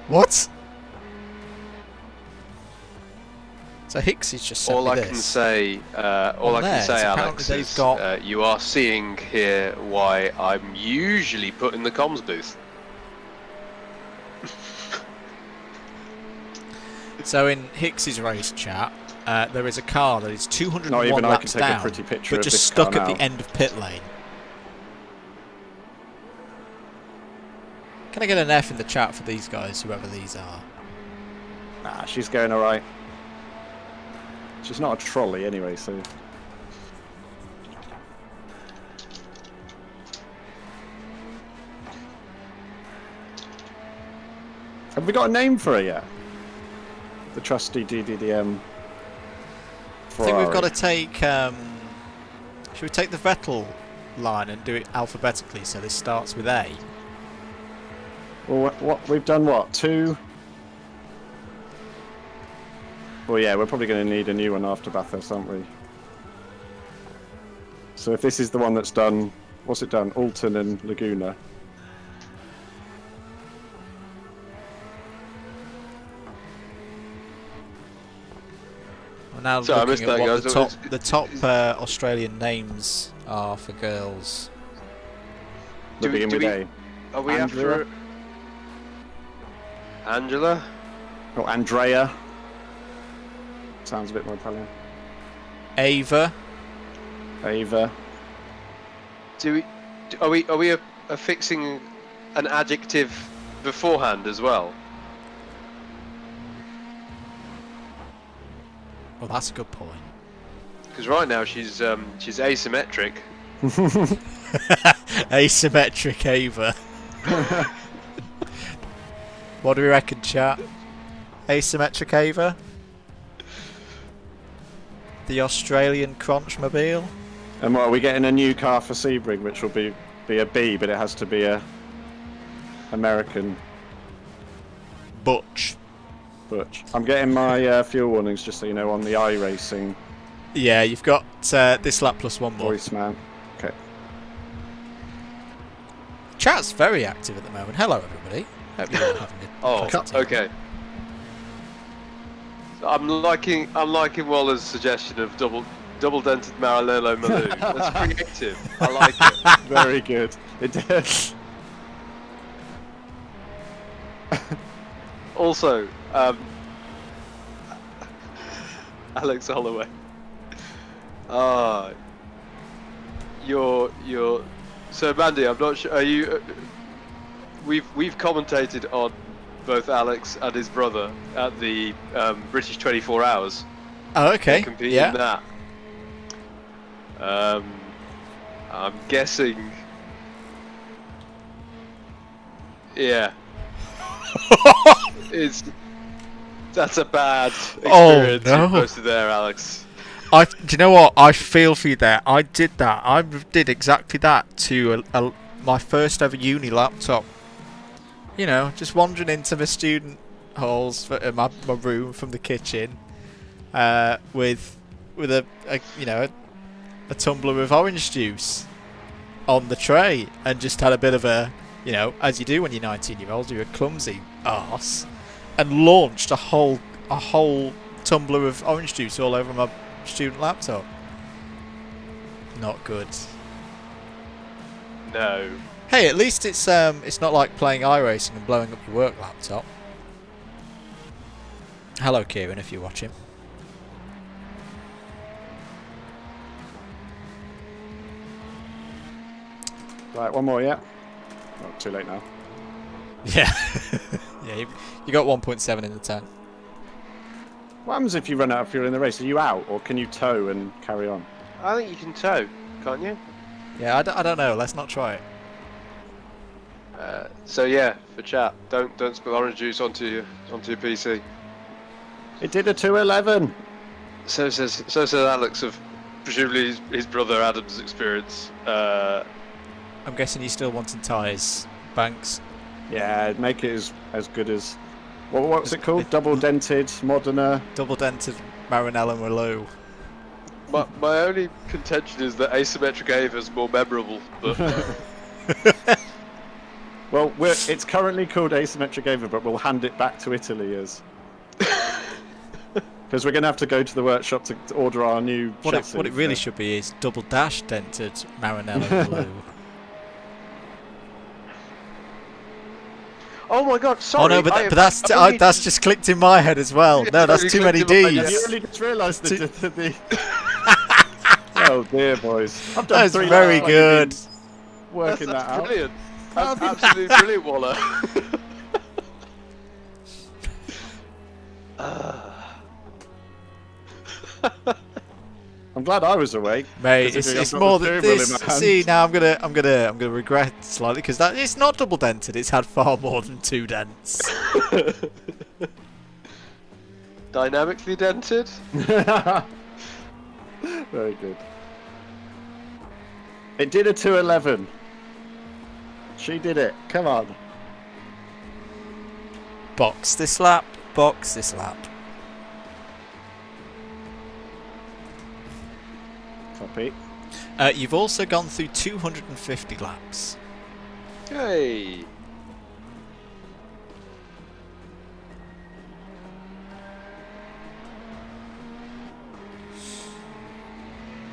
What? So Hicks is just all I can say, Alex, is you are seeing here why I'm usually put in the comms booth. So in Hicks's race chat, there is a car that is 201 Not even laps I can take down, a pretty picture but of just this stuck car at now. the end of pit lane. Can I get an F in the chat for these guys, whoever these are? Nah, she's going alright. She's not a trolley anyway, so... Have we got a name for her yet? The trusty DDDM I think we've got to take... should we take the Vettel line and do it alphabetically so this starts with A? Well, what we've done what? 2? Well, yeah, we're probably going to need a new one after Bathurst, aren't we? So if this is the one that's done, what's it done? Alton and Laguna. We're now Sorry, I looking missed at that, what guys. the top Australian names are for girls. They begin with A. Are we Angela? after Angela? Or Andrea. Sounds a bit more Italian. Ava. Ava. Are we affixing an adjective beforehand as well? Well, that's a good point. Because right now she's asymmetric. Asymmetric Ava. What do we reckon, chat? Asymmetric Ava? The Australian Crunchmobile? And what, are we getting a new car for Sebring, which will be a B, but it has to be a American Butch. Butch. I'm getting my fuel warnings, just so you know, on the iRacing Yeah, you've got this lap plus one more. voice man. Okay. Chat's very active at the moment. Hello, everybody. Hope you're all having a Oh, pleasant time. okay. I'm liking Waller's suggestion of double dented Maranello Maloo. That's creative. I like it. Very good. It did. Also, Alex Holloway. You're so Mandy. I'm not sure. Are you? We've commentated on both Alex and his brother at the British 24 Hours. Oh, okay. Competing Yeah. in that. I'm guessing. Yeah. That's a bad experience no. you posted there, Alex. Do you know what? I feel for you there. I did that. I did exactly that to my first ever uni laptop. You know, just wandering into my student halls for my room from the kitchen, with a you know a tumbler of orange juice on the tray, and just had a bit of a, you know, as you do when you're 19-year-old, you're a clumsy arse, and launched a whole tumbler of orange juice all over my student laptop. Not good. No. Hey, at least it's not like playing iRacing and blowing up your work laptop. Hello, Kieran, if you're watching. Right, one more, yeah. Oh, too late now. Yeah, yeah. You got 1.7 in the tank. What happens if you run out of fuel in the race? Are you out, or can you tow and carry on? I think you can tow, can't you? Yeah, I don't know. Let's not try it. So yeah, for chat, don't spill orange juice onto your PC. It did a 211. So says Alex of presumably his brother Adam's experience. I'm guessing you're still wanting tyres, Banks. Yeah, make it as good as... What's it called? Double dented, Modena. Double dented Maranello Merlot. My only contention is that asymmetric Ava is more memorable. But Well, it's currently called asymmetric Ava, but we'll hand it back to Italy as... Because we're going to have to go to the workshop to order our new chassis. What it really should be is double dash dented Maranello Merlot. oh my god, sorry. Oh no, but that's just clicked in my head as well. No, that's too many D's. You only just realised the Oh dear, boys. I've done That's 3 very laps, good. Working that's that out. brilliant. That's absolutely brilliant, Waller. I'm glad I was awake. Mate, 'cause it's I've got more the than steering wheel this. in my hand. See, now I'm gonna regret slightly because that it's not double dented. It's had far more than 2 dents. Dynamically dented. Very good. It did a 211. She did it. Come on. Box this lap. Box this lap. Copy. You've also gone through 250 laps. Hey.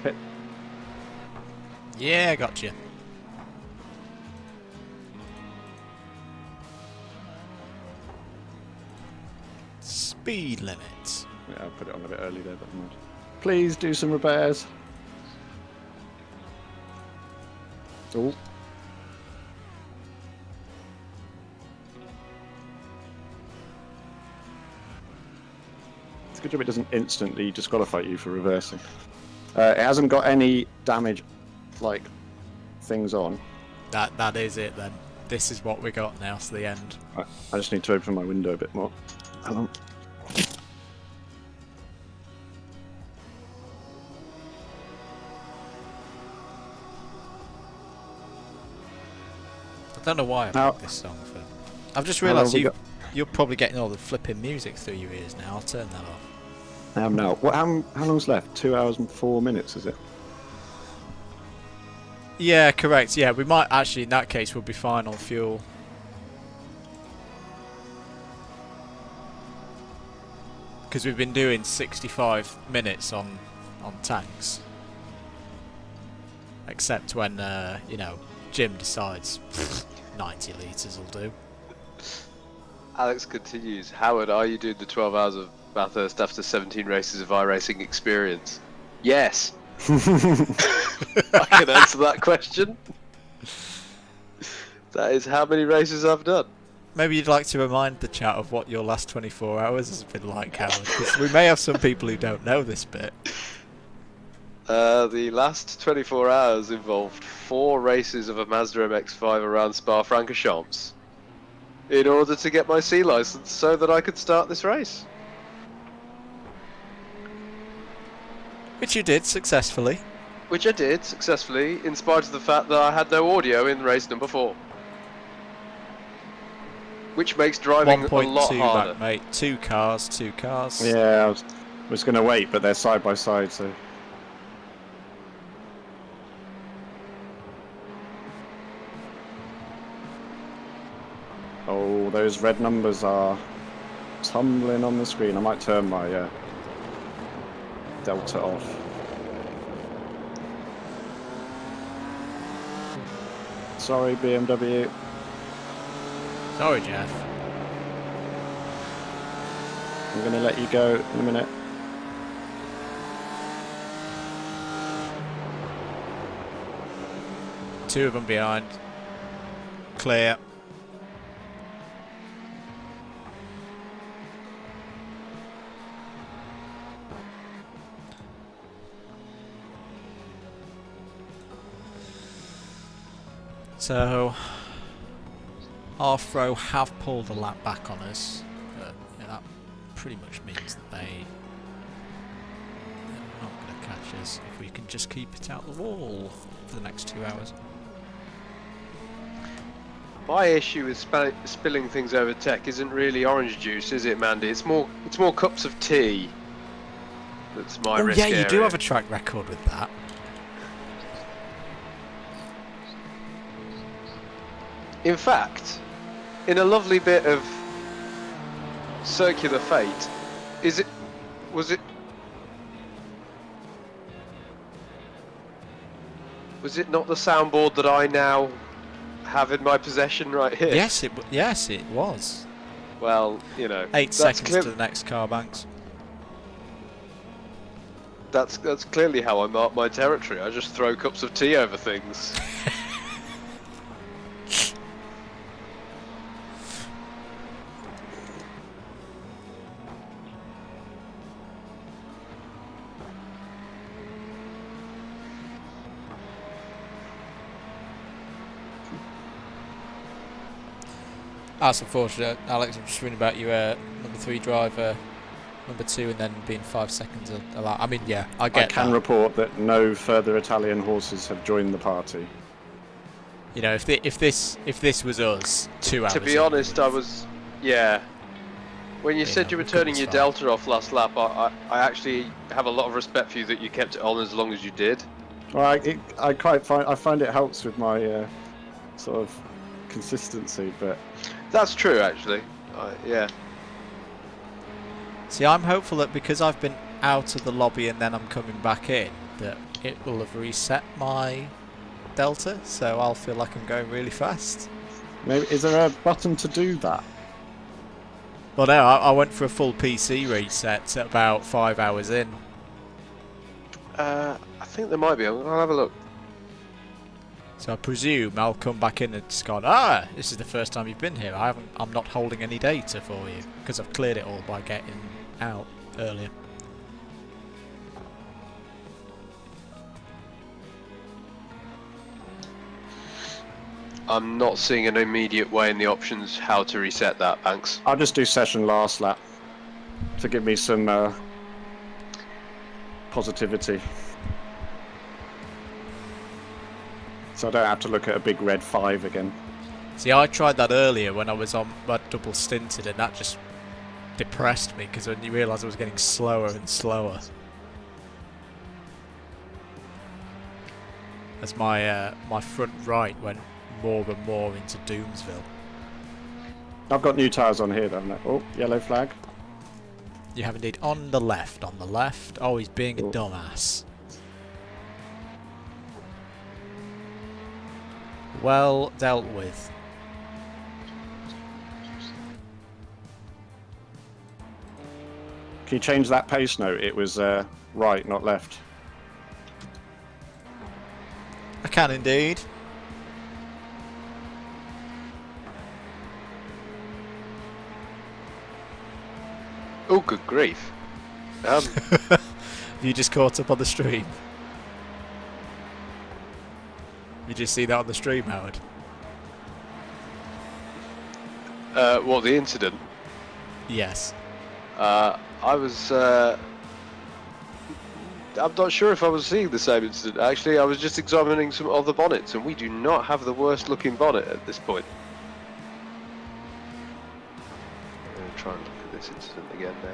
Pit. Yeah, gotcha. Speed limit. Yeah, I put it on a bit early there, but not. Please do some repairs. Oh. It's a good job it doesn't instantly disqualify you for reversing. It hasn't got any damage, like, things on. That is it then. This is what we got now to the end. I just need to open my window a bit more. Hold on. I don't know why I Now- picked this song for. I've just How long realised have we you're probably getting all the flipping music through your ears now. I'll turn that off. I am now. How long's left? 2 hours and 4 minutes, is it? Yeah, correct. Yeah, we might actually, in that case, we'll be fine on fuel. Because we've been doing 65 minutes on tanks. Except when, you know, Jim decides 90 litres will do. Alex continues. Howard, are you doing the 12 hours of Bathurst after 17 races of iRacing experience? Yes. I can answer that question. That is how many races I've done. Maybe you'd like to remind the chat of what your last 24 hours has been like, Howard, because we may have some people who don't know this bit. The last 24 hours involved 4 races of a Mazda MX-5 around Spa-Francorchamps in order to get my C license so that I could start this race. Which you did successfully. Which I did successfully, in spite of the fact that I had no audio in race number 4. Which makes driving a lot 1.2 harder. back, mate. Two cars. Yeah, I was going to wait, but they're side by side, so. Oh, those red numbers are tumbling on the screen. I might turn my Delta off. Sorry, BMW. Sorry, Jeff. I'm going to let you go in a minute. Two of them behind. Clear. So, Arthro have pulled a lap back on us, but yeah, that pretty much means that they're not going to catch us if we can just keep it out the wall for the next 2 hours. My issue with spilling things over tech isn't really orange juice, is it, Mandy? It's more cups of tea. That's my risk yeah, you do area. have a track record with that. In fact, in a lovely bit of circular fate, was it not the soundboard that I now have in my possession right here? Yes, it was. Well, you know, 8 seconds to the next car, Banks. That's clearly how I mark my territory. I just throw cups of tea over things. That's unfortunate, Alex. I'm just reading about you, number 3 driver, number 2, and then being 5 seconds a lap. I mean, yeah, I get I can that. report that no further Italian horses have joined the party. You know, if this was us 2 hours. To be honest, I was, yeah. When you said you were turning your Delta off last lap, I actually have a lot of respect for you that you kept it on as long as you did. Well, I find it helps with my sort of consistency, but That's true, actually. Yeah. See, I'm hopeful that because I've been out of the lobby and then I'm coming back in, that it will have reset my Delta, so I'll feel like I'm going really fast. maybe is there a button to do that? Well, no, I went for a full PC reset at about 5 hours in. I think there might be. I'll have a look. So I presume I'll come back in and it's gone, this is the first time you've been here. I'm not holding any data for you because I've cleared it all by getting out earlier. I'm not seeing an immediate way in the options how to reset that, Banks. I'll just do session last lap to give me some positivity. So I don't have to look at a big red 5 again. See, I tried that earlier when I was on my double stinted, and that just depressed me because when you realise I was getting slower and slower. As my my front right went more and more into Doomsville. I've got new tyres on here, though. Oh, yellow flag. You have indeed. On the left, on the left. Oh, he's being a dumbass. Well dealt with. Can you change that pace note? It was right, not left. I can indeed. Oh, good grief. Have you just caught up on the stream? You just see that on the stream, Howard? What, the incident? Yes. I was I'm not sure if I was seeing the same incident. Actually, I was just examining some other bonnets, and we do not have the worst looking bonnet at this point. I'm going to try and look at this incident again now.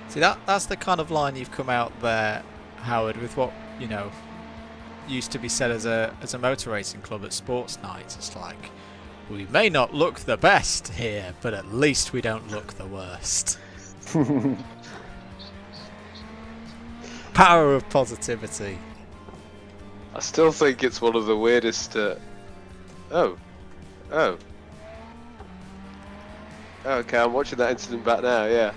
See, that's the kind of line you've come out there, Howard, with what, you know, used to be said as a motor racing club at sports night. It's like, we may not look the best here, but at least we don't look the worst. Power of positivity. I still think it's one of the weirdest. Oh. Okay, I'm watching that incident back now. Yeah.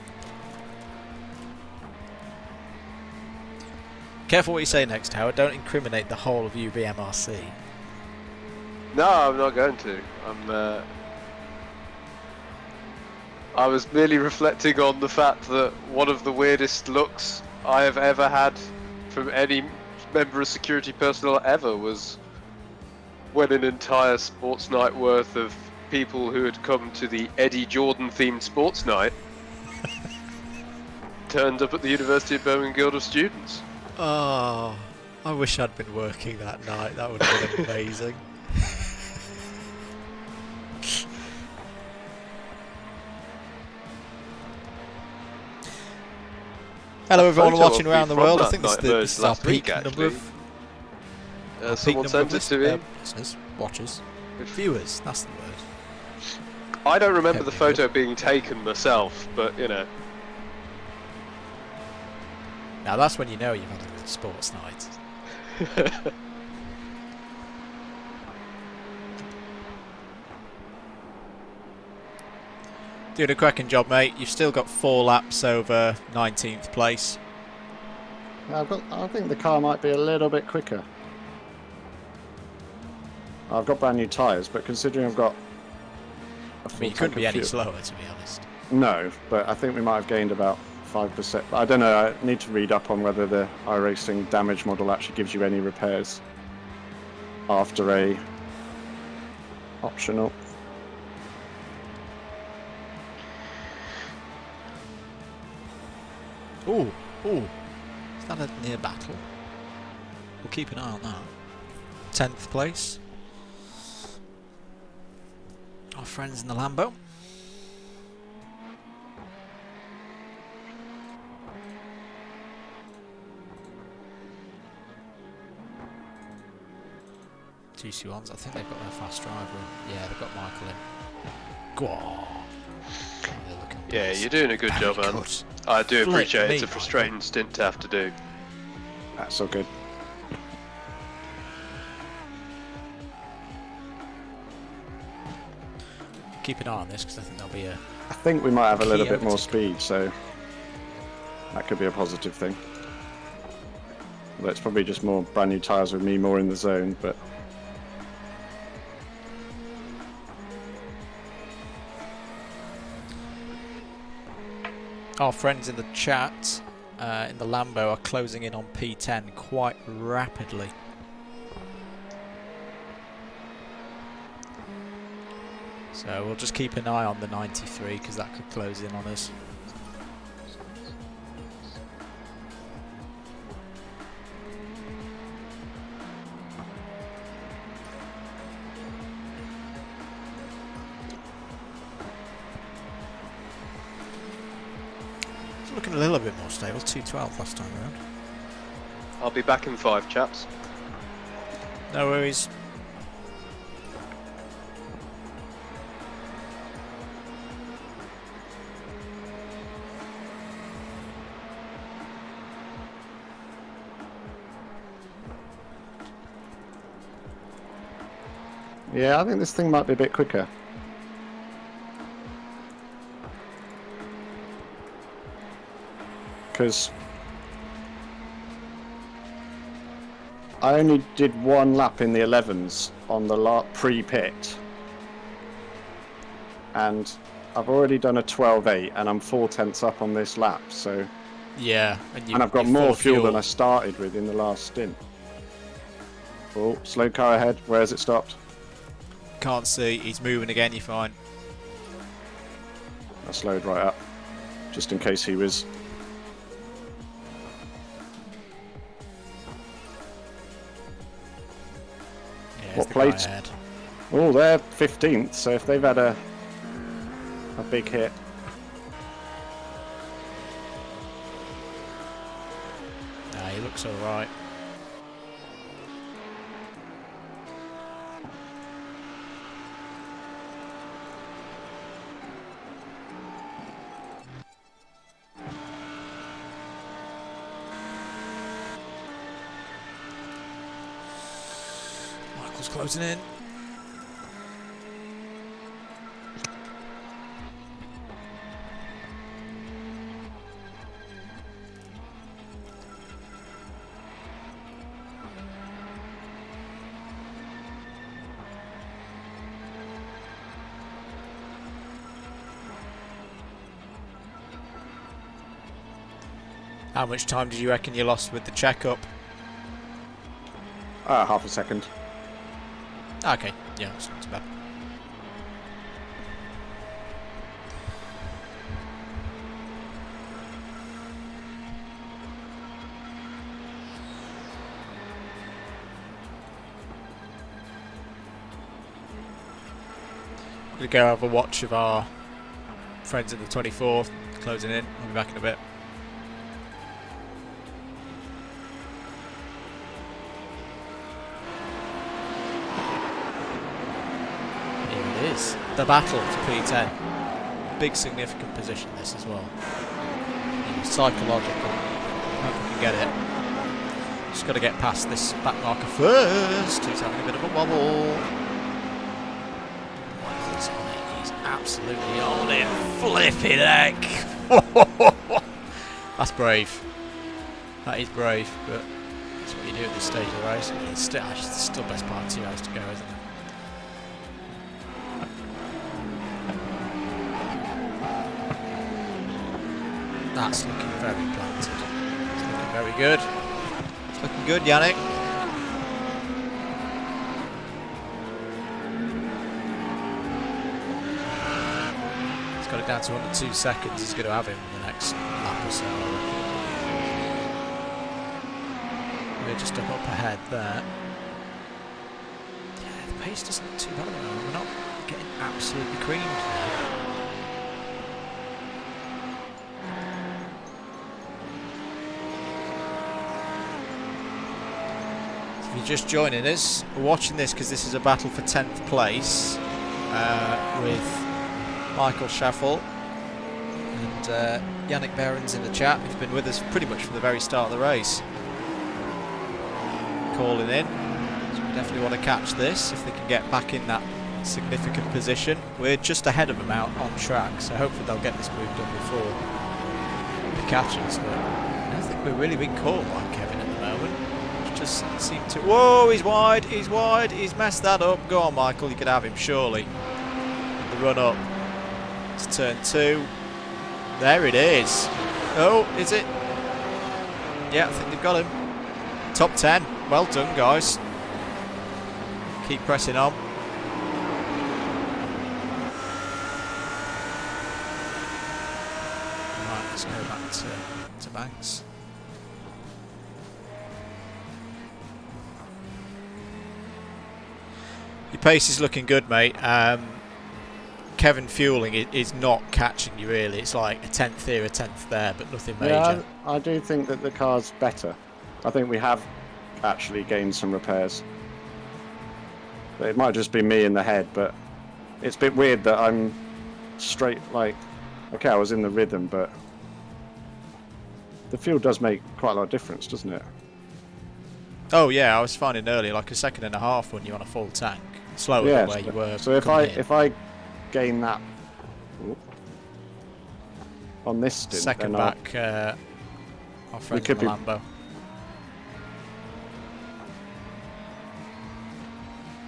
Careful what you say next, Howard. Don't incriminate the whole of UBMRC. No, I'm not going to. I was merely reflecting on the fact that one of the weirdest looks I have ever had from any member of security personnel ever was when an entire sports night worth of people who had come to the Eddie Jordan themed sports night turned up at the University of Birmingham Guild of Students. Oh, I wish I'd been working that night. That would have been amazing. Hello everyone photo watching of around me the from world. I that think night this is our last week, peak number actually. of peak Someone number sent of it to me. listeners, watchers, viewers. That's the word. I don't remember the Okay, photo being taken myself, but you know. Now that's when you know you've had a good sports night. Doing a cracking job, mate. You've still got 4 laps over 19th place. I think the car might be a little bit quicker. I've got brand new tyres, but considering I've got a I mean, you couldn't be any slower, to be honest. No, but I think we might have gained about 5%. I don't know, I need to read up on whether the iRacing damage model actually gives you any repairs after a optional. Ooh, is that a near battle? We'll keep an eye on that. 10th place. Our friends in the Lambo. GC1s, I think they've got their fast driver in. Yeah, they've got Michael in. Go on. Yeah, you're doing a good job, man. I do appreciate it's a frustrating stint to have to do. That's all good. Keep an eye on this because I think there'll be a. I think we might have a little key bit more overtake. speed, so that could be a positive thing. Although it's probably just more brand new tyres with me more in the zone, but Our friends in the chat, in the Lambo, are closing in on P10 quite rapidly. So we'll just keep an eye on the 93 because that could close in on us. It's looking a little bit more stable. 212 last time around. I'll be back in 5, chaps. No worries. yeah, I think this thing might be a bit quicker. Because I only did 1 lap in the 11s on the pre-pit, and I've already done a 12.8 and I'm 4/10 up on this lap, so Yeah, and I've got you're more full of fuel than I started with in the last stint. Oh, slow car ahead. Where has it stopped? Can't see. He's moving again. You're fine. I slowed right up, just in case he was. Yeah, What it's the guy plates? ahead. Oh, they're 15th, so if they've had a big hit. Nah, he looks alright. Michael's closing in. How much time did you reckon you lost with the checkup? Half a second. Okay, yeah, that's not too bad. I'm going to go have a watch of our friends in the 24th closing in. I'll be back in a bit. The battle for P10. Big significant position this as well. Psychological. Hope we can get it. Just got to get past this back marker first. He's having a bit of a wobble. He's on it. He's absolutely on it. Flipping heck. That's brave. That is brave, but that's what you do at this stage of the race. It's still the best part of 2 hours to go, isn't it? That's looking very planted. It's looking very good. It's looking good, Yannick. He's got it down to under 2 seconds. He's going to have him in the next lap or so. We're just up ahead there. Yeah, the pace doesn't look too bad at the moment. We're not getting absolutely creamed. If you're just joining us, we're watching this because this is a battle for 10th place with Michael Schaffel and Yannick Behrens in the chat, who's been with us pretty much from the very start of the race. Calling in, so we definitely want to catch this if they can get back in that significant position. We're just ahead of them out on track, so hopefully they'll get this move done before the catches. But I don't think we're really being caught by Kevin at the moment. Just seem to. Whoa, he's wide, he's messed that up. Go on, Michael, you could have him, surely. The run up to turn 2. There it is. Oh, is it? Yeah, I think they've got him. Top 10. Well done, guys. Keep pressing on. Right, let's go back to Banks. Your pace is looking good, mate. Kevin fueling is not catching you really. It's like a 10th here, a 10th there, but nothing major. Yeah, I do think that the car's better. I think we have actually gained some repairs. It might just be me in the head, but it's a bit weird that I'm straight, like, okay, I was in the rhythm, but the fuel does make quite a lot of difference, doesn't it? Oh yeah, I was finding earlier like a second and a half when you're on a full tank, slower Yeah, than where you were. so if I gain that on this stint, second then back, our friend could be- Lambo.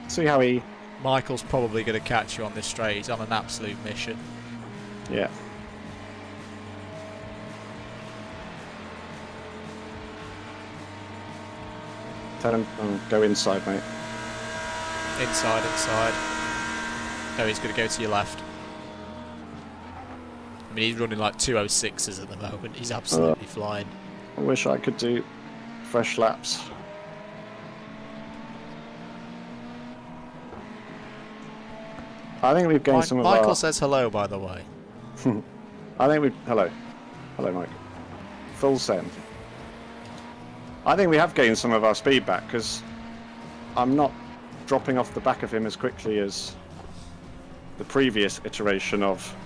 see how he, Michael's probably going to catch you on this straight. He's on an absolute mission. yeah. Tell him go inside, mate. Inside. No, he's going to go to your left. I mean, he's running like 206s at the moment. He's absolutely flying. I wish I could do fresh laps. I think we've gained some of Michael our... says hello, by the way. I think we've... Hello. Hello, Mike. Full send. I think we have gained some of our speed back, because I'm not dropping off the back of him as quickly as the previous iteration of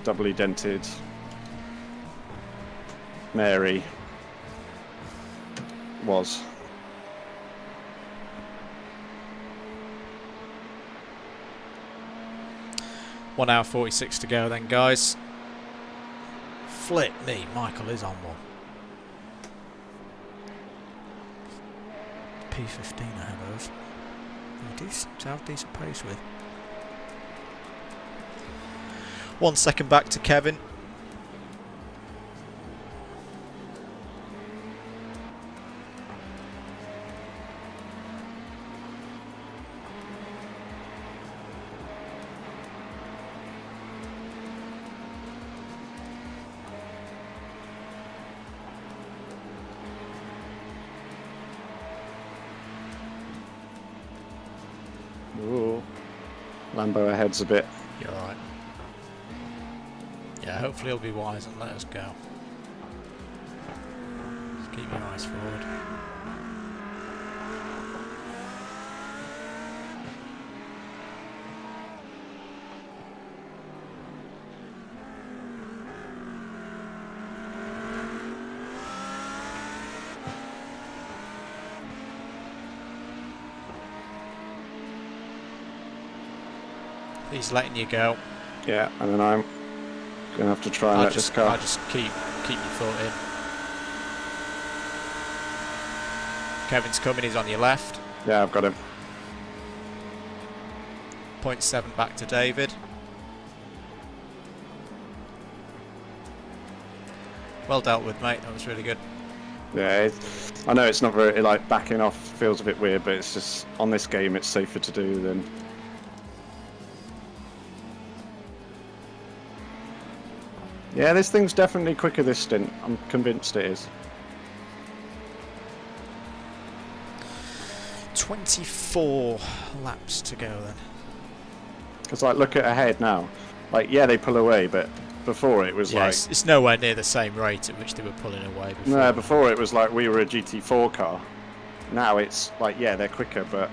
doubly dented Mary was. One hour 46 to go then, guys. Flip me, Michael is on one. P15 ahead of. We do seem to have decent pace with. 1 second back to Kevin. Ooh. Lambo ahead's a bit. You're alright. Yeah, hopefully he'll be wise and let us go. Just keep your eyes forward. He's letting you go. Yeah, and then I'm gonna have to try and let this car. I'll just keep your foot in. Kevin's coming, he's on your left. Yeah, I've got him. 0.7 back to David. Well dealt with, mate. That was really good. Yeah, I know it's not very, like, backing off feels a bit weird, but it's just, on this game it's safer to do than... Yeah, this thing's definitely quicker this stint. I'm convinced it is. 24 laps to go then. Because, like, look at ahead now. Like, yeah, they pull away, but before it was Yeah, like... it's nowhere near the same rate at which they were pulling away before. No, before it was like we were a GT4 car. Now it's like, yeah, they're quicker, but...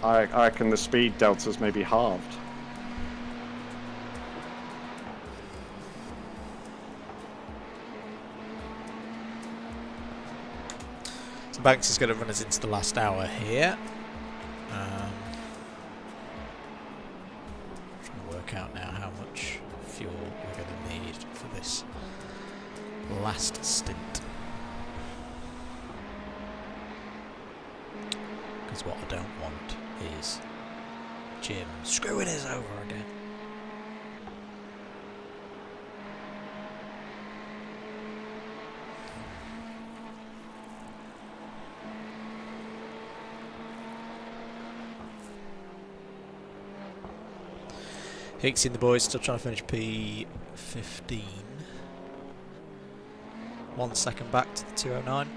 I reckon the speed delta's maybe halved. So Banks is going to run us into the last hour here. Trying to work out now how much fuel we're going to need for this last stint. Because what I don't want is Jim screwing us over again. Hicks in the boys, still trying to finish P15. 1 second back to the 209.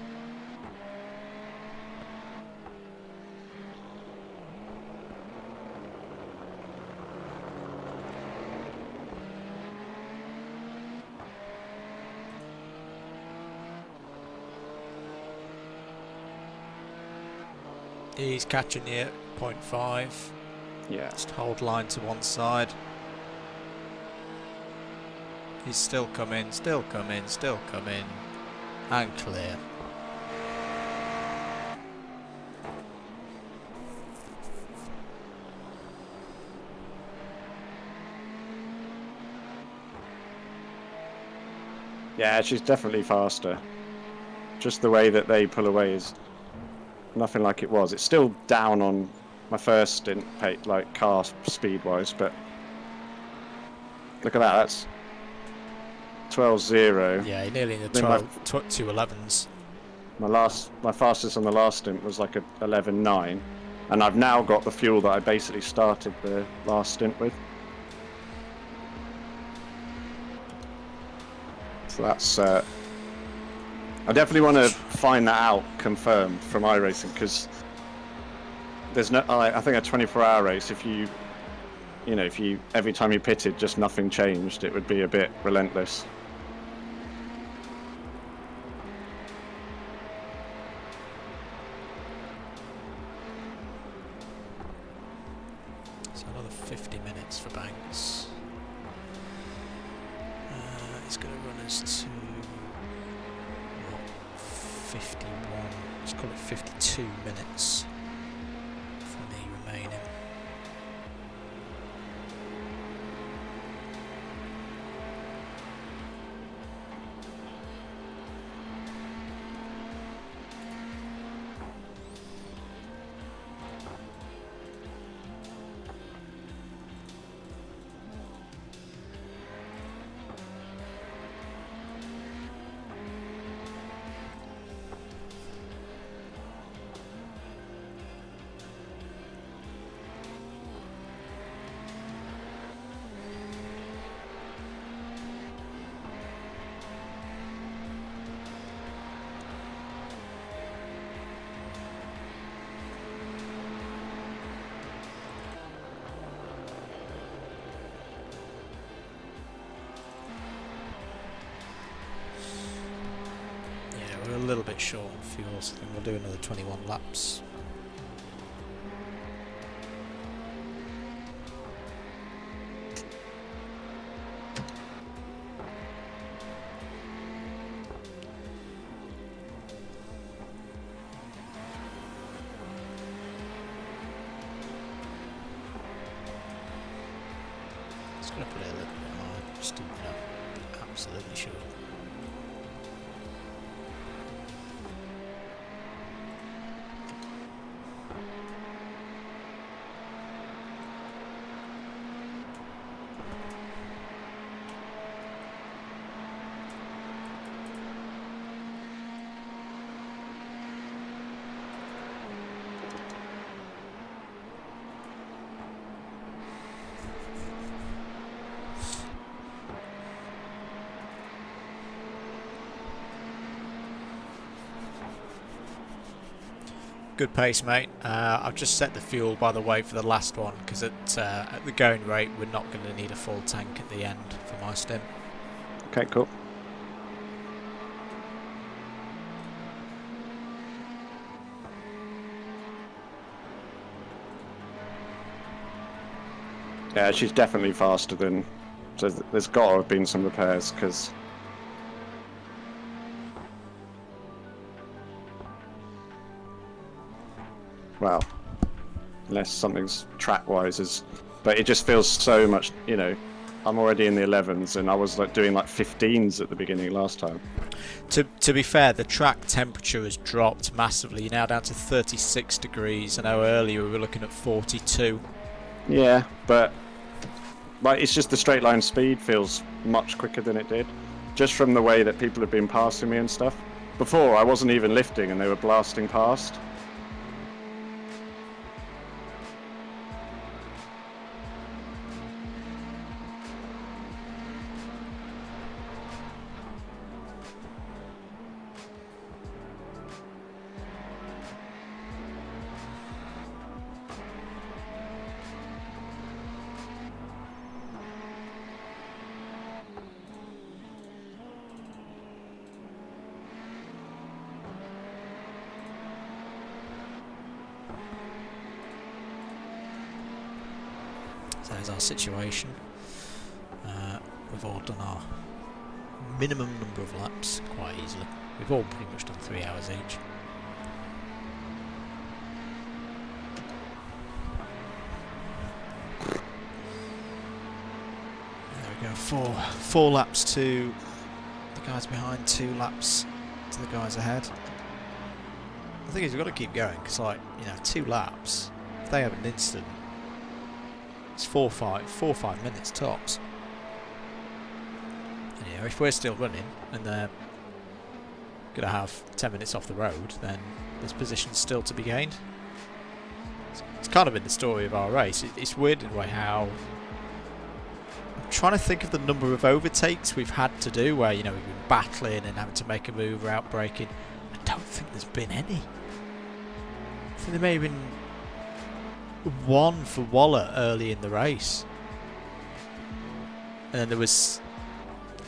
He's catching you at 0.5. Yeah. Just hold line to one side. He's still coming, still coming, still coming. And clear. Yeah, she's definitely faster. Just the way that they pull away is nothing like it was. It's still down on my first stint, like car speed-wise, but look at that. That's 12.0. Yeah, nearly in the Then 211s. My fastest on the last stint was like a 11.9, And I've now got the fuel that I basically started the last stint with. So that's... I definitely want to find that out confirmed from iRacing, because there's no... I think a 24-hour race, if you know, if you every time you pitted just nothing changed, it would be a bit relentless. So another 50 minutes for Banks. It's going to run us to what, 51. Let's call it 52 minutes for me remaining. We're a little bit short on fuel, so I think we'll do another 21 laps. Just going to put it a little bit higher, just to, be absolutely sure. Good pace, mate. I've just set the fuel, by the way, for the last one, because at the going rate we're not going to need a full tank at the end for my stint. Okay, cool. Yeah, she's definitely faster than... So there's got to have been some repairs, because... Well, unless something's track-wise is... But it just feels so much, you know... I'm already in the 11s, and I was like doing like 15s at the beginning last time. To be fair, the track temperature has dropped massively. You're now down to 36 degrees. I know earlier we were looking at 42. Yeah, but like it's just the straight line speed feels much quicker than it did, just from the way that people have been passing me and stuff. Before I wasn't even lifting and they were blasting past. There's our situation. We've all done our minimum number of laps quite easily. We've all pretty much done 3 hours each. There we go, four laps to the guys behind, 2 laps to the guys ahead. The thing is, we've got to keep going, because, like, you know, 2 laps, if they have an incident, it's 4 or 5 minutes tops. And, you know, if we're still running and they're going to have 10 minutes off the road, then there's positions still to be gained. So it's kind of been the story of our race. It's weird in a way how I'm trying to think of the number of overtakes we've had to do where, you know, we've been battling and having to make a move or outbraking. I don't think there's been any. I think there may have been one for Waller early in the race. And then there was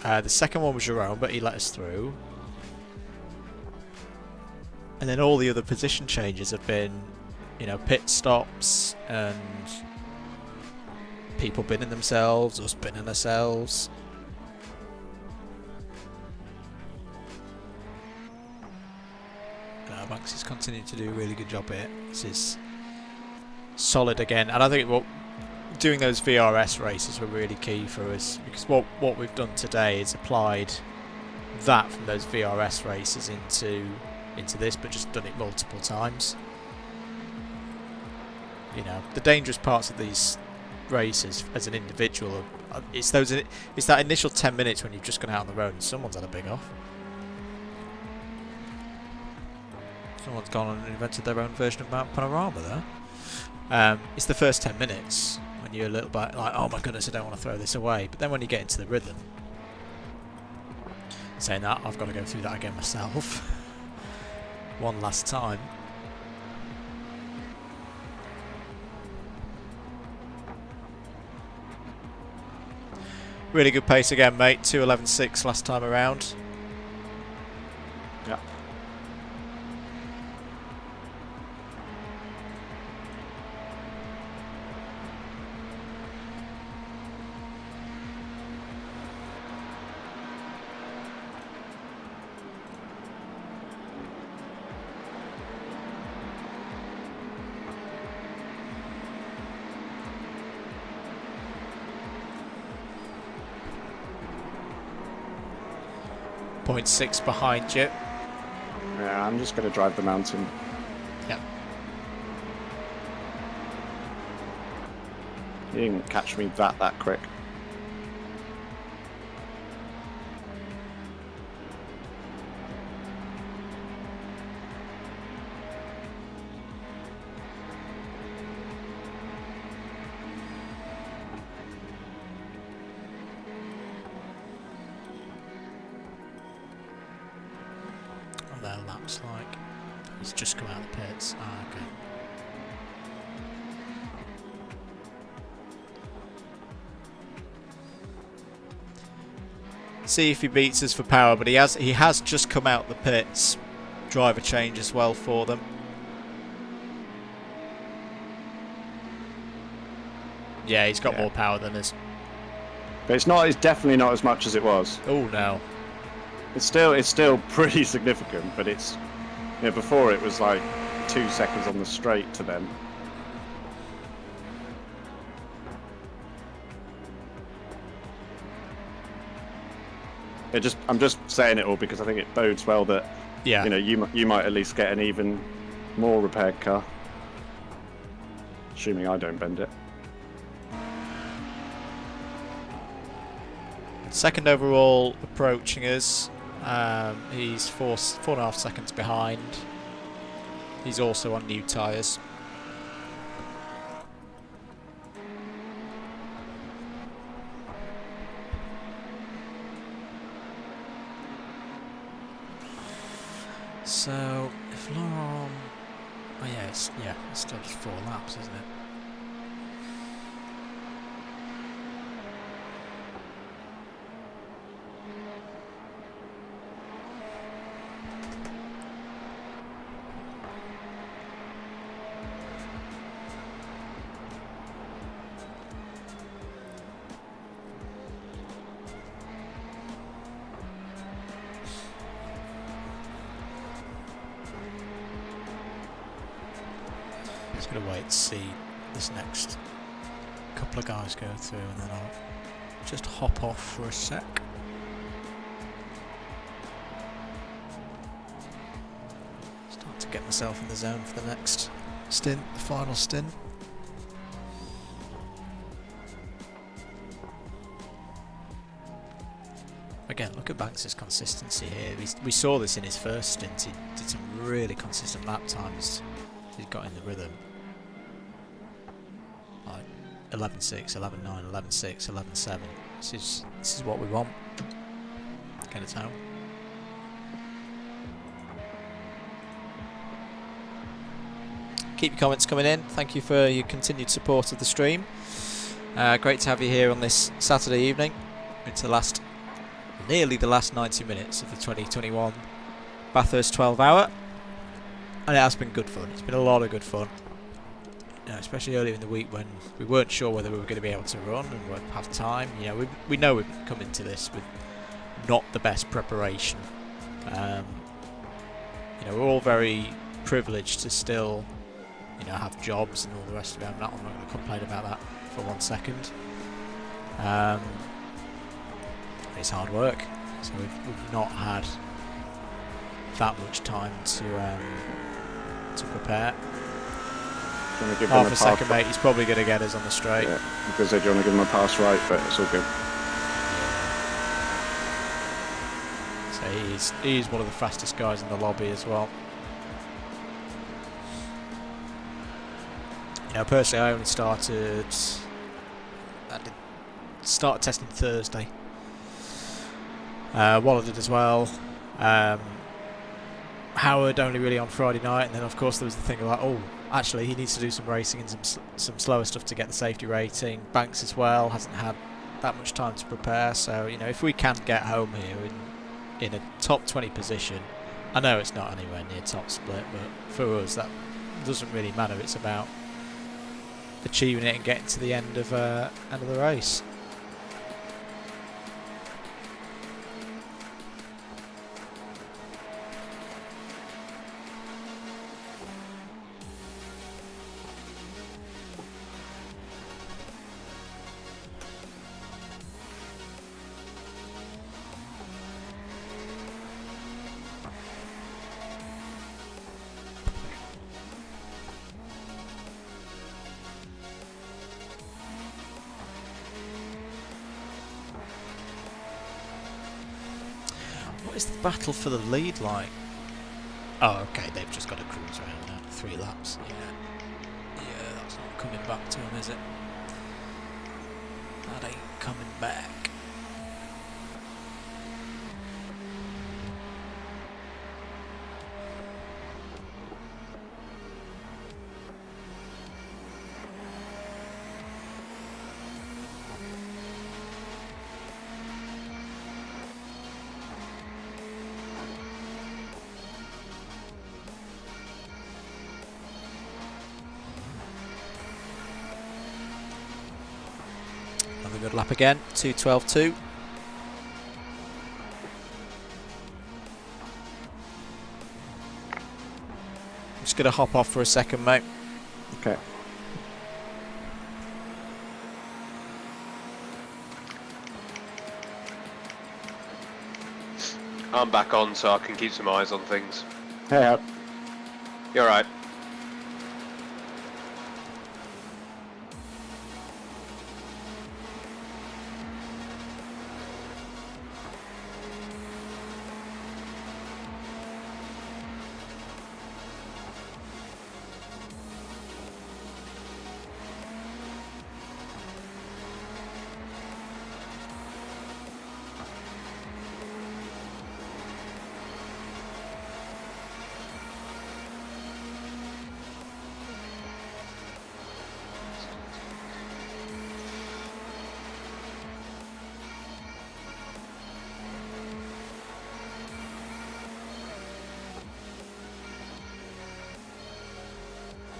the second one was Jerome, but he let us through. And then all the other position changes have been, you know, pit stops and people binning themselves, us binning ourselves. Banks is continuing to do a really good job here. This is solid again, and I think doing those VRS races were really key for us, because what we've done today is applied that from those VRS races into this, but just done it multiple times. You know, the dangerous parts of these races as an individual it's that initial 10 minutes when you've just gone out on the road and someone's had a big off. Someone's gone and invented their own version of Mount Panorama there. It's the first 10 minutes when you're a little bit like, oh my goodness, I don't want to throw this away. But then when you get into the rhythm, saying that, I've got to go through that again myself. One last time. Really good pace again, mate. 2:11.6 last time around. Yeah. .6 behind you. Yeah, I'm just going to drive the mountain. Yeah. You didn't catch me that quick. Their laps like. He's just come out of the pits. Ah, okay. See if he beats us for power, but he has just come out the pits. Driver change as well for them. Yeah, he's got more power than us. But it's definitely not as much as it was. Oh no. It's still pretty significant, but it's, you know, before it was like 2 seconds on the straight to them. I'm just saying it all because I think it bodes well that, Yeah. you know, you might at least get an even more repaired car, assuming I don't bend it. Second overall approaching us. He's 4.5 seconds behind. He's also on new tyres. So if Laurent, oh yeah, it's still just 4 laps, isn't it? Just gonna wait to see this next couple of guys go through, and then I'll just hop off for a sec. Start to get myself in the zone for the next stint, the final stint. Again, look at Banks' consistency here. We saw this in his first stint. He did some really consistent lap times. He got in the rhythm. 11.6, 11.9, 11.6, 11.7. This is what we want. Get it home. Keep your comments coming in. Thank you for your continued support of the stream. Great to have you here on this Saturday evening. It's nearly the last 90 minutes of the 2021 Bathurst 12 hour. And it has been good fun. It's been a lot of good fun. Especially earlier in the week when we weren't sure whether we were going to be able to run and would have time. We know we've come into this with not the best preparation. We're all very privileged to still, have jobs and all the rest of it. I'm not going to complain about that for 1 second. It's hard work, so we've not had that much time to prepare. Half a second, mate. He's probably going to get us on the straight. Yeah, because do you want to give him a pass right, but it's all good. So he's one of the fastest guys in the lobby as well. Personally, I only started testing Thursday. Waller did as well. Howard only really on Friday night, and then of course there was the thing like, actually he needs to do some racing and some slower stuff to get the safety rating. Banks as well hasn't had that much time to prepare, so if we can get home here in a top 20 position, I know it's not anywhere near top split, but for us that doesn't really matter. It's about achieving it and getting to the end of the race. What is the battle for the lead like? Oh, okay, they've just got to cruise around now. 3 laps. Yeah, that's not coming back to him, is it? That ain't coming back. Good lap again, 2:12.2. I'm just going to hop off for a second, mate. Okay. I'm back on, so I can keep some eyes on things. Hey, You're right.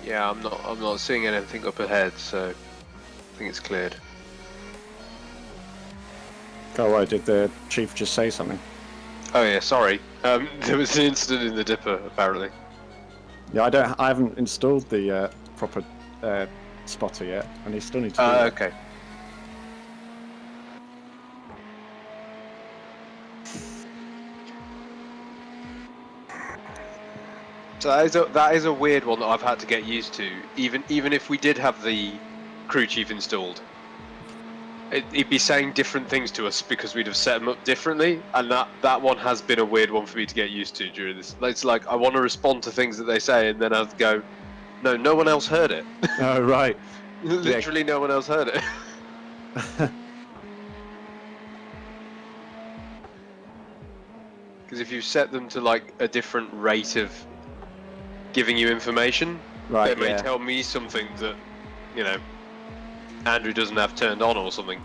Yeah, I'm not seeing anything up ahead, so I think it's cleared. Oh, why did the chief just say something? Oh yeah, sorry. There was an incident in the dipper apparently. Yeah, I haven't installed the proper spotter yet, and you still need to do that. Okay. So that is a weird one that I've had to get used to. Even if we did have the crew chief installed, it'd be saying different things to us because we'd have set them up differently, and that one has been a weird one for me to get used to during this. It's like I want to respond to things that they say, and then I'd go, no one else heard it. Oh right. Literally no one else heard it. Because if you set them to like a different rate of giving you information, Right, it may yeah. tell me something that, you know, Andrew doesn't have turned on or something.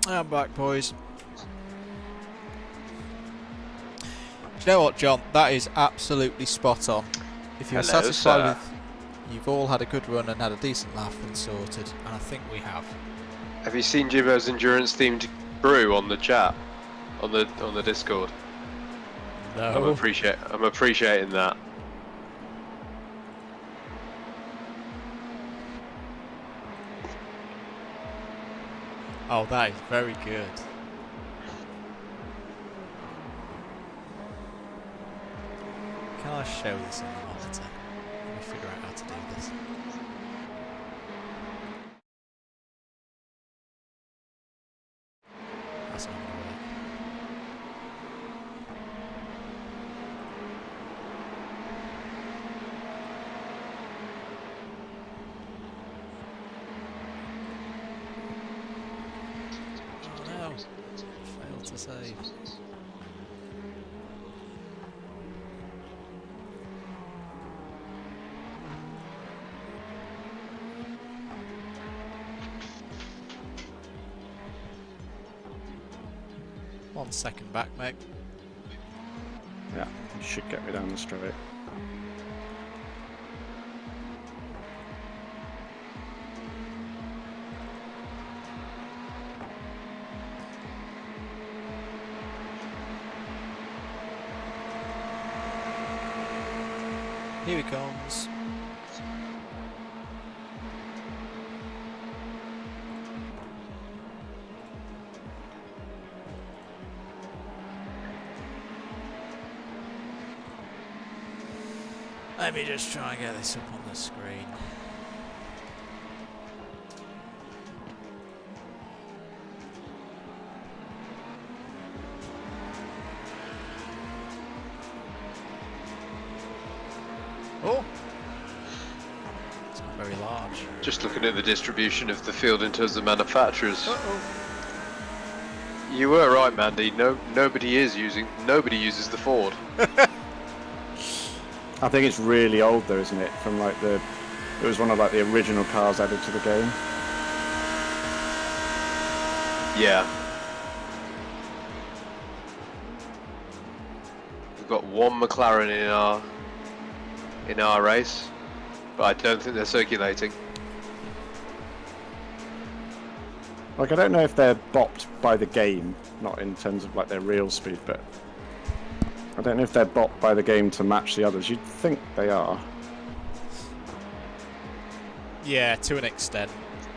I'm back, boys. Do you know what, John? That is absolutely spot on. If you're Hello, satisfied sir. with, you've all had a good run and had a decent laugh and sorted, and I think we have. Have you seen Jibbo's endurance themed brew on the chat, on the Discord? I'm No. appreciating that. Oh, that is very good. Can I show this on the monitor? Let me figure out how to do this. That's not going to work. Oh no! Failed to save. One second back, mate. Yeah, you should get me down the straight. Here he comes. Let me just try and get this up on the screen. Oh! It's not very large. Just looking at the distribution of the field in terms of manufacturers. Uh-oh. You were right, Mandy. Nobody uses the Ford. I think it's really old though, isn't it? From like it was one of like the original cars added to the game. Yeah. We've got one McLaren in our race, but I don't think they're circulating. Like I don't know if they're bopped by the game, not in terms of like their real speed, but I don't know if they're bopped by the game to match the others. You'd think they are. Yeah, to an extent.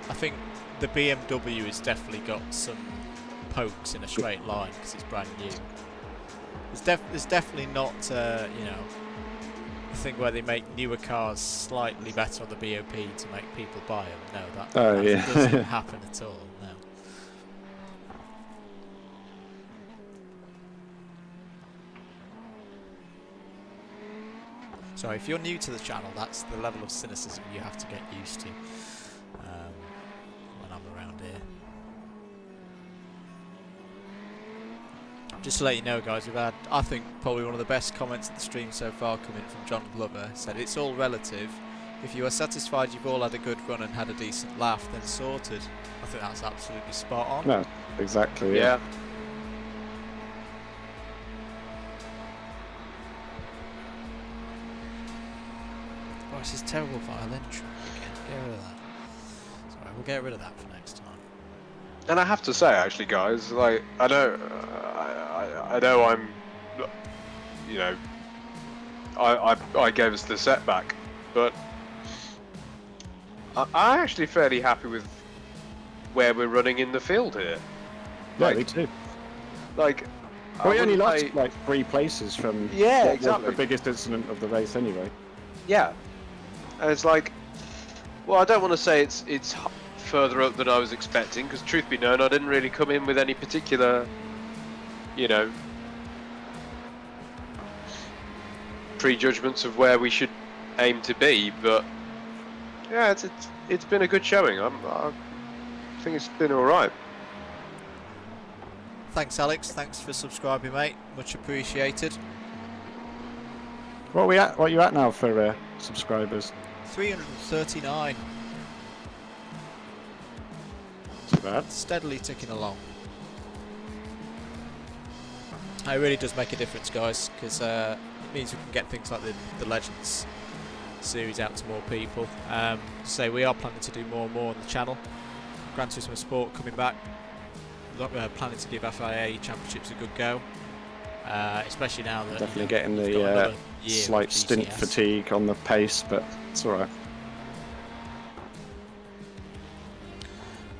I think the BMW has definitely got some pokes in a straight line because it's brand new. There's definitely not, you know, a thing where they make newer cars slightly better on the BOP to make people buy them. No, that doesn't happen at all. No. So if you're new to the channel, that's the level of cynicism you have to get used to when I'm around here. Just to let you know, guys, we've had, I think, probably one of the best comments of the stream so far coming from John Glover. Said, it's all relative. If you are satisfied you've all had a good run and had a decent laugh, then sorted. I think that's absolutely spot on. No, exactly. Yeah. Oh, this is terrible violin track again. Get rid of that. Sorry, we'll get rid of that for next time. And I have to say, actually, guys, like I know I'm, you know, I gave us the setback, but I'm actually fairly happy with where we're running in the field here. Yeah, Like- me too. Like, Well, we I only wouldn't lost say- like 3 places from Yeah, what was exactly. the biggest incident of the race anyway. Yeah, and it's like, well, I don't want to say it's further up than I was expecting, because truth be known, I didn't really come in with any particular, you know, prejudgments of where we should aim to be, but yeah, it's been a good showing. I think it's been all right. Thanks, Alex. Thanks for subscribing, mate. Much appreciated. What are we at? What are you at now for subscribers? 339. Too bad. Steadily ticking along. It really does make a difference, guys, because it means we can get things like the Legends series out to more people. So we are planning to do more and more on the channel. Gran Turismo Sport coming back. We're planning to give FIA Championships a good go, especially now that Definitely getting we've got the another year slight of stint DCS. fatigue on the pace, but it's all right.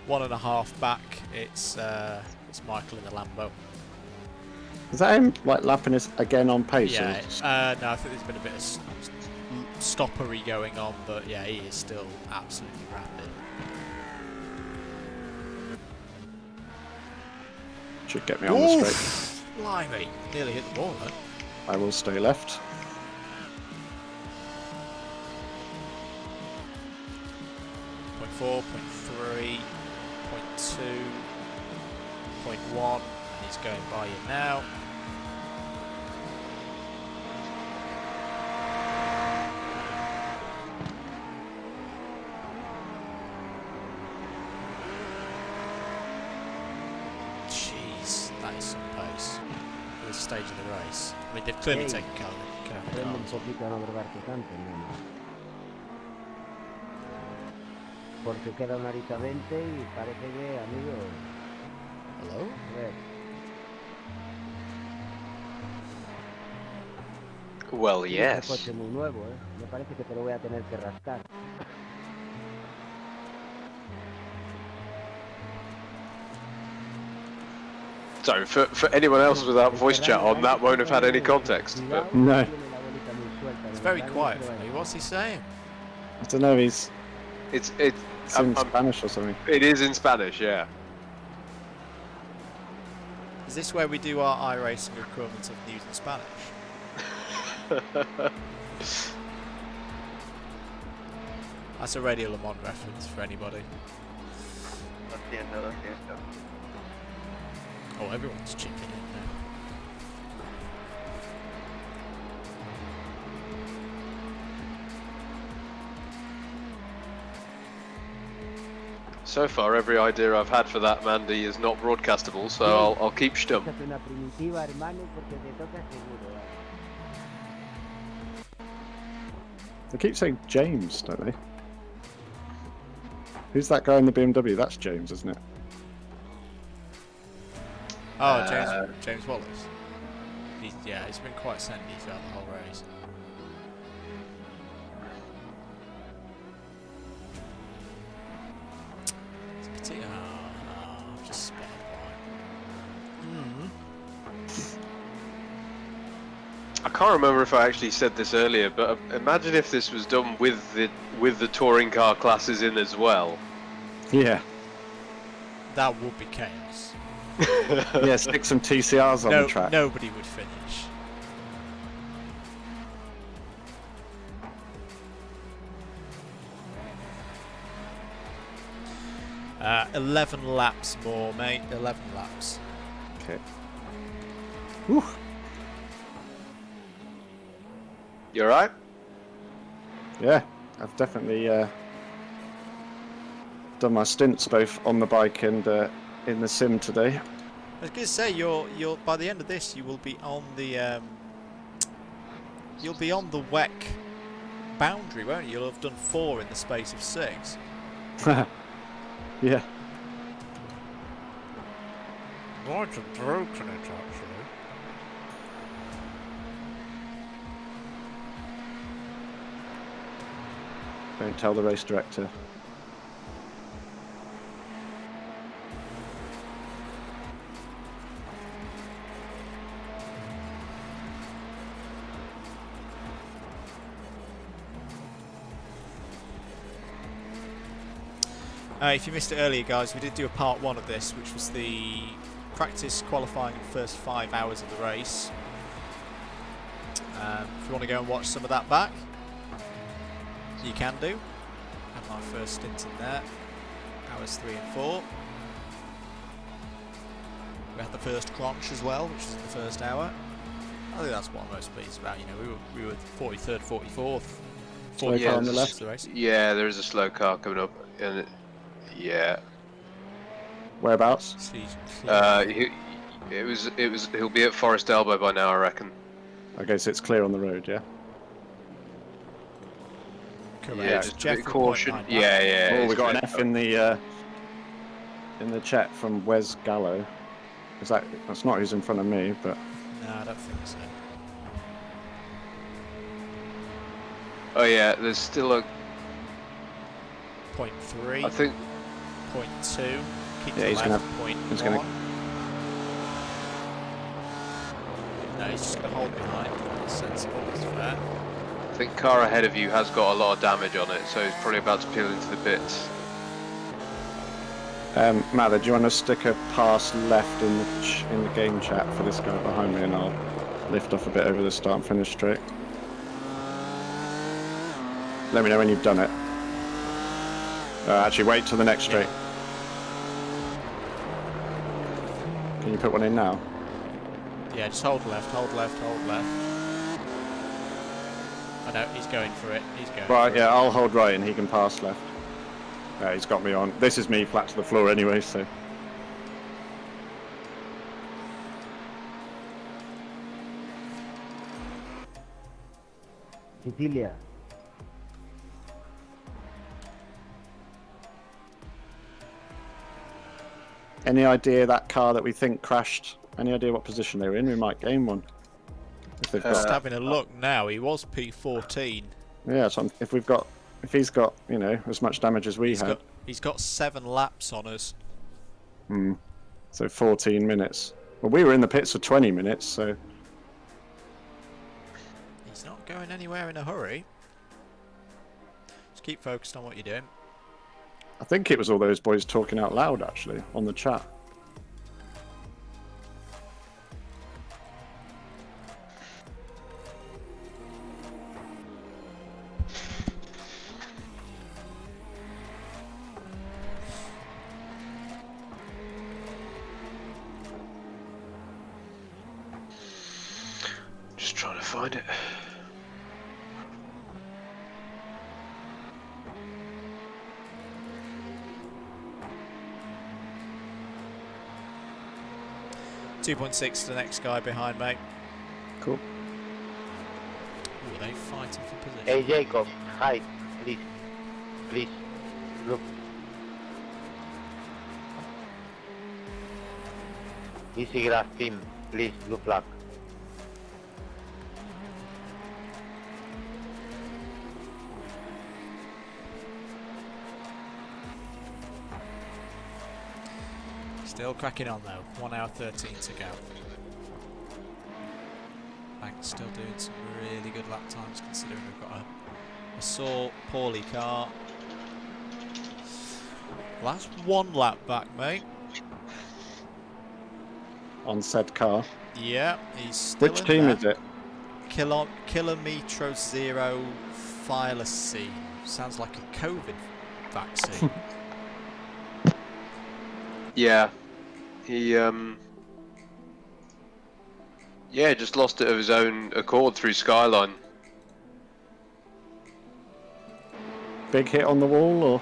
1.5 back. It's Michael in the Lambo. Is that him like lapping us again on pace? or Yeah. just- No, I think there's been a bit of stoppery going on, but yeah, he is still absolutely rapid. Should get me on the straight. Blimey, nearly hit the wall then. I will stay left. Point 4, point 3, point 2, point 1, and he's going by you now. Jeez, that is some pace for this stage of the race. I mean, they've clearly taken care of the Aprende un cars. poquito a no drogarte tanto, nena. Porque queda una horita 20 y parece que, amigo, Hello? a ver, Well, tienes yes. un coche muy nuevo, ¿eh? Me parece que te lo voy a tener que rascar. So for anyone else without voice chat on, that won't have had any context. But No. It's very quiet for me. What's he saying? I don't know. It's it's in I'm- Spanish or something. it is in Spanish, yeah. Is this where we do our iRacing equivalent of news in Spanish? That's a Radio Le Mans reference for anybody. Lo siento, lo siento. Oh, everyone's chipping in now. So far, every idea I've had for that, Mandy, is not broadcastable, so I'll keep stum. Échate una primitiva, hermano, porque te toca seguro, ¿eh? They keep saying James, don't they? Who's that guy in the BMW? That's James, isn't it? Oh, James Wallace. He's been quite sandy throughout the whole race. It's a pity. I've just spotted one. I can't remember if I actually said this earlier, but imagine if this was done with the touring car classes in as well. Yeah. That would be chaos. Yeah, stick some TCRs on the track. Nobody would finish. 11 laps more, mate. 11 laps. Okay. Whew. You alright? Yeah, I've definitely done my stints both on the bike and in the sim today. I was going to say, you're by the end of this, you will be on the you'll be on the WEC boundary, won't you? You'll have done 4 in the space of 6. Yeah. Might have broken it, actually. Don't tell the race director. If you missed it earlier, guys, we did do a part 1 of this, which was the practice qualifying the first 5 hours of the race. If you want to go and watch some of that back, You can do. Had my first stint in there. Hours 3 and 4. We had the first crunch as well, which was in the first hour. I think that's what I'm most pleased about. You know, we were 43rd, 44th. Slow car on the left. The race. Yeah, there is a slow car coming up, and yeah. Whereabouts? He'll be at Forest Elbow by now, I reckon. Okay, so it's clear on the road, yeah? Correct. Yeah, just a Jeff bit of caution. 0.9. Yeah. Oh, we it's got an clear. F in the chat from Wes Gallo. That's not who's in front of me, but No, I don't think so. Oh yeah, there's still a. 0.3. I think 0.2. Keep Yeah, to he's the gonna- left. 0.1. he's gonna- No, he's just going to hold behind. That's sensible. That's fair. I think car ahead of you has got a lot of damage on it, so he's probably about to peel into the bits. Mather, do you want to stick a pass left in the game chat for this guy behind me, and I'll lift off a bit over the start and finish straight. Let me know when you've done it. Actually, wait till the next straight. Can you put one in now? Yeah, just hold left, hold left, hold left. I know, he's going for it. He's going Right, for yeah, I'll hold right and he can pass left. He's got me on. This is me flat to the floor anyway, so. Sicilia. Any idea that car that we think crashed? Any idea what position they were in? We might game one. If they've Just got, having a look now, he was P14. yeah. So if he's got, you know, as much damage as we had, He's got 7 laps on us. so 14 minutes. Well, we were in the pits for 20 minutes, so He's not going anywhere in a hurry. Just keep focused on what you're doing. I think it was all those boys talking out loud actually on the chat. Just trying to find it. .6 to the next guy behind, mate. Cool. Ooh, they fighting for position. Hey Jacob, hi, please, look. Easy grass team, please, blue flag. Still cracking on though. 1 hour 13 to go. Bank's still doing some really good lap times considering we've got a sore, poorly car. Last 1 lap back, mate. On said car. Yeah, he's still Which in team there. is it? Kilometro Zero Phyllocene. Sounds like a COVID vaccine. Yeah, he yeah, just lost it of his own accord through Skyline. Big hit on the wall, or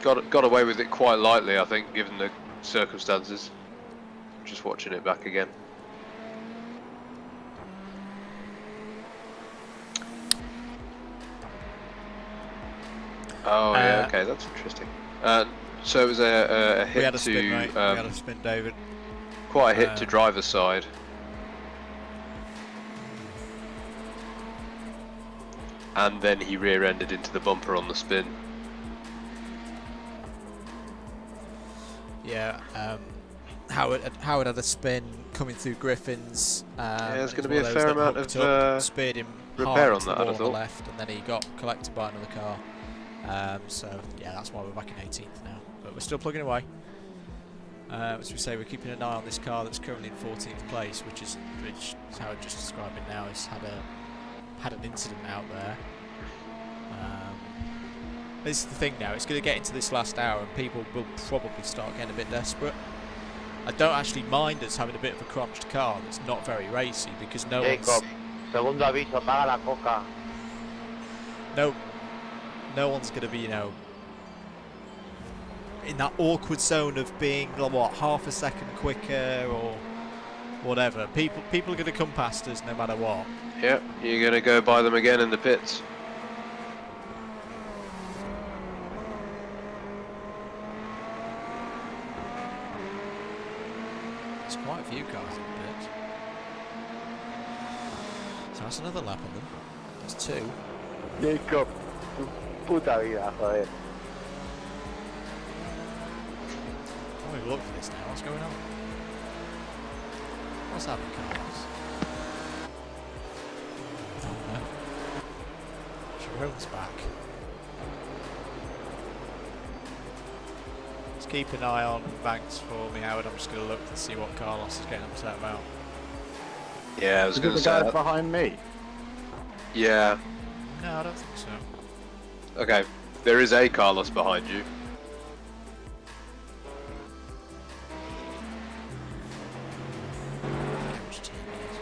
Got away with it quite lightly, I think, given the circumstances. Just watching it back again. Oh yeah, okay, that's interesting. So it was a hit we had a to spin, mate. We had a spin, David. quite a hit to driver's side. And then he rear-ended into the bumper on the spin. Yeah, Howard had a spin coming through Griffin's. There's and going to it be was a one fair of those amount that hooked of up, speared him repair hard on into that, the I'd wall have on the thought. left, and then he got collected by another car. So yeah, that's why we're back in 18th now. But we're still plugging away. As we say, we're keeping an eye on this car that's currently in 14th place, which Howard just described it now. Has had a had an incident out there. This is the thing now. It's going to get into this last hour, and people will probably start getting a bit desperate. I don't actually mind us having a bit of a crunched car that's not very racy, because no Jacob, one's segundo aviso, apaga la coca. no one's going to be, you know, in that awkward zone of being what, half a second quicker or whatever. People are going to come past us no matter what. Yep, you're going to go by them again in the pits. There's quite a few cars in the pits. So that's another lap of them. That's 2. Jacob, tu puta vida, joder. Oh, we've looked for this now. What's going on? What's happening, cars? Oh no. Jerome's back. Let's keep an eye on Banks for me, Howard. I'm just going to look to see what Carlos is getting upset about. Yeah, I was Is it going to the say guy that. behind me? Yeah. No, I don't think so. Okay, there is a Carlos behind you. Which team it is.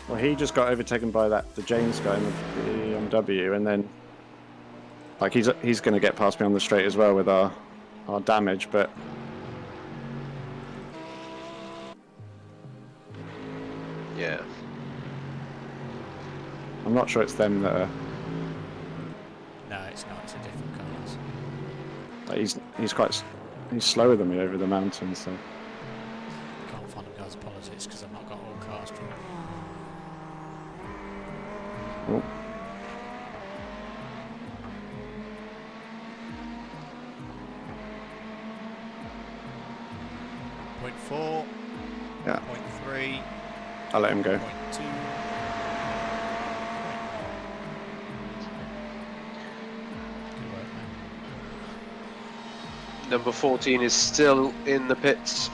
Well, he just got overtaken by the James guy in the BMW, and then like he's going to get past me on the straight as well with our damage, but Yeah. I'm not sure it's them that are. No, it's not. It's a different Carlos. Like he's slower than me over the mountains, so. Can't find him, guys. Apologies, because I've not got all cars through. Oh. Point 4. Yeah. Point 3. I'll let him go. Point 2. Good work, man. Number 14 is still in the pits.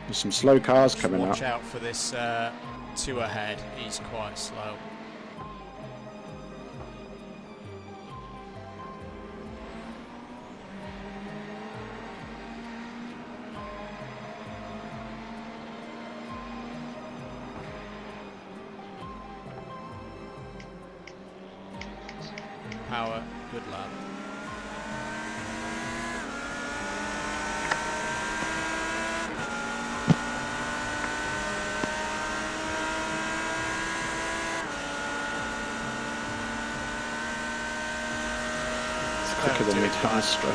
There's some slow cars Just coming watch up. out for this 2 ahead. He's quite slow. Power, good lad. It's quicker than me to Astra.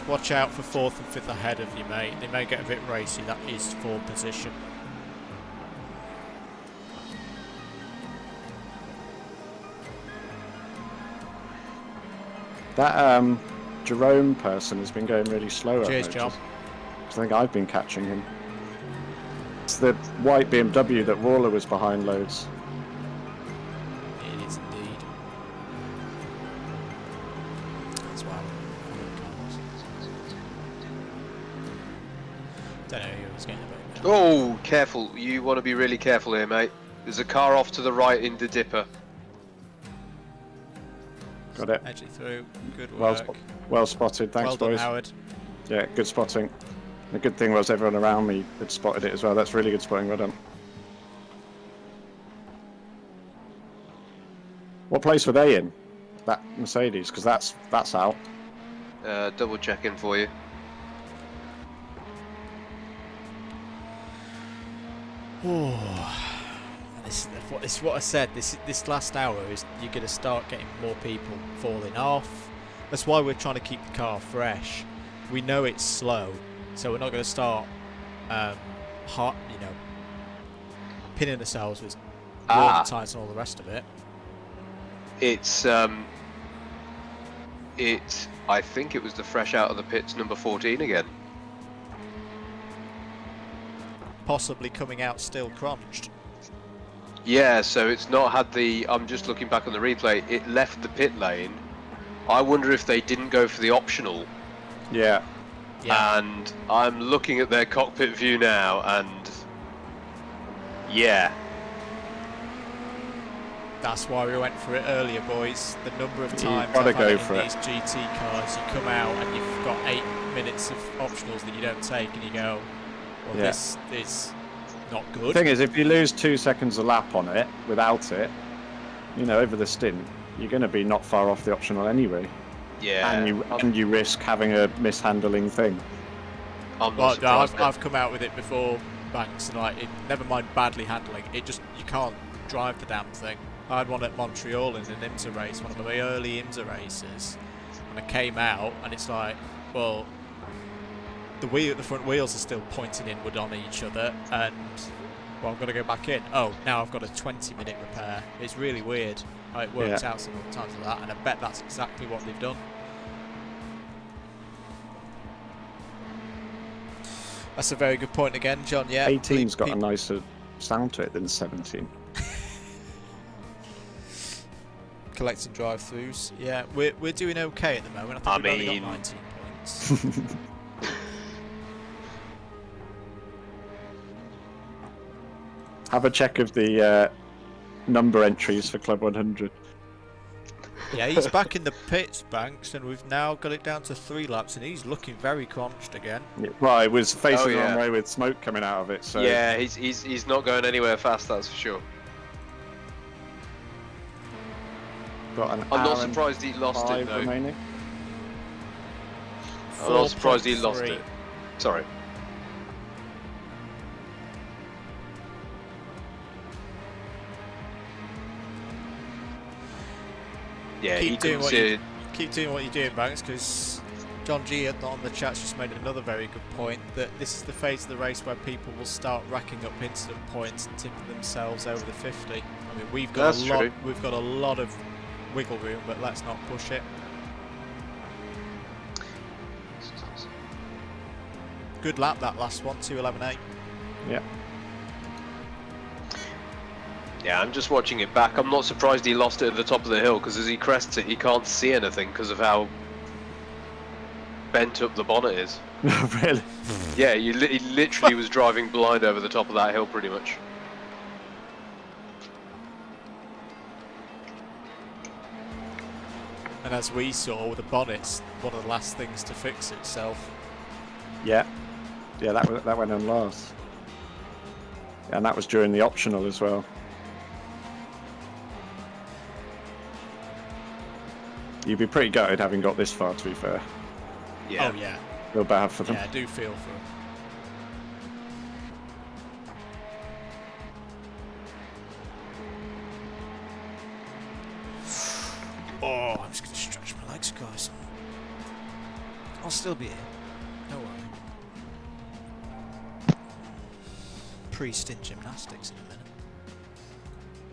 Watch out for 4th and 5th ahead of you, mate. They may get a bit racy. That is 4th position. That Jerome person has been going really slow. I've Cheers, noticed. John. I think I've been catching him. It's the white BMW that Waller was behind loads. It is indeed. That's why don't know who was getting about. Oh, careful. You want to be really careful here, mate. There's a car off to the right in the dipper. Got it. Edge it through. Good Well, work. well spotted. Thanks, Well done, boys. Howard. Yeah, good spotting. The good thing was everyone around me had spotted it as well. That's really good spotting. Well done. What place were they in? That Mercedes, because that's out. Double checking for you. This is what I said. This last hour is you're going to start getting more people falling off. That's why we're trying to keep the car fresh. We know it's slow, so we're not going to start, pinning ourselves with warning times and all the rest of it. I think it was the fresh out of the pits number 14 again. possibly coming out still crunched. Yeah, so it's not had the. I'm just looking back on the replay. It left the pit lane. I wonder if they didn't go for the optional. Yeah. Yeah. And I'm looking at their cockpit view now, and yeah, That's why we went for it earlier, boys. The number of times gotta I've had go it for in it. these GT cars, you come out and you've got 8 minutes of optionals that you don't take, and you go, well, Yeah. this is not The good. thing is, if you lose 2 seconds a lap on it without it, you know, over the stint, you're going to be not far off the optional anyway. yeah. And you risk having a mishandling thing. I'm Well, not no, surprised. I've come out with it before, Banks, and like, never mind badly handling, it just, you can't drive the damn thing. I had one at Montreal in an IMSA race, one of my early IMSA races, and I came out, and it's like, well, the front wheels are still pointing inward on each other, and well, I'm going to go back in. Oh, now I've got a 20-minute repair. It's really weird how it works out sometimes like that, and I bet that's exactly what they've done. That's a very good point again, John. Yeah, 18's got a peop- nicer sound to it than 17. collecting drive-throughs. Yeah, we're doing okay at the moment. I think we've only got 19 points. Have a check of the number entries for Club 100. Yeah, he's back in the pits, Banks, and we've now got it down to 3 laps, and he's looking very crunched again. Well, it was facing the yeah. wrong way with smoke coming out of it, so... Yeah, he's not going anywhere fast, that's for sure. Got an I'm hour not and surprised he lost it 5 though. remaining. I'm not surprised he lost 4.3. it. Sorry. Yeah, he Keep doing couldn't what see you it. keep doing what you're doing, Banks, because John G on the chat's just made another very good point that this is the phase of the race where people will start racking up incident points and tipping themselves over the 50. I mean, we've got That's a lot. true. We've got a lot of wiggle room, but let's not push it. Good lap that last one, 2:11.8. Yeah. Yeah, I'm just watching it back. I'm not surprised he lost it at the top of the hill because as he crests it, he can't see anything because of how bent up the bonnet is. Really? Yeah, he literally was driving blind over the top of that hill pretty much. And as we saw, the bonnet's one of the last things to fix itself. Yeah. Yeah, that went on last. And that was during the optional as well. You'd be pretty gutted having got this far, to be fair. Yeah. Oh yeah, Feel bad for them. yeah, I do feel for him. Oh, I'm just going to stretch my legs, guys. I'll still be here. No worry. Pre-stint gymnastics in a minute.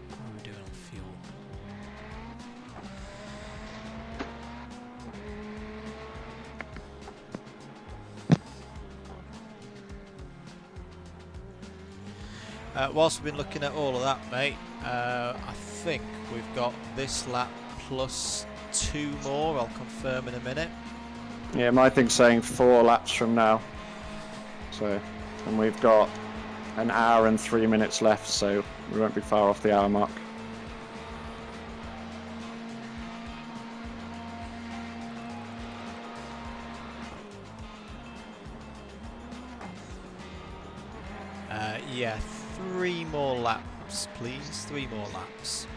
What are we doing on fuel? Whilst we've been looking at all of that, mate, I think we've got this lap plus 2 more. I'll confirm in a minute. Yeah, my thing's saying 4 laps from now. So, and we've got an hour and 3 minutes left, so we won't be far off the hour mark. Yeah, 3 more laps, please. 3 more laps.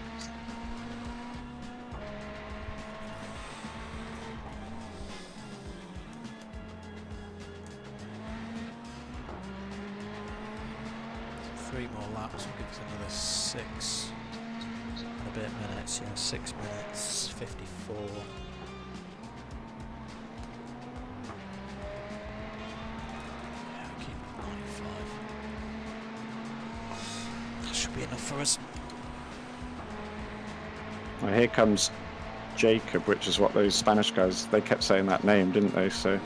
Three more laps will give us another 6 and a bit minutes. Yeah, 6 minutes, 54. Yeah, keep it 95. That should be enough for us. Well, here comes Jacob, which is what those Spanish guys, they kept saying that name, didn't they? So,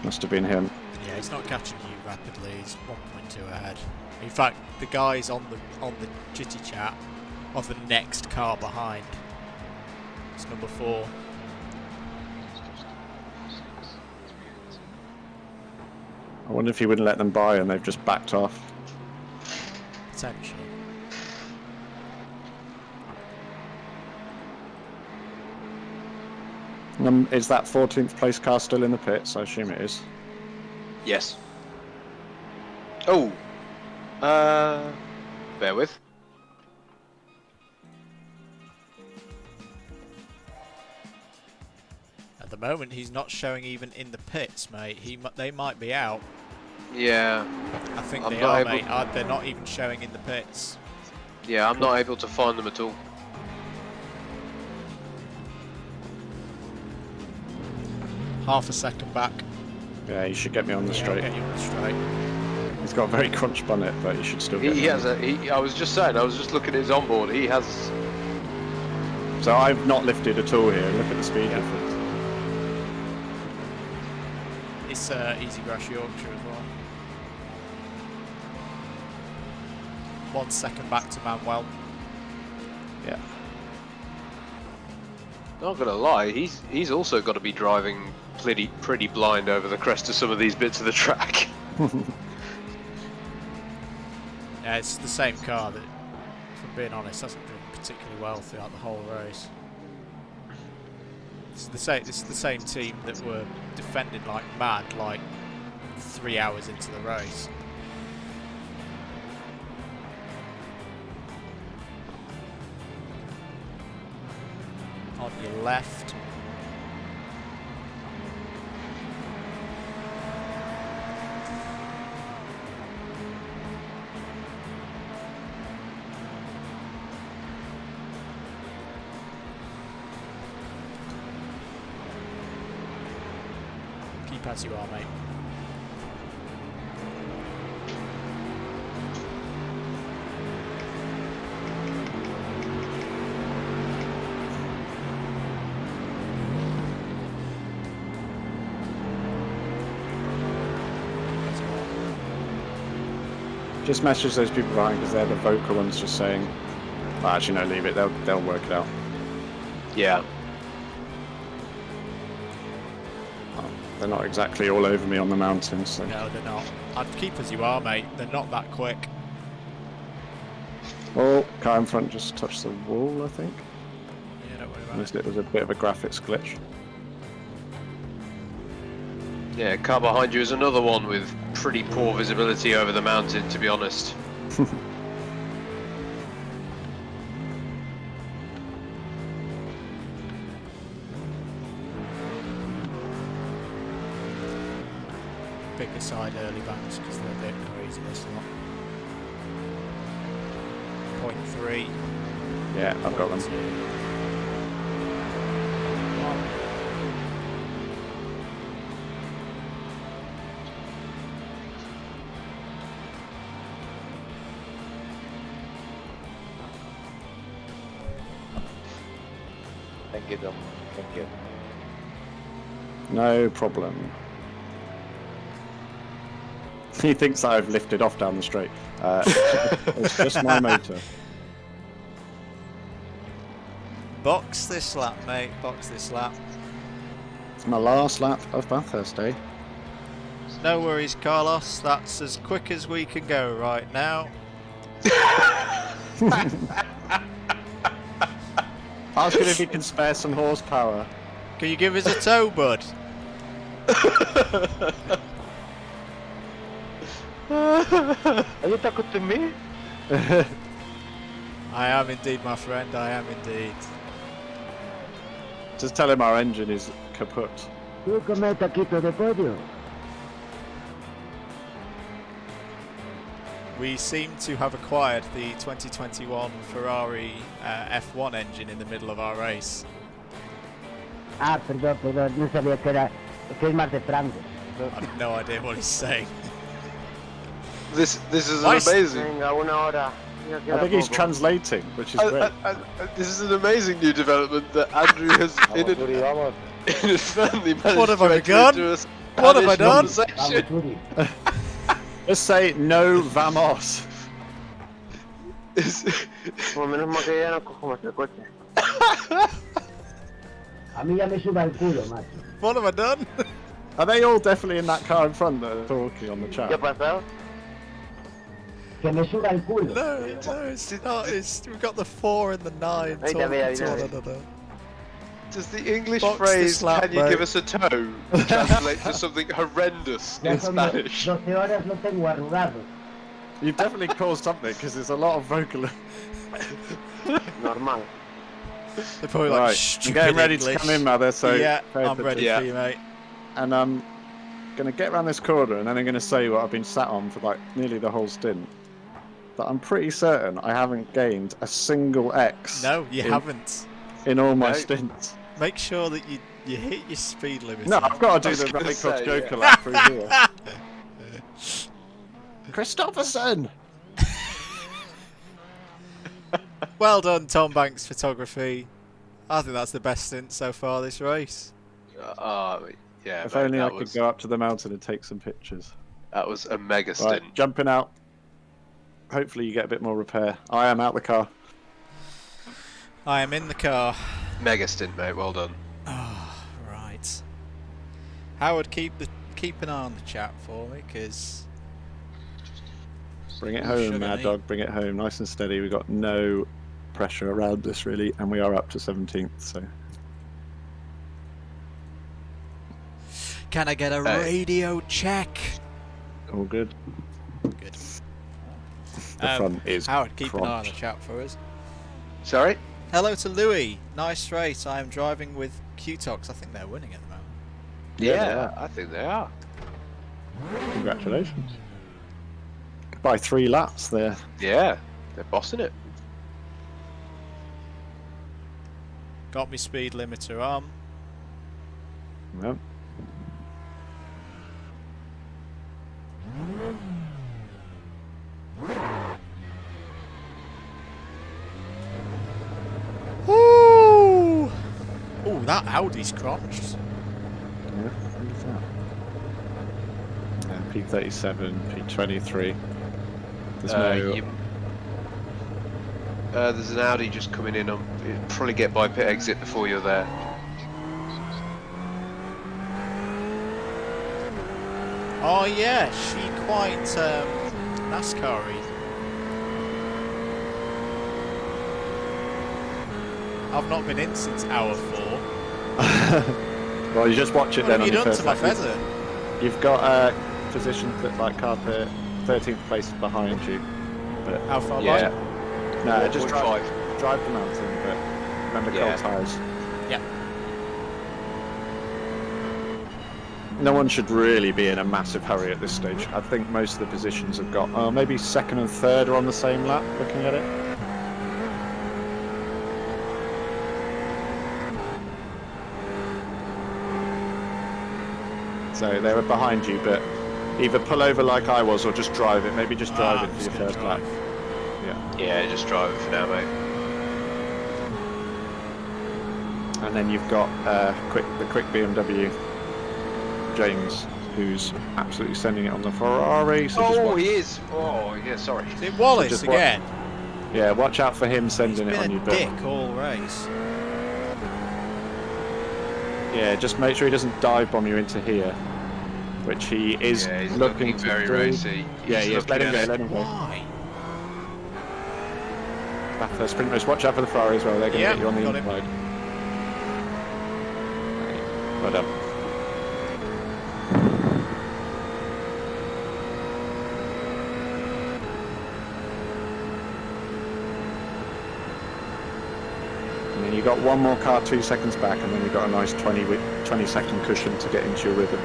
must have been him. Yeah, he's not catching you rapidly. He's 1.2 ahead. In fact, the guys on the chitty chat are the next car behind. It's number 4. I wonder if he wouldn't let them by and they've just backed off. Potentially. Is that 14th place car still in the pits? I assume it is. Yes. Oh. Bear with. At the moment, he's not showing even in the pits, mate. They might be out. Yeah. I think I'm they not are, able- mate. They're not even showing in the pits. Yeah, I'm not able to find them at all. Half a second back. Yeah, he should get me on the Yeah, straight. I'll get you on the straight. He's got a very crunch bonnet, but he should still get He me. has I was just saying, I was just looking at his onboard. He has. So I've not lifted at all here. Look at the speed Yeah. difference. It's Easy Brush Yorkshire as well. 1 second back to Manuel. Yeah. Not gonna lie, he's also got to be driving pretty blind over the crest of some of these bits of the track. Yeah, it's the same car that, if I'm being honest, hasn't driven particularly well throughout the whole race. It's the same team that were defending like mad, like 3 hours into the race. On your left. Keep as you are, mate. Just message those people behind because they're the vocal ones just saying, well, actually no, leave it, they'll work it out. Yeah. Well, they're not exactly all over me on the mountains, so. No, they're not. I'd keep as you are, mate. They're not that quick. Oh, car in front just touched the wall, I think. Yeah, don't worry about Unless it. it was a bit of a graphics glitch. Yeah, car behind you is another one with pretty poor visibility over the mountain, to be honest. Pick aside early banks because they're a bit crazy this lot. 0.3. Yeah, I've got them. 0.2. Thank you, Dom. Thank you. No problem. He thinks that I've lifted off down the straight. It's just my motor. Box this lap, mate. Box this lap. It's my last lap of Bathurst, eh? No worries, Carlos. That's as quick as we can go right now. Ask him if he can spare some horsepower. Can you give us a tow, bud? Are you talking to me? I am indeed, my friend. I am indeed. Just tell him our engine is kaput. Tú come taquito de pollo. We seem to have acquired the 2021 Ferrari F1 engine in the middle of our race. Ah, perdón, no sabía que era. Que es más de Franco. I have no idea what he's saying. This is Nice. amazing. Venga, una hora. Ya I queda think he's poco. translating, which is great. This is an amazing new development that Andrew has Vamos, Turi, vamos. inadvertently managed What have to I enter begun? into a What have I Spanish done? Vamos, conversation. Turi. Just say no vamos. Por lo menos más que ya no cojo más el coche. A mí ya me suda el culo, macho. What have I done? Are they all definitely in that car in front that are talking on the ¿Qué ha chat? pasado? Que me suda el culo. No, it's not. We've got the 4 and the 9 Ahí talking está, mira, to one mira. another. Does the English Box to phrase slap, "Can you mate." give us a toe" translate to something horrendous Ya in son Spanish? 12 horas, lo tengo arrugado. You've definitely caused something because there's a lot of vocal. Normal. They're probably like Right, I'm stupid getting ready English. to come in, Mother. So yeah, pay I'm attention. ready Yeah. for you, mate. And I'm gonna get around this corner, and then I'm gonna say what I've been sat on for like nearly the whole stint. But I'm pretty certain I haven't gained a single X. No, you in, haven't. in all my No. stints. Make sure that you hit your speed limit. No, I've got to I do was the gonna Rally Cross say, Joker yeah. lap through here. Christopherson! Well done, Tom Banks Photography. I think that's the best stint so far this race. Yeah. If mate, only I that could was, go up to the mountain and take some pictures. That was a mega Right, stint. jumping out. Hopefully you get a bit more repair. I am out the car. I am in the car. Mega stint, mate. Well done. Oh, right. Howard, keep an eye on the chat for me, because Bring it Sugar home, Mad Meat. Dog. Bring it home. Nice and steady. We've got no pressure around us, really. And we are up to 17th, so... can I get a radio check? all good. Good. The front is Howard, keep an eye on the crunched. chat for us. Sorry. Hello to Louis. Nice race. I am driving with Qtox. I think they're winning at the moment. Yeah, they are. I think they are. Congratulations. By 3 laps there. Yeah, they're bossing it. Got me speed limiter on. Yep. Woo! Oh, that Audi's crunched. Yeah, look at that. P37, P23. There's There's an Audi just coming in. It'll probably get by pit exit before you're there. Oh yeah, she quite NASCAR-y. I've not been in since hour 4. Well, you just watch it What then have you on your done to first my lap. feather? You've got positioned like car 13th place behind you. But How far Yeah. back? no, just 4.5. drive the mountain, but remember Yeah. cold tyres. Yeah. No one should really be in a massive hurry at this stage. I think most of the positions have got, maybe second and third are on the same lap, looking at it. So they were behind you, but either pull over like I was or just drive it. Maybe just drive I'm it for just your gonna first lap. drive. Yeah. Yeah, just drive it for now, mate. And then you've got the quick BMW, James, who's absolutely sending it on the Ferrari. So just watch, he is. Oh, yeah, sorry. Is it Wallace just again? yeah, watch out for him He's sending it on been you. a But dick all race. yeah, just make sure he doesn't dive bomb you into here, which he is Yeah, he's looking looking to very do. racy. Yeah, he is. Let him go. Let him go. Why? Bathurst Sprinters, watch out for the Ferrari as well. They're going to Yeah, get you on the got him. inside. Well done. And then you've got one more car 2 seconds back, and then you've got a nice 20-second cushion to get into your rhythm.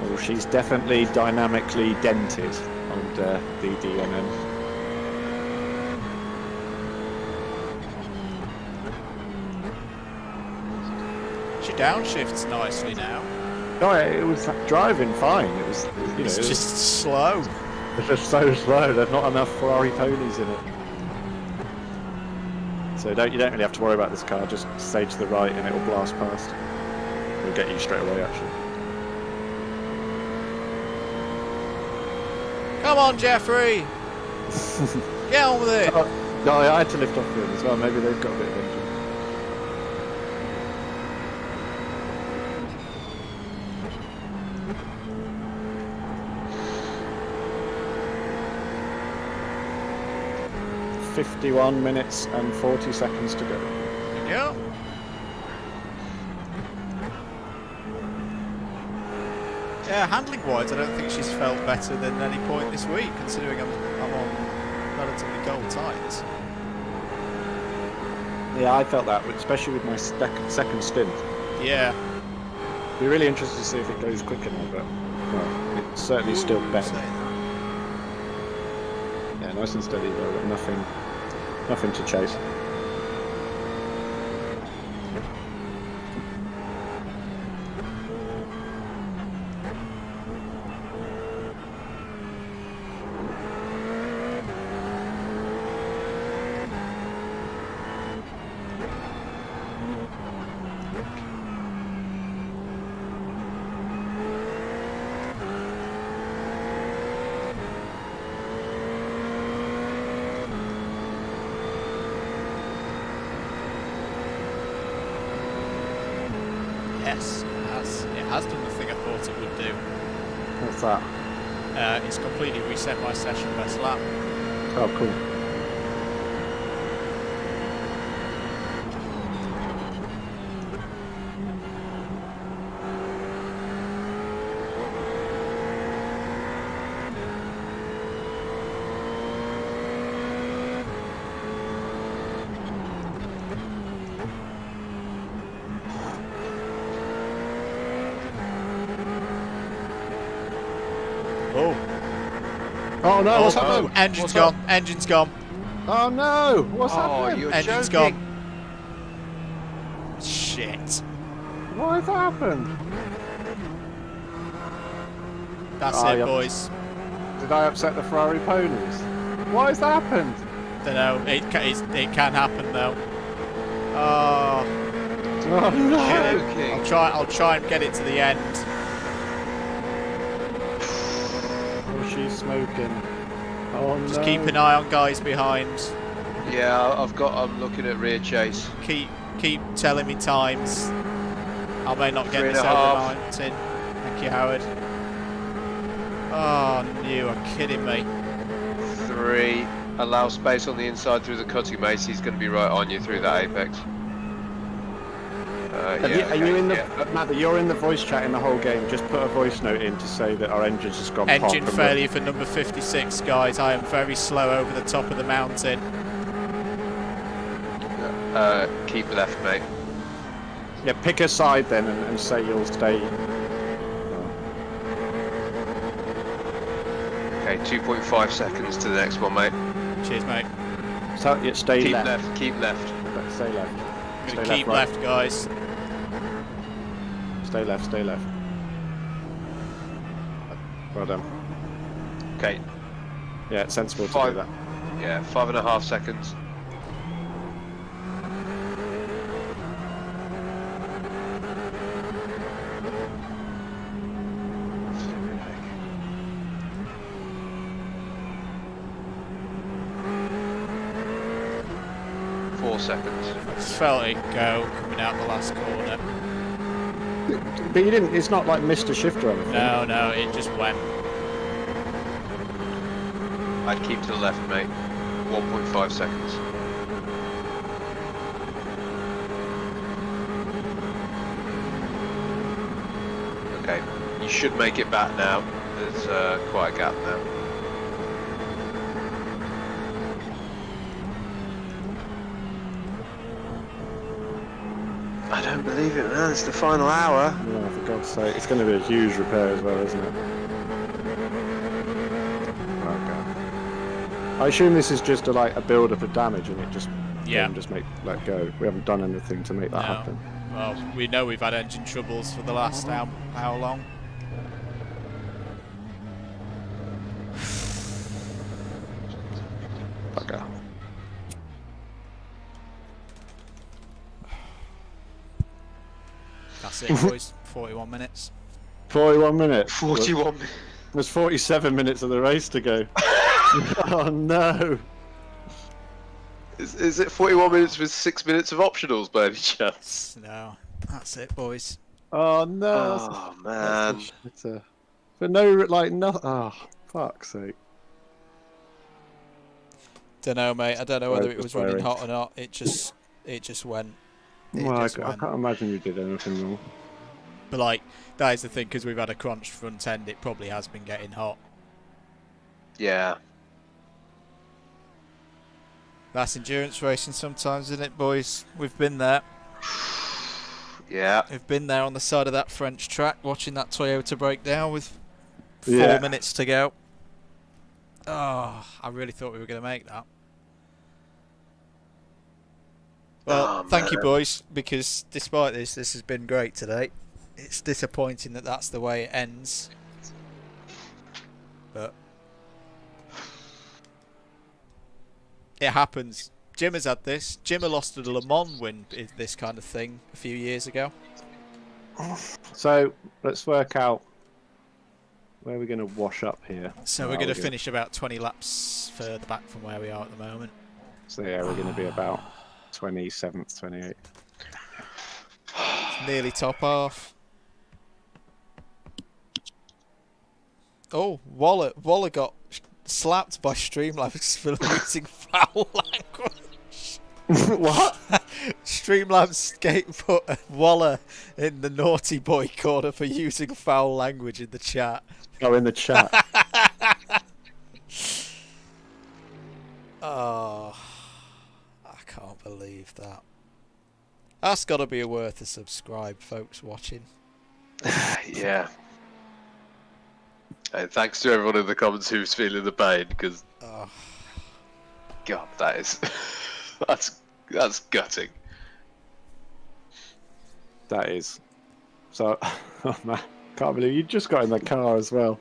Oh, she's definitely dynamically dented, old DDMM. She downshifts nicely now. No, it was driving fine. It was, you know, It's just slow. it's just so slow. There's not enough Ferrari ponies in it. So you don't really have to worry about this car. Just stay to the right and it will blast past. It'll get you straight away, actually. Come on, Jeffrey! Get on with it! No, I had to lift off him as well. Maybe they've got a bit of engine. "51 minutes and 40 seconds to go." Yeah. Yeah, handling-wise, I don't think she's felt better than any point this week, considering I'm on relatively cold tyres. Yeah, I felt that, especially with my second stint. Yeah. Be really interested to see if it goes quicker now, but well, it's certainly still better. Yeah, nice and steady though, but nothing to chase. Yes, it has done the thing I thought it would do. What's that? It's completely reset my session best lap. Oh, cool. Oh no, what's happened? Engine's gone. Engine's gone. Oh no, what's happened? You're Engine's joking. gone. Shit. What has happened? That's Oh, it, yeah. boys. Did I upset the Ferrari ponies? What has happened? Don't know. It can happen though. Oh, Oh no! Joking. I'll try and get it to the end. Oh, she's smoking. Oh no! Just keep an eye on guys behind. Yeah, I'm looking at rear chase. Keep telling me times. I may not get 3.5. this over the mountain. Thank you, Howard. Oh, you are kidding me. 3. Allow space on the inside through the cutting, mate. He's going to be right on you through that apex. Are you in the Matt? You're in the voice chat in the whole game. Just put a voice note in to say that our engine's just gone. Engine pop and failure for number 56, guys. I am very slow over the top of the mountain. Keep left, mate. Yeah, pick a side then and say you'll stay. Okay, 2.5 seconds to the next one, mate. Cheers, mate. So yeah, stay Keep left. left. Keep left. Stay left. I'm Stay going to keep right. left, guys. Stay left. Stay left. Well done. Okay. Yeah, it's sensible to do 5. that. Yeah, 5.5 seconds. Seconds. I just felt it go coming out the last corner. But you didn't. It's not like missed a shift or anything. No, it just went. I'd keep to the left, mate. 1.5 seconds. Okay, you should make it back now. There's quite a gap now. I don't believe it, man. It's the final hour. No, for God's sake, it's going to be a huge repair as well, isn't it? Okay. I assume this is just a build-up of damage, and it just just let go. We haven't done anything to make that happen. Well, we know we've had engine troubles for the last how long? Okay. That's it, boys. 41 minutes. 41 minutes. 41. There's 47 minutes of the race to go. Oh no! Is it 41 minutes with 6 minutes of optionals by any chance? No, that's it, boys. Oh no! Oh man. But no, like no. Oh, fuck's sake! Don't know, mate. I don't know whether it was running Swearing. hot or not. It just went. Well, I just can't went. imagine you did anything wrong. But like, that is the thing, because we've had a crunch front end. It probably has been getting hot. Yeah. That's endurance racing sometimes, isn't it, boys? We've been there. Yeah. We've been there on the side of that French track, watching that Toyota break down with 4 Yeah. minutes to go. Oh, I really thought we were going to make that. Well, Oh, thank you, man. boys, because despite this has been great today. It's disappointing that that's the way it ends. But it happens. Jim has had this. Jim lost a Le Mans win in this kind of thing a few years ago. So let's work out where we're going to wash up here. So we're going to finish about 20 laps further back from where we are at the moment. So yeah, we're going to be about 27th, 28th. It's nearly top half. Oh, Waller got slapped by Streamlabs for using foul language. What? Streamlabs put Waller in the naughty boy corner for using foul language in the chat. Oh, in the chat. Oh, I can't believe that. That's got to be worth a subscribe, folks watching. Yeah. And thanks to everyone in the comments who's feeling the pain, because Oh, God, that is that's gutting. That is. So, oh man, can't believe you just got in the car as well.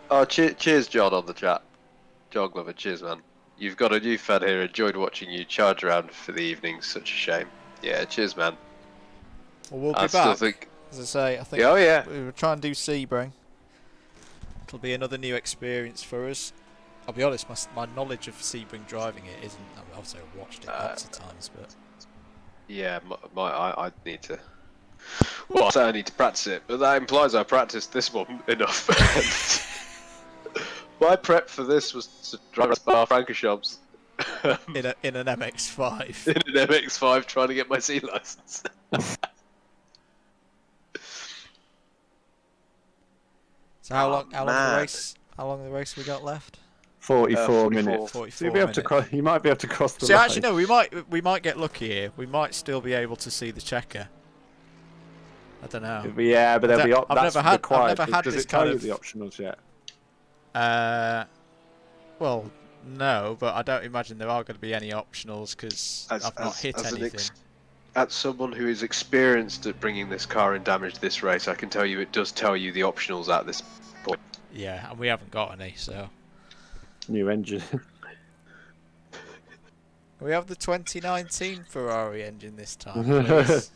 Oh, cheers, John, on the chat. John Glover, cheers, man. You've got a new fan here. Enjoyed watching you charge around for the evening. Such a shame. Yeah, cheers, man. well, we'll I be still back. think. As I say, I think Yeah, oh yeah. we'll try and do Sebring. It'll be another new experience for us. I'll be honest, my knowledge of Sebring driving it isn't. I mean, obviously, I've watched it lots of times, but Yeah, I need to. Well, I say I need to practice it, but that implies I practiced this one enough. My prep for this was to drive Spa Francorchamps in an MX-5. in an MX-5 trying to get my C license. So how long? How long of the man. race? How long of the race we got left? 44 44. minutes. 44 So you'll be able to minutes. cross. You might be able to cross the See, line. actually, no. We might get lucky here. We might still be able to see the checker. I don't know. Yeah, but there'll be. I've That's never had- I've required. never had Does this it tell kind you of- the optionals yet? Well, no, but I don't imagine there are going to be any optionals because I've not hit anything. As someone who is experienced at bringing this car in damage this race, I can tell you it does tell you the optionals at this point. Yeah, and we haven't got any, so New engine. we have the 2019 Ferrari engine this time. Please.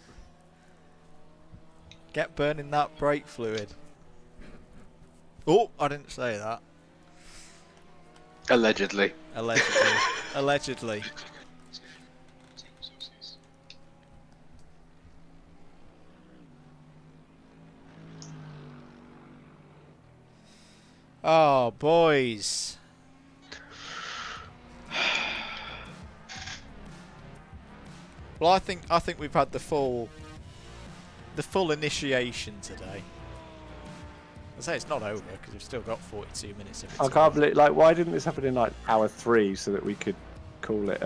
Get burning that brake fluid. Oh, I didn't say that. Allegedly. Allegedly. Allegedly. Oh, boys. Well, I think we've had the full initiation today. I say it's not over because we've still got 42 minutes of it. I can't believe. Like, why didn't this happen in like hour 3 so that we could call it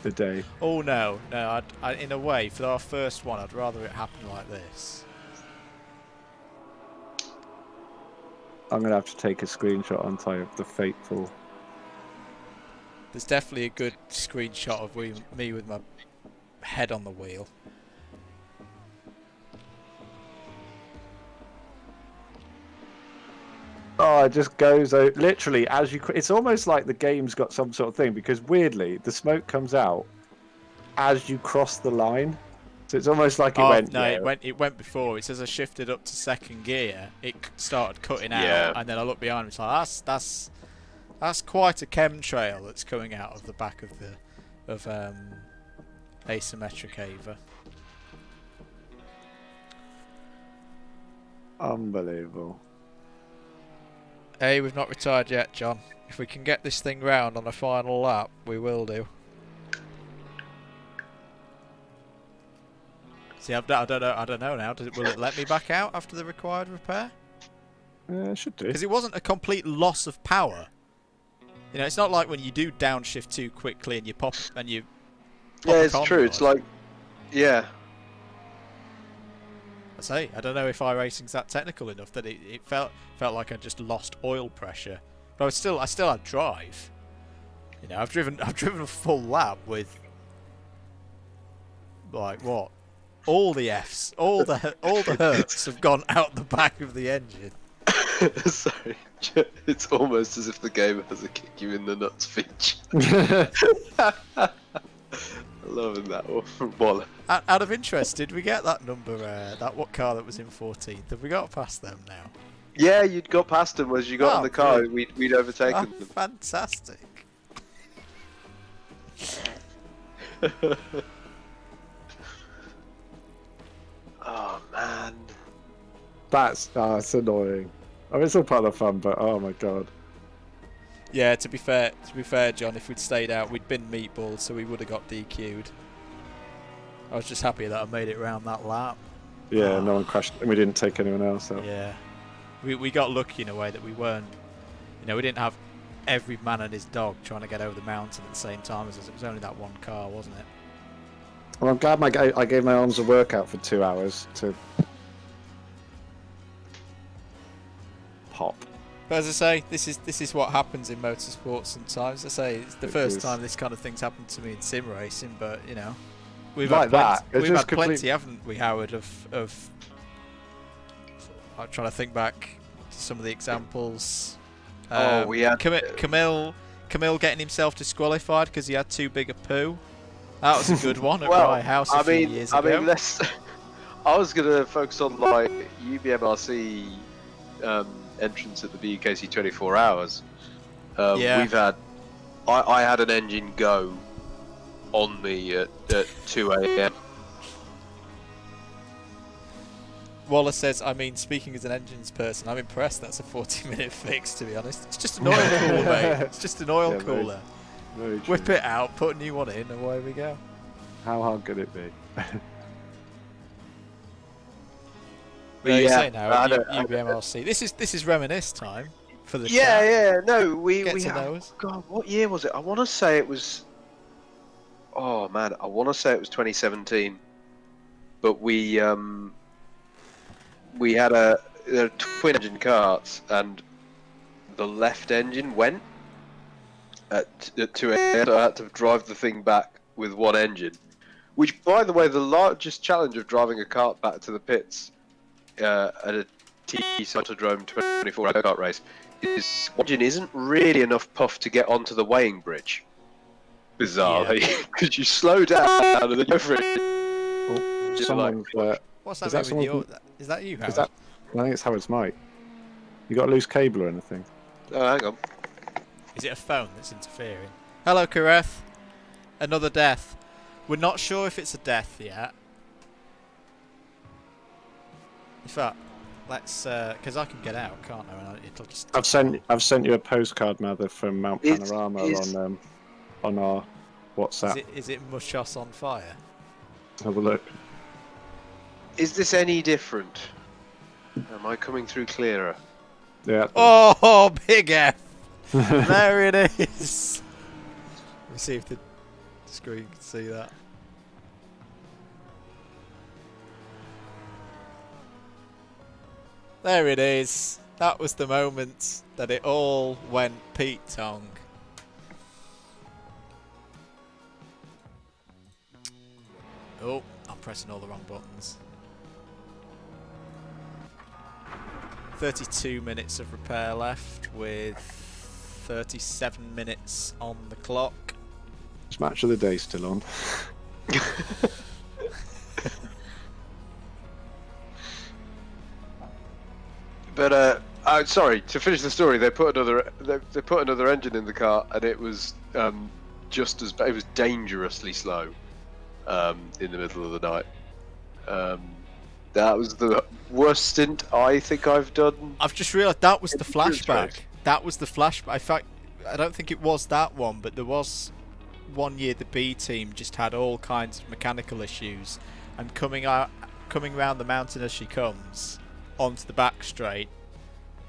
the day? Oh no, I, in a way, for our first one, I'd rather it happen like this. I'm gonna have to take a screenshot, aren't I, of the fateful. There's definitely a good screenshot of me with my head on the wheel. Oh, it just goes out literally as you. It's almost like the game's got some sort of thing because weirdly the smoke comes out as you cross the line. So it's almost like it Oh, went. no, yeah. it went before. It says I shifted up to second gear. It started cutting out, Yeah. and then I looked behind me. It's like that's quite a chemtrail that's coming out of the back of the asymmetric Ava. Unbelievable. Hey, we've not retired yet, John. If we can get this thing round on a final lap, we will do. See, I don't know now. Will it let me back out after the required repair? Should do. Because it wasn't a complete loss of power. You know, it's not like when you do downshift too quickly and you pop and you. Pop Yeah, a it's convoy. true. It's like, yeah. I say, I don't know if iRacing's that technical enough that it felt like I just lost oil pressure. But I still had drive. You know, I've driven a full lap with like what? All the Fs, all the hertz have gone out the back of the engine. Sorry, it's almost as if the game has a kick you in the nuts feature. Loving that one. Out of interest, did we get that number? What car that was in 14th? Have we got past them now? Yeah, you'd got past them as you got in the car. Brilliant. We'd overtaken them. Fantastic. Oh man. That's annoying. I mean, it's all part of the fun, but oh my god. Yeah, to be fair, John, if we'd stayed out, we'd been meatballs, so we would have got DQ'd. I was just happy that I made it round that lap. Yeah, no one crashed, and we didn't take anyone else out. Yeah, we got lucky in a way that we weren't. You know, we didn't have every man and his dog trying to get over the mountain at the same time as us. It was only that one car, wasn't it? Well, I'm glad I gave my arms a workout for 2 hours to pop. But as I say, this is what happens in motorsport sometimes. I say it's the first time this kind of thing's happened to me in sim racing, but you know, we've Like had that, it's we've just had plenty, complete- haven't we, Howard? Of I'm trying to think back to some of the examples. We had Camille getting himself disqualified because he had too big a poo. That was a good one at well, Rye House a few years ago. I mean, I was gonna focus on like UBMRC entrance at the BUKC 24 hours. Yeah. We've had. I had an engine go on me at 2 a.m. Wallace says, I mean, speaking as an engines person, I'm impressed that's a 40-minute fix, to be honest. It's just an oil cooler, mate. It's just an oil Yeah, very- cooler. Very true. Whip it out, put a new one in, and away we go. How hard could it be? But you're yeah, saying now, I don't- UBMRC. This is reminisce time for the Yeah, chat. yeah. No, we Get to had. those. God, what year was it? I want to say it was. Oh man, I want to say it was 2017. But we had a twin engine karts, and the left engine went at 2 a.m. So I had to drive the thing back with one engine. Which, by the way, the largest challenge of driving a kart back to the pits at a TT Autodrome 24 kart race is one engine isn't really enough puff to get onto the weighing bridge. Bizarrely, because you slow down and then go for it. Oh, Just someone's, What's Is that that with you? someone- Is that you, Howard? is that? I think it's Howard's mic. You got a loose cable or anything? Oh, hang on. Is it a phone that's interfering? Hello, Kareth. Another death. We're not sure if it's a death yet. In fact, let's, because I can get out, can't I? And it'll just. I've sent you a postcard, Mather, from Mount Is- Panorama is- on our WhatsApp. Is it Mushos on fire? Have a look. Is this any different? Am I coming through clearer? Yeah. Oh, big F! There it is! Let me see if the screen can see that. There it is. That was the moment that it all went Pete Tong. Oh, I'm pressing all the wrong buttons. 32 minutes of repair left with 37 minutes on the clock. It's match of the day still on. But sorry, to finish the story, they put another engine in the car, and it was just as it was dangerously slow in the middle of the night. That was the worst stint I think I've done. I've just realised that was the Endurance flashback. race. That was the flashback. In fact, I don't think it was that one, but there was one year the B team just had all kinds of mechanical issues, and coming round the mountain as she comes onto the back straight,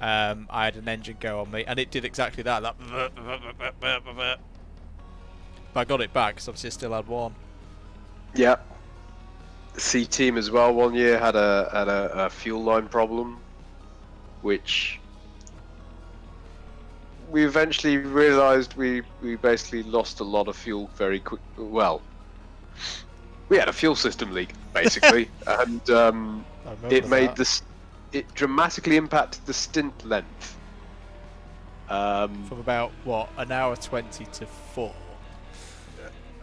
I had an engine go on me, and it did exactly that. But I got it back because obviously I still had one. Yeah. C team as well. One year had a fuel line problem, which we eventually realised we basically lost a lot of fuel very quick. Well, we had a fuel system leak basically, and it made this. It dramatically impacted the stint length. From about what, an hour 20 to 4.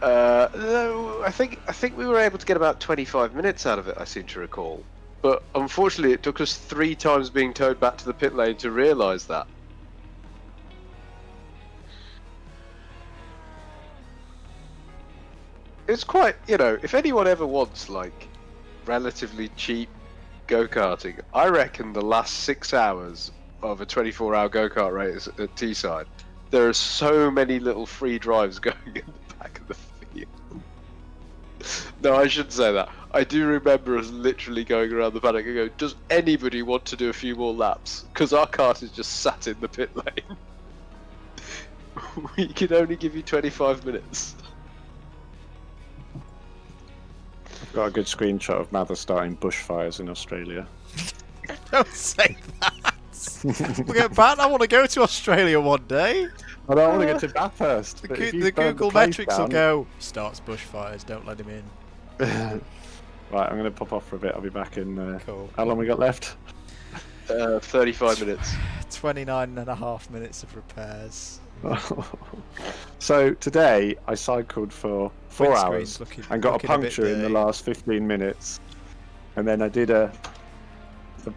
No, I think we were able to get about 25 minutes out of it. I seem to recall, but unfortunately, it took us 3 times being towed back to the pit lane to realise that. It's quite, if anyone ever wants like relatively cheap go-karting, I reckon the last 6 hours of a 24-hour go-kart race at Teesside, there are so many little free drives going in the back of the field. No, I shouldn't say that. I do remember us literally going around the paddock and go, does anybody want to do a few more laps? Because our cart is just sat in the pit lane. We can only give you 25 minutes. I've got a good screenshot of Mather starting bushfires in Australia. Don't say that. We'll get back. I want to go to Australia one day. I don't want to go to Bathurst. The but if you the burn Google place metrics will down- go, starts bushfires, don't let him in. Right, I'm going to pop off for a bit. I'll be back in. Cool. How long we got left? 35 minutes. 29.5 minutes of repairs. So today I cycled for 4 Windscreen's hours looking- and got a looking a bit puncture in the dirty. last 15 minutes, and then I did I've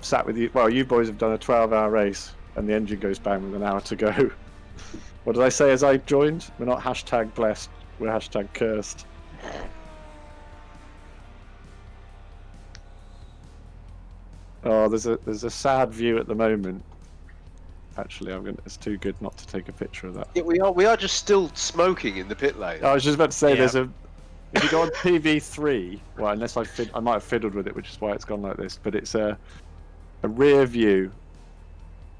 sat with you. Well, you boys have done a 12-hour race, and the engine goes bang with an hour to go. What did I say as I joined? We're not hashtag blessed. We're hashtag cursed. Oh, there's a sad view at the moment. Actually, it's too good not to take a picture of that. Yeah, we are just still smoking in the pit lane. I was just about to say, Yeah. there's if you go on TV3, well, unless I might have fiddled with it, which is why it's gone like this, but it's a rear view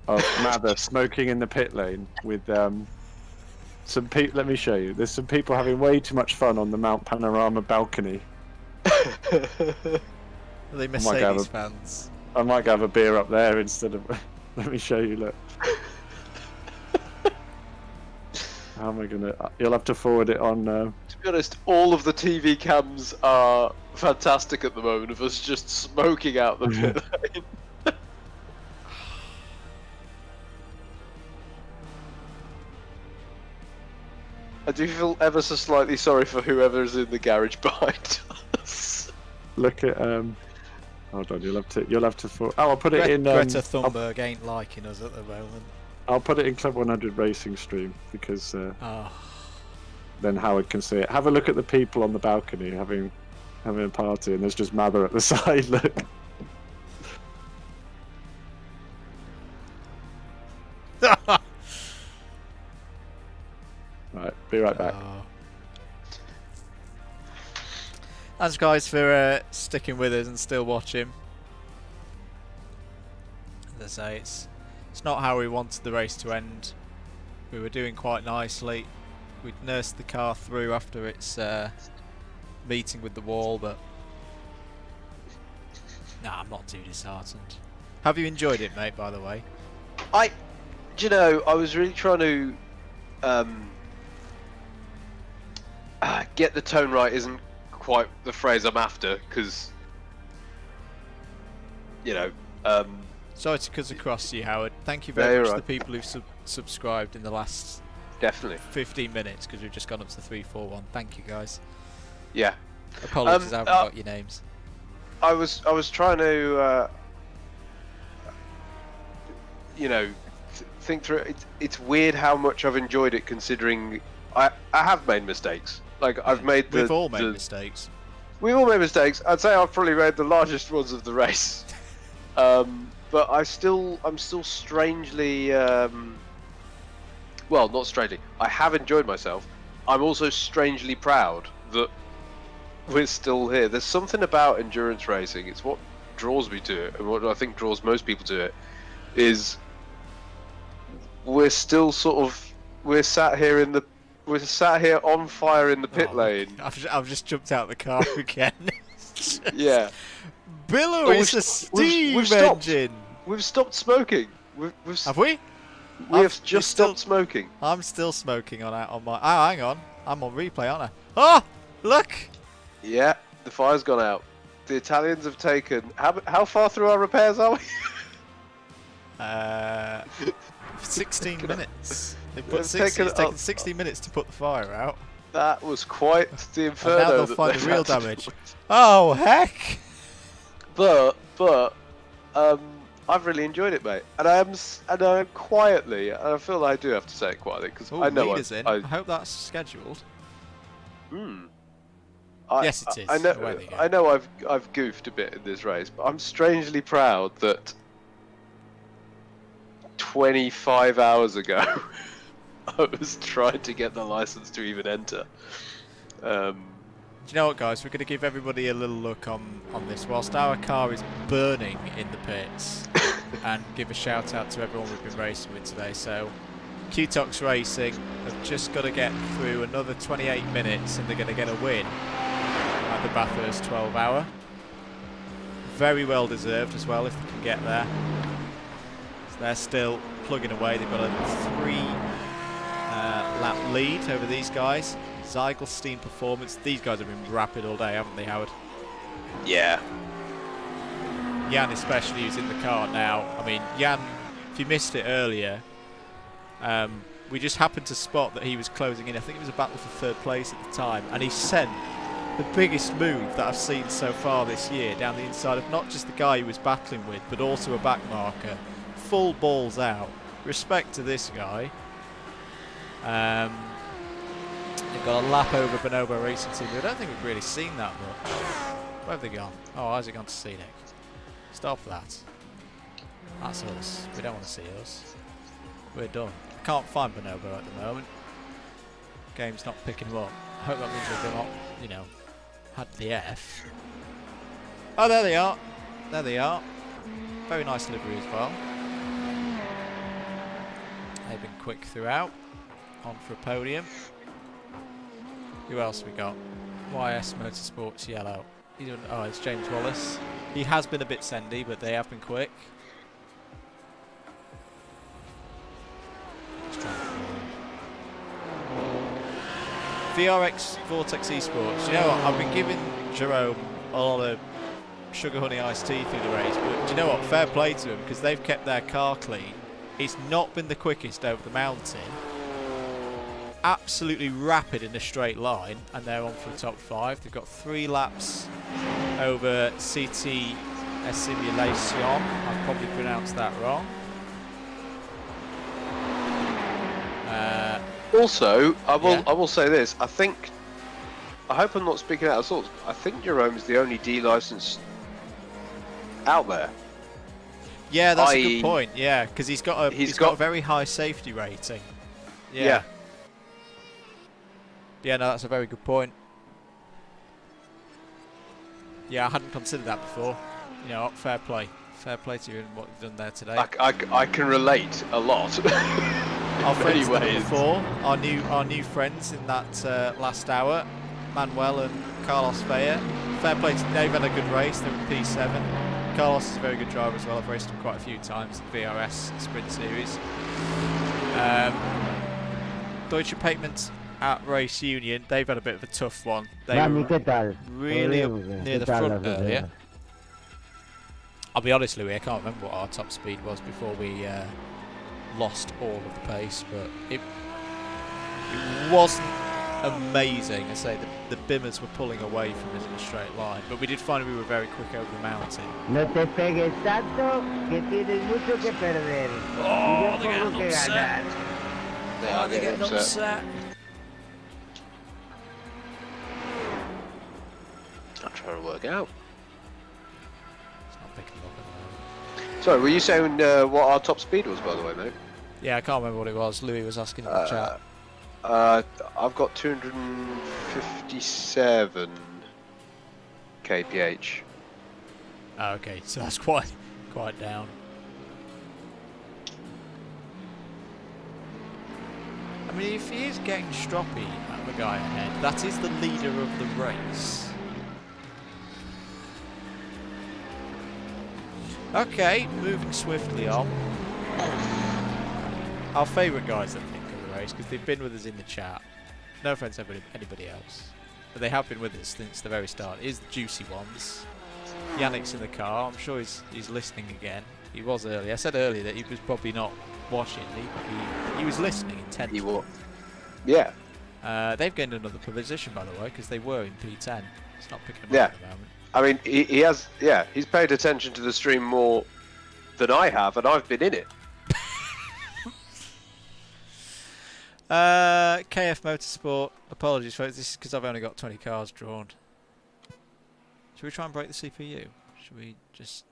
of Mather smoking in the pit lane with some people. Let me show you. There's some people having way too much fun on the Mount Panorama balcony. Are they have Mercedes a- fans? I might have a beer up there instead of. Let me show you. Look. How am I gonna? You'll have to forward it on. To be honest, all of the TV cams are fantastic at the moment of us just smoking out the pit lane. I do feel ever so slightly sorry for whoever's in the garage behind us. Look at Hold on, you'll have to. Oh, I'll put it in. Greta Thunberg ain't liking us at the moment. I'll put it in Club 100 Racing stream because Oh, then Howard can see it. Have a look at the people on the balcony having a party, and there's just Mather at the side. Look. Right, be right back. Thanks guys for sticking with us and still watching. As I say, it's not how we wanted the race to end. We were doing quite nicely. We'd nursed the car through after its meeting with the wall, but nah, I'm not too disheartened. Have you enjoyed it, mate, by the way? I was really trying to get the tone right. Isn't quite the phrase I'm after, because Sorry to cut across you, Howard. Thank you No, very you're much to right. the people who've subscribed in the last definitely, 15 minutes, because we've just gone up to 341. Thank you, guys. yeah. Apologies, I haven't got your names. I was trying to you know, think through it. It's weird how much I've enjoyed it, considering I have made mistakes. Like I've made We've all made mistakes. We've all made mistakes. I'd say I've probably made the largest ones of the race. But I'm still strangely, well, not strangely. I have enjoyed myself. I'm also strangely proud that we're still here. There's something about endurance racing. It's what draws me to it, and what I think draws most people to it is we're still we're sat here on fire in the pit lane. I've just jumped out of the car again. Yeah. Billow is a steam engine. We've stopped smoking. Have we? We have just stopped smoking. I'm still smoking on my. Oh, hang on. I'm on replay, aren't I? Oh, look. Yeah, the fire's gone out. The Italians have taken. How far through our repairs are we? 16 minutes. It's Taken 60 minutes to put the fire out. That was quite the inferno. And now they'll find the real damage. Oh heck! But I've really enjoyed it, mate. And I'm quietly. And I feel like I do have to say it quietly because I know I hope that's scheduled. Yes, it is. I know I've goofed a bit in this race, but I'm strangely proud that 25 hours ago I was trying to get the license to even enter. Do you know what, guys? We're going to give everybody a little look on this whilst our car is burning in the pits, and give a shout out to everyone we've been racing with today. So QTOX Racing have just got to get through another 28 minutes and they're going to get a win at the Bathurst 12 hour. Very well deserved as well if they can get there. So they're still plugging away. They've got a 3-lap lead over these guys. Zygelstein Performance. These guys have been rapid all day, haven't they, Howard? Yeah. Jan especially, who's in the car now. I mean, Jan, if you missed it earlier, we just happened to spot that he was closing in. I think it was a battle for third place at the time, and he sent the biggest move that I've seen so far this year down the inside of not just the guy he was battling with, but also a back marker. Full balls out. Respect to this guy. They've got a lap over Bonobo Racing Team. I don't think we've really seen that much. Where have they gone? Oh, how's it gone to Xenyx? Stop that. That's us. We don't want to see us. We're done. I can't find Bonobo at the moment. Game's not picking them up. I hope that means they've not, you know, had the F. Oh, there they are. There they are. Very nice livery as well. They've been quick throughout. On for a podium. Who else we got? YS Motorsports yellow. Oh, it's James Wallace. He has been a bit sendy, but they have been quick. VRX Vortex Esports. You know what? I've been giving Jerome a lot of sugar honey iced tea through the race, but do you know what? Fair play to them because they've kept their car clean. It's not been the quickest over the mountain. Absolutely rapid in a straight line, and they're on for the top 5. They've got 3 laps over CT Simulation. I've probably pronounced that wrong. Also, I will say this. I hope I'm not speaking out of sorts. I think Jerome's the only D license out there. Yeah, that's a good point. Yeah, because he's got a very high safety rating. Yeah. Yeah, no, that's a very good point. Yeah, I hadn't considered that before. You know, fair play. Fair play to you and what you've done there today. I can relate a lot. Our friends before, our new friends in that last hour, Manuel and Carlos Vea. Fair play to them. They've had a good race. They're in P7. Carlos is a very good driver as well. I've raced him quite a few times in the VRS Sprint Series. Deutsche Pavement at Race Union, they've had a bit of a tough one. They were really up near the front earlier. I'll be honest, Louis, I can't remember what our top speed was before we lost all of the pace, but it wasn't amazing. I say the bimmers were pulling away from us in a straight line, but we did find we were very quick over the mountain. No te pegues tanto que tienes mucho que perder. Oh, Y yo poco que ganar. They are getting upset. I'm trying to work out. It's not picking up at the moment. Sorry, were you saying what our top speed was, by the way, mate? Yeah, I can't remember what it was. Louis was asking in the chat. I've got 257 kph. Oh, okay, so that's quite down. I mean, if he is getting stroppy at the guy ahead, that is the leader of the race. Okay, moving swiftly on. Our favourite guys, I think, of the race, because they've been with us in the chat. No offence to anybody else, but they have been with us since the very start. Is the juicy ones. Xenyx in the car. I'm sure he's listening again. He was early. I said earlier that he was probably not watching. He was listening intently. He was. Yeah. They've gained another position, by the way, because they were in P10. It's not picking them Yeah. up at the moment. I mean, he has. Yeah, he's paid attention to the stream more than I have, and I've been in it. KF Motorsport. Apologies, folks. This is because I've only got 20 cars drawn. Should we try and break the CPU? Should we just...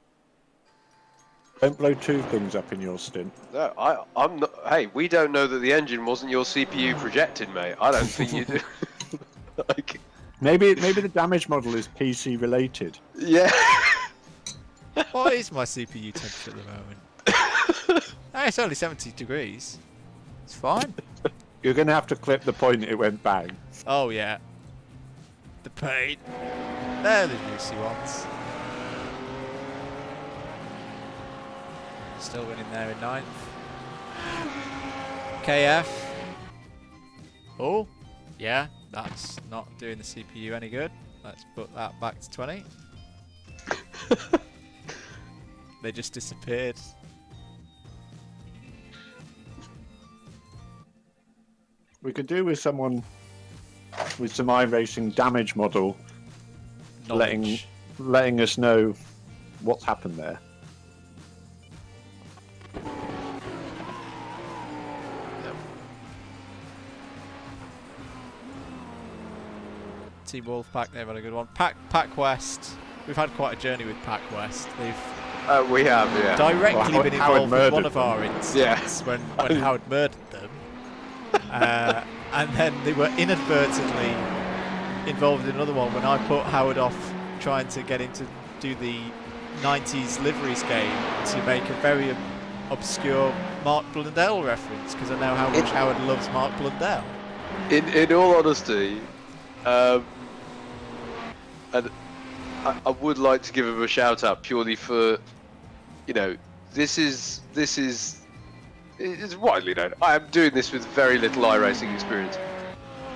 Don't blow two things up in your stint. No, I'm not. Hey, we don't know that the engine wasn't your CPU projected, mate. I don't think you do. Like, Maybe the damage model is PC related. yeah. What is my CPU temperature at the moment? Oh, it's only 70 degrees. It's fine. You're going to have to clip the point it went bang. Oh, yeah. The pain. They're the juicy ones. Still winning there in 9th. KF. Oh, yeah. That's not doing the CPU any good. Let's put that back to 20. They just disappeared. We could do with someone with some iRacing damage model Knowledge. letting us know what's happened there. Team Wolfpack, they've had a good one. Pack West. We've had quite a journey with Pack West. They've We have, yeah. directly Well, been Howard involved with one murdered of our incidents Yeah. when Howard murdered them. And then they were inadvertently involved in another one when I put Howard off trying to get him to do the 90s liveries game to make a very obscure Mark Blundell reference, because I know how much Howard loves Mark Blundell. In all honesty, and I would like to give him a shout out purely for, you know, this is it's widely known. I am doing this with very little iRacing experience.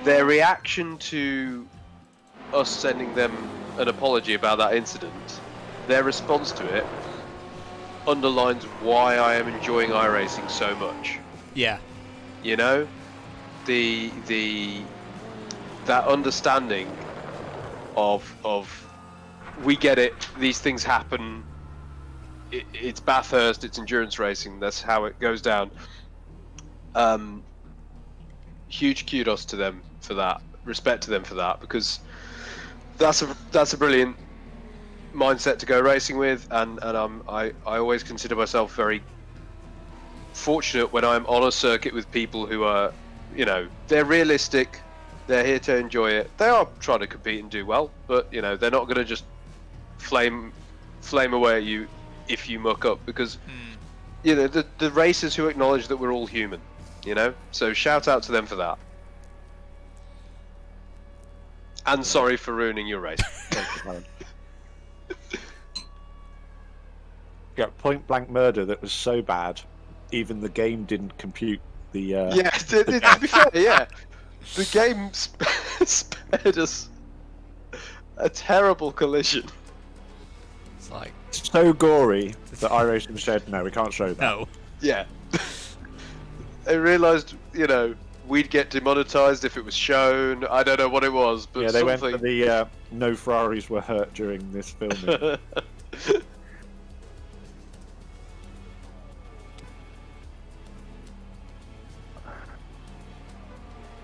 Their reaction to us sending them an apology about that incident, their response to it, underlines why I am enjoying iRacing so much. Yeah. You know, that understanding of we get it, these things happen, it's Bathurst, it's endurance racing, that's how it goes down. Huge kudos to them for that, respect to them for that, because that's a brilliant mindset to go racing with, and I always consider myself very fortunate when I'm on a circuit with people who are, you know, they're realistic, they're here to enjoy it. They are trying to compete and do well, but you know, they're not going to just flame away at you if you muck up, because you know, the racers who acknowledge that we're all human, you know. So shout out to them for that. And sorry for ruining your race. Yeah, point blank murder that was so bad, even the game didn't compute the. Yeah, to be fair, yeah, the game spared us a terrible collision. It's like, So gory that iRacing said, no, we can't show that. no. Yeah. They realised, you know, we'd get demonetized if it was shown. I don't know what it was, but Yeah, they went something. for the no Ferraris were hurt during this filming.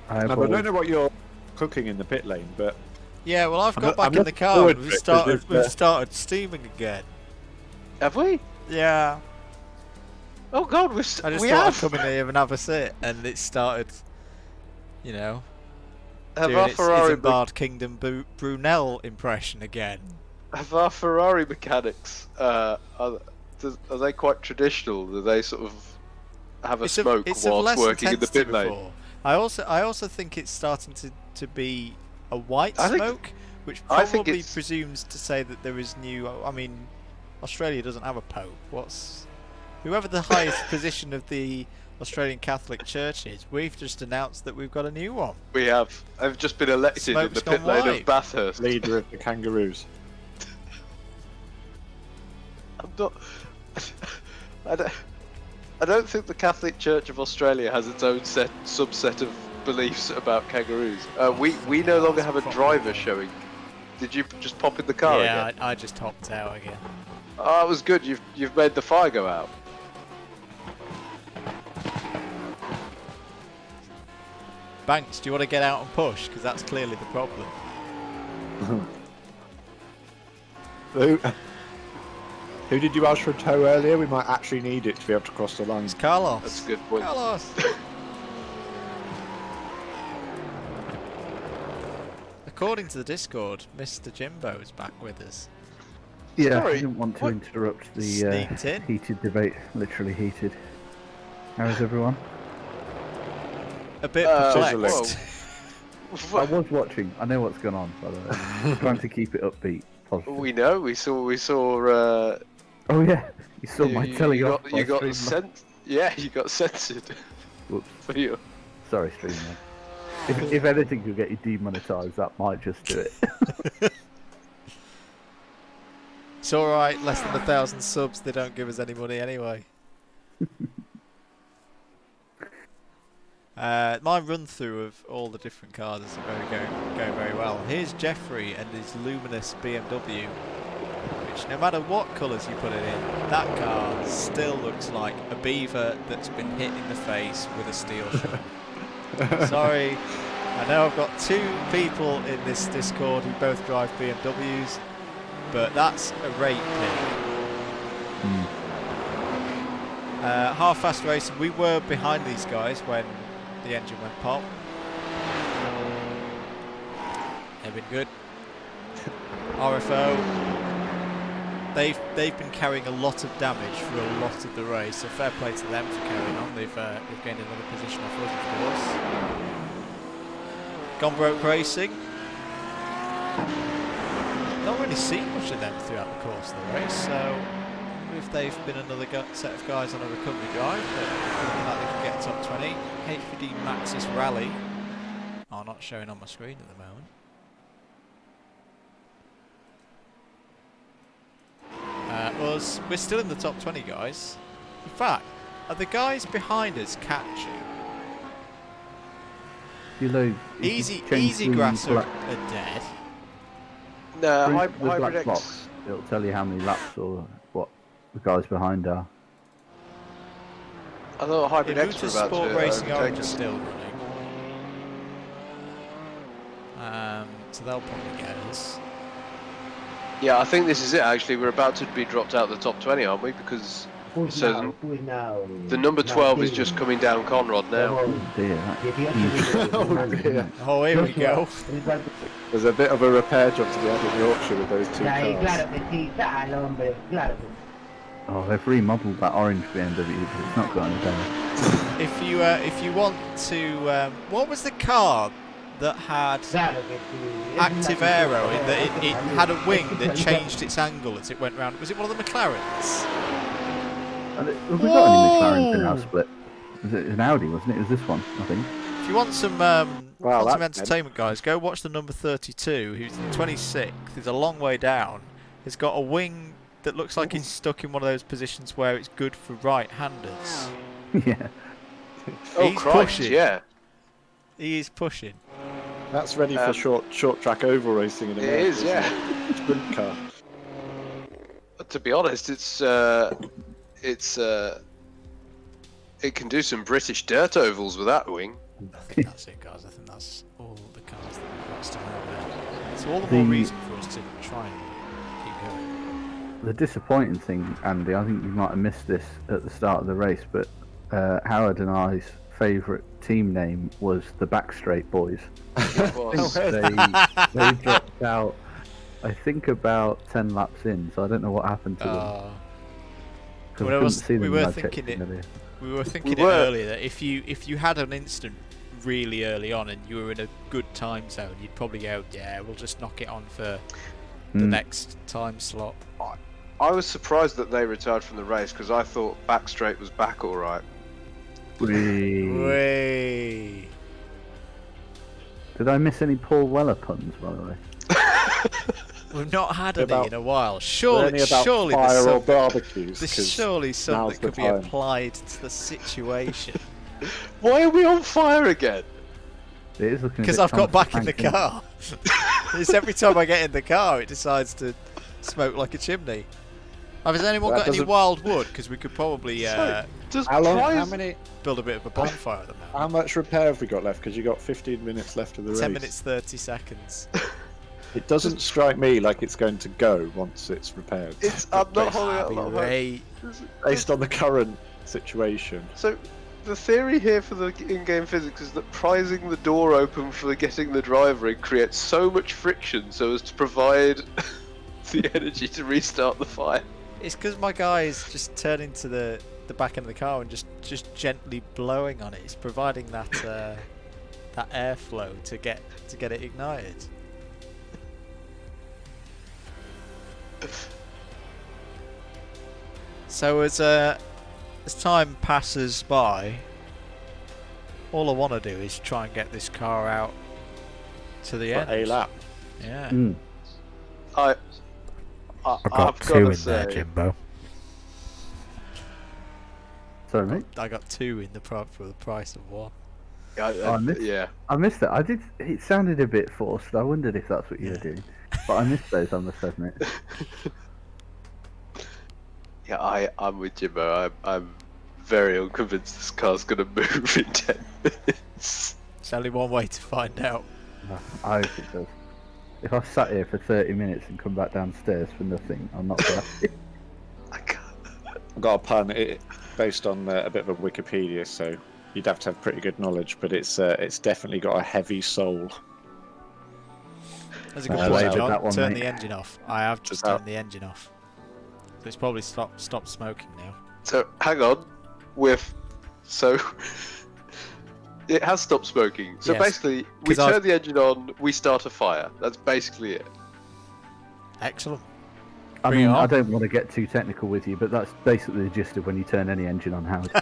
I've I always- don't know what you're cooking in the pit lane, but Yeah, well, I've I'm got not- back I'm in not the car. forward And for we it, 'cause started. it's, We've started steaming again. Have we? Yeah. Oh God, I just we thought have. I'd come in here and have a sit, and it started. You know, Have doing our its Ferrari Isambard Kingdom Brunel impression again. have our Ferrari mechanics are they quite traditional? Do they sort of have a smoke it's of whilst less working in the intensity pit lane? before. I also think it's starting to be a white I think- smoke, which I think probably it's- presumes to say that there is new. I mean, Australia doesn't have a pope. Whoever the highest position of the Australian Catholic Church is, we've just announced that we've got a new one. We have. I've just been elected in Smoke's the pit gone lane white. of Bathurst. leader of the Kangaroos. I'm not. I don't think the Catholic Church of Australia has its own subset of beliefs about kangaroos. We no longer have a driver showing. Did you just pop in the car Yeah, again? I just hopped out again. Oh, it was good. You've made the fire go out. Banks, do you want to get out and push? Because that's clearly the problem. Who did you ask for a tow earlier? We might actually need it to be able to cross the line. It's Carlos. That's a good point. Carlos. According to the Discord, Mr. Jimbo is back with us. Yeah, Sorry, I didn't want to what- interrupt the Sneaked in. heated debate. Literally heated. How's everyone? A bit Sizzling. perplexed. I was watching. I know what's going on, by the way. I'm trying to keep it upbeat, positive. We know. We saw. Oh yeah, you saw my telling off. You got Streamlab. sent. Yeah, you got censored Whoops. for you. Sorry, Streamlab. If anything could get you demonetised, that might just do it. It's alright, less than 1,000 subs, they don't give us any money anyway. My run through of all the different cars is going very well. Here's Jeffrey and his luminous BMW, which no matter what colours you put it in, that car still looks like a beaver that's been hit in the face with a steel shovel. Sorry, I know I've got two people in this Discord who both drive BMWs, but that's a rate pick. Half-fast racing, we were behind these guys when the engine went pop. They've been good. RFO, they've been carrying a lot of damage for a lot of the race, so fair play to them for carrying on. They've gained another position off us, of course. Gone Broke Racing. Not really seen much of them throughout the course of the race, so if they've been another set of guys on a recovery drive, but looking like they can get a top 20. HVD Maxis Rally are not showing on my screen at the moment. We're still in the top 20, guys. In fact, are the guys behind us catching? You know, if you Easy change the Grass are black- dead. No, the Hybrid black X. box, it'll tell you how many laps or what the guys behind are. I thought Hybrid X were about Motorsport to Racing overtake Orange is us. still running. So they'll probably get us. Yeah, I think this is it. Actually, we're about to be dropped out of the top 20, aren't we? Because Push So now, push now. the number 12 is Martin. just coming down Conrad now. Oh dear, that 18 Oh minutos. dear. Oh, here we go. There's a bit of a repair job to be had in Yorkshire with those two Ahí, cars. claro que sí, sal, hombre, claro. Oh, they've remodeled that orange BMW, but it's not got any better. If you want to, what was the car that had Claro que sí. active aero in that it had a wing that changed its angle as it went round? Was it one of the McLarens? Have we got any McLarens in our split? Was it an Audi, wasn't it? It was this one, I think. If you want some Wow, that's entertainment, guys, go watch the number 32, who's 26th. He's a long way down. He's got a wing that looks like it's stuck in one of those positions where it's good for right-handers. Yeah. Oh, He's Christ, pushing. yeah. He is pushing. That's ready for short track oval racing in It America. is, yeah. Sprint car. To be honest, it can do some British dirt ovals with that wing. I think that's it, guys. I think that's all the cars that we've got still out there. So all the more reason for us to try and keep going. The disappointing thing, Andy, I think you might have missed this at the start of the race, but Howard and I's favourite team name was the Backstraight Boys. It was. They dropped out, I think, about 10 laps in, so I don't know what happened to them. 'Cause I couldn't see them we when were I checked thinking in earlier. We were thinking earlier that if you had an instant really early on and you were in a good time zone, you'd probably go, yeah, we'll just knock it on for the next time slot. I was surprised that they retired from the race because I thought Backstraight was back all right. Way. Did I miss any Paul Weller puns, by the way? We've not had any About- in a while. Only Surely about fire or barbecues. there's 'cause surely something now's that the could be time. applied to the situation. Why are we on fire again? It is looking a Because bit I've got Thomas back in the Tank, car. It's every time I get in the car, it decides to smoke like a chimney. Has anyone That got any doesn't- wild wood? Because we could probably Does How long? Prize- How many? build a bit of a bonfire at the moment. How much repair have we got left? Because you got 15 minutes left of the 10 race. minutes 30 seconds. It doesn't strike me like it's going to go once it's repaired. I'm not holding out Happy a lot of hope. Ray. Based on the current situation. So, the theory here for the in-game physics is that prizing the door open for getting the driver in creates so much friction so as to provide the energy to restart the fire. It's because my guy is just turning to the back end of the car and just gently blowing on it. It's providing that that airflow to get it ignited. So as time passes by, all I want to do is try and get this car out to the For end. a lap. Yeah. I've got gotta two in say, there, Jimbo. Sorry, mate. I got two in the for the price of one. I missed- yeah. I missed it. I did. It sounded a bit forced. I wondered if that's what you were doing, but I missed those. I must admit. Yeah, I'm with Jimbo. I'm very unconvinced this car's gonna move in 10 minutes. There's only one way to find out. I hope it does. If I've sat here for 30 minutes and come back downstairs for nothing, I'm not happy. I can't. I've got a pun based on a bit of a Wikipedia, so you'd have to have pretty good knowledge, but it's definitely got a heavy soul. There's a good I point, like John. that one, Turn mate. the engine off. I have just turned the engine off. So it's probably stopped smoking now. So hang on, so it has stopped smoking. So Yes, basically, we 'cause turn the engine on, we start a fire. That's basically it. Excellent. I Bring it mean, I on. don't want to get too technical with you, but that's basically the gist of when you turn any engine on, Howard.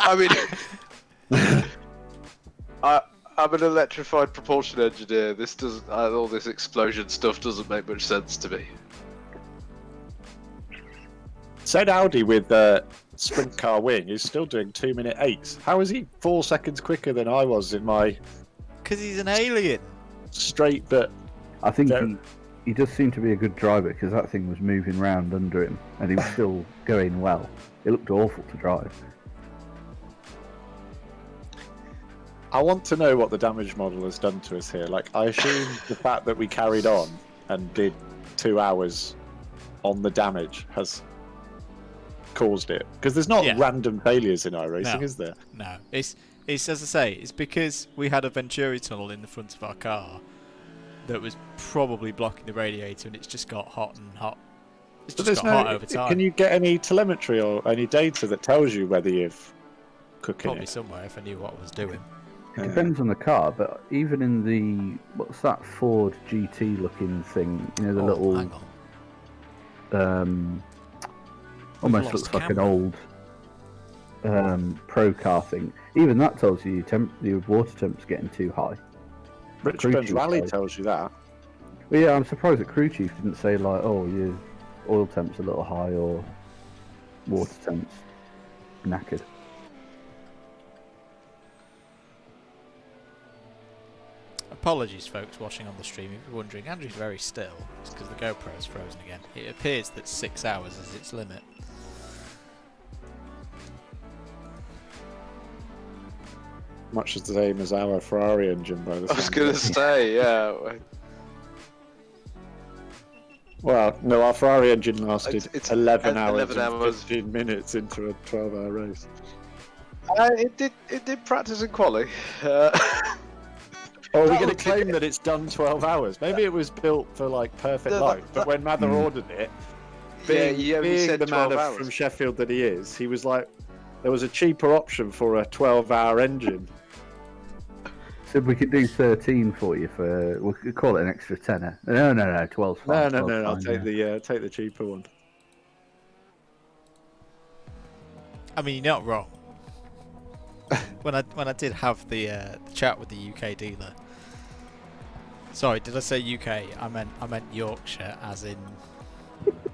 I mean, I'm an electrified propulsion engineer. This doesn't, all this explosion stuff doesn't make much sense to me. Said Audi with sprint car wing is still doing 2-minute 8. How is he 4 seconds quicker than I was in my Because he's an alien. straight but I think Very- he does seem to be a good driver because that thing was moving round under him and he was still going well. It looked awful to drive. I want to know what the damage model has done to us here. Like, I assume the fact that we carried on and did 2 hours on the damage has caused it. Because there's not Yeah. random failures in iRacing, No. is there? No, it's as I say, it's because we had a Venturi tunnel in the front of our car that was probably blocking the radiator, and it's just got hot and hot. It's But just got hot over time. Can you get any telemetry or any data that tells you whether you're cooking Probably it? somewhere if I knew what I was doing. It depends on the car, but even in the what's that Ford GT looking thing? You know, the little hang on. almost lost looks like an camera. old pro car thing. Even that tells you your water temp's getting too high. Richmond's Crew chief Rally does. tells you that. But yeah, I'm surprised that crew chief didn't say like, oh, your oil temp's a little high or water temp's knackered. apologies, folks watching on the stream. If you're wondering, Andrew's very still. It's because the GoPro is frozen again. It appears that 6 hours is its limit. Much the same as our Ferrari engine, by the I was sound going of to it. say, yeah. Well, no, our Ferrari engine lasted It's 11 hours 11 and hours. 15 minutes into a 12-hour race. It did practice in quali. Or are we That going would to be- claim that it's done 12 hours? Maybe it was built for like perfect No, life, but when Mather ordered it, being, he only being said the man 12 hours. from Sheffield that he is, he was like, there was a cheaper option for a 12-hour engine. So we could do 13 for you for. We could call it an extra tenner. No, 12's fine. No, 12's I'll fine, take the cheaper one. I mean, you're not wrong. when I did have the chat with the UK dealer. Sorry, did I say UK? I meant Yorkshire, as in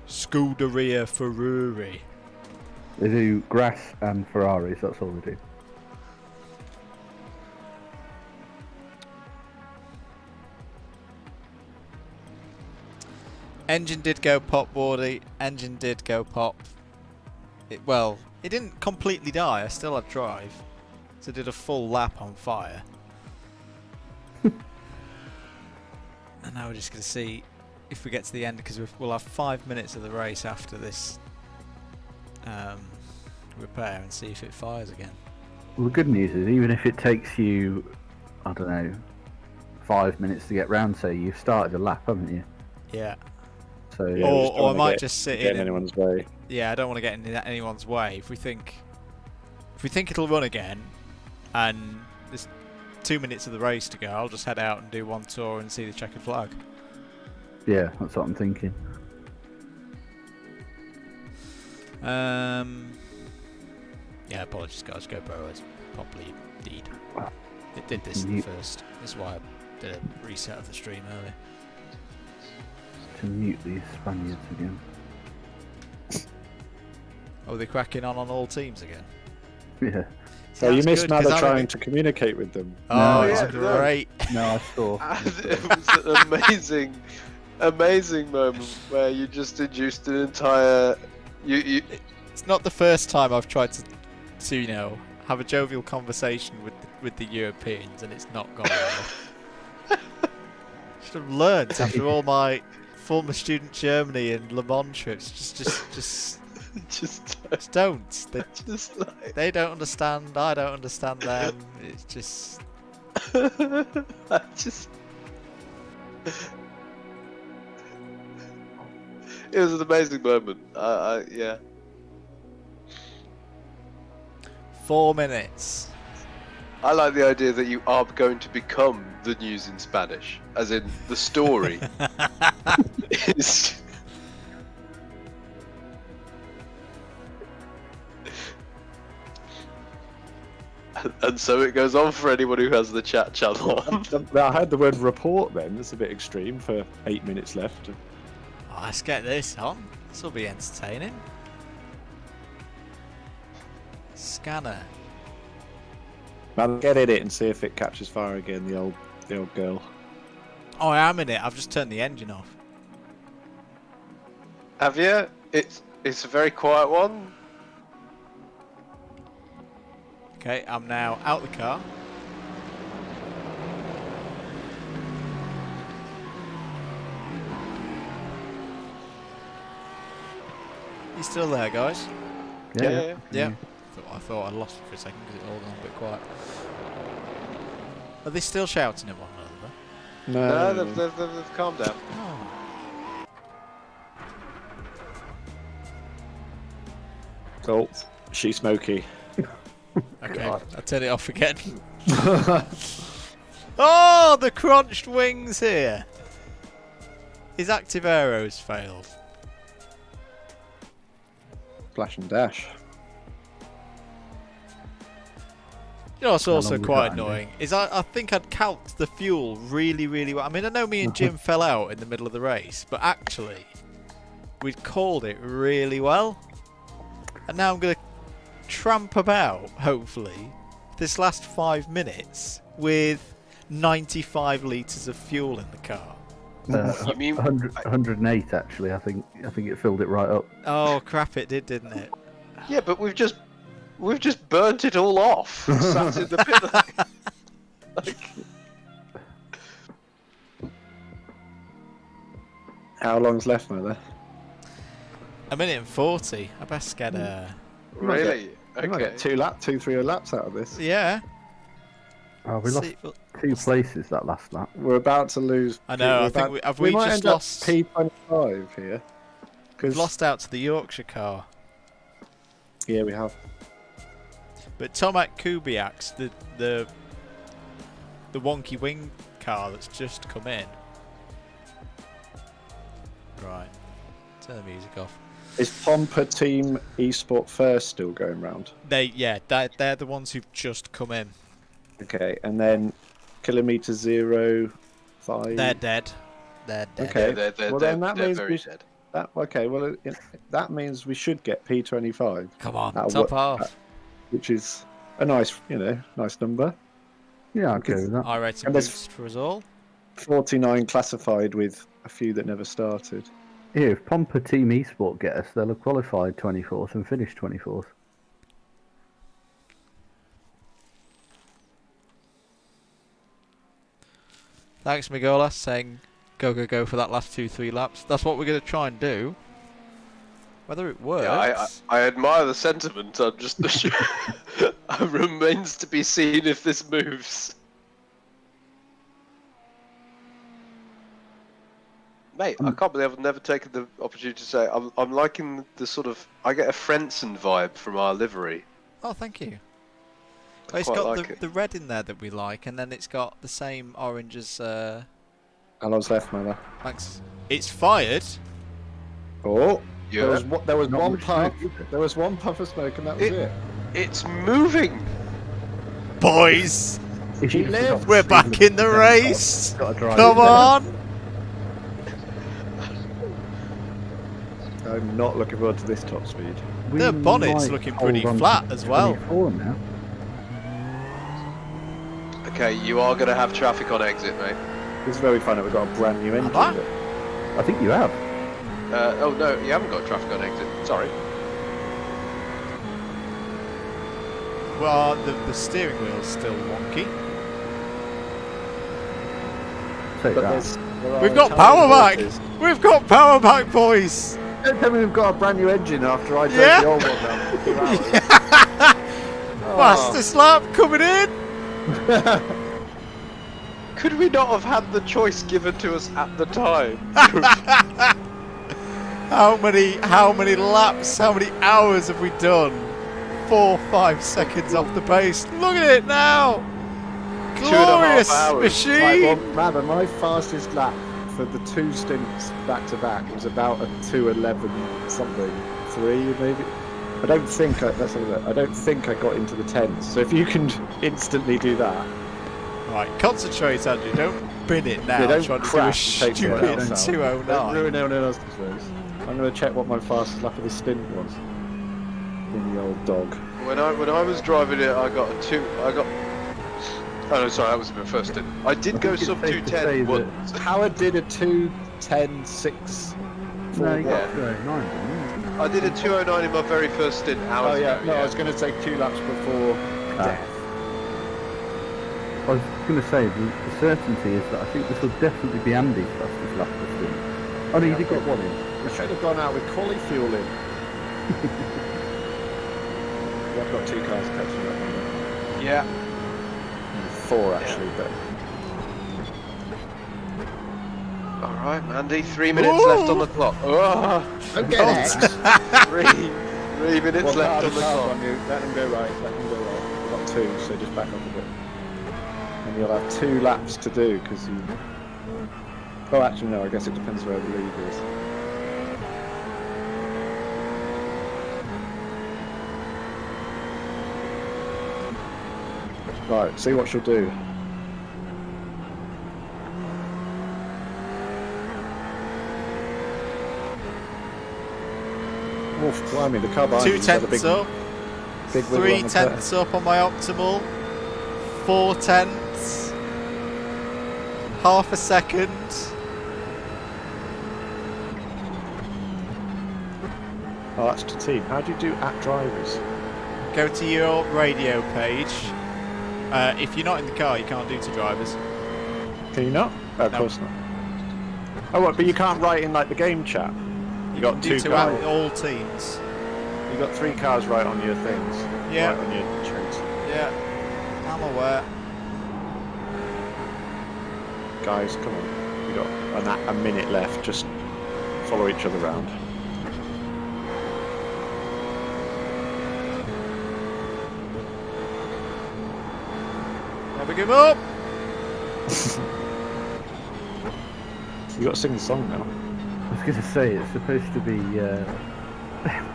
Scuderia Ferrari. They do grass and Ferraris. That's all they do. Engine did go pop, Wardy. Engine did go pop. Well, it didn't completely die. I still had drive. So I did a full lap on fire. And now we're just going to see if we get to the end, because we'll have 5 minutes of the race after this repair, and see if it fires again. Well, the good news is, even if it takes you, I don't know, 5 minutes to get round, say you've started a lap, haven't you? Yeah. So Yeah, we just don't Or I wanna might get- just sit Get in. in anyone's way. Yeah, I don't want to get in anyone's way. If we think it'll run again, and there's 2 minutes of the race to go, I'll just head out and do one tour and see the checkered flag. yeah, that's what I'm thinking. Yeah, apologies guys, GoPro has properly deed. It did this Mute. first. This is why I did a reset of the stream earlier. To mute these Spaniards again. Oh, they're cracking on all teams again. Yeah. So you That's missed good, 'cause Mather I'm trying in to communicate with them. Oh, No, it's yeah, no. great. No, I saw. And it was an amazing moment where you just induced an entire. You It's not the first time I've tried to have a jovial conversation with the Europeans, and it's not gone well. Should have learned after all my former student Germany and Le Mans trips. Just don't. just like. They don't understand. I don't understand them. It's just. I just. It was an amazing moment. Yeah. 4 minutes. I like the idea that you are going to become the news in Spanish, as in the story. is... And so it goes on for anyone who has the chat channel on. I heard the word report then. That's a bit extreme for 8 minutes left. Oh, let's get this on. This will be entertaining. Scanner. Mather, get in it and see if it catches fire again, the old girl. Oh, I am in it. I've just turned the engine off. Have you? It's a very quiet one. Okay, I'm now out the car. You still there, guys? Yeah. Yeah. I thought I lost it for a second because it all gone a bit quiet. Are they still shouting at one another? No, they've calmed down. Oh. Oh, she's smoky. Okay, I'll turn it off again. Oh, the crunched wings here. His active aero's failed. Flash and dash. You know what's How also long was quite that, Andy? annoying is I think I'd calced the fuel really, really well. I mean, I know me and Jim fell out in the middle of the race, but actually, we'd called it really well. And now I'm going to tramp about, hopefully, this last 5 minutes with 95 litres of fuel in the car. You mean 108 actually. I think it filled it right up. Oh crap! It didn't it? Yeah, but we've just burnt it all off. Sat in the pit. Like, How long's left, Mother? 1:40. I best get a. really? We might get 3 laps out of this. Yeah. Oh, we lost See, well, 2 places that last lap. We're about to lose. I know. we're I think about- we might just end up lost. P25 here. We've 'Cause- lost out to the Yorkshire car. Yeah, we have. But Tomac Kubiak's the wonky wing car that's just come in. Right. Turn the music off. Is Pompa Team Esport First still going round? They're the ones who've just come in. Okay, and then Kilometer 05. They're dead. They're dead. Okay. yeah, they're Well, then that they're means very we- dead. That means we should get P25, Come on, That'll top work. half. which is a nice number. Yeah, I'll go with that. iRacing And there's- boost for us all. 49 classified with a few that never started. Yeah, if Pompa Team Esport get us, they'll have qualified 24th and finished 24th. Thanks, Migola, saying go for that last 2-3 laps. That's what we're going to try and do. Whether it works. Yeah, I admire the sentiment. I'm just not sure. It remains to be seen if this moves. Mate, I can't believe I've never taken the opportunity to say I'm liking the sort of. I get a Frenson vibe from our livery. Oh, thank you. I Well, it's quite got like it. the red in there that we like, and then it's got the same orange as. How long's left, Mother? Thanks. It's fired. Oh, Yeah. there was Not one much puff. smoke, is it? There was one puff of smoke, and that was it. It's moving. Boys, If you lived. forgot- we're back in the race. Gotta drive Come it. on. I'm not looking forward to this top speed. We The bonnet's might looking hold pretty on to flat as well. 24 now. Okay, you are going to have traffic on exit, mate. This is where we find out we've got a brand new engine. I? I think you have. Oh no, you haven't got traffic on exit. Sorry. Well, the steering wheel's still wonky. Take But that. there are We've got Italian power back. horses. We've got power back, boys. Don't tell me we've got a brand new engine after I drove Yeah. the old one down for 2 hours. Fastest lap coming in. Could we not have had the choice given to us at the time? How many laps? How many hours have we done? 4-5 seconds off the pace. Look at it now. 2.5 Glorious hours. machine. Rather, my fastest lap for the 2 stints back to back was about a 2:11 something, 3 maybe. I don't think I got into the 10s. So if you can instantly do that, Right, concentrate, Andrew. Don't bin it now. Yeah, don't trying to do a crash and take someone stupid else out. don't 209. ruin anyone else's race. I'm going to check what my fastest lap of the stint was. In the old dog. When I was driving it, I got a 2. Oh no, sorry, that was my first stint. I did go think it's sub safe to say 210 that- once. Howard did a 2:10.6. No, you got Yeah. 39, didn't you? I did a 209 in my very first stint hours Oh yeah, ago. no, I was going to take 2 laps before death. I was going to say, the certainty is that I think this will definitely be Andy's fastest lap of the stint. Oh no, you did get one in. We should have gone out with quali fuel in. I've got 2 cars catching up on that. Yeah. 4 actually, but Alright, Mandy, 3 minutes left on the clock. Oh, don't get next. 3 minutes left on the clock. On you. Let them go right. Let them go right. We've got 2, so just back off a bit. And you'll have 2 laps to do because you. Oh, actually no. I guess it depends where the lead is. Right. See what she'll do. Oof, blimey, the car behind 2 you's had a tenths big, up. big wiggle 3 on the tenths up on my optimal. 4 tenths. Half a second. Oh, that's to team. How do you do @drivers? Go to your radio page. If you're not in the car, you can't do to drivers. Can you not? Oh, of No. course not. Oh, what? But you can't write in like the game chat. You got do two to cars. all teams. You got 3 cars right on your things. Yeah. Right on your trains. Yeah, I'm aware. Guys, come on. You got a minute left. Just follow each other around. Never give up. You got to sing the song now. I was going to say, it's supposed to be.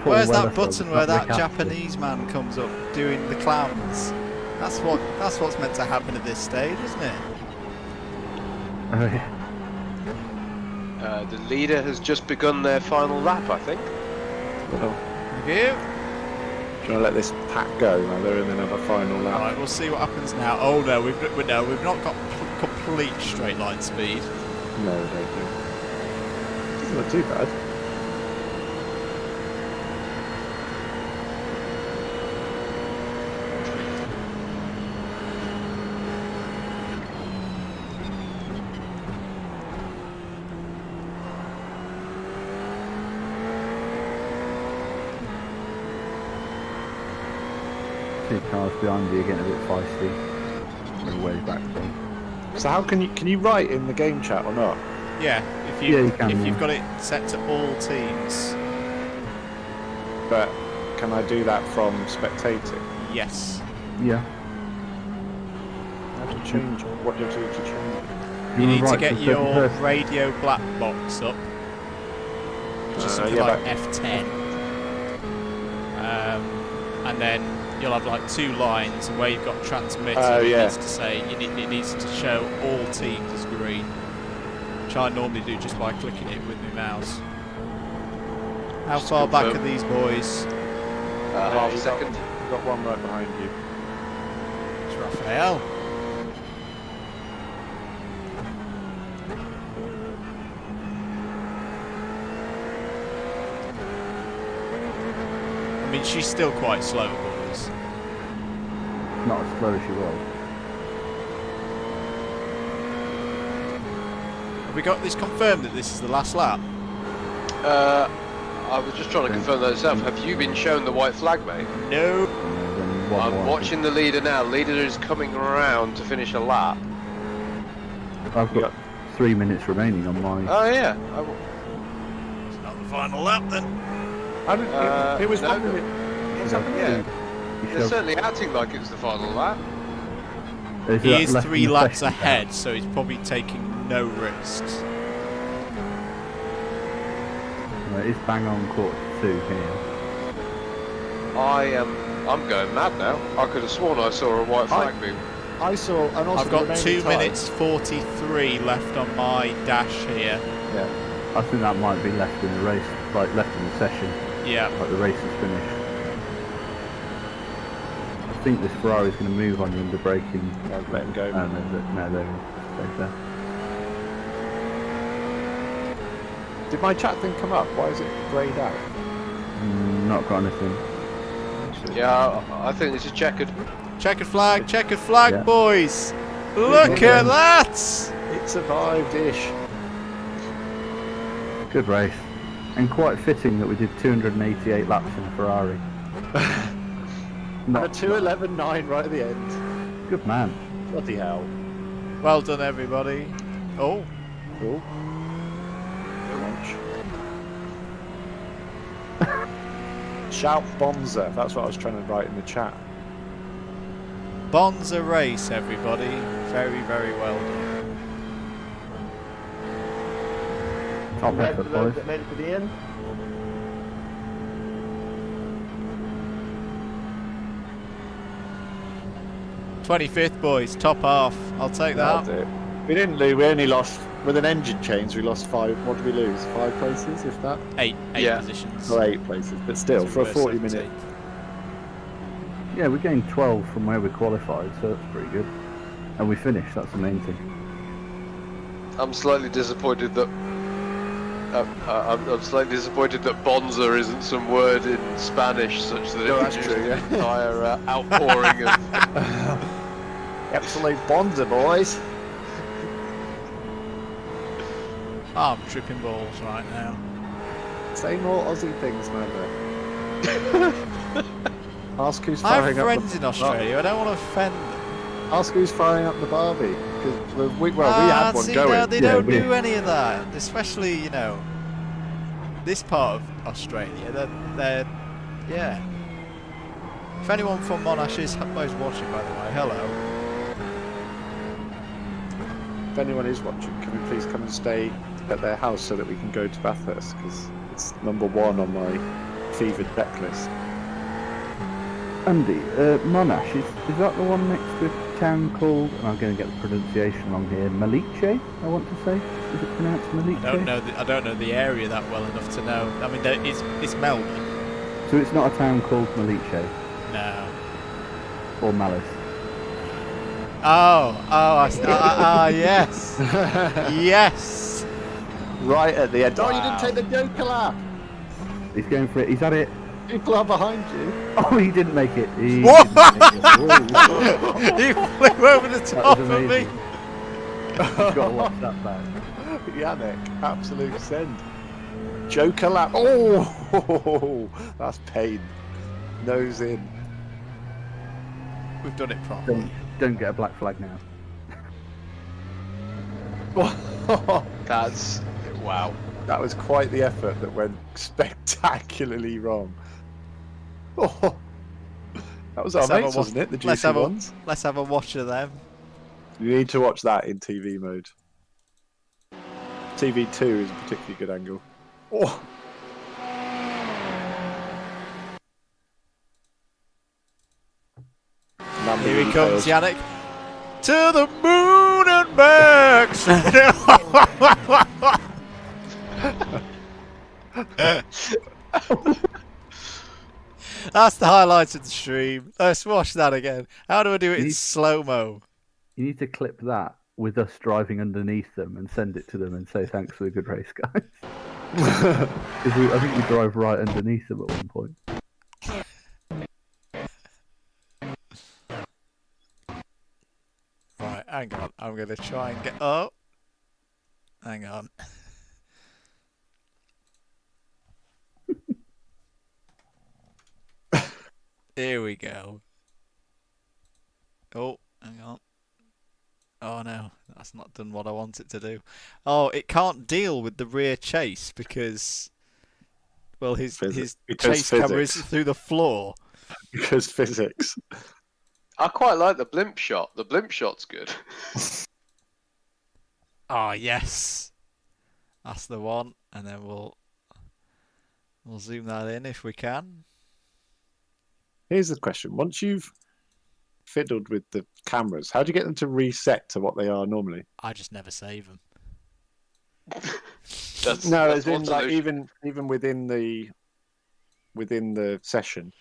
Paul Where's that Weatherford, button not where that Rick Astley. Japanese man comes up doing the clowns? That's what's meant to happen at this stage, isn't it? Oh, yeah. The leader has just begun their final lap, I think. Well, Thank you. do you want to let this pack go now? They're in another final lap. Alright, we'll see what happens now. Oh no, we've not got complete straight line speed. No, they don't. Doesn't look too bad. Two cars behind you getting a bit feisty. We're way back there. So how can you write in the game chat or not? Yeah, if Yeah, you can, if yeah. you've got it set to all teams, But can I do that from spectating? yes. Yeah. How do you change? What do you have to do to change it? You wanna need to write get to a certain your person? radio black box up, which is something yeah, like but- F10, and then you'll have like 2 lines, and where you've got transmit, Oh, it yeah. needs to say it needs to show all teams as green, which I normally do just by clicking it with my mouse. How Just far back are confirm. these boys? Half a you second. You've got one right behind you. It's Raphael. I mean, she's still quite slow, boys. Not as slow as you was. Have we got this confirmed that this is the last lap? I was just trying to confirm that itself. Have you been shown the white flag, mate? No. Then one I'm more. watching the leader now. Leader is coming around to finish a lap. I've got 3 minutes remaining on my. Oh yeah. It's not the final lap then. How did, it was no. 1 minute. What's happening? Yeah. You They're shove- certainly acting like it's the final lap. Is He that is less 3 than a laps second ahead, now? so he's probably taking no risks. It is bang on quarter to 2 here. I'm going mad now. I could have sworn I saw a white flag move. I saw, and also I've the got remaining 2 time- minutes 43 left on my dash here. Yeah. I think that might be left in the race, like left in the session, Yeah. like the race is finished. I think this Ferrari's going to move on you under braking. Let him go. No, they're safe there. Did my chat thing come up? Why is it greyed out? Not got anything. Yeah, I think this is checkered. Checkered flag, Yeah. boys! Look Yeah. at that! It survived-ish. Good race. And quite fitting that we did 288 laps in a Ferrari. And a 2:11.9 right at the end. Good man. Bloody hell. Well done, everybody. Oh, Cool. Shout Bonza. That's what I was trying to write in the chat. Bonza race, everybody. Very, very well done. Top effort, boys. Made it to the end. '25th, boys. Top half. I'll take that. That'll do. We didn't lose. We only lost with an engine change. We lost 5. What did we lose? 5 places, if that. 8 Yeah. positions. Or 8 places, but still, for a 40-minute. Yeah, we gained 12 from where we qualified, so that's pretty good. And we finished, that's the main thing. I'm slightly disappointed that. I'm slightly disappointed that Bonza isn't some word in Spanish, such that No, it that's can true, just yeah. an entire outpouring of. Absolute bonza, boys. I'm tripping balls right now. Say more Aussie things, man. Ask who's I firing have up friends in Australia. I don't want to offend them. Ask who's firing up the Barbie. Because we had one see, going. no, they Yeah, don't we- do any of that. Especially, you know, this part of Australia. They're yeah. If anyone from Monash is watching, by the way, hello. If anyone is watching, can we please come and stay at their house so that we can go to Bathurst? Because it's number 1 on my fevered checklist. Andy, Monash, is that the one next to a town called, and I'm going to get the pronunciation wrong here, Maliche, I want to say? Is it pronounced Maliche? I don't know the area that well enough to know. I mean, it's Melbourne. So it's not a town called Maliche, No. or Malice? Yes. Yes. Right at the end. Oh, you Wow. didn't take the Joker lap! He's going for it, he's at it. People are behind you. Oh, he didn't make it. He What? didn't make it. Whoa. He flew over the top was of me. amazing. You've got to watch that back. Yannick, absolute send. Joker lap. Oh, that's pain. Nose in. We've done it properly. Don't get a black flag now. That's wow. That was quite the effort that went spectacularly wrong. Oh, that was our Let's have a mates, wa- wasn't it? The let's juicy have a- ones. Let's have a watch of them. You need to watch that in TV mode. TV2 is a particularly good angle. Oh. Here he comes, Yannick. To the moon and back. That's the highlight of the stream. Let's watch that again. How do I do it in slow-mo? You need to clip that with us driving underneath them and send it to them and say thanks for the good race, guys. Because I think we drive right underneath them at one point. Right, hang on. I'm going to try and get... Oh. Hang on. Here we go. Oh, hang on. Oh no, that's not done what I want it to do. Oh, it can't deal with the rear chase because... Well, his chase camera is through the floor. Because physics. I quite like the blimp shot. The blimp shot's good. Oh, yes. That's the one. And then we'll zoom that in if we can. Here's the question. Once you've fiddled with the cameras, how do you get them to reset to what they are normally? I just never save them. That's As in one like solution. even within the session.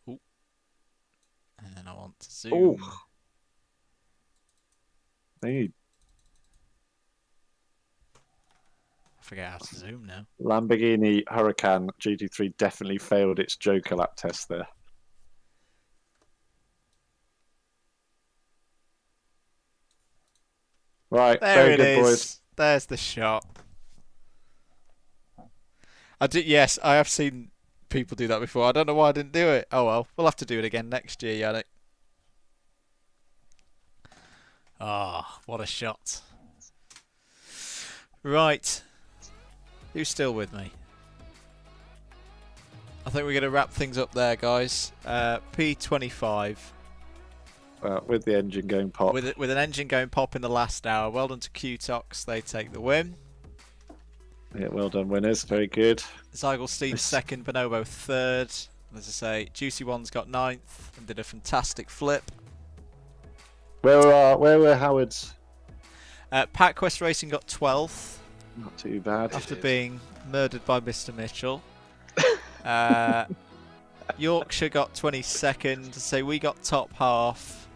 And then I want to zoom. Oh. They need I forget how to zoom now. Lamborghini Huracan GT3 definitely failed its Joker lap test there. Right, There very it good, is. boys. There's the shot. Yes, I have seen people do that before. I don't know why I didn't do it. Oh well, we'll have to do it again next year, Yannick. Ah, what a shot. Right. Who's still with me? I think we're going to wrap things up there, guys. P25. With the engine going pop. With an engine going pop in the last hour. Well done to Q-Tox. They take the win. Yeah, well done, winners. Very good. Zygelstein Nice. second, Bonobo third. As I say, Juicy Ones got ninth and did a fantastic flip. Where were Howard's? PackQuest Racing got 12th Not too bad. after being murdered by Mr. Mitchell. Yorkshire got 22nd. So we got top half,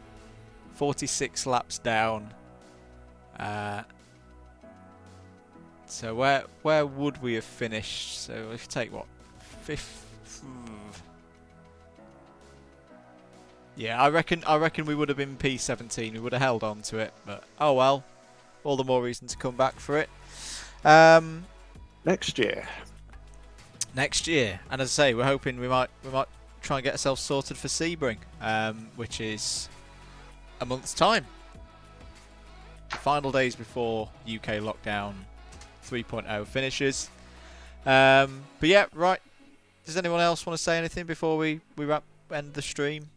46 laps down. So where would we have finished? So if you take what, fifth? Yeah, I reckon we would have been P17. We would have held on to it, but oh well. All the more reason to come back for it. Next year. Next year, and as I say, we're hoping we might try and get ourselves sorted for Sebring, which is a month's time. The final days before UK lockdown 3.0 finishes. But yeah, right. Does anyone else want to say anything before we end the stream?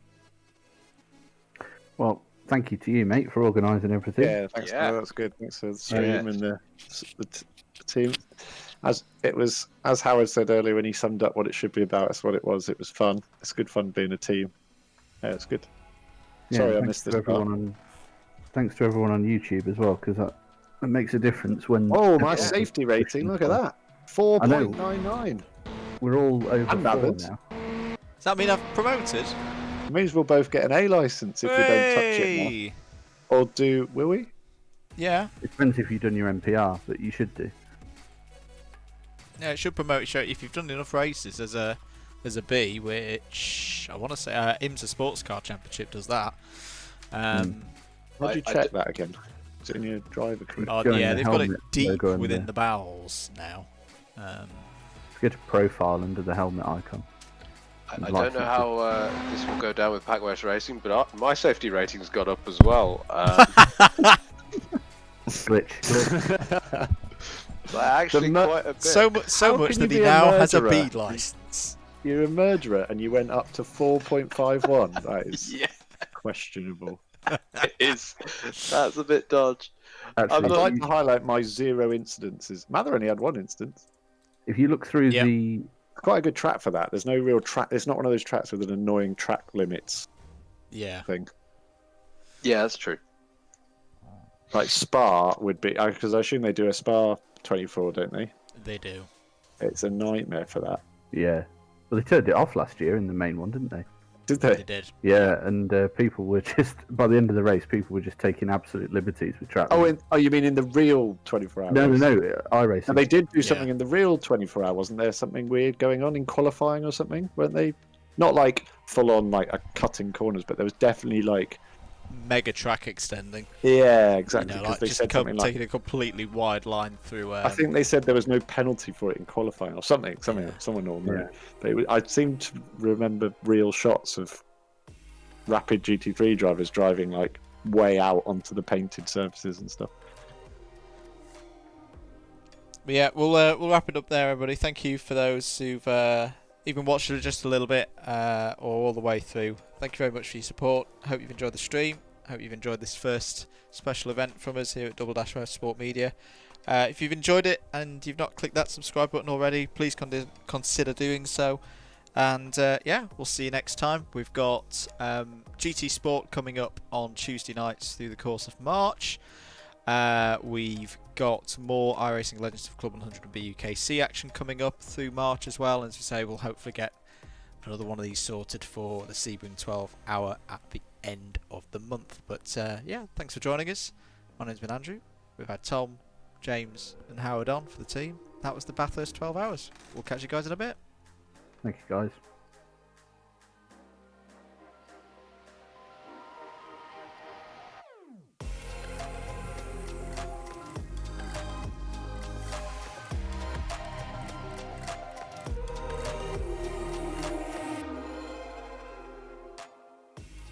Well, thank you to you, mate, for organising everything. Yeah, thanks. Yeah. That's good. Thanks for the stream and the team. As Howard said earlier when he summed up what it should be about, that's what it was. It was fun. It's good fun being a team. Yeah, it's good. Yeah, Sorry I thanks missed to this everyone part. thanks to everyone on YouTube as well, because that makes a difference when. Oh, my Yeah. safety rating! Look at that, 4.99. We're all over And 4 others. now. Does that mean I've promoted? It means we'll both get an A license if we don't touch it now. Hey! Or will we? Yeah. It depends if you've done your MPR, but you should do. Yeah, it should promote you if you've done enough races as a B, which I want to say IMSA Sports Car Championship does that. How do you I check that again? Is it in your driver career? Oh, Go in yeah, the they've got it helmet deep logo in within there. the bowels now. Go to profile under the helmet icon. I don't know how this will go down with Packwash Racing, but my safety rating's got up as well. Glitch. Actually, quite a bit. So How much can that you he be a now has a murderer? B license. You're a murderer and you went up to 4.51. That is Yeah, questionable. it is. That's a bit dodge. Actually, I'd not- like to highlight my 0 incidences. Mather only had 1 instance. if you look through Yep. the It's quite a good track for that. There's no real track. It's not one of those tracks with an annoying track limits Yeah. thing. Yeah, that's true. Like Spa would be, because I assume they do a Spa 24, don't they? They do. It's a nightmare for that. yeah, well, they turned it off last year in the main one, didn't they? Did They they? did. Yeah, and people were just by the end of the race, people were just taking absolute liberties with track. limits. You mean in the real 24 hours? no, iRacing. And they did do something Yeah. in the real 24 hour, wasn't there? Something weird going on in qualifying or something, weren't they? Not like full on like a cutting corners, but there was definitely like Mega track extending. yeah, exactly. You know, Because like they just said something like taking a completely wide line through. I think they said there was no penalty for it in qualifying or something. Someone will know. Yeah. But I seem to remember real shots of rapid GT3 drivers driving like way out onto the painted surfaces and stuff. But yeah, we'll wrap it up there, everybody. Thank you for those who've even watched it just a little bit or all the way through. Thank you very much for your support. I hope you've enjoyed the stream. I hope you've enjoyed this first special event from us here at Double Dash Motorsport Media. If you've enjoyed it and you've not clicked that subscribe button already, please consider doing so. And yeah, we'll see you next time. We've got GT Sport coming up on Tuesday nights through the course of March. We've got more iRacing Legends of Club 100 and BUKC action coming up through March as well. And as we say, we'll hopefully get another one of these sorted for the Sebring 12 hour at the end of the month. But yeah, thanks for joining us. My name's been Andrew. We've had Tom, James and Howard on for the team. That was the Bathurst 12 hours. We'll catch you guys in a bit. Thank you, guys.